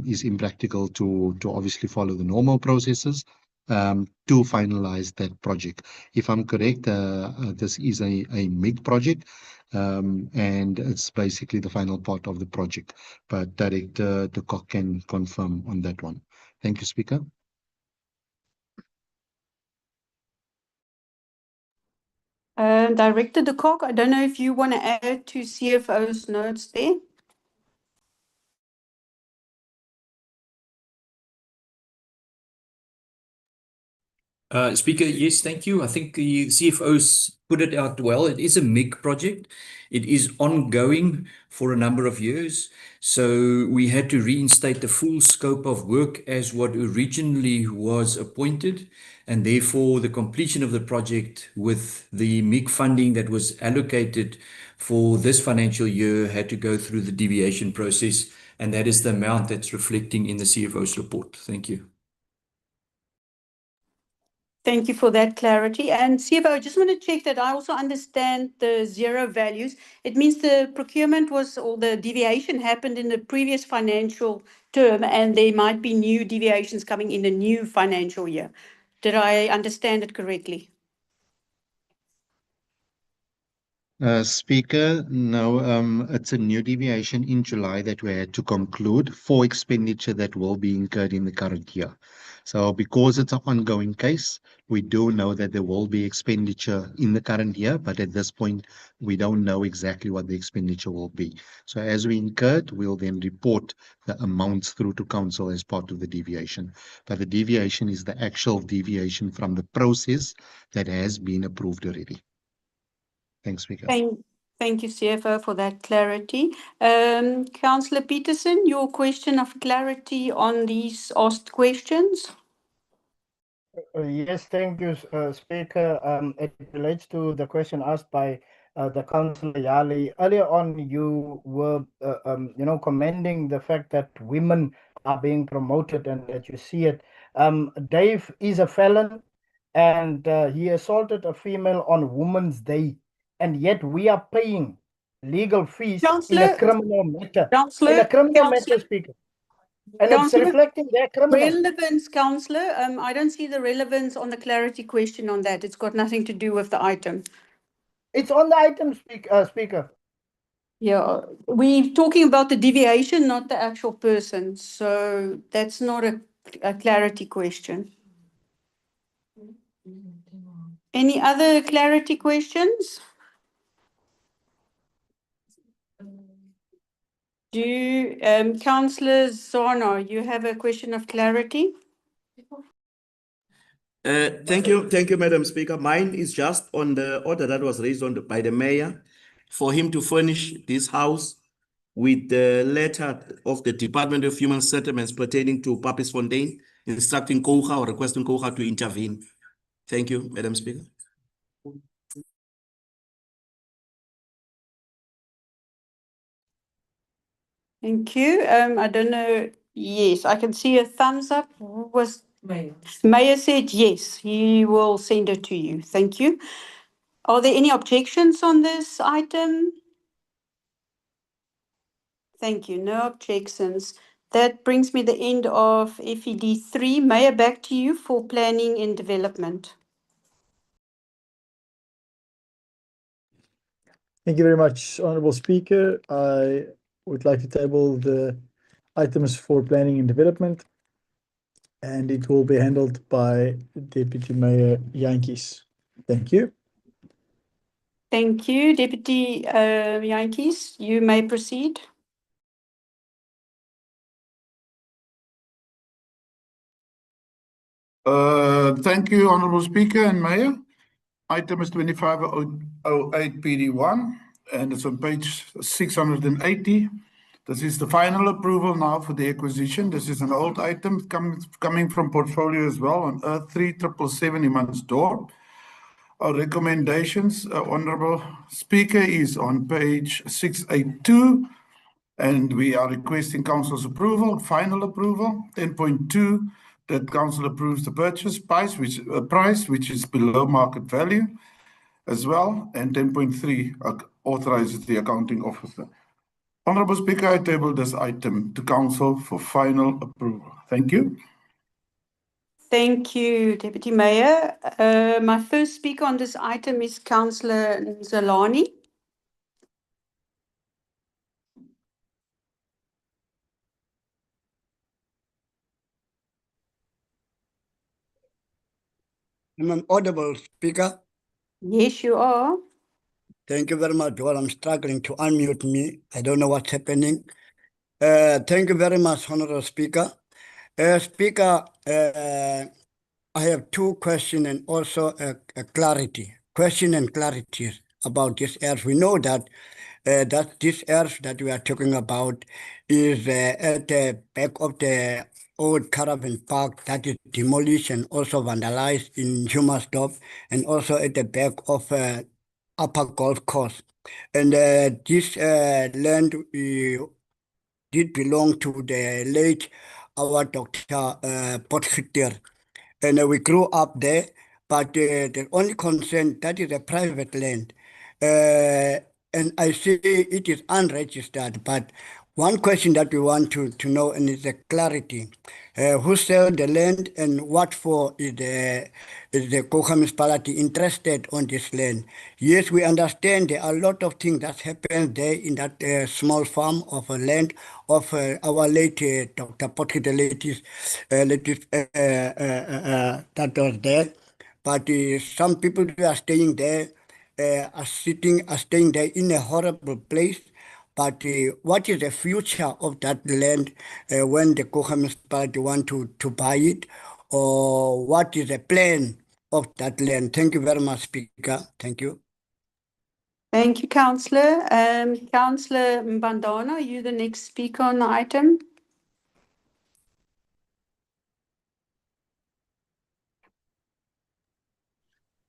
is impractical to obviously follow the normal processes to finalize that project. If I'm correct, this is a MIG project, and it's basically the final part of the project. But Director de Kock can confirm on that one. Thank you, Speaker. Director de Kock, I don't know if you want to add to CFO's notes there. Speaker, yes, thank you. I think the CFO's put it out well. It is a MIG project. It is ongoing for a number of years. So we had to reinstate the full scope of work as what originally was appointed. And therefore, the completion of the project with the MIG funding that was allocated for this financial year had to go through the deviation process. And that is the amount that's reflecting in the CFO's report. Thank you. Thank you for that clarity. And CFO, I just want to check that I also understand the zero values. It means the procurement was, or the deviation happened in the previous financial term, and there might be new deviations coming in the new financial year. Did I understand it correctly? Speaker, no, it's a new deviation in July that we had to conclude for expenditure that will be incurred in the current year. So because it's an ongoing case, we do know that there will be expenditure in the current year, but at this point, we don't know exactly what the expenditure will be. So as we incurred, we'll then report the amounts through to council as part of the deviation. But the deviation is the actual deviation from the process that has been approved already. Thanks, Speaker. Thank you, CFO, for that clarity. Councillor Peterson, your question of clarity on these asked questions? Yes, thank you, Speaker. It relates to the question asked by the Councillor Yali. Earlier on, you were, commending the fact that women are being promoted and that you see it. Dave is a felon, and he assaulted a female on Women's Day, and yet we are paying legal fees in a criminal matter. In a criminal matter, Speaker. And it's reflecting their criminal relevance, Councillor. I don't see the relevance on the clarity question on that. It's got nothing to do with the item. It's on the item, Speaker. Yeah, we're talking about the deviation, not the actual person. So that's not a clarity question. Any other clarity questions? Councillor Zana, you have a question of clarity? Thank you, Madam Speaker. Mine is just on the order that was raised by the mayor for him to furnish this house with the letter of the Department of Human Settlements pertaining to Papisfontein, instructing KOGA or requesting KOGA to intervene. Thank you, Madam Speaker. Thank you. I don't know. Yes, I can see a thumbs up. Who was Mayor said yes, he will send it to you. Thank you. Are there any objections on this item? Thank you. No objections. That brings me the end of FED 3. Mayor, back to you for planning and development. Thank you very much, Honourable Speaker. I would like to table the items for planning and development, and it will be handled by Deputy Mayor Jantjies. Thank you. Thank you, Deputy Jantjies. You may proceed. Thank you, Honourable Speaker and Mayor. Item is 2508 PD1, and it's on page 680. This is the final approval now for the acquisition. This is an old item coming from portfolio as well on Earth 3777 Imansdorp. Our recommendations, Honourable Speaker, is on page 682, and we are requesting Council's approval, final approval. 10.2, that Council approves the purchase price, which is below market value as well, and 10.3 authorizes the accounting officer. Honourable Speaker, I table this item to Council for final approval. Thank you. Thank you, Deputy Mayor. My first speaker on this item is Councillor Nzolani. I'm audible, Speaker. Yes, you are. Thank you very much. Well, I'm struggling to unmute me. I don't know what's happening. Thank you very much, Honourable Speaker. Speaker, I have two questions and also a clarity. Question and clarity about this earth. We know that this earth that we are talking about is at the back of the old caravan park that is demolished and also vandalized in Humansdorp, and also at the back of Upper Golf Course. And this land did belong to the late our Dr. Potgieter. And we grew up there, but the only concern, that is a private land. And I see it is unregistered, but one question that we want to know, and it's a clarity, who sold the land and what for is the Coca municipality interested on this land? Yes, we understand there are a lot of things that happen there in that small farm of land of our late Dr. Potgieter, that was there. But some people who are staying there are staying there in a horrible place. But what is the future of that land when the Coca municipality want to buy it? Or what is the plan of that land? Thank you very much, Speaker. Thank you. Thank you, Councillor. Councillor Mbandana, are you the next speaker on the item?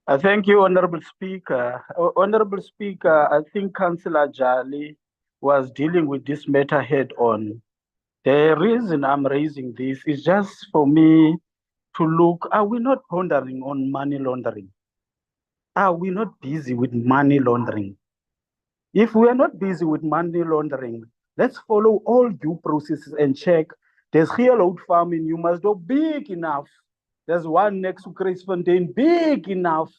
Thank you, Honourable Speaker. Honourable Speaker, I think Councillor Jali was dealing with this matter head on. The reason I'm raising this is just for me to look, are we not pondering on money laundering? Are we not busy with money laundering? If we are not busy with money laundering, let's follow all due processes and check. There's here old farm in Humansdorp, big enough. There's one next to Kreisfontein, big enough.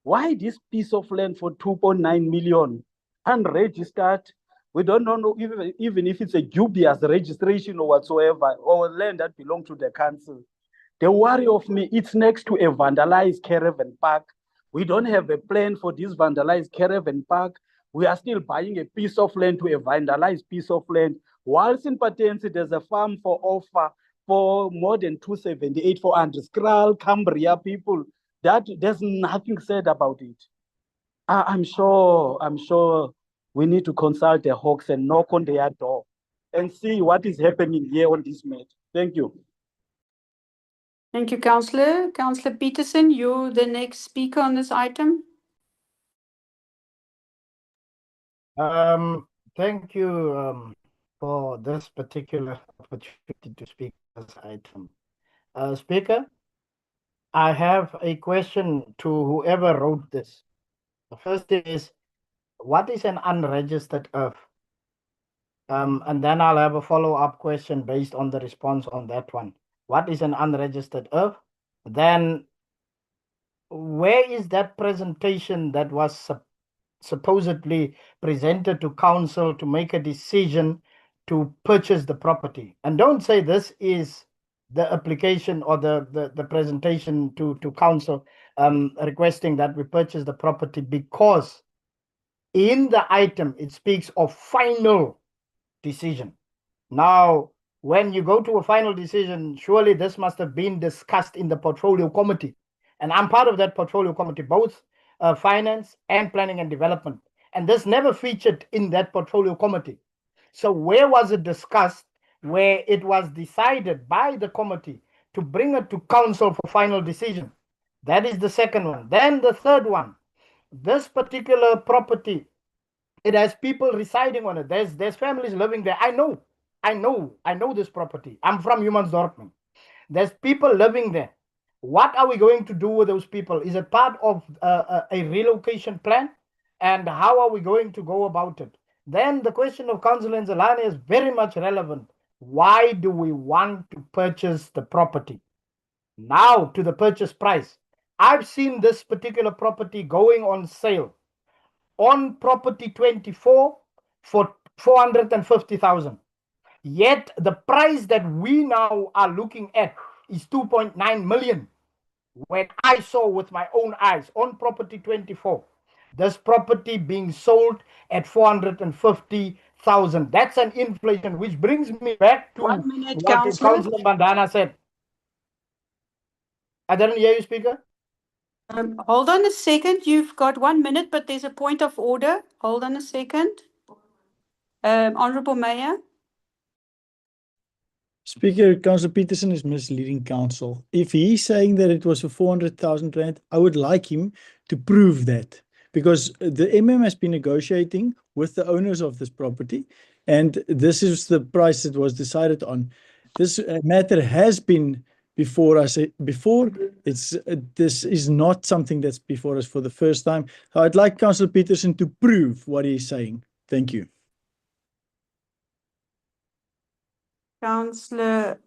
Why this piece of land for 2.9 million? Unregistered. We don't know even if it's a dubious registration or whatsoever, or land that belongs to the council. The worry of me, it's next to a vandalized caravan park. We don't have a plan for this vandalized caravan park. We are still buying a piece of land to a vandalized piece of land. Whilst in Patensi, there's a farm for offer for more than 278 for Andreskral, Cambria people. That there's nothing said about it. I'm sure we need to consult the Hawks and knock on their door and see what is happening here on this matter. Thank you. Thank you, Councillor. Councillor Peterson, you're the next speaker on this item. Thank you for this particular opportunity to speak on this item. Speaker, I have a question to whoever wrote this. The first thing is, what is an unregistered earth? And then I'll have a follow-up question based on the response on that one. What is an unregistered earth? Then where is that presentation that was supposedly presented to council to make a decision to purchase the property? And don't say this is the application or the presentation to council requesting that we purchase the property, because in the item it speaks of final decision. Now, when you go to a final decision, surely this must have been discussed in the portfolio committee. And I'm part of that portfolio committee, both finance and planning and development. And this never featured in that portfolio committee. So where was it discussed, where it was decided by the committee to bring it to council for final decision? That is the second one. Then the third one, this particular property, it has people residing on it. There's families living there. I know this property. I'm from Humansdorp. There's people living there. What are we going to do with those people? Is it part of a relocation plan? And how are we going to go about it? Then the question of Councillor Nzilani is very much relevant. Why do we want to purchase the property? Now to the purchase price. I've seen this particular property going on sale on property 24 for 450,000. Yet the price that we now are looking at is 2.9 million. When I saw with my own eyes on property 24, this property being sold at 450,000. That's an inflation, which brings me back to 1 minute, what Councillor. Councillor Mandana said. I didn't hear you, Speaker. Hold on a second. You've got 1 minute, but there's a point of order. Hold on a second. Honorable Mayor. Speaker, Councillor Peterson is misleading council. If he's saying that it was for 400,000 rand, I would like him to prove that, because the has been negotiating with the owners of this property, and this is the price that was decided on. This matter has been before us before. This is not something that's before us for the first time. So I'd like Councillor Peterson to prove what he's saying. Thank you. Councillor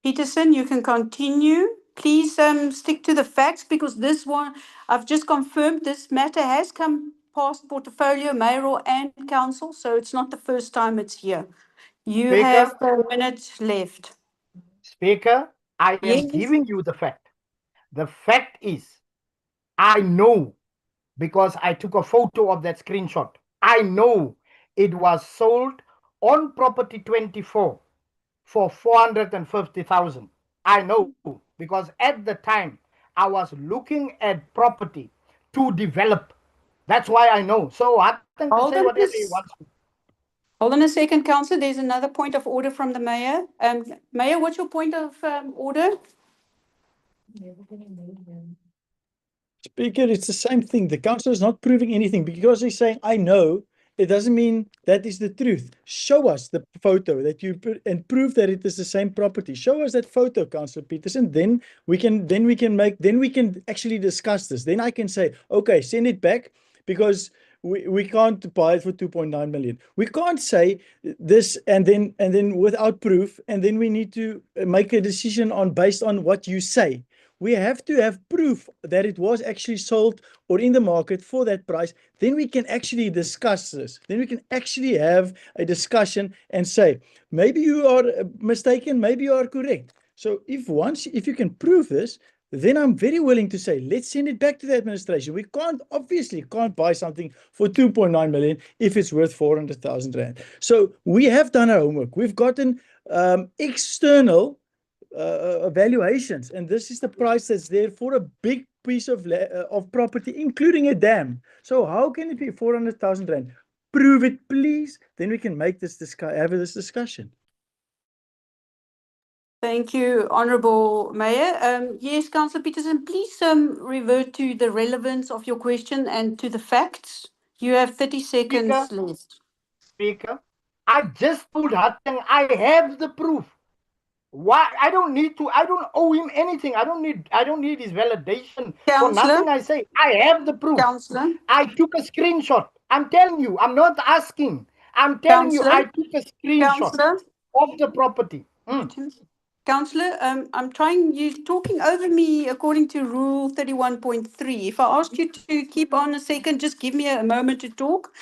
Peterson, you can continue. Please stick to the facts, because this one, I've just confirmed this matter has come past portfolio, mayoral and council, so it's not the first time it's here. You Speaker? have a minute left. Speaker, I am Yes. giving you the fact. The fact is, I know, because I took a photo of that screenshot. I know it was sold on property 24 for 450,000. I know, because at the time I was looking at property to develop. That's why I know. So I think to Hold say on, whatever he please. wants. Hold on a second, Councillor. There's another point of order from the mayor. Mayor, what's your point of order? Speaker, it's the same thing. The councillor is not proving anything, because he's saying, I know. It doesn't mean that is the truth. Show us the photo that you put and prove that it is the same property. Show us that photo, Councillor Peterson. Then we can actually discuss this. Then I can say, okay, send it back, because we can't buy it for 2.9 million. We can't say this and then without proof, and then we need to make a decision based on what you say. We have to have proof that it was actually sold or in the market for that price. Then we can actually discuss this. Then we can actually have a discussion and say, maybe you are mistaken, maybe you are correct. So if you can prove this, then I'm very willing to say, let's send it back to the administration. We obviously can't buy something for 2.9 million if it's worth 400,000 rand. So we have done our homework. We've gotten external valuations, and this is the price that's there for a big piece of property, including a dam. So how can it be 400,000 rand? Prove it, please. Then we can make this have this discussion. Thank you, Honourable Mayor. Yes, Councillor Peterson, please revert to the relevance of your question and to the facts. You have 30 seconds left. Speaker, I just told Hateng I have the proof. Why? I don't owe him anything. I don't need his validation for Councillor? nothing I say. I have the proof. Councillor? I took a screenshot. I'm telling you, I'm not asking. I'm telling you, I took a screenshot Councillor? of the property. Councillor, you're talking over me according to Rule 31.3. If I ask you to keep on a second, just give me a moment to talk.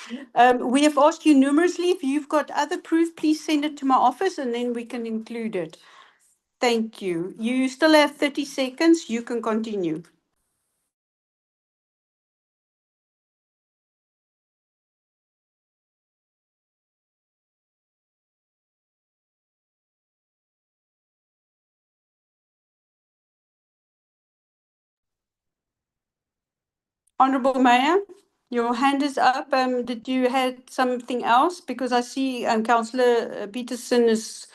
We have asked you numerously. If you've got other proof, please send it to my office and then we can include it. Thank you. You still have 30 seconds. You can continue. Honourable Mayor, your hand is up. Did you have something else? Because I see Councillor Peterson is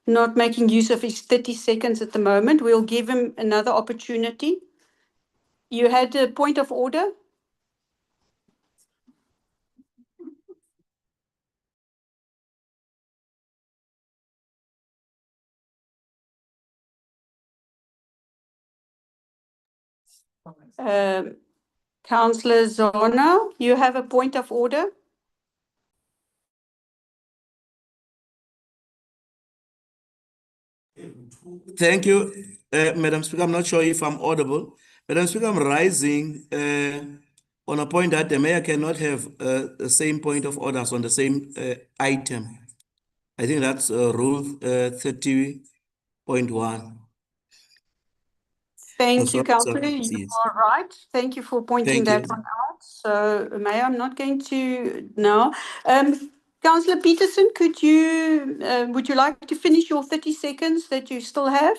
not making use of his 30 seconds at the moment. We'll give him another opportunity. You had a point of order? Councillor Zona, you have a point of order? Thank you, Madam Speaker. I'm not sure if I'm audible. Madam Speaker, I'm rising on a point that the mayor cannot have the same point of orders on the same item. I think that's Rule 30.1. Thank you, Councillor. Yes. You are right. Thank you for pointing Thank that you. one out. So, Mayor, I'm not going to now. Councillor Peterson, would you like to finish your 30 seconds that you still have?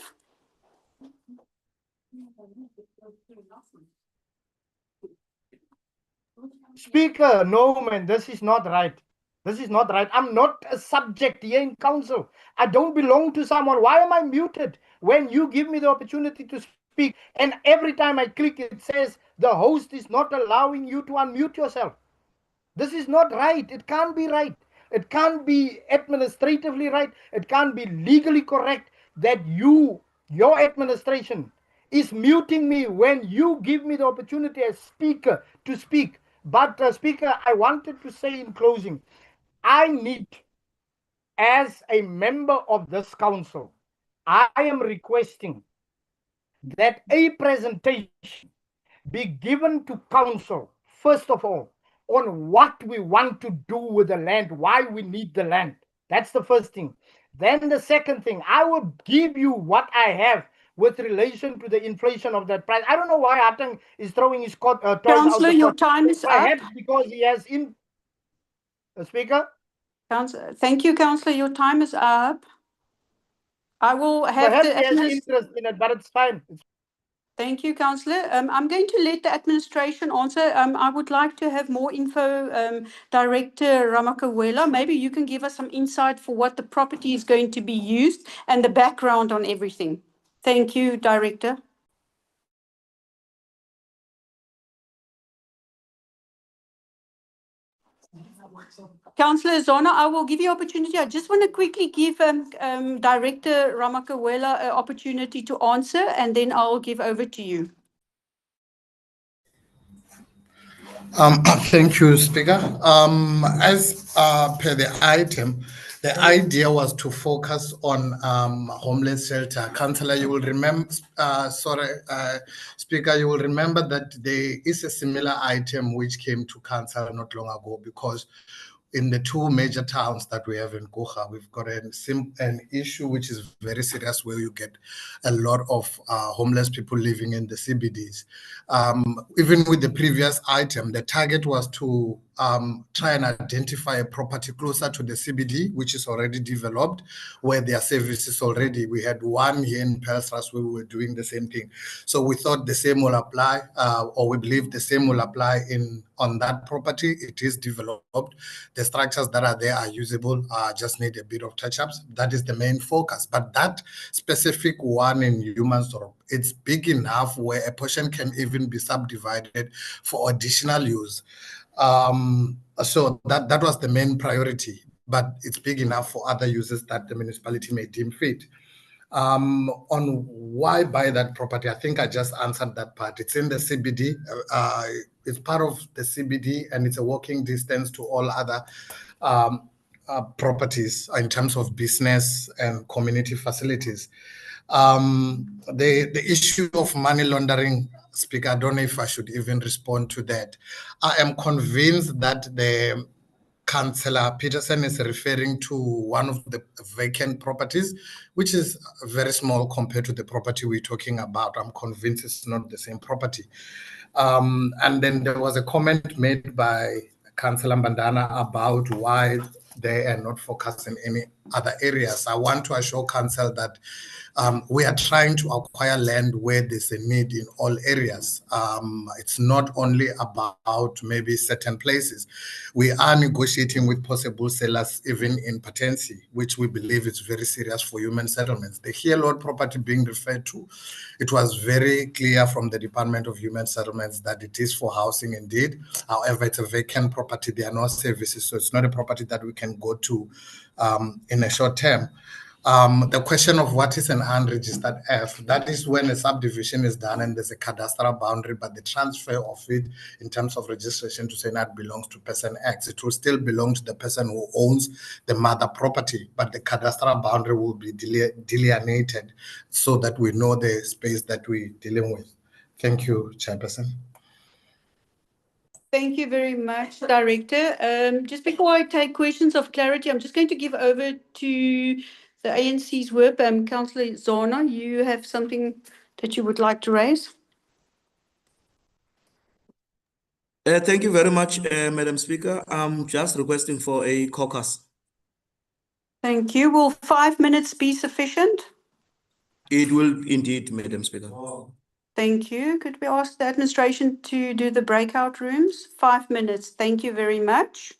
Speaker, no, man, this is not right. This is not right. I'm not a subject here in council. I don't belong to someone. Why am I muted when you give me the opportunity to speak? And every time I click, it says the host is not allowing you to unmute yourself. This is not right. It can't be right. It can't be administratively right. It can't be legally correct that your administration is muting me when you give me the opportunity as speaker to speak. But Speaker, I wanted to say in closing, I need, as a member of this council, I am requesting that a presentation be given to council, first of all, on what we want to do with the land, why we need the land. That's the first thing. Then the second thing, I will give you what I have with relation to the inflation of that price. I don't know why Atang is throwing his toys out Councillor, the your pot. time is up. Perhaps because he has Speaker? Thank you, Councillor. Your time is up. I will have Perhaps the he has interest in it, but it's fine. Thank you, Councillor. I'm going to let the administration answer. I would like to have more info, Director Ramakawela. Maybe you can give us some insight for what the property is going to be used and the background on everything. Thank you, Director. Councillor Zona, I will give you opportunity. I just want to quickly give Director Ramakawela an opportunity to answer, and then I'll give over to you. Thank you, Speaker. As per the item, the idea was to focus on homeless shelter. Councillor, you will remember, Speaker, you will remember that there is a similar item which came to council not long ago, because in the two major towns that we have in Guha, we've got an issue which is very serious, where you get a lot of homeless people living in the CBDs. Even with the previous item, the target was to try and identify a property closer to the CBD, which is already developed, where there are services already. We had one here in Pelstras where we were doing the same thing. So we thought the same will apply, or we believe the same will apply on that property. It is developed. The structures that are there are usable, just need a bit of touch-ups. That is the main focus. But that specific one in Humansdorp, it's big enough where a portion can even be subdivided for additional use. So that was the main priority, but it's big enough for other uses that the municipality may deem fit. On why buy that property, I think I just answered that part. It's in the CBD. It's part of the CBD, and it's a walking distance to all other properties in terms of business and community facilities. The issue of money laundering, Speaker, I don't know if I should even respond to that. I am convinced that the Councillor Peterson is referring to one of the vacant properties, which is very small compared to the property we're talking about. I'm convinced it's not the same property. And then there was a comment made by Councillor Mbandana about why they are not focused in any other areas. I want to assure Council that we are trying to acquire land where there's a need in all areas. It's not only about maybe certain places. We are negotiating with possible sellers even in Patensi, which we believe is very serious for human settlements. The Here Lord property being referred to, it was very clear from the Department of Human Settlements that it is for housing indeed. However, it's a vacant property. There are no services, so it's not a property that we can go to in a short term. The question of what is an unregistered F, that is when a subdivision is done and there's a cadastral boundary, but the transfer of it in terms of registration to say that belongs to person X, it will still belong to the person who owns the mother property, but the cadastral boundary will be delineated so that we know the space that we're dealing with. Thank you, Chairperson. Thank you very much, Director. Just before I take questions of clarity, I'm just going to give over to the ANC's whip. Councillor Zana, you have something that you would like to raise? Thank you very much, Madam Speaker. I'm just requesting for a caucus. Thank you. Will 5 minutes be sufficient? It will indeed, Madam Speaker. Thank you. Could we ask the administration to do the breakout rooms? 5 minutes. Thank you very much.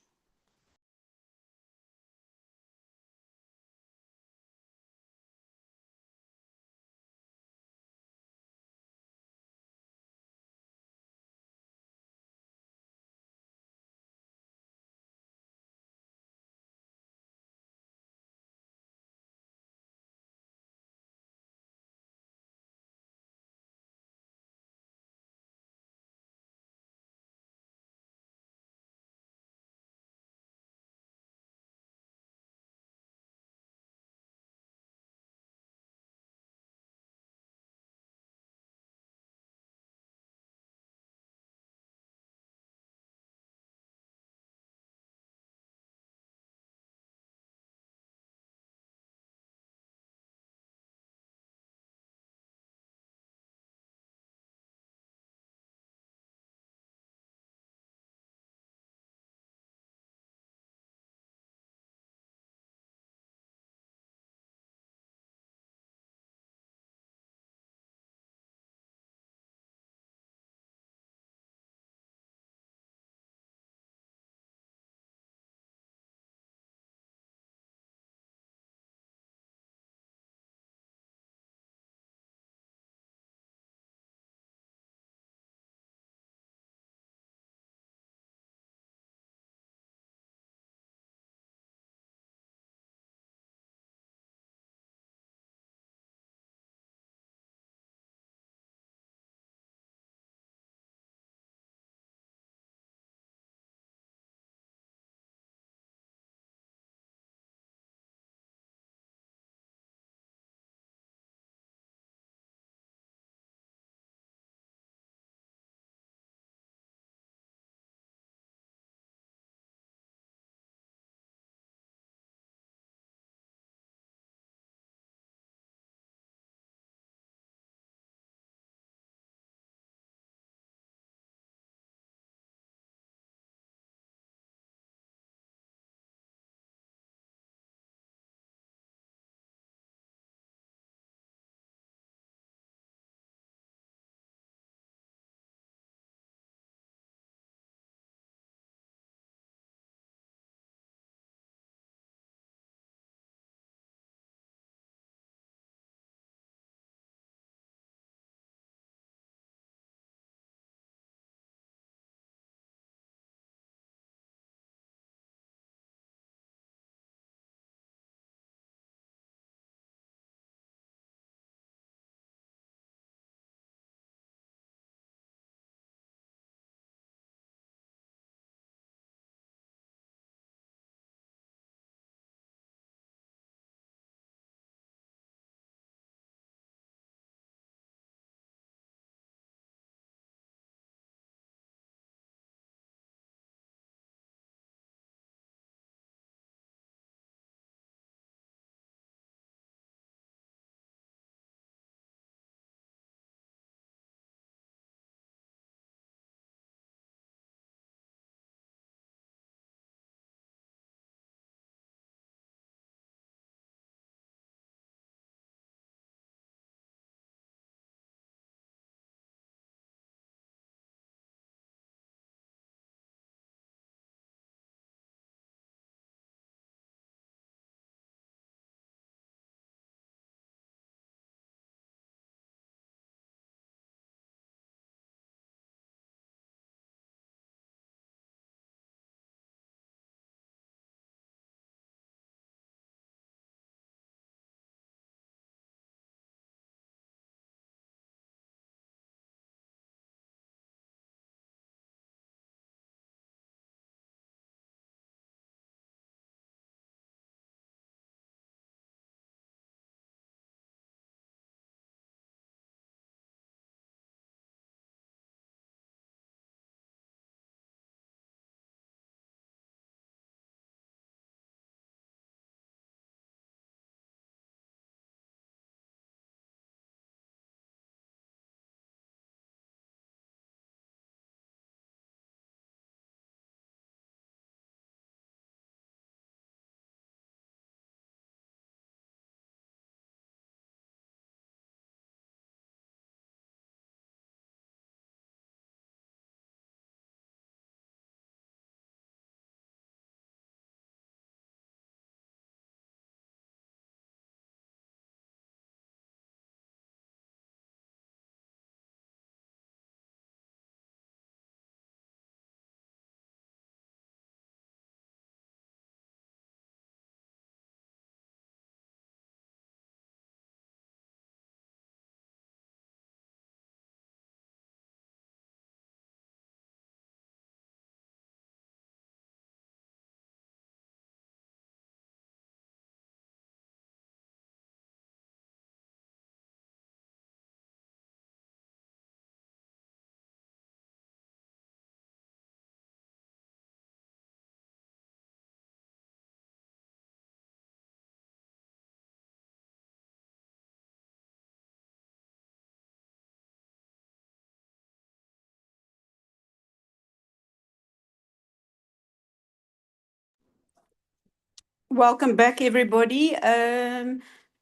Welcome back, everybody.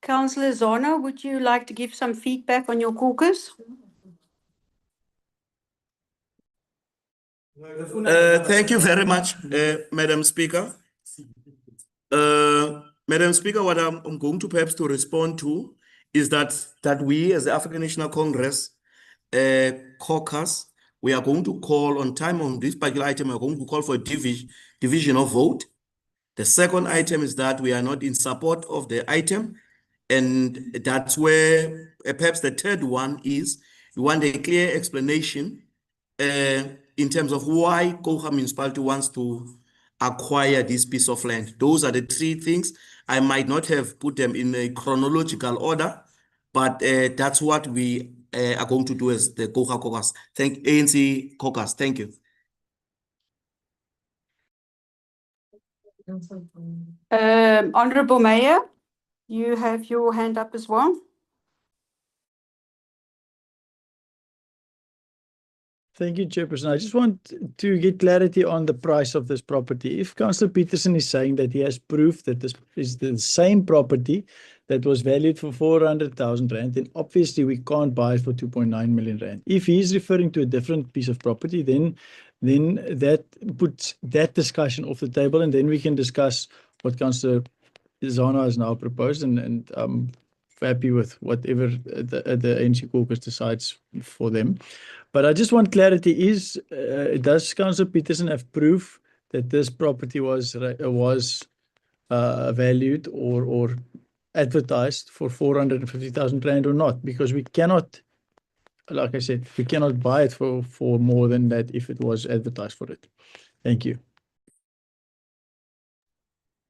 Councillor Zana, would you like to give some feedback on your caucus? Thank you very much, Madam Speaker. Madam Speaker, what I'm going to perhaps to respond to is that we as the African National Congress caucus, we are going to call on time on this particular item, we are going to call for a division of vote. The second item is that we are not in support of the item, and that's where perhaps the third one is we want a clear explanation in terms of why Coega Municipality wants to acquire this piece of land. Those are the three things. I might not have put them in a chronological order, but that's what we are going to do as the Coega caucus. ANC caucus. Thank you. Honorable Mayor, you have your hand up as well. Thank you, Chairperson. I just want to get clarity on the price of this property. If Councillor Peterson is saying that he has proof that this is the same property that was valued for 400,000 rand, then obviously we can't buy it for 2.9 million rand. If he's referring to a different piece of property, then that puts that discussion off the table, and then we can discuss what Councillor Zana has now proposed, and I'm happy with whatever the ANC caucus decides for them. But I just want clarity, does Councillor Peterson have proof that this property was valued or advertised for 450,000 rand or not? Because we cannot, like I said, we cannot buy it for more than that if it was advertised for it. Thank you.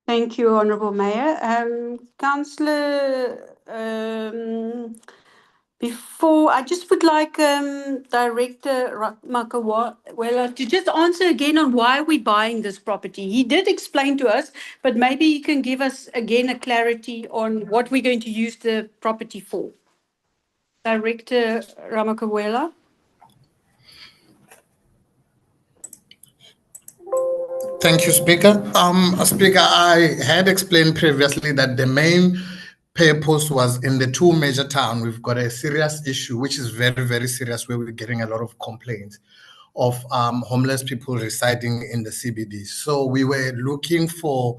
Thank you, Honourable Mayor. Councillor, before, I just would like Director Ramakawela to just answer again on why we're buying this property. He did explain to us, but maybe he can give us again a clarity on what we're going to use the property for. Director Ramakawela. Thank you, Speaker. Speaker, I had explained previously that the main purpose was in the two major towns. We've got a serious issue, which is very, very serious, where we're getting a lot of complaints of homeless people residing in the CBD. So we were looking for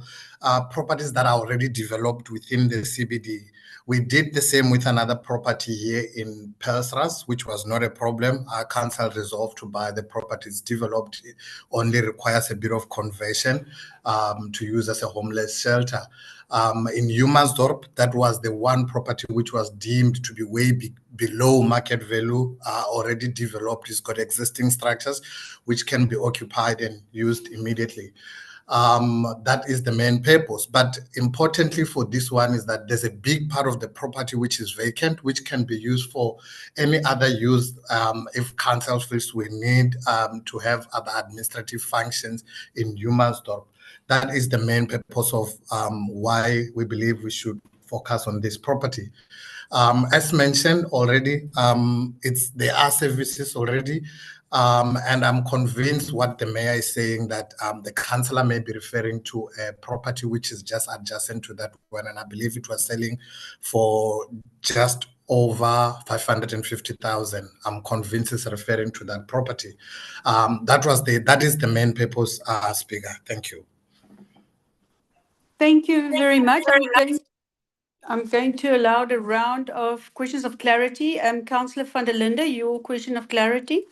properties that are already developed within the CBD. We did the same with another property here in Pelstras, which was not a problem. Our council resolved to buy the properties developed. It only requires a bit of conversion to use as a homeless shelter. In Humansdorp, that was the one property which was deemed to be way below market value, already developed. It's got existing structures which can be occupied and used immediately. That is the main purpose. But importantly for this one is that there's a big part of the property which is vacant, which can be used for any other use if council feels we need to have other administrative functions in Humansdorp. That is the main purpose of why we believe we should focus on this property. As mentioned already, there are services already. And I'm convinced what the mayor is saying, that the councillor may be referring to a property which is just adjacent to that one, and I believe it was selling for just over 550,000. I'm convinced it's referring to that property. That is the main purpose, Speaker. Thank you. Thank you very much. I'm going to allow a round of questions of clarity. Councillor van der Linde, your question of clarity.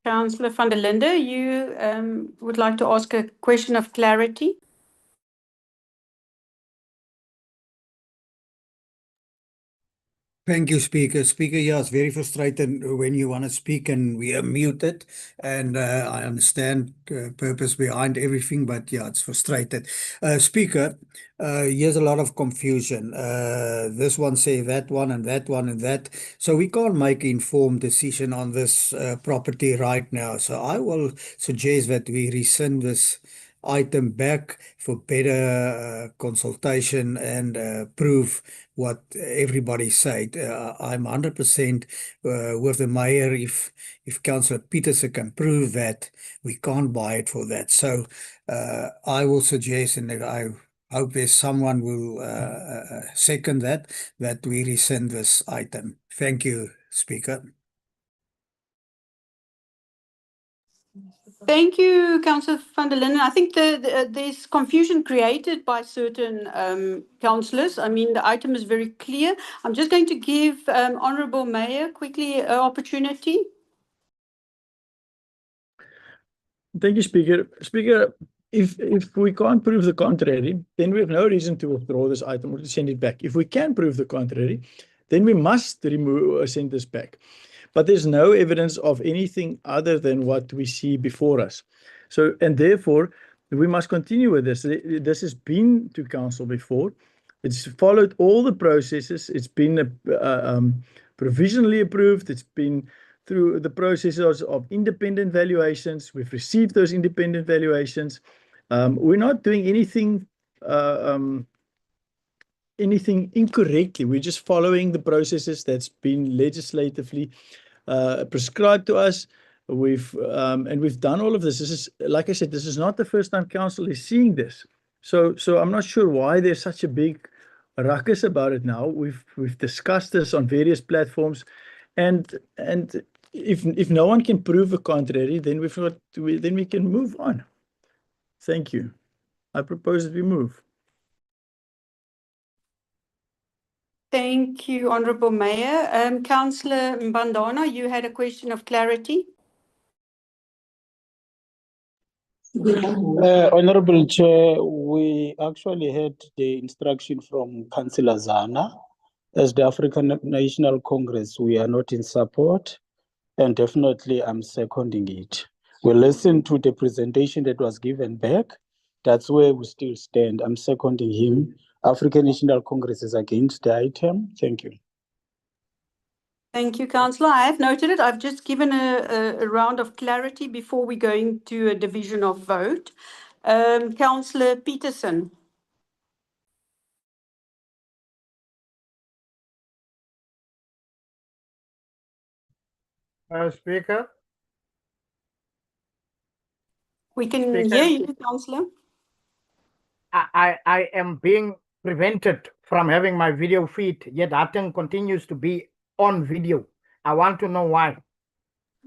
Councillor van der Linde, you would like to ask a question of clarity? Thank you, Speaker. Speaker, yeah, it's very frustrating when you want to speak and we are muted. And I understand purpose behind everything, but yeah, it's frustrated. Speaker, here's a lot of confusion. This one say that one and that one and that. So we can't make an informed decision on this property right now. So I will suggest that we rescind this item back for better consultation and prove what everybody said. I'm 100% with the mayor. If Councillor Petersen can prove that, we can't buy it for that. So I will suggest, and I hope there's someone will second that we rescind this item. Thank you, Speaker. Thank you, Councillor van der Linden. I think there's confusion created by certain councillors. I mean, the item is very clear. I'm just going to give Honourable Mayor quickly an opportunity. Thank you, Speaker. Speaker, if we can't prove the contrary, then we have no reason to withdraw this item or to send it back. If we can prove the contrary, then we must send this back. But there's no evidence of anything other than what we see before us. So, and therefore, we must continue with this. This has been to council before. It's followed all the processes. It's been provisionally approved. It's been through the processes of independent valuations. We've received those independent valuations. We're not doing anything incorrectly. We're just following the processes that's been legislatively prescribed to us. We've done all of this. This is, like I said, this is not the first time council is seeing this. So I'm not sure why there's such a big ruckus about it now. We've discussed this on various platforms, and if no one can prove the contrary, then we can move on. Thank you. I propose that we move. Thank you, Honourable Mayor. Councillor Mbandana, you had a question of clarity. Honorable Chair, we actually had the instruction from Councillor Zana. As the African National Congress, we are not in support, and definitely I'm seconding it. We listened to the presentation that was given back. That's where we still stand. I'm seconding him. African National Congress is against the item. Thank you. Thank you, Councillor. I have noted it. I've just given a round of clarity before we go into a division of vote. Councillor Petersen. Speaker. We can Speaker. hear you, Councillor. I am being prevented from having my video feed, yet Aten continues to be on video. I want to know why,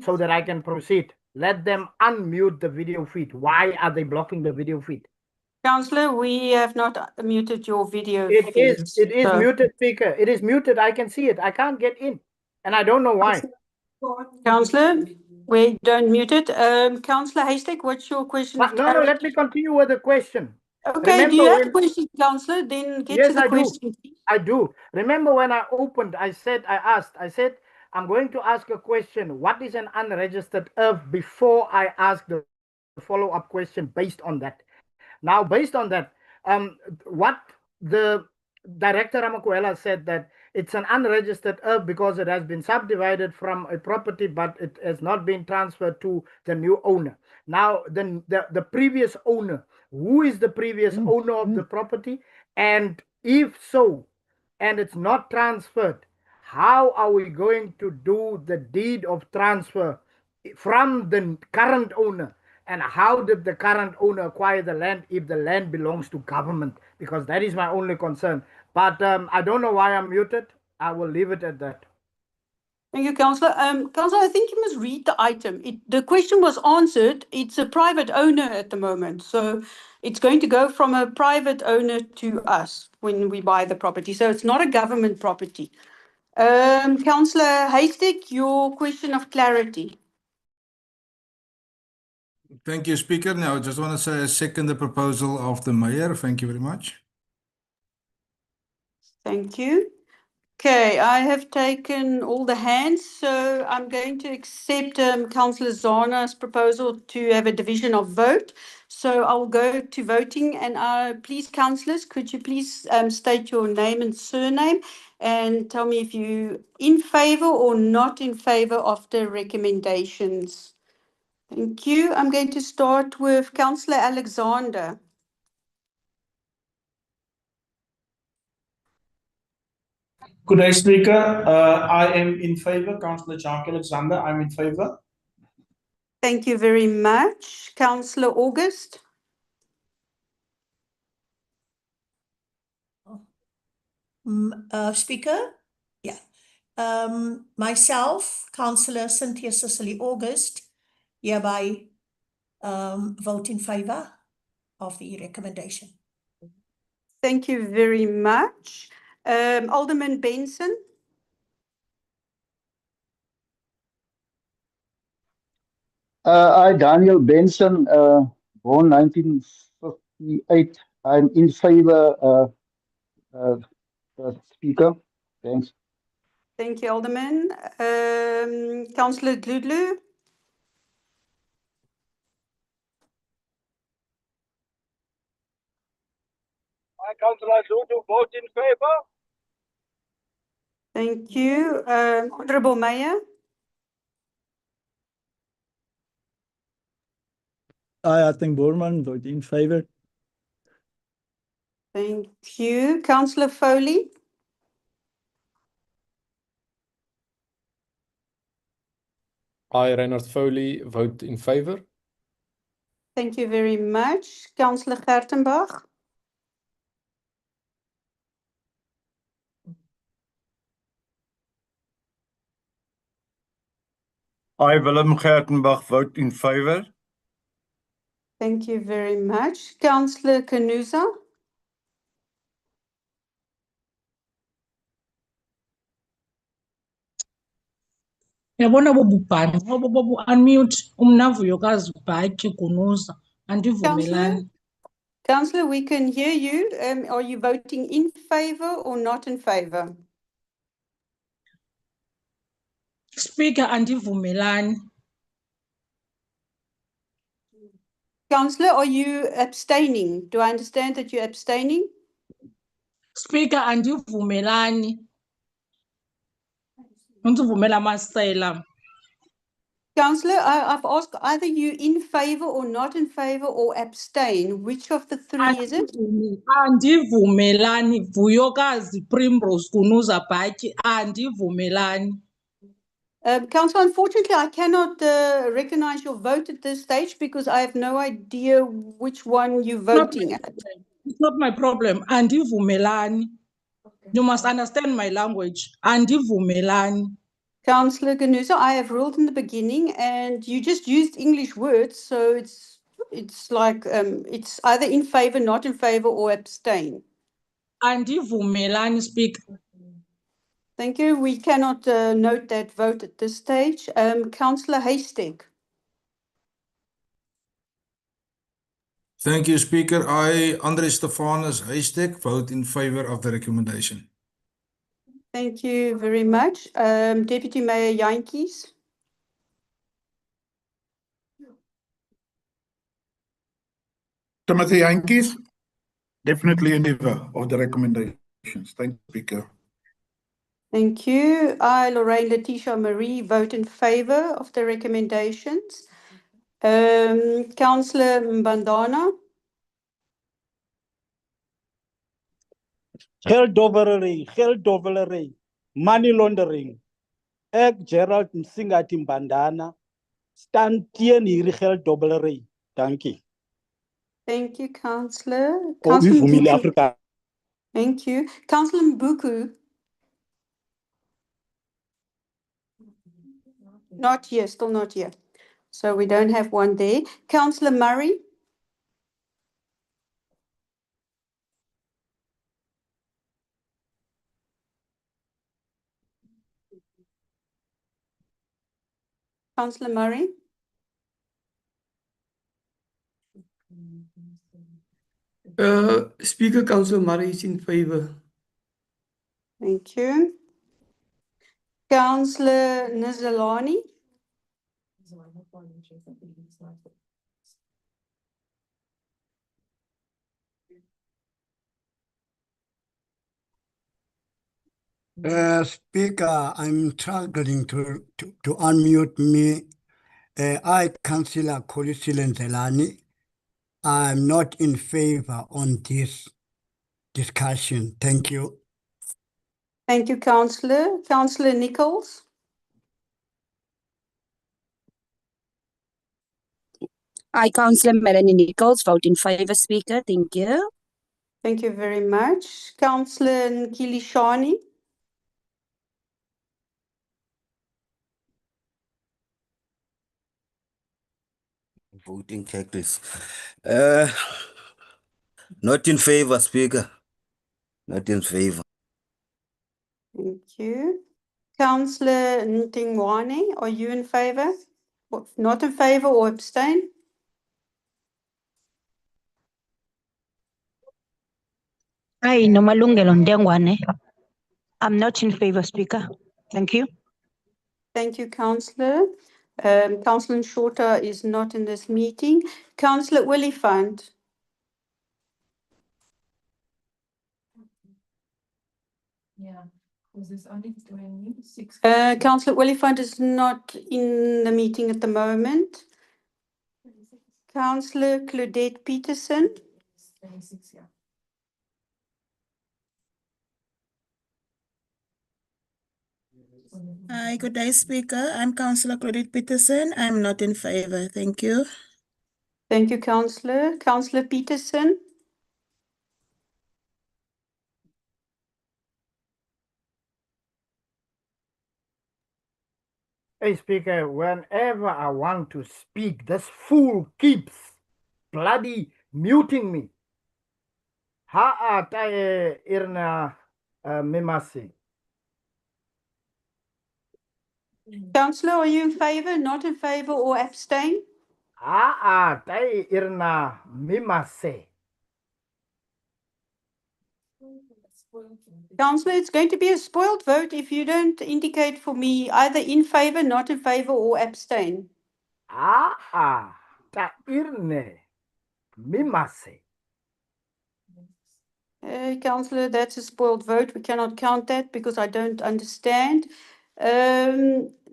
so that I can proceed. Let them unmute the video feed. Why are they blocking the video feed? Councillor, we have not muted your video It feed. is muted, Speaker. It is muted. I can see it. I can't get in, and I don't know why. Councillor, we don't mute it. Councillor Haystack, what's your question? No, let me continue with the question. Okay, do you have a question, Councillor? Then get to the question. I do. Remember when I opened, I said, I'm going to ask a question. What is an unregistered earth before I ask the follow-up question based on that? Now, based on that, what the Director Ramakwela said that it's an unregistered earth because it has been subdivided from a property, but it has not been transferred to the new owner. Now, the previous owner, who is the previous owner of the property? And if so, and it's not transferred, how are we going to do the deed of transfer from the current owner? And how did the current owner acquire the land if the land belongs to government? Because that is my only concern. But I don't know why I'm muted. I will leave it at that. Thank you, Councillor. Councillor, I think you must read the item. The question was answered. It's a private owner at the moment. So it's going to go from a private owner to us when we buy the property. So it's not a government property. Councillor Haystack, your question of clarity. Thank you, Speaker. Now, I just want to say I second the proposal of the Mayor. Thank you very much. Thank you. Okay, I have taken all the hands, so I'm going to accept Councillor Zana's proposal to have a division of vote. So I'll go to voting, and please, councillors, could you please state your name and surname and tell me if you in favour or not in favour of the recommendations. Thank you. I'm going to start with Councillor Alexander. Good day, Speaker. I am in favour. Councillor Jacques Alexander, I'm in favour. Thank you very much. Councillor August. Speaker, yeah. Myself, Councillor Cynthia Cicely August, hereby vote in favour of the recommendation. Thank you very much. Alderman Benson. I, Daniel Benson, born 1958. I'm in favor, Speaker. Thanks. Thank you, Alderman. Councillor Dludlu. I, Councillor Dludlu, vote in favour. Thank you. Honourable Mayor. I think Borman, vote in favour. Thank you. Councillor Foley. I, Reinhard Foley, vote in favour. Thank you very much. Councillor Gertenbach. I, Willem Gertenbach, vote in favour. Thank you very much. Councillor Kanuza. Yabona bobubhani ngoba bobu unmute umnavuyokazi ubhatyi kunuza andivumelani. Councillor, we can hear you. Are you voting in favour or not in favour? Speaker andivumelani. Councillor, are you abstaining? Do I understand that you're abstaining? Speaker andivumelani. Ndivumela masela. Councillor, I've asked either you in favour or not in favour or abstain. Which of the three is it? Andivumelani Vuyokazi Primrose Kunuza Bhatyi andivumelani. Councillor, unfortunately, I cannot recognise your vote at this stage because I have no idea which one you're voting at. It's not my problem. Andivumelani. You must understand my language. Andivumelani. Councillor Ganuza, I have ruled in the beginning and you just used English words, so it's like it's either in favour, not in favour, or abstain. Andivumelani, Speaker. Thank you. We cannot note that vote at this stage. Councillor Haystack. Thank you, Speaker. I, Andre Stefanus Haystack, vote in favour of the recommendation. Thank you very much. Deputy Mayor Jantjies. Timothy Jantjies, definitely in favour of the recommendations. Thank you, Speaker. Thank you. I, Lorraine Letitia Marie, vote in favour of the recommendations. Councillor Mbandana. Geld money laundering. Gerald Msingati Mbandana, stand hier geld. Thank you. Thank you, Councillor. Councillor Mbuku. Africa. Thank you. Councillor Mbuku. Not here, still not here. So we don't have one there. Councillor Murray. Councillor Murray. Speaker, Councillor Murray is in favour. Thank you. Councillor Nizalani. Speaker, I'm struggling to unmute me. I, Councillor Kolisile Nzelani, I'm not in favor on this discussion. Thank you. Thank you, Councillor. Councillor Nichols. I, Councillor Melanie Nichols, vote in favour, Speaker. Thank you. Thank you very much. Councillor Nkili Shani. Voting cactus. Not in favor, Speaker. Not in favor. Thank you. Councillor Ntingwane, are you in favour? Not in favour or abstain? Aye, Nomalungelo Ndengwane. I'm not in favour, Speaker. Thank you. Thank you, Councillor. Councillor Shorter is not in this meeting. Councillor Willifant. Yeah, because there's only 26. Councillor Willifant is not in the meeting at the moment. Councillor Claudette Peterson. 26, yeah. Hi, good day, Speaker. I'm Councillor Claudette Peterson. I'm not in favour. Thank you. Thank you, Councillor. Councillor Peterson. Hey, Speaker, whenever I want to speak, this fool keeps bloody muting me. Ha tae irna mimasi. Councillor, are you in favour, not in favour or abstain? Tae irna mimase. Councillor, it's going to be a spoiled vote if you don't indicate for me either in favour, not in favour or abstain. Ta irne mimase. Councillor, that's a spoiled vote. We cannot count that because I don't understand.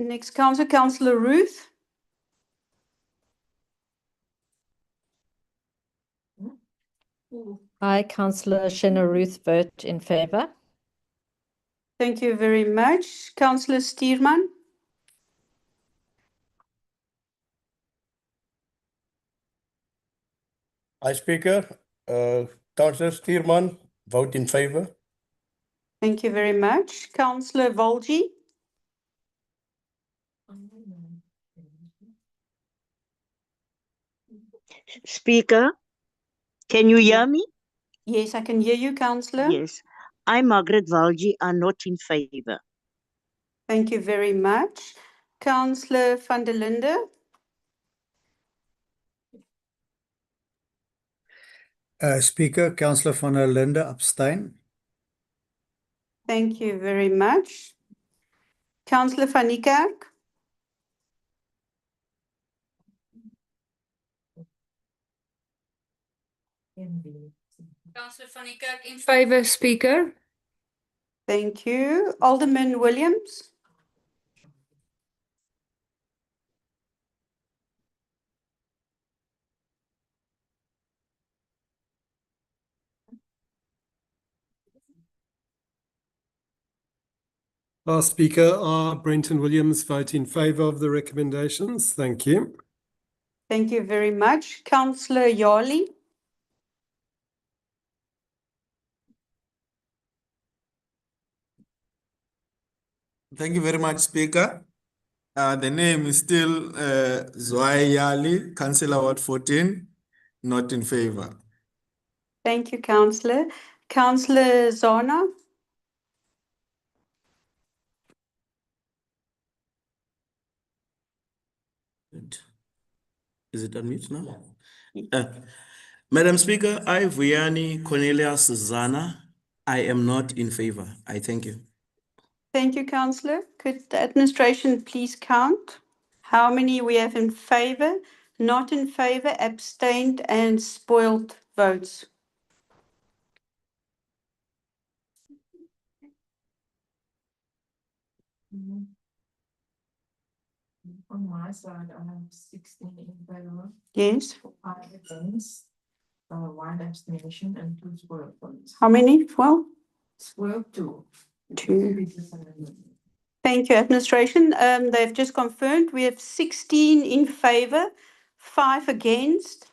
Next councillor, Councillor Ruth. I, Councillor Shena Ruth, vote in favour. Thank you very much. Councillor Stearman. Hi, Speaker. Councillor Stearman, vote in favour. Thank you very much. Councillor Volji. Speaker, can you hear me? Yes, I can hear you, Councillor. Yes. I, Margaret Valji, are not in favour. Thank you very much. Councillor van der Linde. Speaker, Councillor van der Linde, abstain. Thank you very much. Councillor van Niekerk. Councillor van Niekerk in favour, Speaker. Thank you. Alderman Williams. Speaker, Brenton Williams, vote in favour of the recommendations. Thank you. Thank you very much. Councillor Yali. Thank you very much, Speaker. The name is still Zwai Yali, Councillor Ward 14, not in favour. Thank you, Councillor. Councillor Zona. Is it unmute now? Madam Speaker, I, Vuyani Cornelius Zana, I am not in favor. I thank you. Thank you, Councillor. Could the administration please count how many we have in favor, not in favor, abstained, and spoiled votes? On my side, I have 16 in favor, Yes. 5 against, 1 abstention, and 2 spoiled votes. How many? 12? Spoiled 2. 2. Thank you, administration. They've just confirmed we have 16 in favor, 5 against,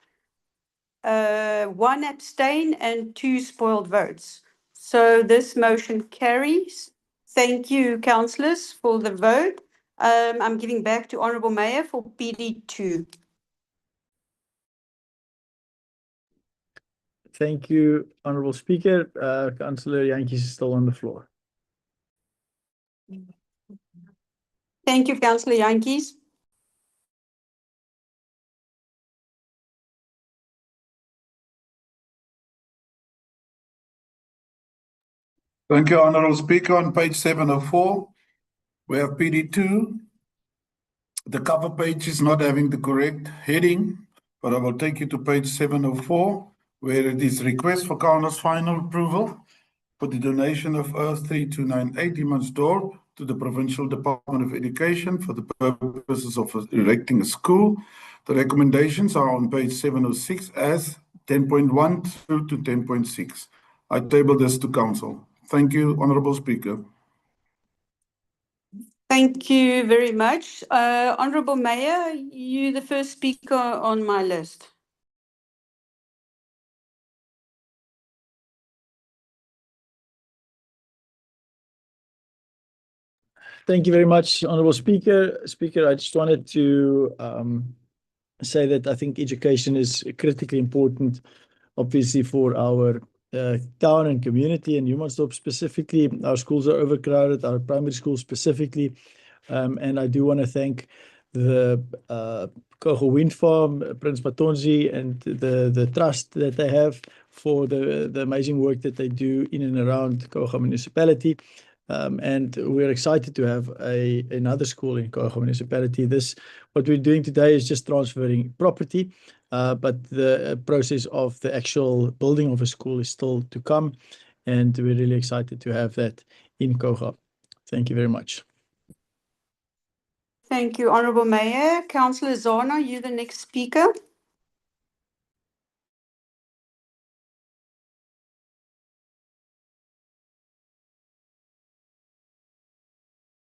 1 abstain, and 2 spoiled votes. So this motion carries. Thank you, councillors, for the vote. I'm giving back to Honourable Mayor for PD2. Thank you, Honourable Speaker. Councillor Jantjies is still on the floor. Thank you, Councillor Jantjies. Thank you, Honourable Speaker. On page 704, we have PD2. The cover page is not having the correct heading, but I will take you to page 704, where it is request for Council's final approval for the donation of Earth 3298 Humansdorp to the Provincial Department of Education for the purposes of erecting a school. The recommendations are on page 706 as 10.1 through to 10.6. I table this to Council. Thank you, Honourable Speaker. Thank you very much. Honourable Mayor, you're the first speaker on my list. Thank you very much, Honourable Speaker. Speaker, I just wanted to say that I think education is critically important, obviously, for our town and community, and Humansdorp specifically. Our schools are overcrowded, our primary schools specifically. And I do want to thank the Kogo Wind Farm, Prince Matonzi, and the trust that they have for the amazing work that they do in and around Kogo Municipality. And we're excited to have another school in Kogo Municipality. What we're doing today is just transferring property, but the process of the actual building of a school is still to come, and we're really excited to have that in Kogo. Thank you very much. Thank you, Honourable Mayor. Councillor Zana, you're the next speaker.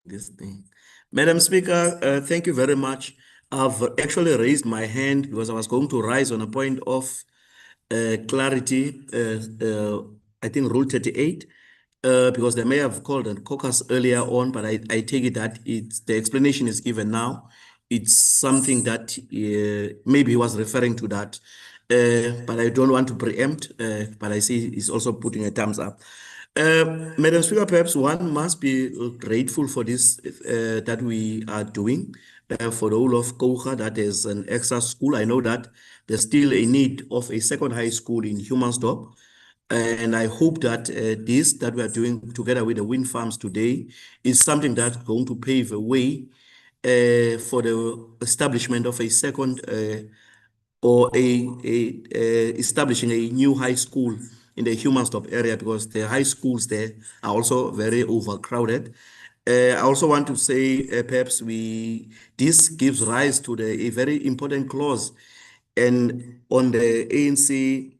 This thing. Madam Speaker, thank you very much. I've actually raised my hand because I was going to rise on a point of clarity, I think Rule 38, because they may have called a caucus earlier on, but I take it that the explanation is given now. It's something that maybe he was referring to that, but I don't want to preempt, but I see he's also putting a thumbs up. Madam Speaker, perhaps one must be grateful for this that we are doing for the whole of Koga, that is an extra school. I know that there's still a need of a second high school in Humansdorp. And I hope that this that we are doing together with the wind farms today is something that's going to pave a way for the establishment of a second or establishing a new high school in the Humansdorp area, because the high schools there are also very overcrowded. I also want to say perhaps this gives rise to a very important clause and on the ANC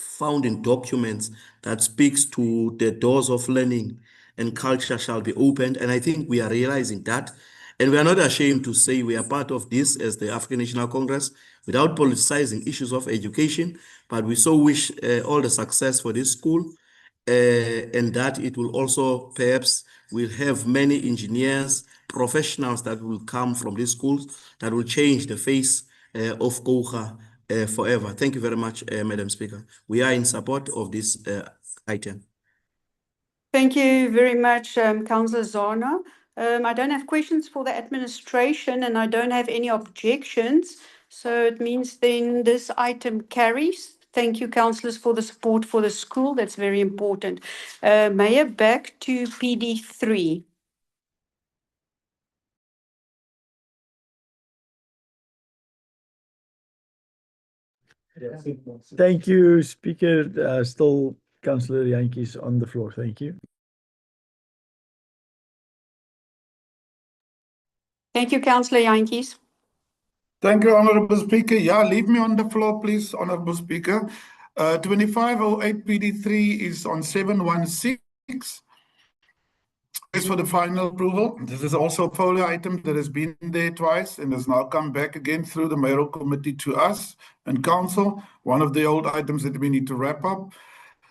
founding documents that speaks to the doors of learning and culture shall be opened. And I think we are realizing that. And we are not ashamed to say we are part of this as the African National Congress without politicizing issues of education. But we so wish all the success for this school and that it will also perhaps will have many engineers, professionals that will come from these schools that will change the face of Koga forever. Thank you very much, Madam Speaker. We are in support of this item. Thank you very much, Councillor Zana. I don't have questions for the administration and I don't have any objections. So it means then this item carries. Thank you, councillors, for the support for the school. That's very important. Mayor, back to PD3. Thank you, Speaker. Still Councillor Jantjies on the floor. Thank you. Thank you, Councillor Jantjies. Thank you, Honorable Speaker. Yeah, leave me on the floor, please, Honorable Speaker. 2508 PD3 is on 716. Is for the final approval. This is also a folio item that has been there twice and has now come back again through the mayoral committee to us and council. One of the old items that we need to wrap up.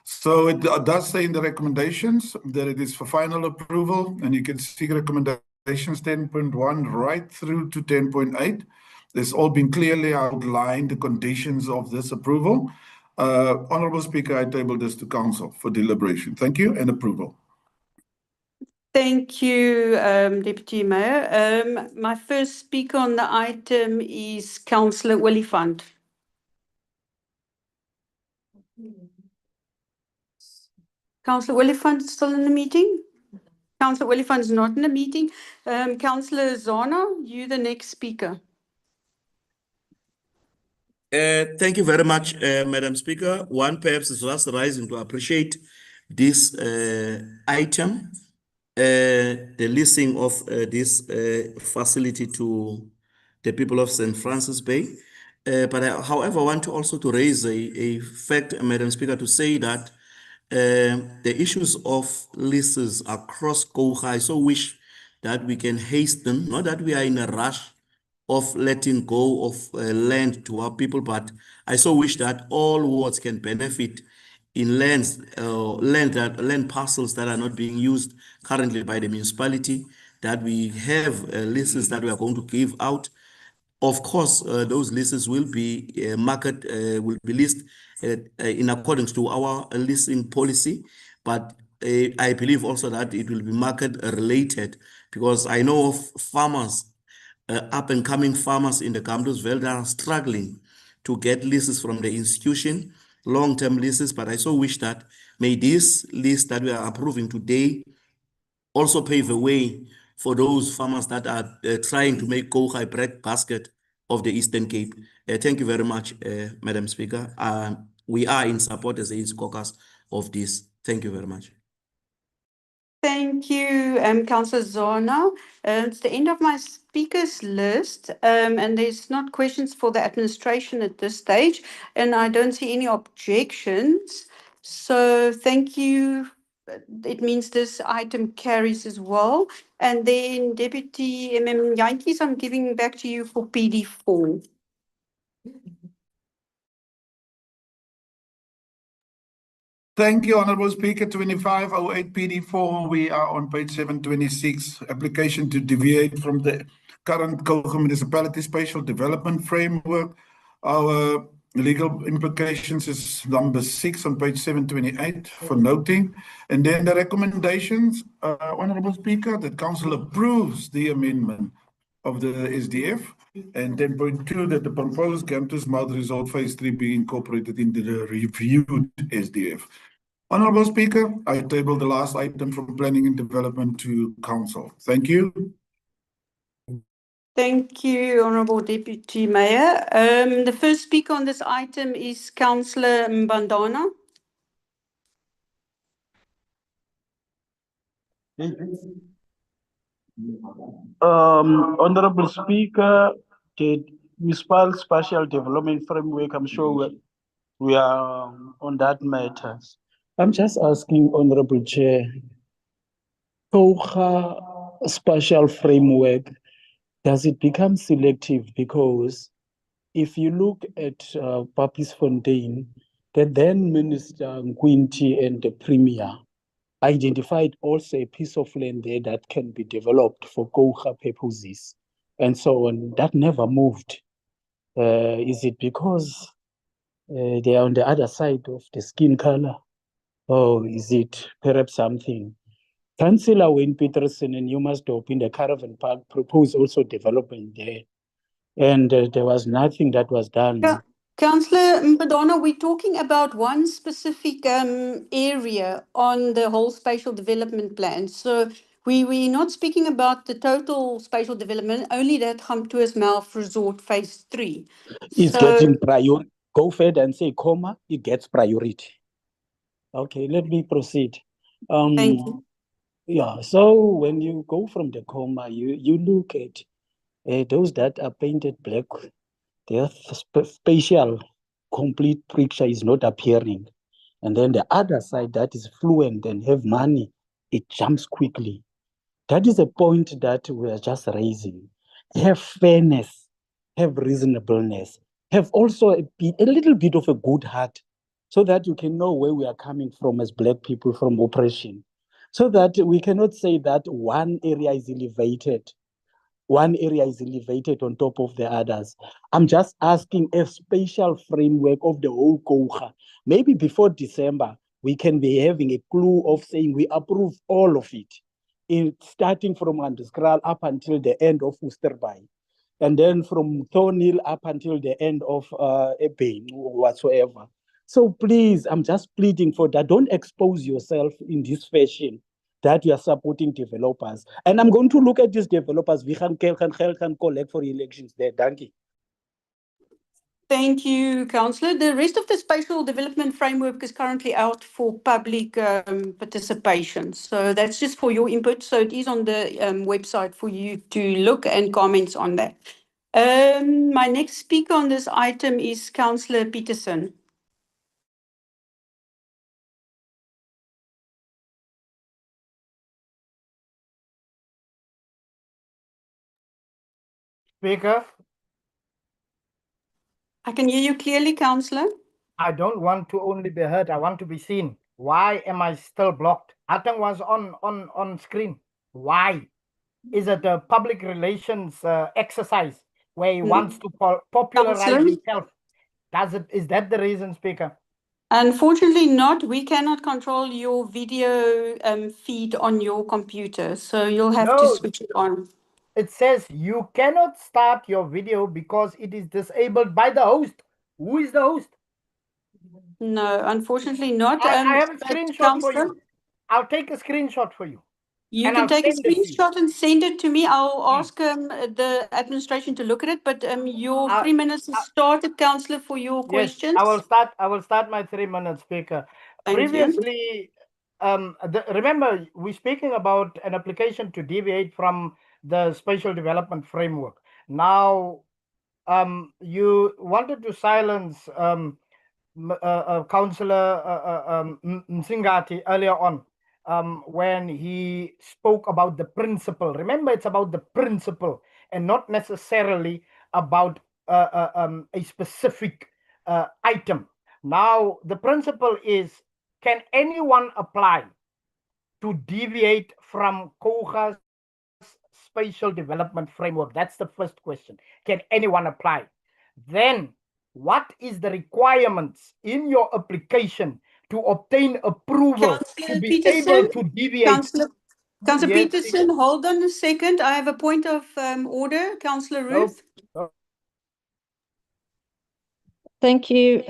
So it does say in the recommendations that it is for final approval, and you can see recommendations 10.1 right through to 10.8. There's all been clearly outlined the conditions of this approval. Honorable Speaker, I table this to council for deliberation. Thank you and approval. Thank you, Deputy Mayor. My first speaker on the item is Councillor Oliphant. Councillor Oliphant still in the meeting? Councillor Oliphant is not in the meeting. Councillor Zana, you the next speaker. Thank you very much, Madam Speaker. One perhaps is just rising to appreciate this item, the listing of this facility to the people of St. Francis Bay. But I, however, I want to also to raise a fact, Madam Speaker, to say that the issues of leases across Kouga, I so wish that we can hasten, not that we are in a rush of letting go of land to our people, but I so wish that all wards can benefit in land parcels that are not being used currently by the municipality, that we have leases that we are going to give out. Of course, those leases will be will be leased in accordance to our leasing policy, but I believe also that it will be market related, because I know of farmers, up and coming farmers in the Gamdusveld that are struggling to get leases from the institution, long-term leases, but I so wish that may this list that we are approving today also pave the way for those farmers that are trying to make Kouga a breadbasket of the Eastern Cape. Thank you very much, Madam Speaker. We are in support as a caucus of this. Thank you very much. Thank you, Councillor Zana. It's the end of my speakers list, and there's not questions for the administration at this stage, and I don't see any objections. So thank you. It means this item carries as well. And then Deputy Jantjies, I'm giving back to you for PD4. Thank you, Honorable Speaker. 2508 PD4, we are on page 726, application to deviate from the current Kouga Municipality Spatial Development Framework. Our legal implications is number 6 on page 728 for noting. And then the recommendations, Honorable Speaker, that Council approves the amendment of the SDF, and 10.2 that the proposed Gamtus multi-resort phase 3 be incorporated into the reviewed SDF. Honorable Speaker, I table the last item from Planning and Development to Council. Thank you. Thank you, Honourable Deputy Mayor. The first speaker on this item is Councillor Mbandana. Honorable Speaker, the Municipal Spatial Development Framework, I'm sure we are on that matter. I'm just asking, Honorable Chair, Kouga Spatial Framework, does it become selective? Because if you look at Papisfontein, the then Minister Nkwinti and the Premier identified also a piece of land there that can be developed for Kouga purposes and so on. That never moved. Is it because they are on the other side of the skin color? Or is it perhaps something? Councillor Wayne Peterson and Newmasdorp in the Caravan Park proposed also development there. And there was nothing that was done. Yeah. Councillor Mbandana, we're talking about one specific area on the whole spatial development plan. So we're not speaking about the total spatial development, only that Gamtoos Mouth Resort Phase 3. It's getting priority. go further and say comma, it gets priority. Okay, let me proceed. Thank you. Yeah, so when you go from the comma, you look at those that are painted black, their spatial complete picture is not appearing. And then the other side that is fluent and have money, it jumps quickly. That is a point that we are just raising. Have fairness, have reasonableness, have also a little bit of a good heart, so that you can know where we are coming from as Black people from oppression. So that we cannot say that one area is elevated on top of the others. I'm just asking a spatial framework of the whole Koga. Maybe before December, we can be having a clue of saying we approve all of it, starting from Andeskral up until the end of Oosterbaai, and then from Thornhill up until the end of Ebane or whatsoever. So please, I'm just pleading for that. Don't expose yourself in this fashion that you are supporting developers. And I'm going to look at these developers. We can collect for elections there. Thank you. Thank you, Councillor. The rest of the spatial development framework is currently out for public participation. So that's just for your input. So it is on the website for you to look and comments on that. My next speaker on this item is Councillor Peterson. Speaker, I can hear you clearly, Councillor. I don't want to only be heard, I want to be seen. Why am I still blocked? Atang was on screen. Why? Is it a public relations exercise where he wants to popularize Councillor? himself? Is that the reason, Speaker? Unfortunately not. We cannot control your video feed on your computer. So you'll have to No. switch it on. It says you cannot start your video because it is disabled by the host. Who is the host? No, unfortunately not. I have a but screenshot for Councillor, you. I'll take a screenshot for you. you and can I'll take a send it to you. screenshot and send it to me. I'll ask the administration to look at it. But your 3 minutes has started, Councillor, for your Yes, questions. I will start my 3 minutes, Speaker. Thank you. Previously, remember, we're speaking about an application to deviate from the spatial development framework. Now, you wanted to silence Councillor Msingati earlier on when he spoke about the principle. Remember, it's about the principle and not necessarily about a specific item. Now, the principle is, can anyone apply to deviate from Koga's spatial development framework? That's the first question. Can anyone apply? Then, what is the requirements in your application to obtain approval to be able to deviate? Councillor Yes, Peterson, hold on a second. I have a point of order. Councillor Ruth. Thank you,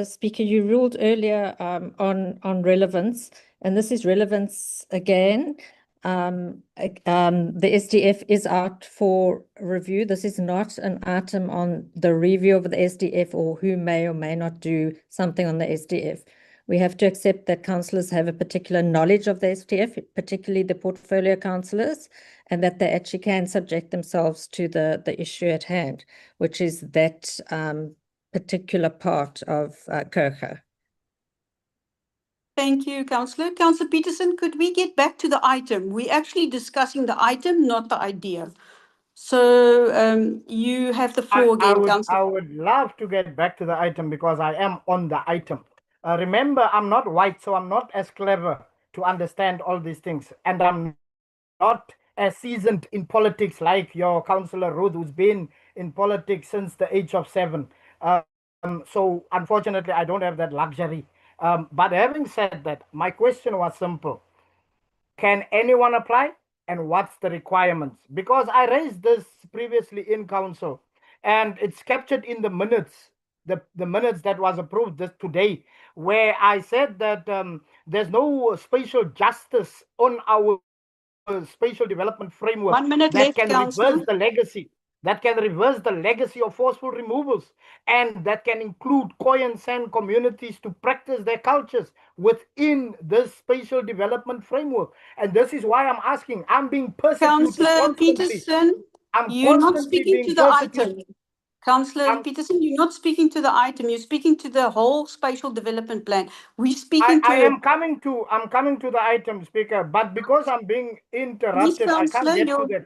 Speaker. You ruled earlier on relevance, and this is relevance again. The SDF is out for review. This is not an item on the review of the SDF or who may or may not do something on the SDF. We have to accept that councillors have a particular knowledge of the SDF, particularly the portfolio councillors, and that they actually can subject themselves to the issue at hand, which is that particular part of Koga. Thank you, Councillor. Councillor Peterson, could we get back to the item? We're actually discussing the item, not the idea. So you have the floor again, Councillor. I would love to get back to the item because I am on the item. Remember, I'm not white, so I'm not as clever to understand all these things. And I'm not as seasoned in politics like your Councillor Ruth, who's been in politics since the age of 7. So unfortunately, I don't have that luxury. But having said that, my question was simple. Can anyone apply? And what's the requirements? Because I raised this previously in council, and it's captured in the minutes, the minutes that was approved today, where I said that there's no spatial justice on our spatial development framework 1 minute that left, can Councillor. reverse the legacy. that can reverse the legacy of forceful removals, and that can include Khoi and San communities to practice their cultures within this spatial development framework. And this is why I'm asking, I'm being persecuted Councillor constantly. Peterson, I'm you're not constantly speaking being to the persecuted. item. Councillor Peterson, you're not speaking to the item. You're speaking to the whole spatial development plan. We're speaking to. I'm coming to the item, Speaker, but because I'm being interrupted, I can't Councillor, get to that.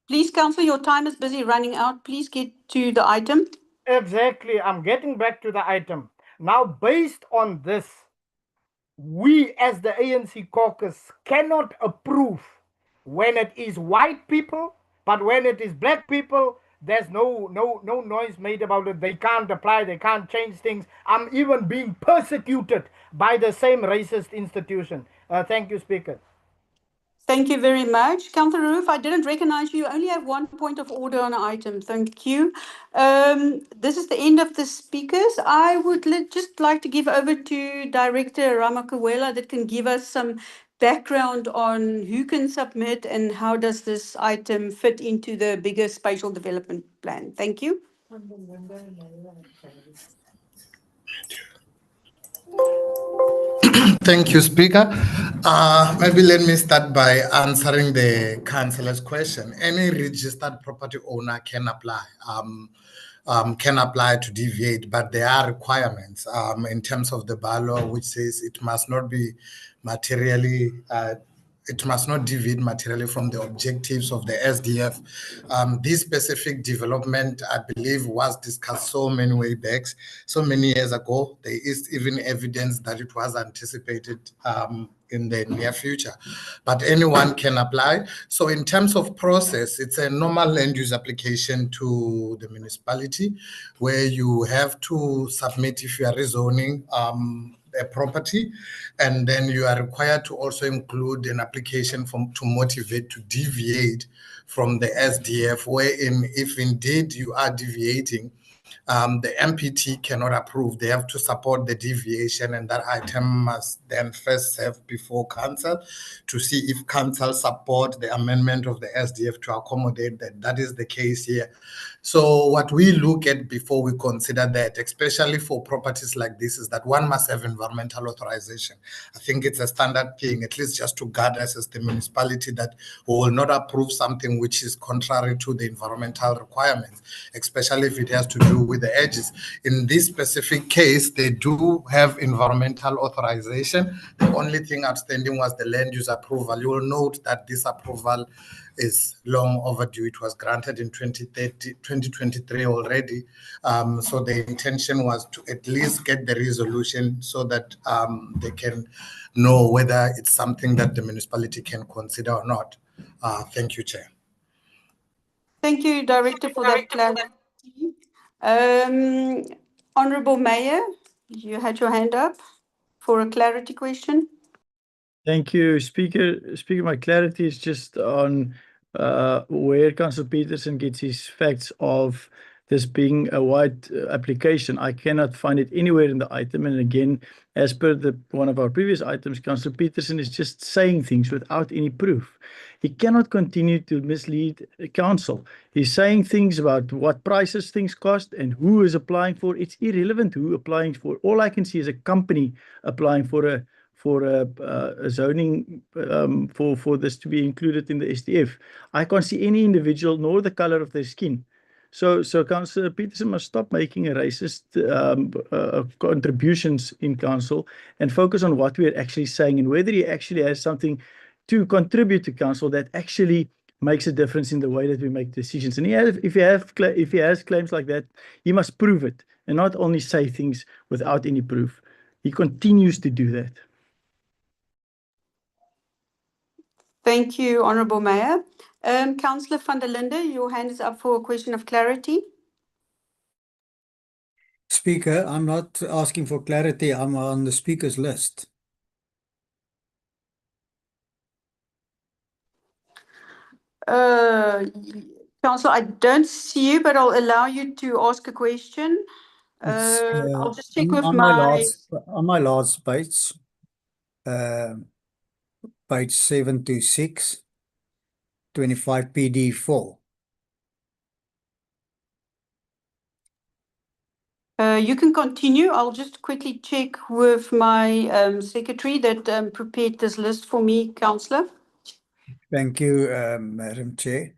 Please, Councillor, your time is busy running out. Please get to the item. Exactly. I'm getting back to the item. Now, based on this, we as the ANC caucus cannot approve when it is white people, but when it is black people, there's no noise made about it. They can't apply, they can't change things. I'm even being persecuted by the same racist institution. Thank you, Speaker. Thank you very much. Councillor Roof, I didn't recognize you. Only have one point of order on an item. Thank you. This is the end of the speakers. I would just like to give over to Director Ramakuela that can give us some background on who can submit and how does this item fit into the bigger spatial development plan. Thank you. Thank you, Speaker. Maybe let me start by answering the councillor's question. Any registered property owner can apply. Can apply to deviate, but there are requirements in terms of the bylaw, which says it must not be materially it must not deviate materially from the objectives of the SDF. This specific development, I believe, was discussed so many way back, so many years ago. There is even evidence that it was anticipated in the near future, but anyone can apply. So in terms of process, it's a normal land use application to the municipality where you have to submit if you are rezoning a property, and then you are required to also include an application to motivate to deviate from the SDF, wherein if indeed you are deviating, the MPT cannot approve. They have to support the deviation, and that item must then first serve before council to see if council support the amendment of the SDF to accommodate that. That is the case here. So what we look at before we consider that, especially for properties like this, is that one must have environmental authorization. I think it's a standard thing, at least just to guard us as the municipality, that we will not approve something which is contrary to the environmental requirements, especially if it has to do with the edges. In this specific case, they do have environmental authorization. The only thing outstanding was the land use approval. You will note that this approval is long overdue. It was granted in 2023 already. So the intention was to at least get the resolution so that they can know whether it's something that the municipality can consider or not. Thank you, Chair. Thank you, Director, for that clarity. Honourable Mayor, you had your hand up for a clarity question. Thank you, Speaker. Speaker, my clarity is just on where Councillor Peterson gets his facts of this being a wide application. I cannot find it anywhere in the item. And again, as per one of our previous items, Councillor Peterson is just saying things without any proof. He cannot continue to mislead council. He's saying things about what prices things cost and who is applying for. It's irrelevant who applying for. All I can see is a company applying for a zoning for this to be included in the SDF. I can't see any individual nor the color of their skin. So Councillor Peterson must stop making a racist contributions in council and focus on what we are actually saying and whether he actually has something to contribute to council that actually makes a difference in the way that we make decisions. And if he has claims like that, he must prove it and not only say things without any proof. He continues to do that. Thank you, Honourable Mayor. Councillor van der Linde, your hand is up for a question of clarity. Speaker, I'm not asking for clarity. I'm on the speaker's list. Councillor, I don't see you, but I'll allow you to ask a question. I'll just check with on my last page, page 726, 25 PD4. You can continue. I'll just quickly check with my secretary that prepared this list for me, Councillor. Thank you, Madam Chair.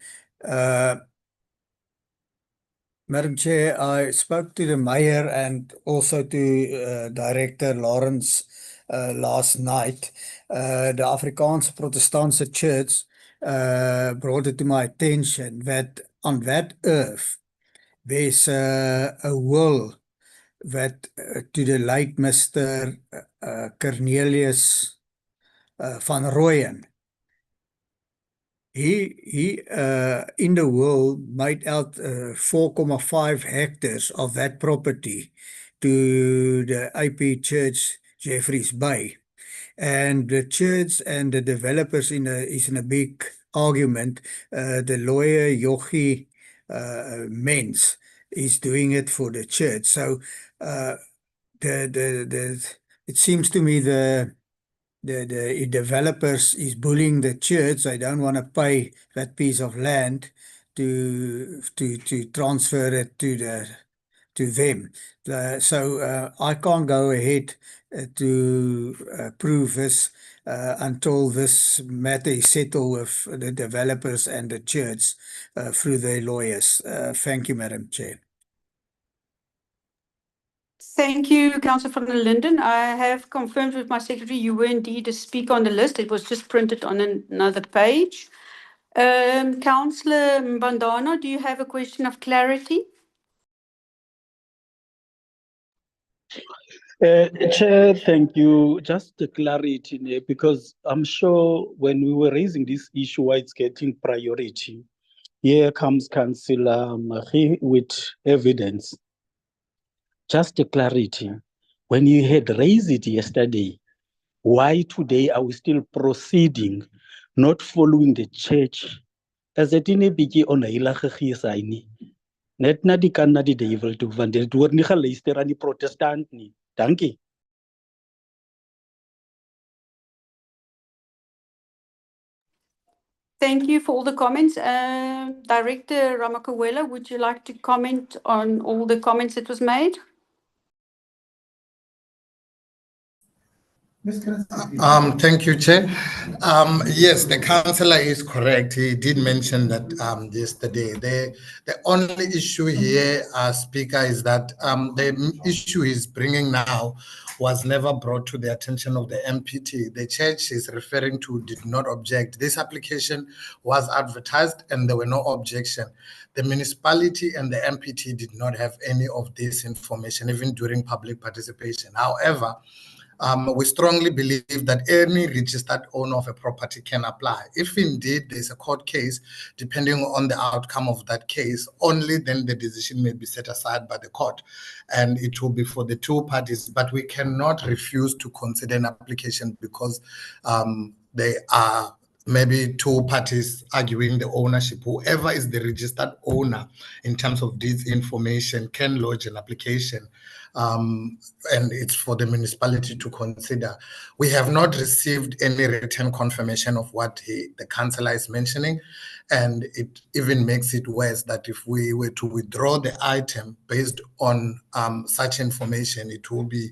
Madam Chair, I spoke to the mayor and also to Director Lawrence last night. The Afrikaanse Protestantse Church brought it to my attention that on that earth there's a will that to the late Mr. Cornelius van Rooyen. He in the will made out 4.5 hectares of that property to the AP Church Jeffreys Bay. And the church and the developers is in a big argument. The lawyer Jochie Mens is doing it for the church. So it seems to me the developers is bullying the church. They don't want to pay that piece of land to transfer it to them. So I can't go ahead to approve this until this matter is settled with the developers and the church through their lawyers. Thank you, Madam Chair. Thank you, Councillor van der Linden. I have confirmed with my secretary you were indeed a speaker on the list. It was just printed on another page. Councillor Mbandana, do you have a question of clarity? Chair, thank you. Just the clarity, because I'm sure when we were raising this issue, why it's getting priority. Here comes Councillor Marie with evidence. Just the clarity. When you had raised it yesterday, why today are we still proceeding, not following the church? As a tine biki on a ilaghi saini. Net na di kan na di devil to van der door ni geluister aan die protestant nie. Dankie. Thank you for all the comments. Director Ramakawela, would you like to comment on all the comments that was made? Thank you, Chair. Yes, the councillor is correct. He did mention that yesterday. The only issue here, Speaker, is that the issue he's bringing now was never brought to the attention of the MPT. The church is referring to did not object. This application was advertised and there were no objection. The municipality and the MPT did not have any of this information, even during public participation. However, we strongly believe that any registered owner of a property can apply. If indeed there's a court case, depending on the outcome of that case, only then the decision may be set aside by the court, and it will be for the two parties. But we cannot refuse to consider an application because they are maybe two parties arguing the ownership. Whoever is the registered owner in terms of this information can lodge an application. And it's for the municipality to consider. We have not received any written confirmation of what the councillor is mentioning, and it even makes it worse that if we were to withdraw the item based on such information, it will be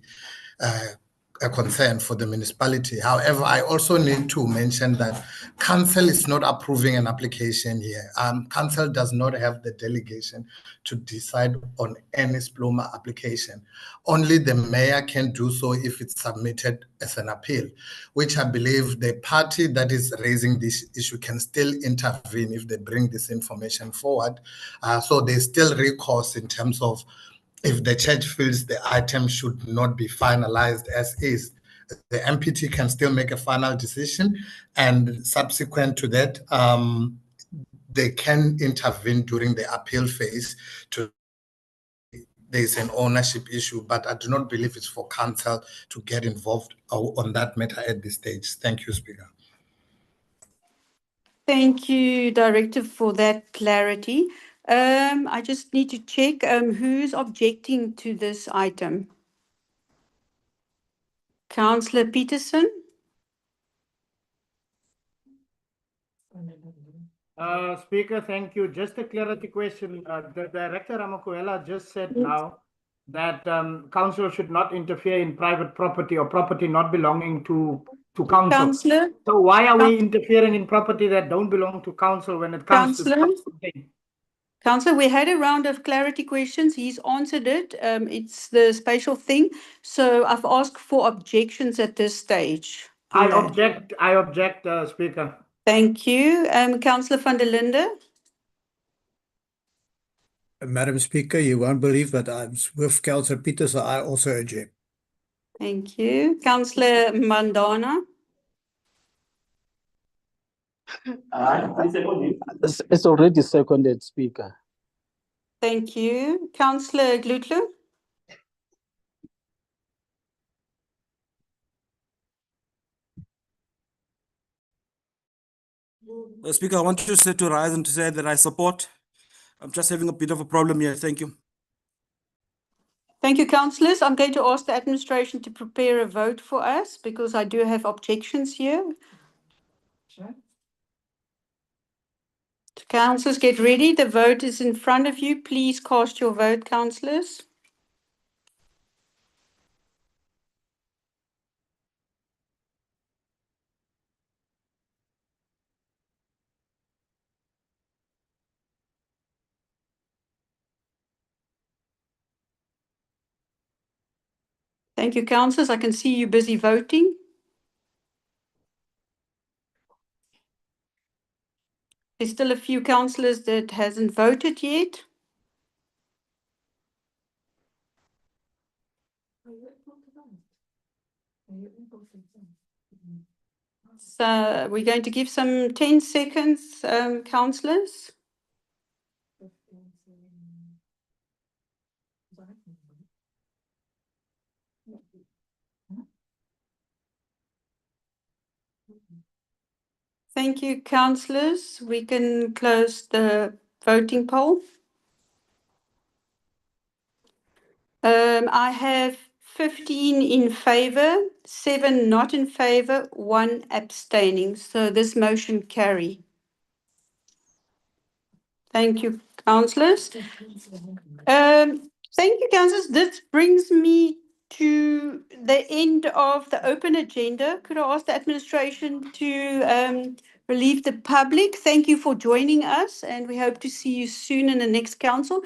a concern for the municipality. However, I also need to mention that council is not approving an application here. Council does not have the delegation to decide on any SPLOMA application. Only the mayor can do so if it's submitted as an appeal, which I believe the party that is raising this issue can still intervene if they bring this information forward. So there's still recourse in terms of if the church feels the item should not be finalized as is, the MPT can still make a final decision, and subsequent to that, they can intervene during the appeal phase there's an ownership issue, but I do not believe it's for council to get involved on that matter at this stage. Thank you, Speaker. Thank you, Director, for that clarity. I just need to check who's objecting to this item. Councillor Peterson. Speaker, thank you. Just a clarity question. The Director Ramakwela just said now that council should not interfere in private property or property not belonging to council. Councillor, So why are we interfering in property that don't belong to council when it comes to Councillor, something? Councillor, we had a round of clarity questions. He's answered it. It's the spatial thing. So I've asked for objections at this stage. I object, Speaker. Thank you. Councillor van der Linde. Madam Speaker, you won't believe, but I'm with Councillor Peters, I also object. Thank you. Councillor Mandana. It's already seconded, Speaker. Thank you. Councillor Glutlu. Speaker, I want to rise and to say that I support. I'm just having a bit of a problem here. Thank you. Thank you, councillors. I'm going to ask the administration to prepare a vote for us because I do have objections here. Councillors, get ready. The vote is in front of you. Please cast your vote, councillors. Thank you, councillors. I can see you busy voting. There's still a few councillors that hasn't voted yet. So we're going to give some 10 seconds, councillors. Thank you, councillors. We can close the voting poll. I have 15 in favour, 7 not in favour, 1 abstaining. So this motion carry. Thank you, councillors. Thank you, councillors. This brings me to the end of the open agenda. Could I ask the administration to relieve the public? Thank you for joining us, and we hope to see you soon in the next council.